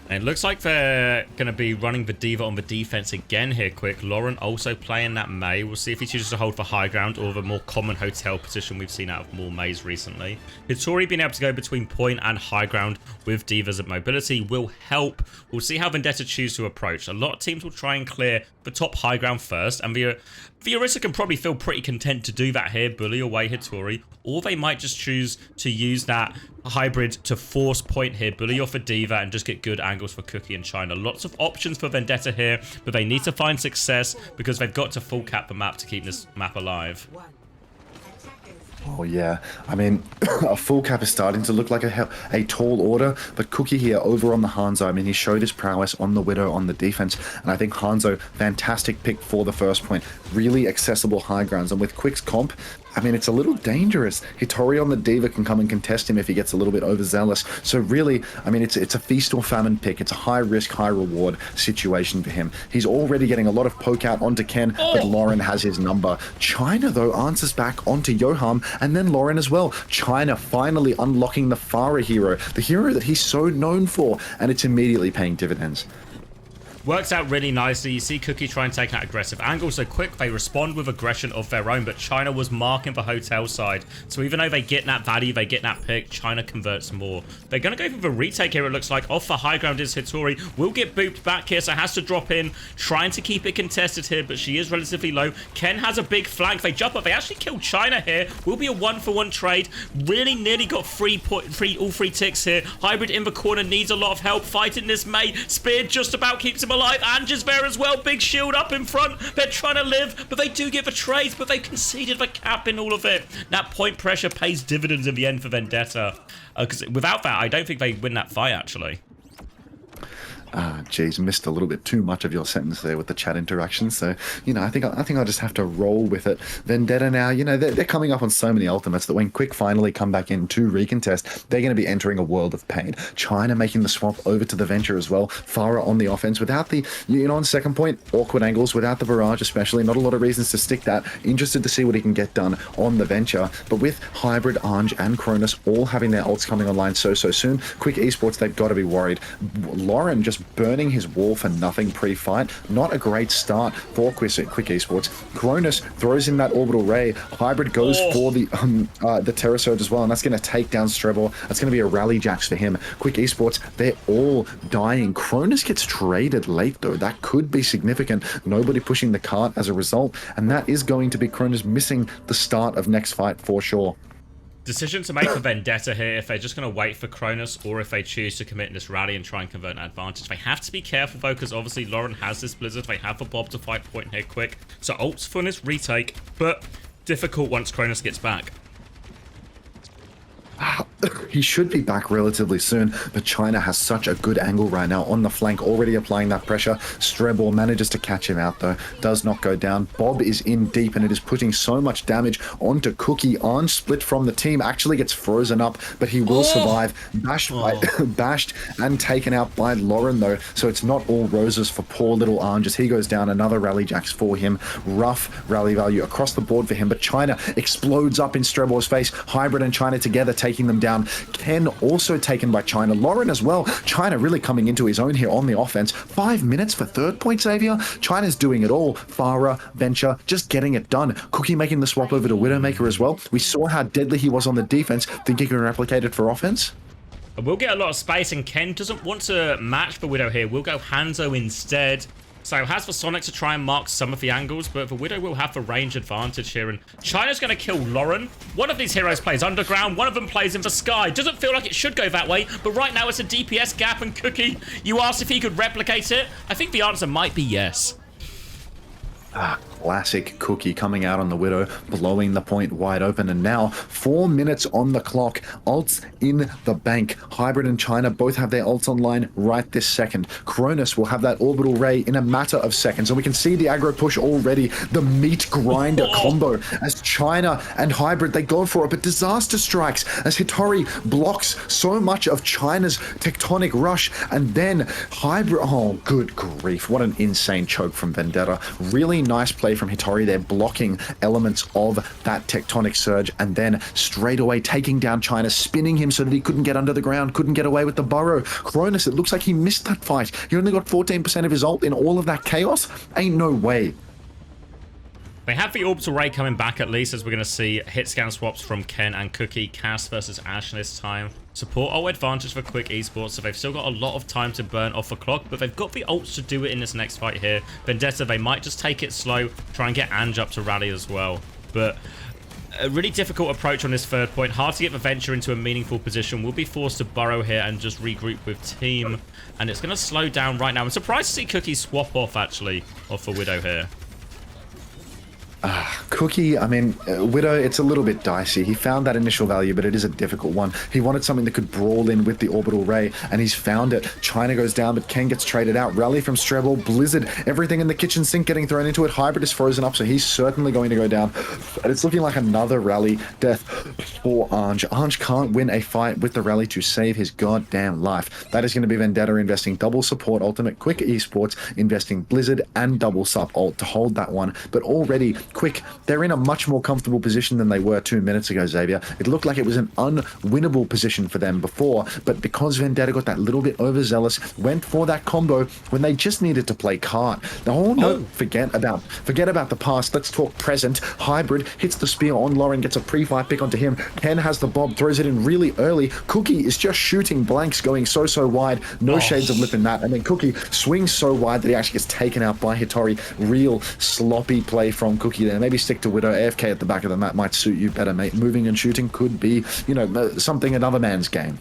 And it looks like they're going to be running the Diva on the defense again here, Quick. Lauren also playing that Mei. We'll see if he chooses to hold for high ground or the more common hotel position we've seen out of more Meis recently. Hitori being able to go between point and high ground with Divas at mobility will help. We'll see how Vendetta choose to approach. A lot of teams will try and clear the top high ground first, and the Orisa can probably feel pretty content to do that here, bully away Hitori, or they might just choose to use that hybrid to force point here, bully off a Diva, and just get good angles for Cookie and China. Lots of options for Vendetta here, but they need to find success because they've got to full cap the map to keep this map alive. Oh yeah, I mean, a full cap is starting to look like a tall order, but Cookie here over on the Hanzo, I mean, he showed his prowess on the Widow on the defense, and I think Hanzo, fantastic pick for the first point. Really accessible high grounds, and with Quick's comp, I mean, it's a little dangerous. Hitori on the Diva can come and contest him if he gets a little bit overzealous. So really, I mean, it's a feast or famine pick. It's a high risk, high reward situation for him. He's already getting a lot of poke out onto Ken, but Lauren has his number. China, though, answers back onto Yoham, and then Lauren as well. China finally unlocking the Farah hero, the hero that he's so known for, and it's immediately paying dividends. Works out really nicely. You see Cookie try and take that aggressive angle, so Quick, they respond with aggression of their own, but China was marking the hotel side. So even though they get that value, they get that pick, China converts more. They're going to go for the retake here, it looks like. Off the high ground is Hitori. Will get booped back here, so has to drop in. Trying to keep it contested here, but she is relatively low. Ken has a big flank. They jump up. They actually kill China here. Will be a 1-for-1 trade. Really nearly got all three ticks here. Hybrid in the corner needs a lot of help fighting this Mei. Spear just about keeps him alive. Anja's there as well. Big shield up in front. They're trying to live, but they do get the trades, but they conceded the cap in all of it. That point pressure pays dividends in the end for Vendetta. Because without that, I don't think they win that fight, actually. Geez, missed a little bit too much of your sentence there with the chat interaction. So, you know, I think I'll just have to roll with it. Vendetta now, you know, they're coming up on so many ultimates that when Quick finally come back in to recontest, they're going to be entering a world of pain. China making the swap over to the Venture as well. Farah on the offense without the, you know, on second point, awkward angles without the barrage, especially. Not a lot of reasons to stick that. Interested to see what he can get done on the Venture. But with Hybrid, Anj, and Cronus all having their ults coming online so soon, Quick Esports, they've got to be worried. Lauren just burning his wall for nothing pre-fight. Not a great start for Quick Esports. Cronus throws in that orbital ray. Hybrid goes for the Terror Surge as well, and that's going to take down Strebor. That's going to be a rally jacks for him. Quick Esports, they're all dying. Cronus gets traded late, though. That could be significant. Nobody pushing the cart as a result, and that is going to be Cronus missing the start of next fight for sure. Decision to make for Vendetta here, if they're just going to wait for Cronus or if they choose to commit in this rally and try and convert an advantage. They have to be careful though, because obviously Lauren has this Blizzard. They have a Bob to fight point here Quick. So ults for this retake, but difficult once Cronus gets back. He should be back relatively soon, but China has such a good angle right now on the flank, already applying that pressure. Strebel manages to catch him out though, does not go down. Bob is in deep and it is putting so much damage onto Cookie. On split from the team, actually gets frozen up, but he will survive. Bashed and taken out by Lauren though, so it's not all roses for poor little Ange as he goes down. Another rally jacks for him. Rough rally value across the board for him, but China explodes up in Strebel's face. Hybrid and China together taking them down. Ken also taken by China. Lauren as well. China really coming into his own here on the offense. 5 minutes for third point, Xavier. China's doing it all. Farah, Venture, just getting it done. Cookie making the swap over to Widowmaker as well. We saw how deadly he was on the defense. Think he can replicate it for offense? We'll get a lot of space, and Ken doesn't want to match the Widow here. We'll go Hanzo instead. So has for Sonic to try and mark some of the angles, but the Widow will have the range advantage here. And China's going to kill Lauren. One of these heroes plays underground, one of them plays in the sky. Doesn't feel like it should go that way, but right now it's a DPS gap. And Cookie, you asked if he could replicate it. I think the answer might be yes. Classic Cookie coming out on the Widow, blowing the point wide open. And now 4 minutes on the clock. Ults in the bank. Hybrid and China both have their ults online right this second. Cronus will have that orbital ray in a matter of seconds, and we can see the aggro push already. The meat grinder combo as China and Hybrid, they go for it, but disaster strikes as Hitori blocks so much of China's tectonic rush. And then Hybrid, oh good grief, what an insane choke from Vendetta. Really nice play from Hitori there, blocking elements of that tectonic surge, and then straight away taking down China, spinning him so that he couldn't get under the ground, couldn't get away with the burrow. Cronus, it looks like he missed that fight. He only got 14% of his ult in all of that chaos. Ain't no way. They have the orbital ray coming back at least, as we're going to see hit scan swaps from Ken and Cookie. Cass versus Ashe this time. Support ult advantage for Quick Esports, so they've still got a lot of time to burn off the clock, but they've got the ults to do it in this next fight here. Vendetta, they might just take it slow, try and get Ange up to rally as well. But a really difficult approach on this third point. Hard to get the Venture into a meaningful position. We'll be forced to burrow here and just regroup with team, and it's going to slow down right now. I'm surprised to see Cookie swap off, actually, off for Widow here. Cookie, I mean, Widow, it's a little bit dicey. He found that initial value, but it is a difficult one. He wanted something that could brawl in with the orbital ray, and he's found it. China goes down, but Ken gets traded out. Rally from Strebel, Blizzard, everything in the kitchen sink getting thrown into it. Hybrid is frozen up, so he's certainly going to go down. And it's looking like another rally death for Ange. Ange can't win a fight with the rally to save his goddamn life. That is going to be Vendetta investing double support ultimate, Quick Esports investing Blizzard and double sup ult to hold that one. But already Quick, they're in a much more comfortable position than they were 2 minutes ago, Xavier. It looked like it was an unwinnable position for them before, but because Vendetta got that little bit overzealous, went for that combo when they just needed to play cart. Oh no, forget about the past. Let's talk present. Hybrid hits the spear on Lauren, gets a pre-fight pick onto him. Ken has the bob, throws it in really early. Cookie is just shooting blanks, going so wide. No shades of lip in that. And then Cookie swings so wide that he actually gets taken out by Hitori. Real sloppy play from Cookie there. Maybe stick to Widow. AFK at the back of the map might suit you better, mate. Moving and shooting could be, you know, something another man's game.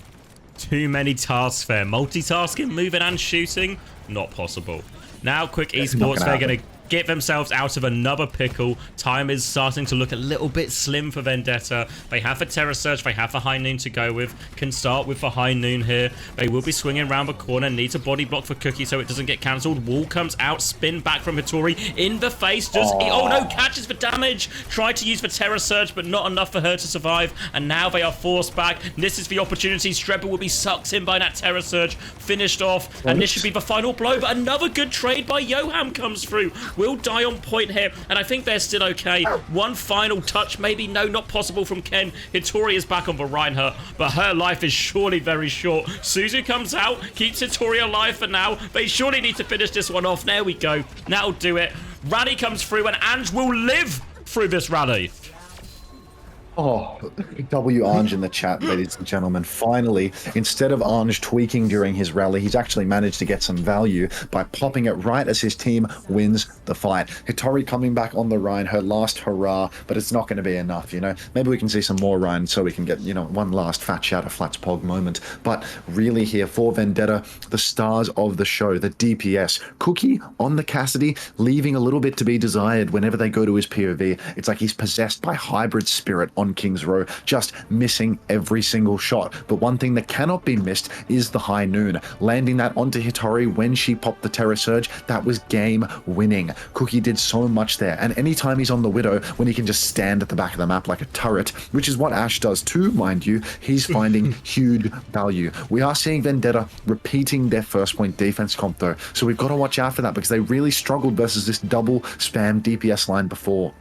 Too many tasks there. Multitasking, moving and shooting, not possible. Now Quick Esports, they're going to get themselves out of another pickle. Time is starting to look a little bit slim for Vendetta. They have the Terror Surge, they have the High Noon to go with. Can start with the High Noon here. They will be swinging around the corner. Needs a body block for Cookie so it doesn't get cancelled. Wall comes out, spin back from Hitori. In the face, does he? Oh no, catches the damage. Tried to use the Terror Surge, but not enough for her to survive. And now they are forced back. This is the opportunity. Strebel will be sucked in by that Terror Surge. Finished off. And this should be the final blow. But another good trade by Yoham comes through. Will die on point here, and I think they're still okay. One final touch, maybe. No, not possible from Ken. Hitori is back on the Reinhardt, but her life is surely very short. Suzu comes out, keeps Hitori alive for now. They surely need to finish this one off. There we go. That'll do it. Rally comes through, and Ange will live through this rally. Oh, W Ange in the chat, ladies and gentlemen. Finally, instead of Ange tweaking during his rally, he's actually managed to get some value by popping it right as his team wins the fight. Hitori coming back on the Rhine, her last hurrah, but it's not going to be enough, you know. Maybe we can see some more Rhine so we can get, you know, one last fat shout of Flats Pog moment. But really here for Vendetta, the stars of the show, the DPS. Cookie on the Cassidy, leaving a little bit to be desired whenever they go to his POV. It's like he's possessed by hybrid spirit on King's Row, just missing every single shot. But one thing that cannot be missed is the high noon. Landing that onto Hitori when she popped the Terror Surge, that was game winning. Cookie did so much there, and anytime he's on the Widow, when he can just stand at the back of the map like a turret, which is what Ashe does too, mind you, he's finding huge value. We are seeing Vendetta repeating their first point defense comp though, so we've got to watch out for that because they really struggled versus this double spam DPS line before.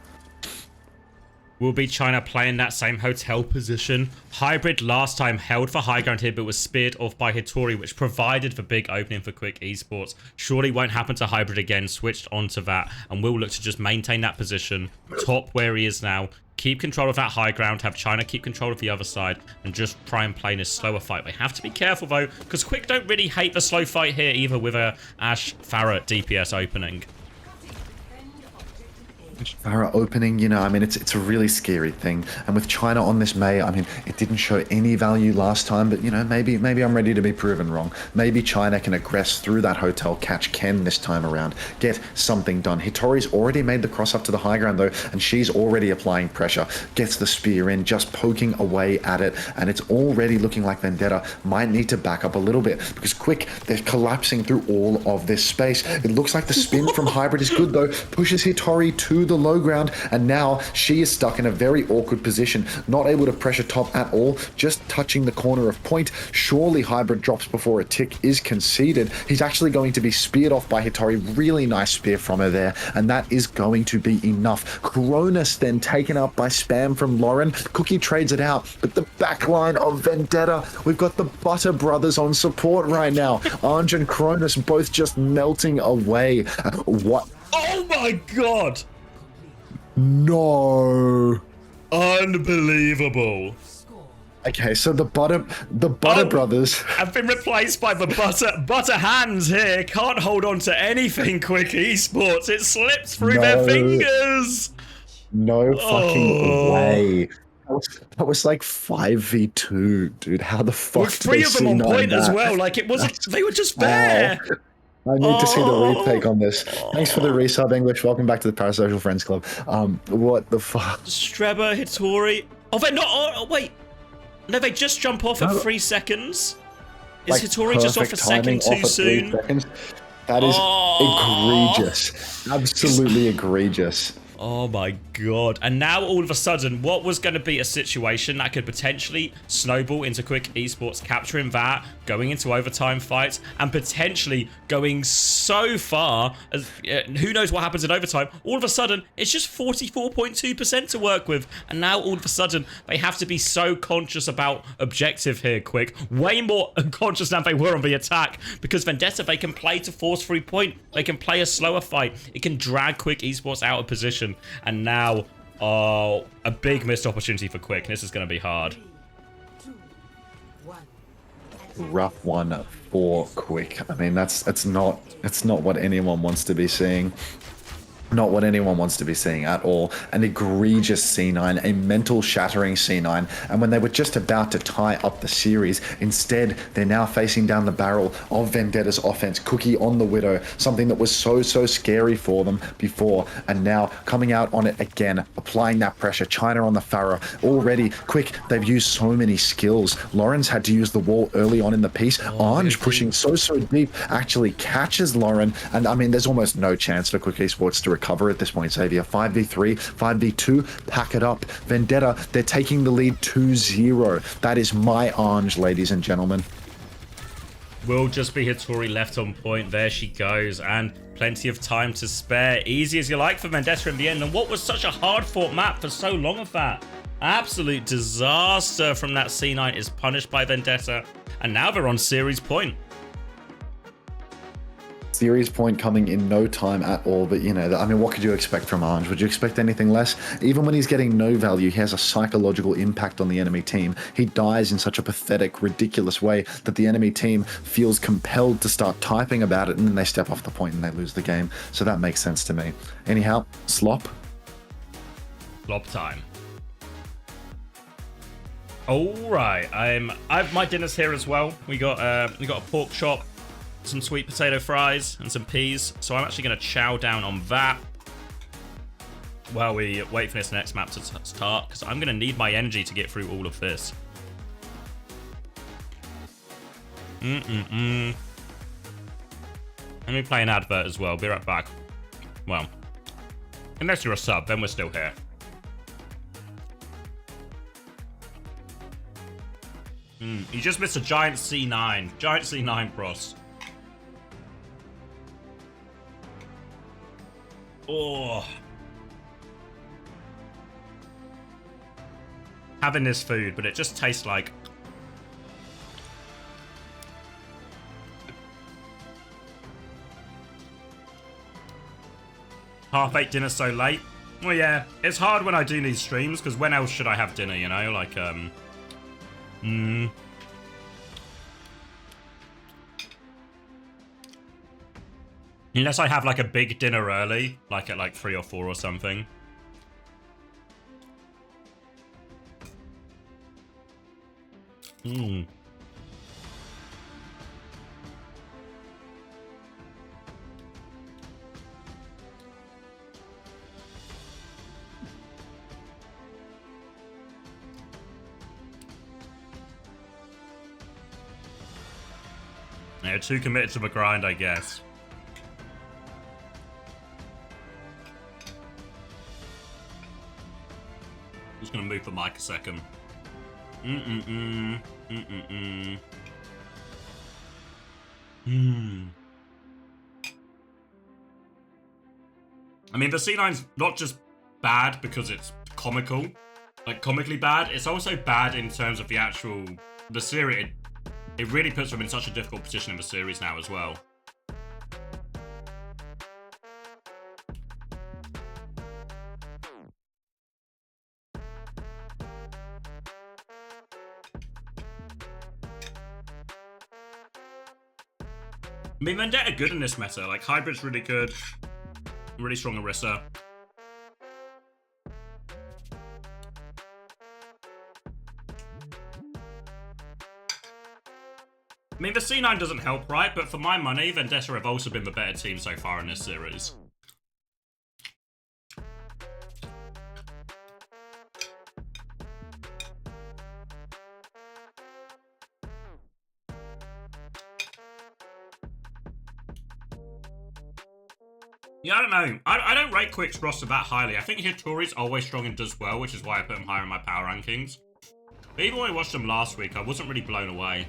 Will be China playing that same hotel position? Hybrid last time held for high ground here, but was speared off by Hitori, which provided for big opening for Quick Esports. Surely won't happen to Hybrid again, switched onto that, and will look to just maintain that position, top where he is now, keep control of that high ground, have China keep control of the other side, and just try and play in a slower fight. We have to be careful though, because Quick don't really hate the slow fight here either with a Ashe Farah DPS opening. Farah opening, you know, I mean, it's a really scary thing. And with China on this May, I mean, it didn't show any value last time, but, you know, maybe I'm ready to be proven wrong. Maybe China can aggress through that hotel, catch Ken this time around, get something done. Hitori's already made the cross up to the high ground, though, and she's already applying pressure. Gets the spear in, just poking away at it, and it's already looking like Vendetta might need to back up a little bit, because Quick, they're collapsing through all of this space. It looks like the spin from Hybrid is good, though. Pushes Hitori to the low ground, and now she is stuck in a very awkward position, not able to pressure top at all, just touching the corner of point. Surely Hybrid drops before a tick is conceded. He's actually going to be speared off by Hitori. Really nice spear from her there, and that is going to be enough. Cronus then taken up by spam from Lauren. Cookie trades it out, but the backline of Vendetta, we've got the Butter Brothers on support right now. Anj and Cronus both just melting away. What? Oh my god! No. Unbelievable. Okay, so the Butter Brothers have been replaced by the Butter Hands here. Can't hold on to anything, Quick Esports. It slips through their fingers. No fucking way. That was like 5v2, dude. How the fuck? With three of them on point as well. Like it was, they were just there. I need to see the retake on this. Thanks for the resub, English. Welcome back to the Parasocial Friends Club. What the fuck? Streba, Hitori. Oh, they're not. Oh, wait. No, they just jump off at 3 seconds. Is like Hitori just off a second too soon? That is egregious. Absolutely egregious. Oh my god. And now all of a sudden, what was going to be a situation that could potentially snowball into Quick Esports capturing that, going into overtime fights, and potentially going so far as who knows what happens in overtime. All of a sudden, it's just 44.2% to work with. And now all of a sudden, they have to be so conscious about objective here, Quick. Way more conscious than they were on the attack. Because Vendetta, they can play to force 3 point. They can play a slower fight. It can drag Quick Esports out of position. And now, oh, a big missed opportunity for Quick. This is going to be hard. Rough one for Quick. I mean, that's not what anyone wants to be seeing. Not what anyone wants to be seeing at all. An egregious C9, a mental shattering C9, and when they were just about to tie up the series, instead they're now facing down the barrel of Vendetta's offense. Cookie on the Widow, something that was so scary for them before, and now coming out on it again, applying that pressure. China on the Farah, already Quick, they've used so many skills. Lawrence had to use the wall early on in the piece. Anj pushing so deep, actually catches Lauren, and I mean, there's almost no chance for Quick Esports to recover at this point. Xavier, 5v3, 5v2, pack it up. Vendetta, they're taking the lead 2-0. That is my Anj, ladies and gentlemen. Will just be Hitori left on point. There she goes, and plenty of time to spare. Easy as you like for Vendetta in the end, and what was such a hard-fought map for so long of that. Absolute disaster from that C9 is punished by Vendetta, and now they're on series point. Series point coming in no time at all, but you know, I mean, what could you expect from Anj? Would you expect anything less? Even when he's getting no value, he has a psychological impact on the enemy team. He dies in such a pathetic, ridiculous way that the enemy team feels compelled to start typing about it, and then they step off the point and they lose the game. So that makes sense to me. Anyhow, slop. Slop time. All right, I've my dinner's here as well. We got a pork chop, some sweet potato fries, and some peas. So I'm actually going to chow down on that. while we wait for this next map to start, because I'm going to need my energy to get through all of this. Let me play an advert as well. Be right back. Well, unless you're a sub, then we're still here. You just missed a giant C9. Giant C9 cross. Oh. Having this food, but it just tastes like... Half-8 dinner so late? Well, yeah. It's hard when I do these streams, because when else should I have dinner, you know? Like, Unless I have, like, a big dinner early, like at, like, 3 or 4 or something. Yeah, too committed to the grind, I guess. Just gonna move the mic a second. I mean, the C9's not just bad because it's comical, like comically bad. It's also bad in terms of the actual the series. It really puts them in such a difficult position in the series now as well. I mean, Vendetta good in this meta. Like, Hybrid's really good. Really strong Orisa. I mean, the C9 doesn't help, right? But for my money, Vendetta have also been the better team so far in this series. Yeah, I don't know. I don't rate Quick's roster that highly. I think Hitori's always strong and does well, which is why I put him higher in my power rankings. But even when I watched him last week, I wasn't really blown away.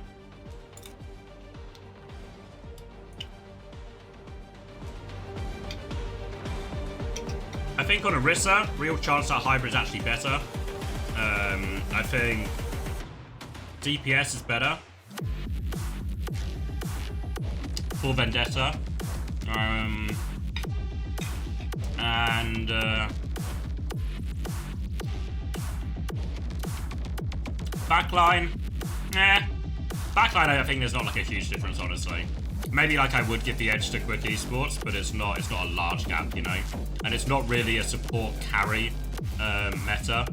I think on Orisa, real chance that Hybrid's actually better. I think DPS is better for Vendetta. And backline, backline. I think there's not like a huge difference, honestly. Maybe like I would give the edge to Quick Esports, but it's not a large gap, you know. And it's not really a support carry meta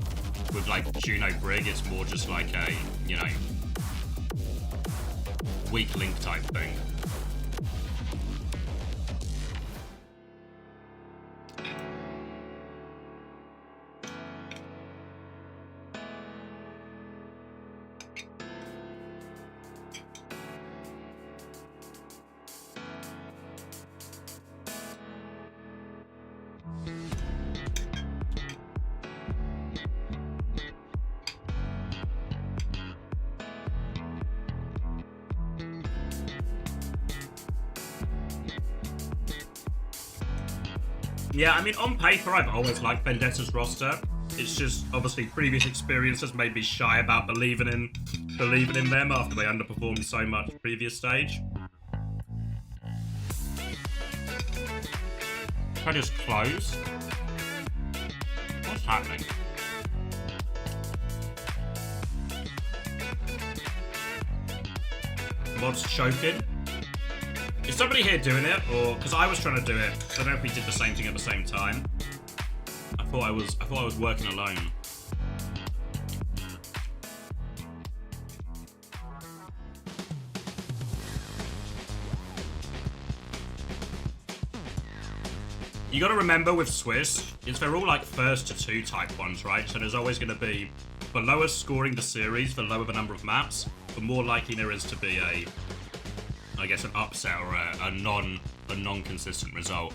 with like Juno Brig. It's more just like a, you know, weak link type thing. Yeah, I mean, on paper, I've always liked Vendetta's roster. It's just, obviously, previous experience has made me shy about believing in them after they underperformed so much previous stage. If I just close? What's happening? Mod's choking. Is somebody here doing it, or because I was trying to do it? I don't know if we did the same thing at the same time. I thought I was working alone. You got to remember with Swiss, they're all like first to 2 type ones, right? So there's always going to be, the lower scoring the series, the lower the number of maps, the more likely there is to be I guess an upset or a non-consistent result.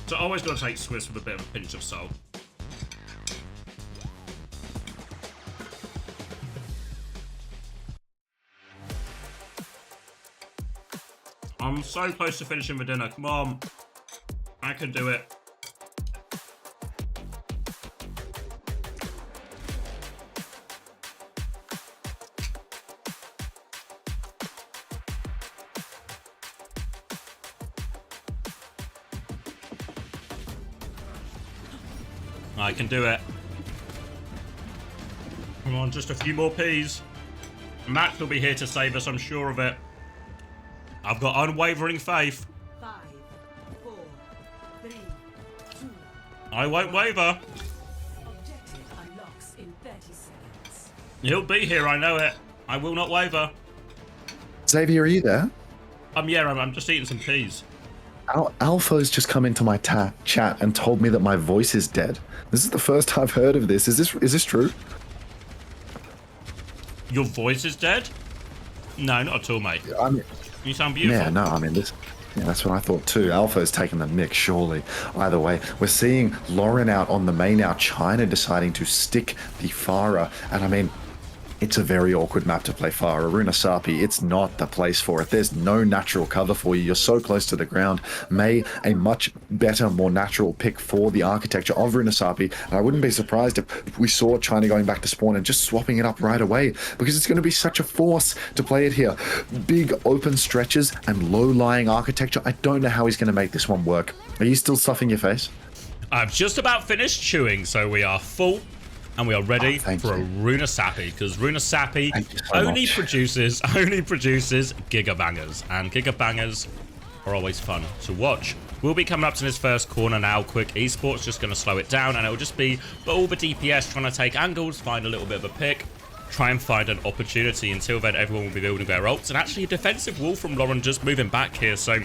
So always got to take Swiss with a bit of a pinch of salt. I'm so close to finishing the dinner. Come on. I can do it. I can do it. Come on, just a few more peas. Max will be here to save us, I'm sure of it. I've got unwavering faith. 5, 4, 3, 2. I won't waver. Objective unlocks in 30 seconds. He'll be here, I know it. I will not waver. Xavier, are you there? Yeah, I'm just eating some peas. Alpha's just come into my chat and told me that my voice is dead. This is the first I've heard of this. Is this true? Your voice is dead? No, not at all, mate. I mean, you sound beautiful. yeah, no, I mean this. Yeah, that's what I thought too. Alpha's taking the mic, surely. Either way, we're seeing Lauren out on the main now. China deciding to stick the Farah, and I mean, it's a very awkward map to play Farah. Runasapi, it's not the place for it. There's no natural cover for you. You're so close to the ground. May, a much better, more natural pick for the architecture of Runasapi. And I wouldn't be surprised if we saw China going back to spawn and just swapping it up right away, because it's going to be such a force to play it here. Big open stretches and low-lying architecture. I don't know how he's going to make this one work. Are you still stuffing your face? I've just about finished chewing, so we are full. And we are ready for a Runasapi, because Runasapi only produces gigabangers, and gigabangers are always fun to watch. We'll be coming up to this first corner now. Quick Esports just going to slow it down, and it will just be all the DPS trying to take angles, find a little bit of a pick, try and find an opportunity. Until then, everyone will be building their ults, and actually a defensive wall from Lauren just moving back here, so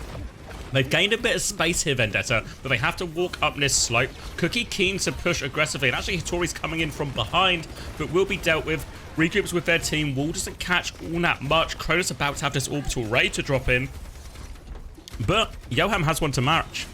they've gained a bit of space here, Vendetta, but they have to walk up this slope. Cookie keen to push aggressively, and actually Hitori's coming in from behind, but will be dealt with. Regroups with their team. Wall doesn't catch all that much. Cronus about to have this orbital ray to drop in, but Yoham has one to match.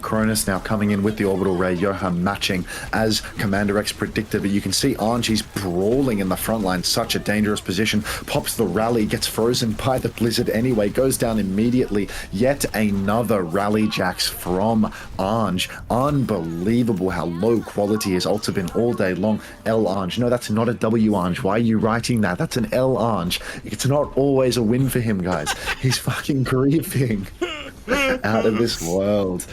Cronus now coming in with the orbital ray. Johan matching as CommanderX predicted, but you can see Anji's brawling in the front line. Such a dangerous position. Pops the rally, gets frozen by the blizzard anyway, goes down immediately. Yet another rally jacks from Anj. Unbelievable how low quality his ults have been all day long. L Anj. No, that's not a W Anj. Why are you writing that? That's an L Anj. It's not always a win for him, guys. He's fucking grieving. Out of this world.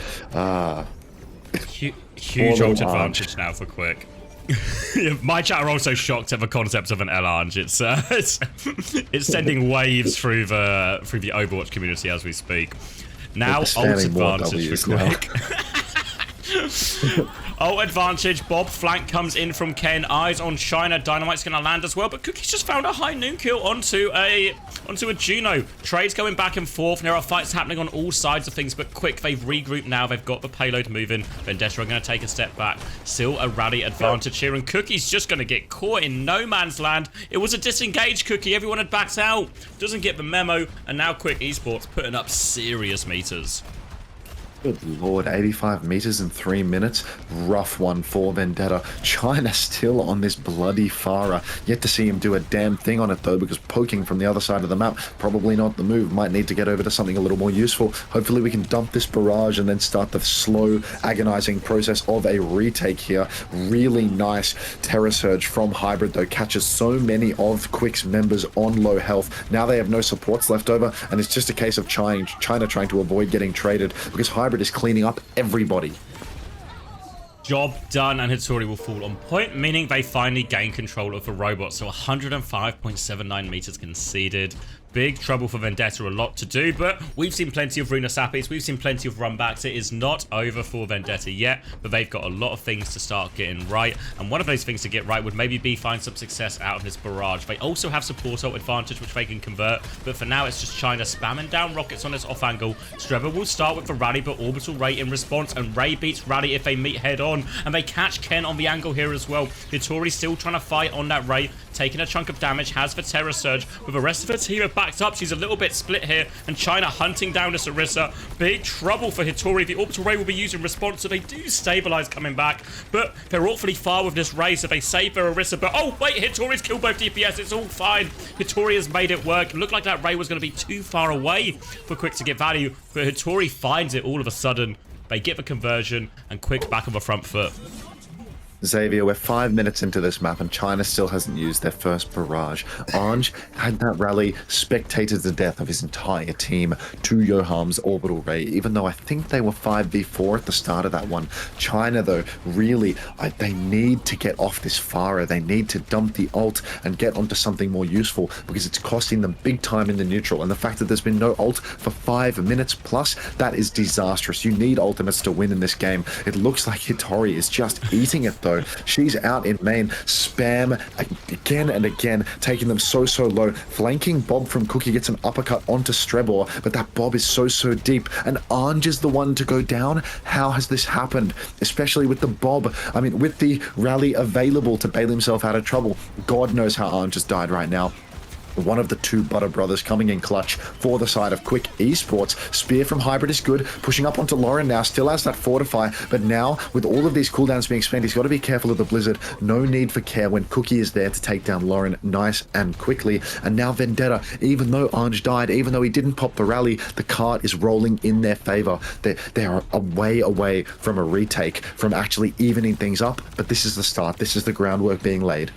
Huge ult advantage now for Quick. My chat are also shocked at the concept of an L-Arge. It's sending waves through the Overwatch community as we speak. Now ult advantage for Quick. Ult advantage. Bob flank comes in from Ken. Eyes on China. Dynamite's going to land as well, but Cookie's just found a high noon kill onto a Juno. Trades going back and forth. There are fights happening on all sides of things, but Quick, they've regrouped now. They've got the payload moving. Vendetta are going to take a step back. Still a rally advantage here, and Cookie's just going to get caught in no man's land. It was a disengaged Cookie. Everyone had backed out. Doesn't get the memo, and now Quick Esports putting up serious meters. Good lord, 85 meters in 3 minutes. Rough one for Vendetta. China still on this bloody Farah. Yet to see him do a damn thing on it though, because poking from the other side of the map, probably not the move. Might need to get over to something a little more useful. Hopefully we can dump this barrage and then start the slow, agonizing process of a retake here. Really nice Terror Surge from Hybrid though. Catches so many of Quick's members on low health. Now they have no supports left over, and it's just a case of China trying to avoid getting traded, because Hybrid is cleaning up everybody. Job done, and Hattori will fall on point, meaning they finally gain control of the robot. So 105.79 meters conceded. Big trouble for Vendetta, a lot to do, but we've seen plenty of Runa Sappies, we've seen plenty of runbacks. It is not over for Vendetta yet, but they've got a lot of things to start getting right, and one of those things to get right would maybe be find some success out of this barrage. They also have support ult advantage, which they can convert, but for now it's just China spamming down rockets on this off angle. Streva will start with the rally, but Orbital Ray in response, and Ray beats Rally if they meet head on, and they catch Ken on the angle here as well. Hattori still trying to fight on that Ray, taking a chunk of damage, has the Terror Surge, but the rest of her team are backed up. She's a little bit split here, and China hunting down this Orisa. Big trouble for Hattori. The Orbital Ray will be used in response, so they do stabilize coming back, but they're awfully far with this Ray, so they save their Orisa, but oh wait, Hattori's killed both DPS, it's all fine. Hattori has made it work. It looked like that Ray was going to be too far away for Quick to get value, but Hattori finds it all of a sudden. They get the conversion, and Quick back on the front foot. Xavier, we're 5 minutes into this map and China still hasn't used their first barrage. Ange had that rally spectated the death of his entire team to Yoham's Orbital Ray, even though I think they were 5v4 at the start of that one. China, though, really, they need to get off this Pharah. They need to dump the ult and get onto something more useful, because it's costing them big time in the neutral. And the fact that there's been no ult for 5 minutes plus, that is disastrous. You need ultimates to win in this game. It looks like Hattori is just eating it, though. She's out in main, spam again and again, taking them so low. Flanking Bob from Cookie, gets an uppercut onto Strebor, but that Bob is so deep, and Ange is the one to go down. How has this happened? Especially with the Bob, I mean, with the rally available to bail himself out of trouble. God knows how Ange has died right now. One of the two Butter brothers coming in clutch for the side of Quick Esports. Spear from Hybrid is good. Pushing up onto Lauren now. Still has that Fortify. But now, with all of these cooldowns being spent, he's got to be careful of the Blizzard. No need for care when Cookie is there to take down Lauren nice and quickly. And now Vendetta, even though Ange died, even though he didn't pop the rally, the cart is rolling in their favor. They are a way away from a retake, from actually evening things up. But this is the start. This is the groundwork being laid.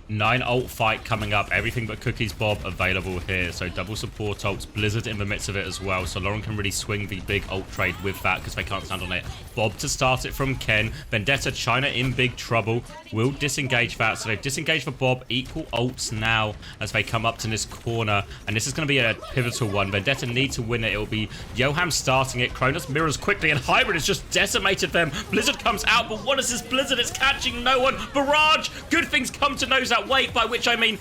9 ult fight coming up, everything but Cookie's Bob available here, so double support ults, Blizzard in the midst of it as well, so Lauren can really swing the big ult trade with that because they can't stand on it. Bob to start it from Ken. Vendetta, China in big trouble, will disengage that, so they've disengaged for Bob. Equal ults now as they come up to this corner, and this is going to be a pivotal one. Vendetta need to win it. It'll be Yoham starting it. Cronus mirrors quickly, and Hybrid has just decimated them. Blizzard comes out, but what is this Blizzard? It's catching no one. Barrage! Good things come to nose that wave, by which I mean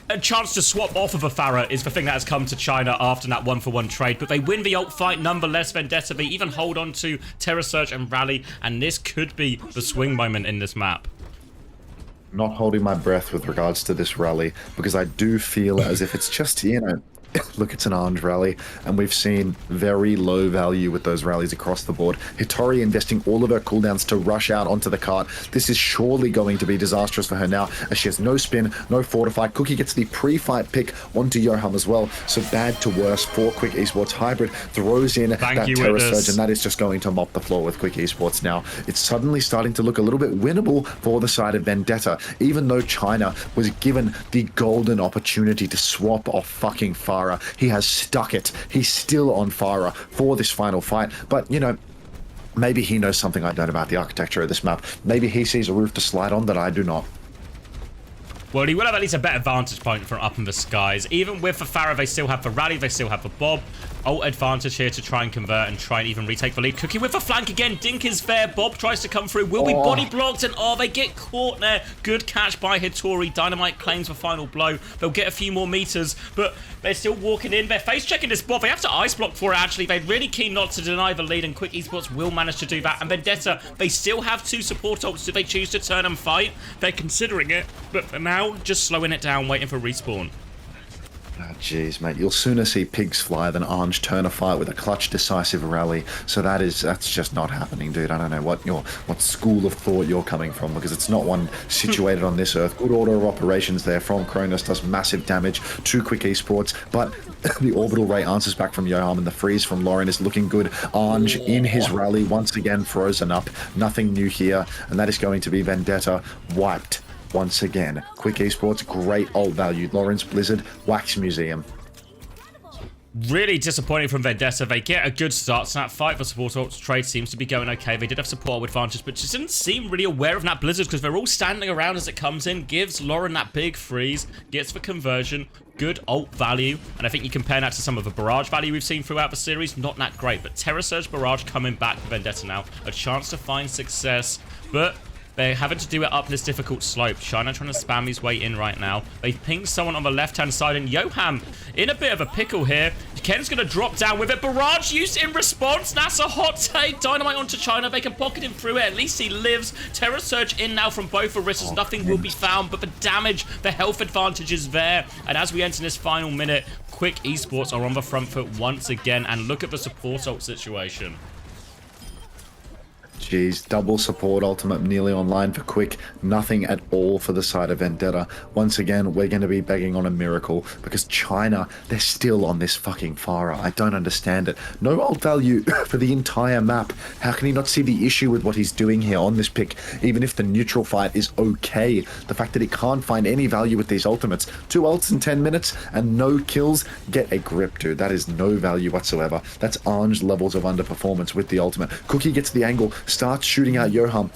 a chance to swap off of a Pharah is the thing that has come to China after that 1-for-1 trade, but they win the ult fight nonetheless. Vendetta, they even hold on to Terror Surge and Rally, and this could be the swing moment in this map. Not holding my breath with regards to this rally, because I do feel as if it's just, you know, look, it's an Ange rally, and we've seen very low value with those rallies across the board. Hattori investing all of her cooldowns to rush out onto the cart. This is surely going to be disastrous for her now, as she has no spin, no fortify. Cookie gets the pre-fight pick onto Yoham as well, so bad to worse for Quick Esports. Hybrid throws in that Terror Surge, and that is just going to mop the floor with Quick Esports now. It's suddenly starting to look a little bit winnable for the side of Vendetta, even though China was given the golden opportunity to swap off fucking Pharah. He has stuck it. He's still on Pharah for this final fight. But, you know, maybe he knows something I don't about the architecture of this map. Maybe he sees a roof to slide on that I do not. Well, he will have at least a better vantage point from up in the skies. Even with the Pharah, they still have the Rally, they still have the Bob. Ult advantage here to try and convert and try and even retake the lead. Cookie with the flank again. Dink is there. Bob tries to come through. Will be body blocked, and they get caught there. Good catch by Hattori. Dynamite claims the final blow. They'll get a few more meters, but they're still walking in. They're face checking this Bob. They have to ice block for it, actually. They're really keen not to deny the lead, and Quick Esports will manage to do that. And Vendetta, they still have 2 support ults if they choose to turn and fight. They're considering it, but for now, just slowing it down, waiting for respawn. Oh, jeez, mate. You'll sooner see pigs fly than Ange turn a fight with a clutch, decisive rally. So that's just not happening, dude. I don't know what school of thought you're coming from, because it's not one situated on this earth. Good order of operations there from Cronus, does massive damage to Quick Esports, but the Orbital Ray answers back from Yoham, and the freeze from Lauren is looking good. Ange in his rally once again frozen up. Nothing new here, and that is going to be Vendetta wiped once again. Quick Esports, great ult value. Lawrence Blizzard, Wax Museum. Really disappointing from Vendetta. They get a good start. So that fight for support ults trade seems to be going okay. They did have support advantage, but just didn't seem really aware of that Blizzard because they're all standing around as it comes in. Gives Lauren that big freeze. Gets the conversion. Good ult value. And I think you compare that to some of the barrage value we've seen throughout the series. Not that great. But Terra Surge Barrage coming back for Vendetta now. A chance to find success. But they're having to do it up this difficult slope. China trying to spam his way in right now. They've pinged someone on the left-hand side, and Yoham in a bit of a pickle here. Ken's going to drop down with it. Barrage used in response. That's a hot take. Dynamite onto China. They can pocket him through it. At least he lives. Terra Surge in now from both Aristas. Nothing will be found, but the damage, the health advantage is there. And as we enter this final minute, Quick Esports are on the front foot once again. And look at the support ult situation. Jeez, double support ultimate nearly online for Quick. Nothing at all for the side of Vendetta. Once again, we're going to be begging on a miracle because China, they're still on this fucking Pharah. I don't understand it. No ult value for the entire map. How can he not see the issue with what he's doing here on this pick? Even if the neutral fight is okay, the fact that he can't find any value with these ultimates. 2 ults in 10 minutes and no kills. Get a grip, dude. That is no value whatsoever. That's Ange levels of underperformance with the ultimate. Cookie gets the angle, starts shooting out Yoham,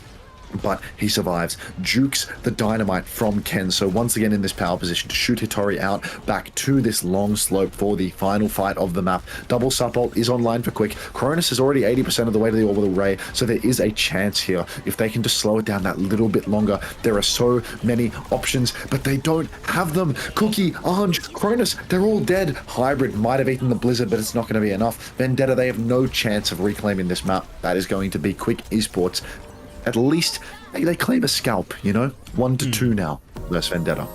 but he survives. Jukes the dynamite from Ken. So once again in this power position to shoot Hitori out back to this long slope for the final fight of the map. Double sup ult is online for Quick. Cronus is already 80% of the way to the orbital ray, so there is a chance here. If they can just slow it down that little bit longer, there are so many options, but they don't have them. Cookie, Ange, Cronus, they're all dead. Hybrid might have eaten the Blizzard, but it's not going to be enough. Vendetta, they have no chance of reclaiming this map. That is going to be Quick Esports. At least they claim a scalp, you know? 1-2 now versus Vendetta.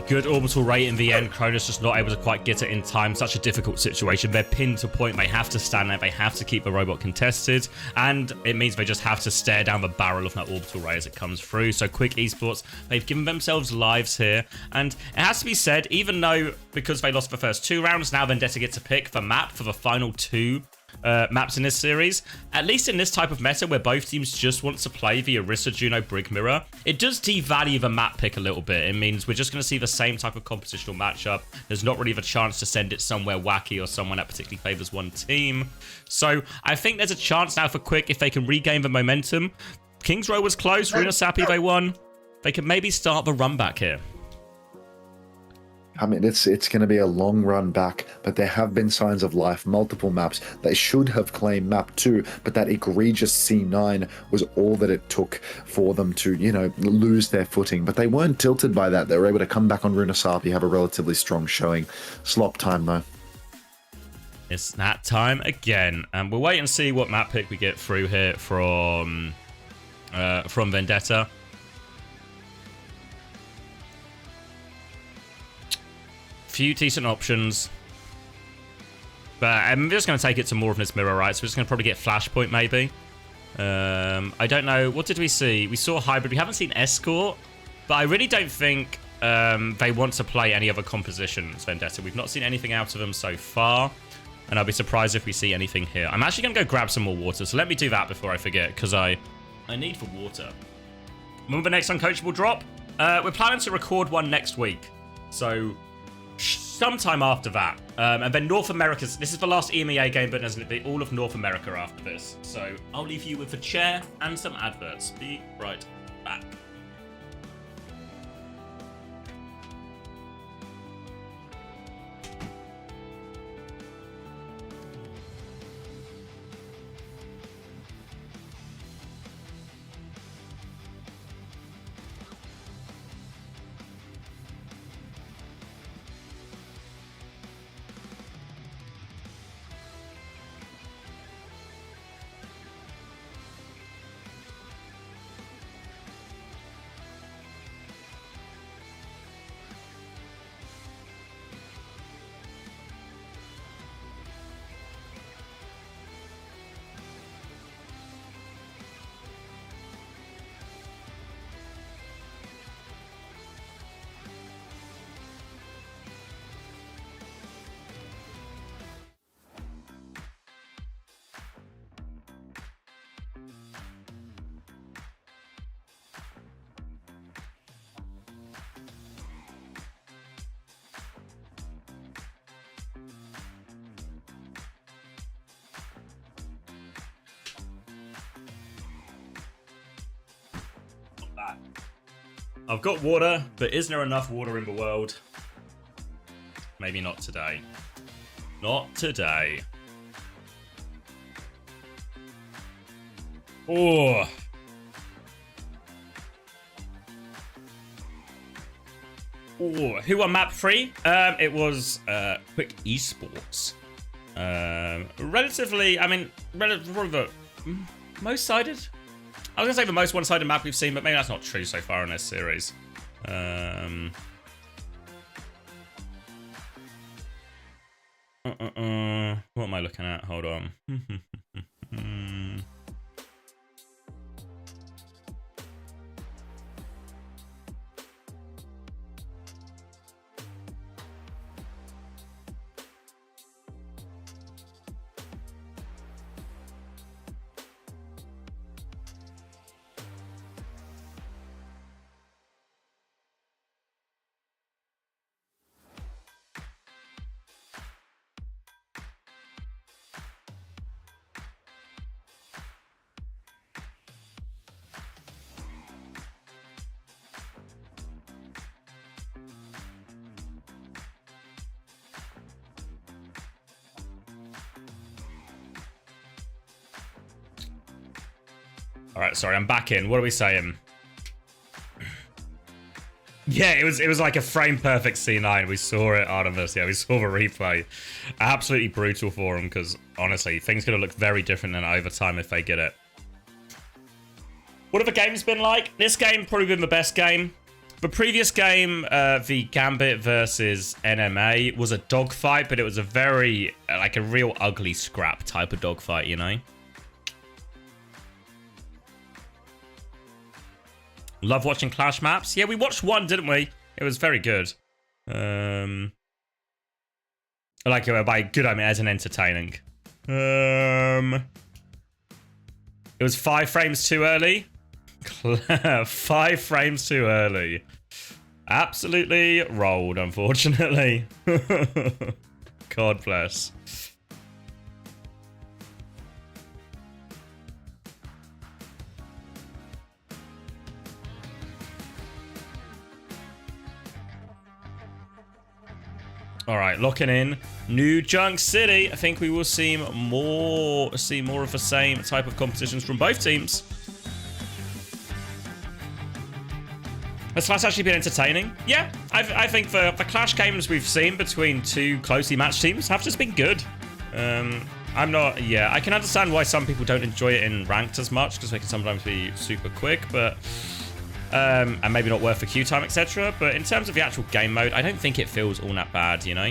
Good orbital rate in the end. Cronus just not able to quite get it in time. Such a difficult situation. They're pinned to point. They have to stand there. They have to keep the robot contested. And it means they just have to stare down the barrel of that orbital ray as it comes through. So Quick Esports, they've given themselves lives here. And it has to be said, even though because they lost the first 2 rounds, now Vendetta gets to pick the map for the final 2 maps in this series. At least in this type of meta where both teams just want to play the Orisa Juno Brig Mirror, it does devalue the map pick a little bit. It means we're just going to see the same type of compositional matchup. There's not really the chance to send it somewhere wacky or someone that particularly favors one team. So I think there's a chance now for Quick if they can regain the momentum. King's Row was close. Runa Sapi, they won. They can maybe start the run back here. I mean, it's going to be a long run back, but there have been signs of life. Multiple maps. They should have claimed map 2, but that egregious C9 was all that it took for them to, you know, lose their footing. But they weren't tilted by that. They were able to come back on Runasapi, have a relatively strong showing. Slop time, though. It's that time again. And we'll wait and see what map pick we get through here from Vendetta. Few decent options, but I'm just going to take it to more of this mirror, right? So we're just going to probably get Flashpoint, maybe. I don't know. What did we see? We saw Hybrid. We haven't seen Escort, but I really don't think they want to play any other compositions, Vendetta. We've not seen anything out of them so far, and I'll be surprised if we see anything here. I'm actually going to go grab some more water, so let me do that before I forget, because I need for water. Remember the next Uncoachable drop? We're planning to record one next week, so sometime after that. And then North America's, this is the last EMEA game, but there's going to be all of North America after this. So I'll leave you with a chair and some adverts. Be right back. I've got water, but is there enough water in the world? Maybe not today. Not today. Oh. Oh, who won map 3? It was Quick Esports. Relatively, I mean, probably the most sided. I was gonna say the most one-sided map we've seen, but maybe that's not true so far in this series. What am I looking at? Hold on. All right, sorry, I'm back in. What are we saying? Yeah, it was like a frame perfect C9. We saw it, Artemis. Yeah, we saw the replay. Absolutely brutal for them because honestly, things could have looked very different in overtime if they get it. What have the games been like? This game probably been the best game. The previous game, the Gambit versus NMA, was a dogfight, but it was a very like a real ugly scrap type of dogfight, you know. Love watching Clash maps. Yeah, we watched one, didn't we? It was very good. Like by good, I mean as in entertaining. It was 5 frames too early. 5 frames too early. Absolutely rolled, unfortunately. God bless. All right, locking in New Junk City. I think we will see more of the same type of competitions from both teams. Has Clash actually been entertaining? Yeah, I think the Clash games we've seen between two closely matched teams have just been good. I'm not, yeah, I can understand why some people don't enjoy it in ranked as much because they can sometimes be super quick, but and maybe not worth the queue time, etc. But in terms of the actual game mode, I don't think it feels all that bad, you know.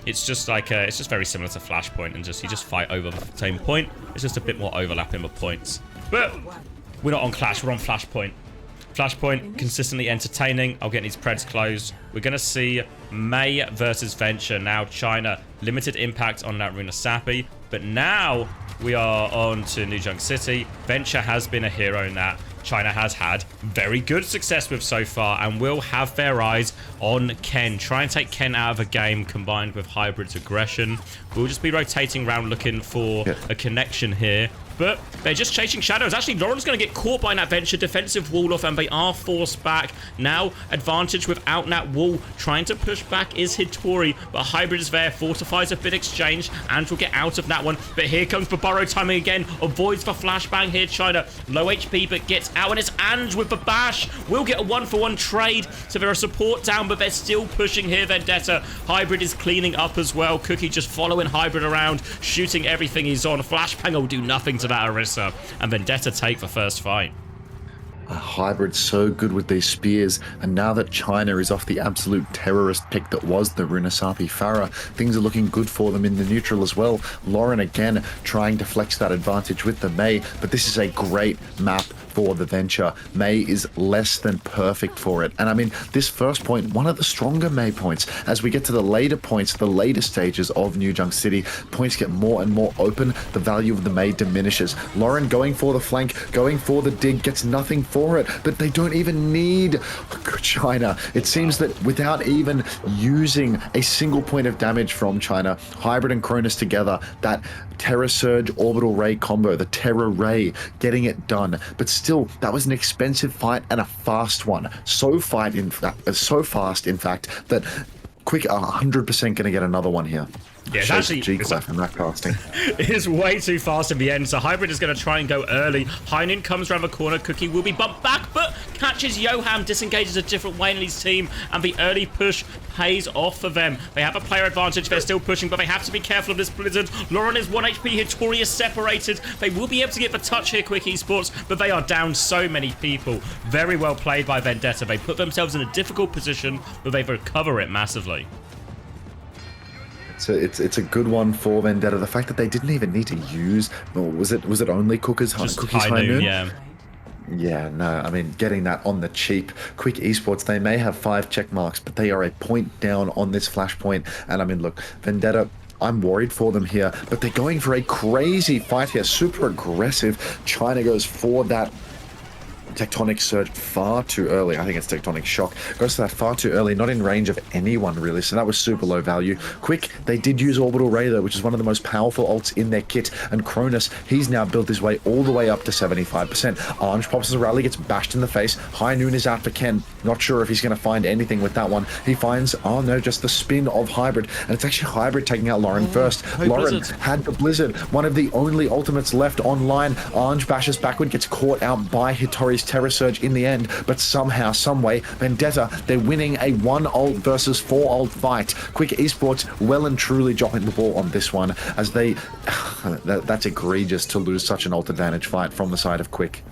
It's just like it's just very similar to Flashpoint, and you just fight over the same point. It's just a bit more overlapping the points. But we're not on Clash, we're on Flashpoint. Flashpoint, consistently entertaining. I'll get these Preds closed. We're going to see May versus Venture. Now China, limited impact on that Runa Sappy. But now we are on to New Junk City. Venture has been a hero in that China has had very good success with so far and will have their eyes on Ken. Try and take Ken out of a game combined with Hybrid's aggression. We'll just be rotating around looking for a connection here. But they're just chasing shadows. Actually, Lauren's going to get caught by that Venture defensive wall off, and they are forced back. Now, advantage without that wall. Trying to push back is Hitori, but Hybrid is there. Fortifies a bit exchange, and will get out of that one. But here comes the burrow timing again. Avoids the flashbang here, China. Low HP, but gets out, and it's And with the bash. Will get a 1-for-1 trade. So they're a support down, but they're still pushing here, Vendetta. Hybrid is cleaning up as well. Cookie just following Hybrid around, shooting everything he's on. Flashbang will do nothing to that Orisa, and Vendetta take the first fight. Hybrid's so good with these spears, and now that China is off the absolute terrorist pick that was the Runasapi Farah, things are looking good for them in the neutral as well. Lauren again trying to flex that advantage with the May, but this is a great map for the Venture. May is less than perfect for it. And I mean, this first point, one of the stronger May points. As we get to the later points, the later stages of New Junk City, points get more and more open. The value of the May diminishes. Lauren going for the flank, going for the dig, gets nothing for it, but they don't even need China. It seems that without even using a single point of damage from China, Hybrid and Cronus together, that Terror Surge Orbital Ray combo, the Terror Ray, getting it done. But still, that was an expensive fight and a fast one. So fast, in fact, that Quick are 100% going to get another one here. Yeah, it's Shades of actually G-Clef and that casting. It is way too fast in the end, so Hybrid is going to try and go early. Heinen comes around the corner. Cookie will be bumped back, but catches Johan, disengages a different way in his team, and the early push pays off for them. They have a player advantage. They're still pushing, but they have to be careful of this Blizzard. Lauren is 1 HP. Hitori is separated. They will be able to get the touch here, Quick Esports, but they are down so many people. Very well played by Vendetta. They put themselves in a difficult position, but they recover it massively. It's a good one for Vendetta. The fact that they didn't even need to use, or was it only Cookies High Noon? Yeah. Yeah, no, I mean, getting that on the cheap. Quick Esports, they may have 5 check marks, but they are a point down on this flashpoint. And I mean, look, Vendetta, I'm worried for them here, but they're going for a crazy fight here, super aggressive. China goes for that Tectonic Surge far too early. I think it's Tectonic Shock. Goes to that far too early, not in range of anyone really, so that was super low value. Quick, they did use Orbital Ray though, which is one of the most powerful ults in their kit, and Cronus, he's now built his way all the way up to 75%. Orange pops as a rally, gets bashed in the face. High Noon is out for Ken. Not sure if he's going to find anything with that one. He finds, oh no, just the spin of Hybrid, and it's actually Hybrid taking out Lauren first. Lauren had the Blizzard, one of the only ultimates left online. Orange bashes backward, gets caught out by Hitori's Terror Surge in the end, but somehow, someway, Vendetta, they're winning a 1 ult versus 4 ult fight. Quick Esports well and truly dropping the ball on this one, as they... that's egregious to lose such an ult advantage fight from the side of Quick.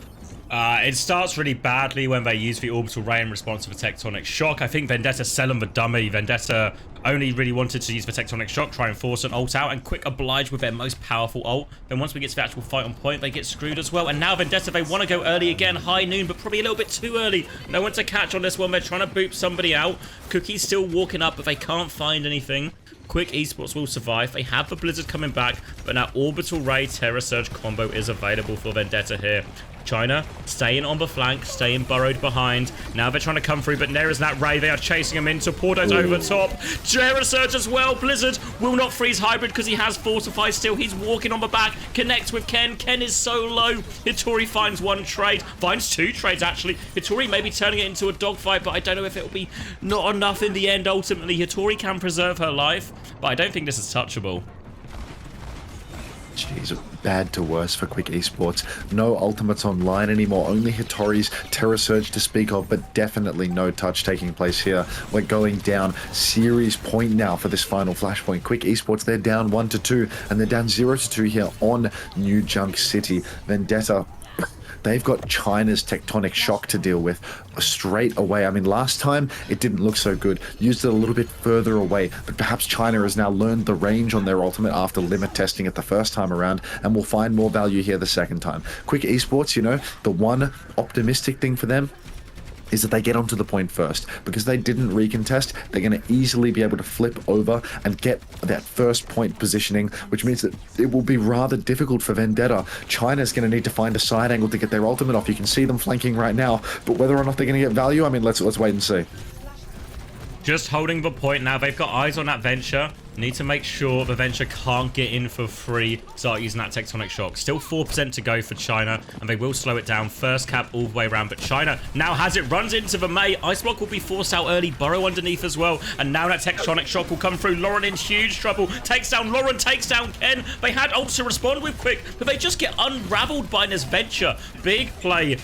It starts really badly when they use the Orbital Ray in response to the Tectonic Shock. I think Vendetta selling the dummy. Vendetta only really wanted to use the Tectonic Shock, try and force an ult out, and Quick obliged with their most powerful ult. Then once we get to the actual fight on point, they get screwed as well. And now Vendetta, they want to go early again, High Noon, but probably a little bit too early. No one to catch on this one. They're trying to boop somebody out. Cookie's still walking up, but they can't find anything. Quick Esports will survive. They have the Blizzard coming back, but now Orbital Ray Terror Surge combo is available for Vendetta here. China staying on the flank, staying burrowed behind. Now they're trying to come through, but there is that Ray. They are chasing him into Porto's over top. Terror Surge as well. Blizzard will not freeze Hybrid because he has Fortify still. He's walking on the back, connects with Ken. Ken is so low. Hitori finds 1 trade, finds 2 trades actually. Hitori may be turning it into a dogfight, but I don't know if it'll be not enough in the end. Ultimately, Hitori can preserve her life, but I don't think this is touchable. Jeez, bad to worse for Quick Esports. No ultimates online anymore, only Hitori's Terror Surge to speak of, but definitely no touch taking place here. We're going down series point now for this final flashpoint. Quick Esports, they're down 1-2, and they're down 0-2 here on New Junk City. Vendetta, they've got China's Tectonic Shock to deal with straight away. I mean, last time it didn't look so good. Used it a little bit further away, but perhaps China has now learned the range on their ultimate after limit testing it the first time around, and will find more value here the second time. Quick Esports, you know, the one optimistic thing for them is that they get onto the point first. Because they didn't recontest, they're going to easily be able to flip over and get that first point positioning, which means that it will be rather difficult for Vendetta. China's going to need to find a side angle to get their ultimate off. You can see them flanking right now, but whether or not they're going to get value, I mean, let's wait and see. Just holding the point now. They've got eyes on that Venture. Need to make sure the Venture can't get in for free. Start using that Tectonic Shock. Still 4% to go for China, and they will slow it down. First cap all the way around, but China now has it. Runs into the May. Ice Block will be forced out early. Burrow underneath as well, and now that Tectonic Shock will come through. Lauren in huge trouble. Takes down Lauren, takes down Ken. They had ults to respond with quick, but they just get unraveled by this Venture. Big play.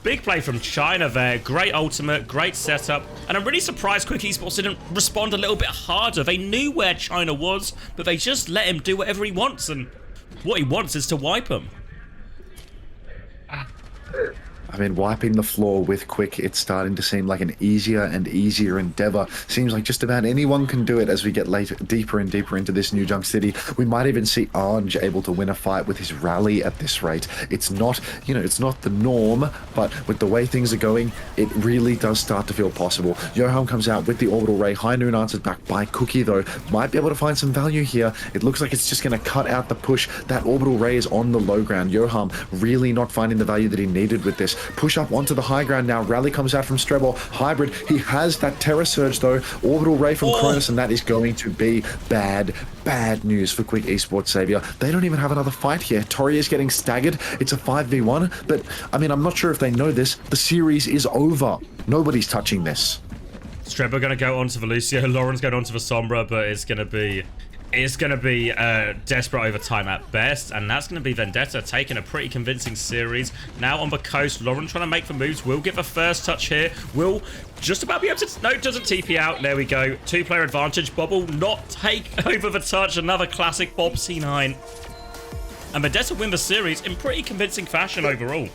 Big play from China there. Great ultimate, great setup. And I'm really surprised Quick Esports didn't respond a little bit harder. They knew where China was, but they just let him do whatever he wants. And what he wants is to wipe him. I mean, wiping the floor with Quick, it's starting to seem like an easier and easier endeavor. Seems like just about anyone can do it as we get deeper and deeper into this New Junk City. We might even see Orange able to win a fight with his rally at this rate. It's not, you know, it's not the norm, but with the way things are going, it really does start to feel possible. Johan comes out with the Orbital Ray. High Noon answered back by Cookie, though. Might be able to find some value here. It looks like it's just going to cut out the push. That Orbital Ray is on the low ground. Johan really not finding the value that he needed with this. push up onto the high ground now. Rally comes out from Strebor. Hybrid, he has that Terror Surge though. Orbital Ray from Cronus, and that is going to be bad news for Quick Esports, Xavier. They don't even have another fight here. Tori is getting staggered. It's a 5v1, but I mean, I'm not sure if they know this. The series is over. Nobody's touching this. Strebor going to go on to Velucio. Lauren's going on to the Sombra, but it's going to be desperate overtime at best, and that's going to be Vendetta taking a pretty convincing series. Now on the coast, Lauren trying to make the moves. Will get the first touch here. Will just about be able to... No, doesn't TP out. There we go. 2-player advantage. Bobble not take over the touch. Another classic Bob C9. And Vendetta win the series in pretty convincing fashion overall.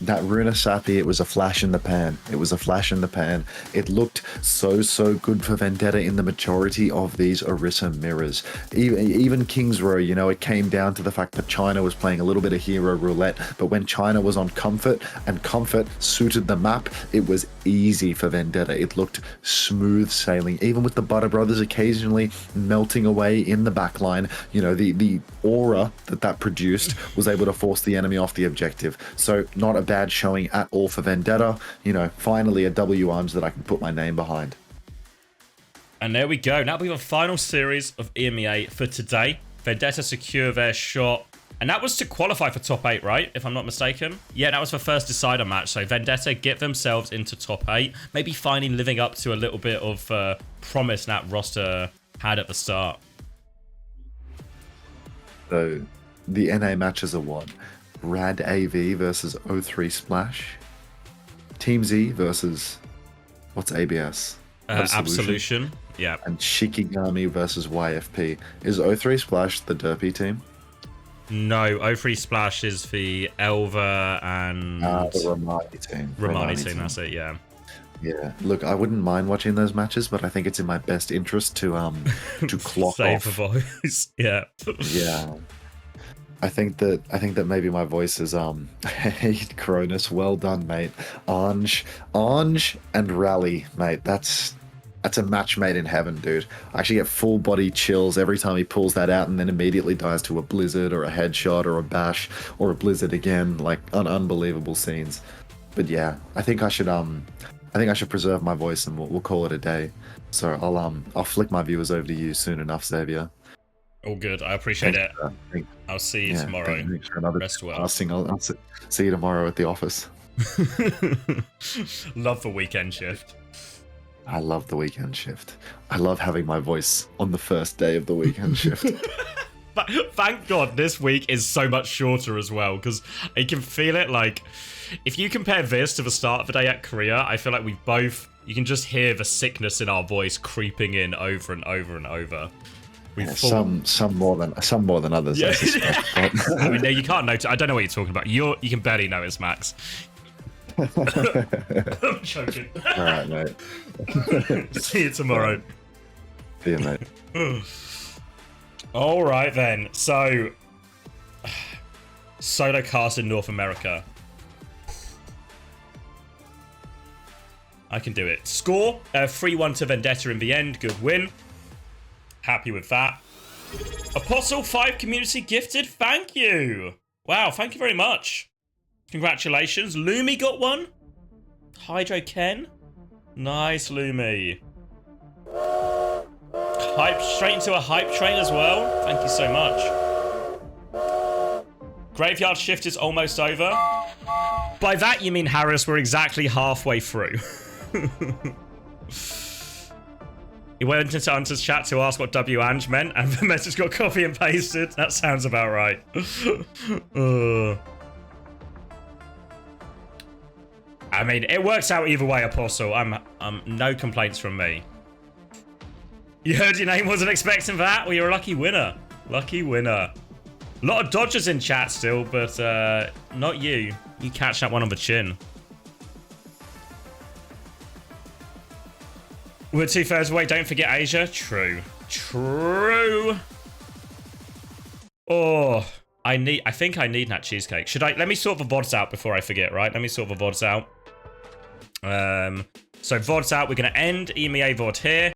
That Runa Sapi, it was a flash in the pan. It was a flash in the pan. It looked so good for Vendetta in the majority of these Orisa mirrors. Even King's Row, you know, it came down to the fact that China was playing a little bit of hero roulette, but when China was on Comfort and Comfort suited the map, it was easy for Vendetta. It looked smooth sailing, even with the Butter Brothers occasionally melting away in the backline. You know, the aura that produced was able to force the enemy off the objective. So not a bad showing at all for Vendetta. You know, finally a W arms that I can put my name behind. And there we go. Now we have a final series of EMEA for today. Vendetta secure their shot. And that was to qualify for top 8, right? If I'm not mistaken. Yeah, that was the first decider match. So Vendetta get themselves into top 8. Maybe finally living up to a little bit of promise that roster had at the start. So the NA matches are what? Rad AV versus O3 Splash. Team Z versus... what's ABS? Absolution. Yeah. And Shikigami versus YFP. Is O3 Splash the derpy team? No, O3 Splash is the Elva and... the Romani team. Romani team, that's it, yeah. Yeah, look, I wouldn't mind watching those matches, but I think it's in my best interest to clock Save off. the voice, yeah. Yeah. I think that maybe my voice is hey Cronus, well done, mate. Ange and Rally, mate. That's a match made in heaven, dude. I actually get full body chills every time he pulls that out and then immediately dies to a blizzard or a headshot or a bash or a blizzard again, like unbelievable scenes. But yeah, I think I should preserve my voice and we'll call it a day. So I'll flick my viewers over to you soon enough, Xavier. All good. I appreciate it. I'll see you tomorrow. Thanks for another Rest well. I'll see you tomorrow at the office. Love the weekend shift. I love the weekend shift. I love having my voice on the first day of the weekend shift. But thank God this week is so much shorter as well, because I can feel it. Like, if you compare this to the start of the day at Korea, I feel like you can just hear the sickness in our voice creeping in over and over and over. Yeah, some more than others. Yeah. I suspect, but... I mean, no, you can't notice. I don't know what you're talking about. You can barely notice, Max. I'm joking. All right, mate. See you tomorrow. See you, mate. All right then. So, solo cast in North America. I can do it. Score 3-1 to Vendetta in the end. Good win. Happy with that. Apostle 5 community gifted. Thank you. Wow, thank you very much. Congratulations. Lumi got one. Hydro Ken. Nice, Lumi. Straight into a hype train as well. Thank you so much. Graveyard shift is almost over. By that you mean, Harris, we're exactly halfway through. He went into Hunter's chat to ask what W Ange meant, and the message got copy and pasted. That sounds about right. I mean, it works out either way, Apostle. No complaints from me. You heard your name, wasn't expecting that? Well, you're a lucky winner. Lucky winner. A lot of dodgers in chat still, but not you. You catch that one on the chin. We're 2/3 away. Don't forget Asia. True. True. Oh, I think I need that cheesecake. Let me sort the VODs out before I forget, right? Let me sort the VODs out. So VODs out. We're going to end EMEA VOD here.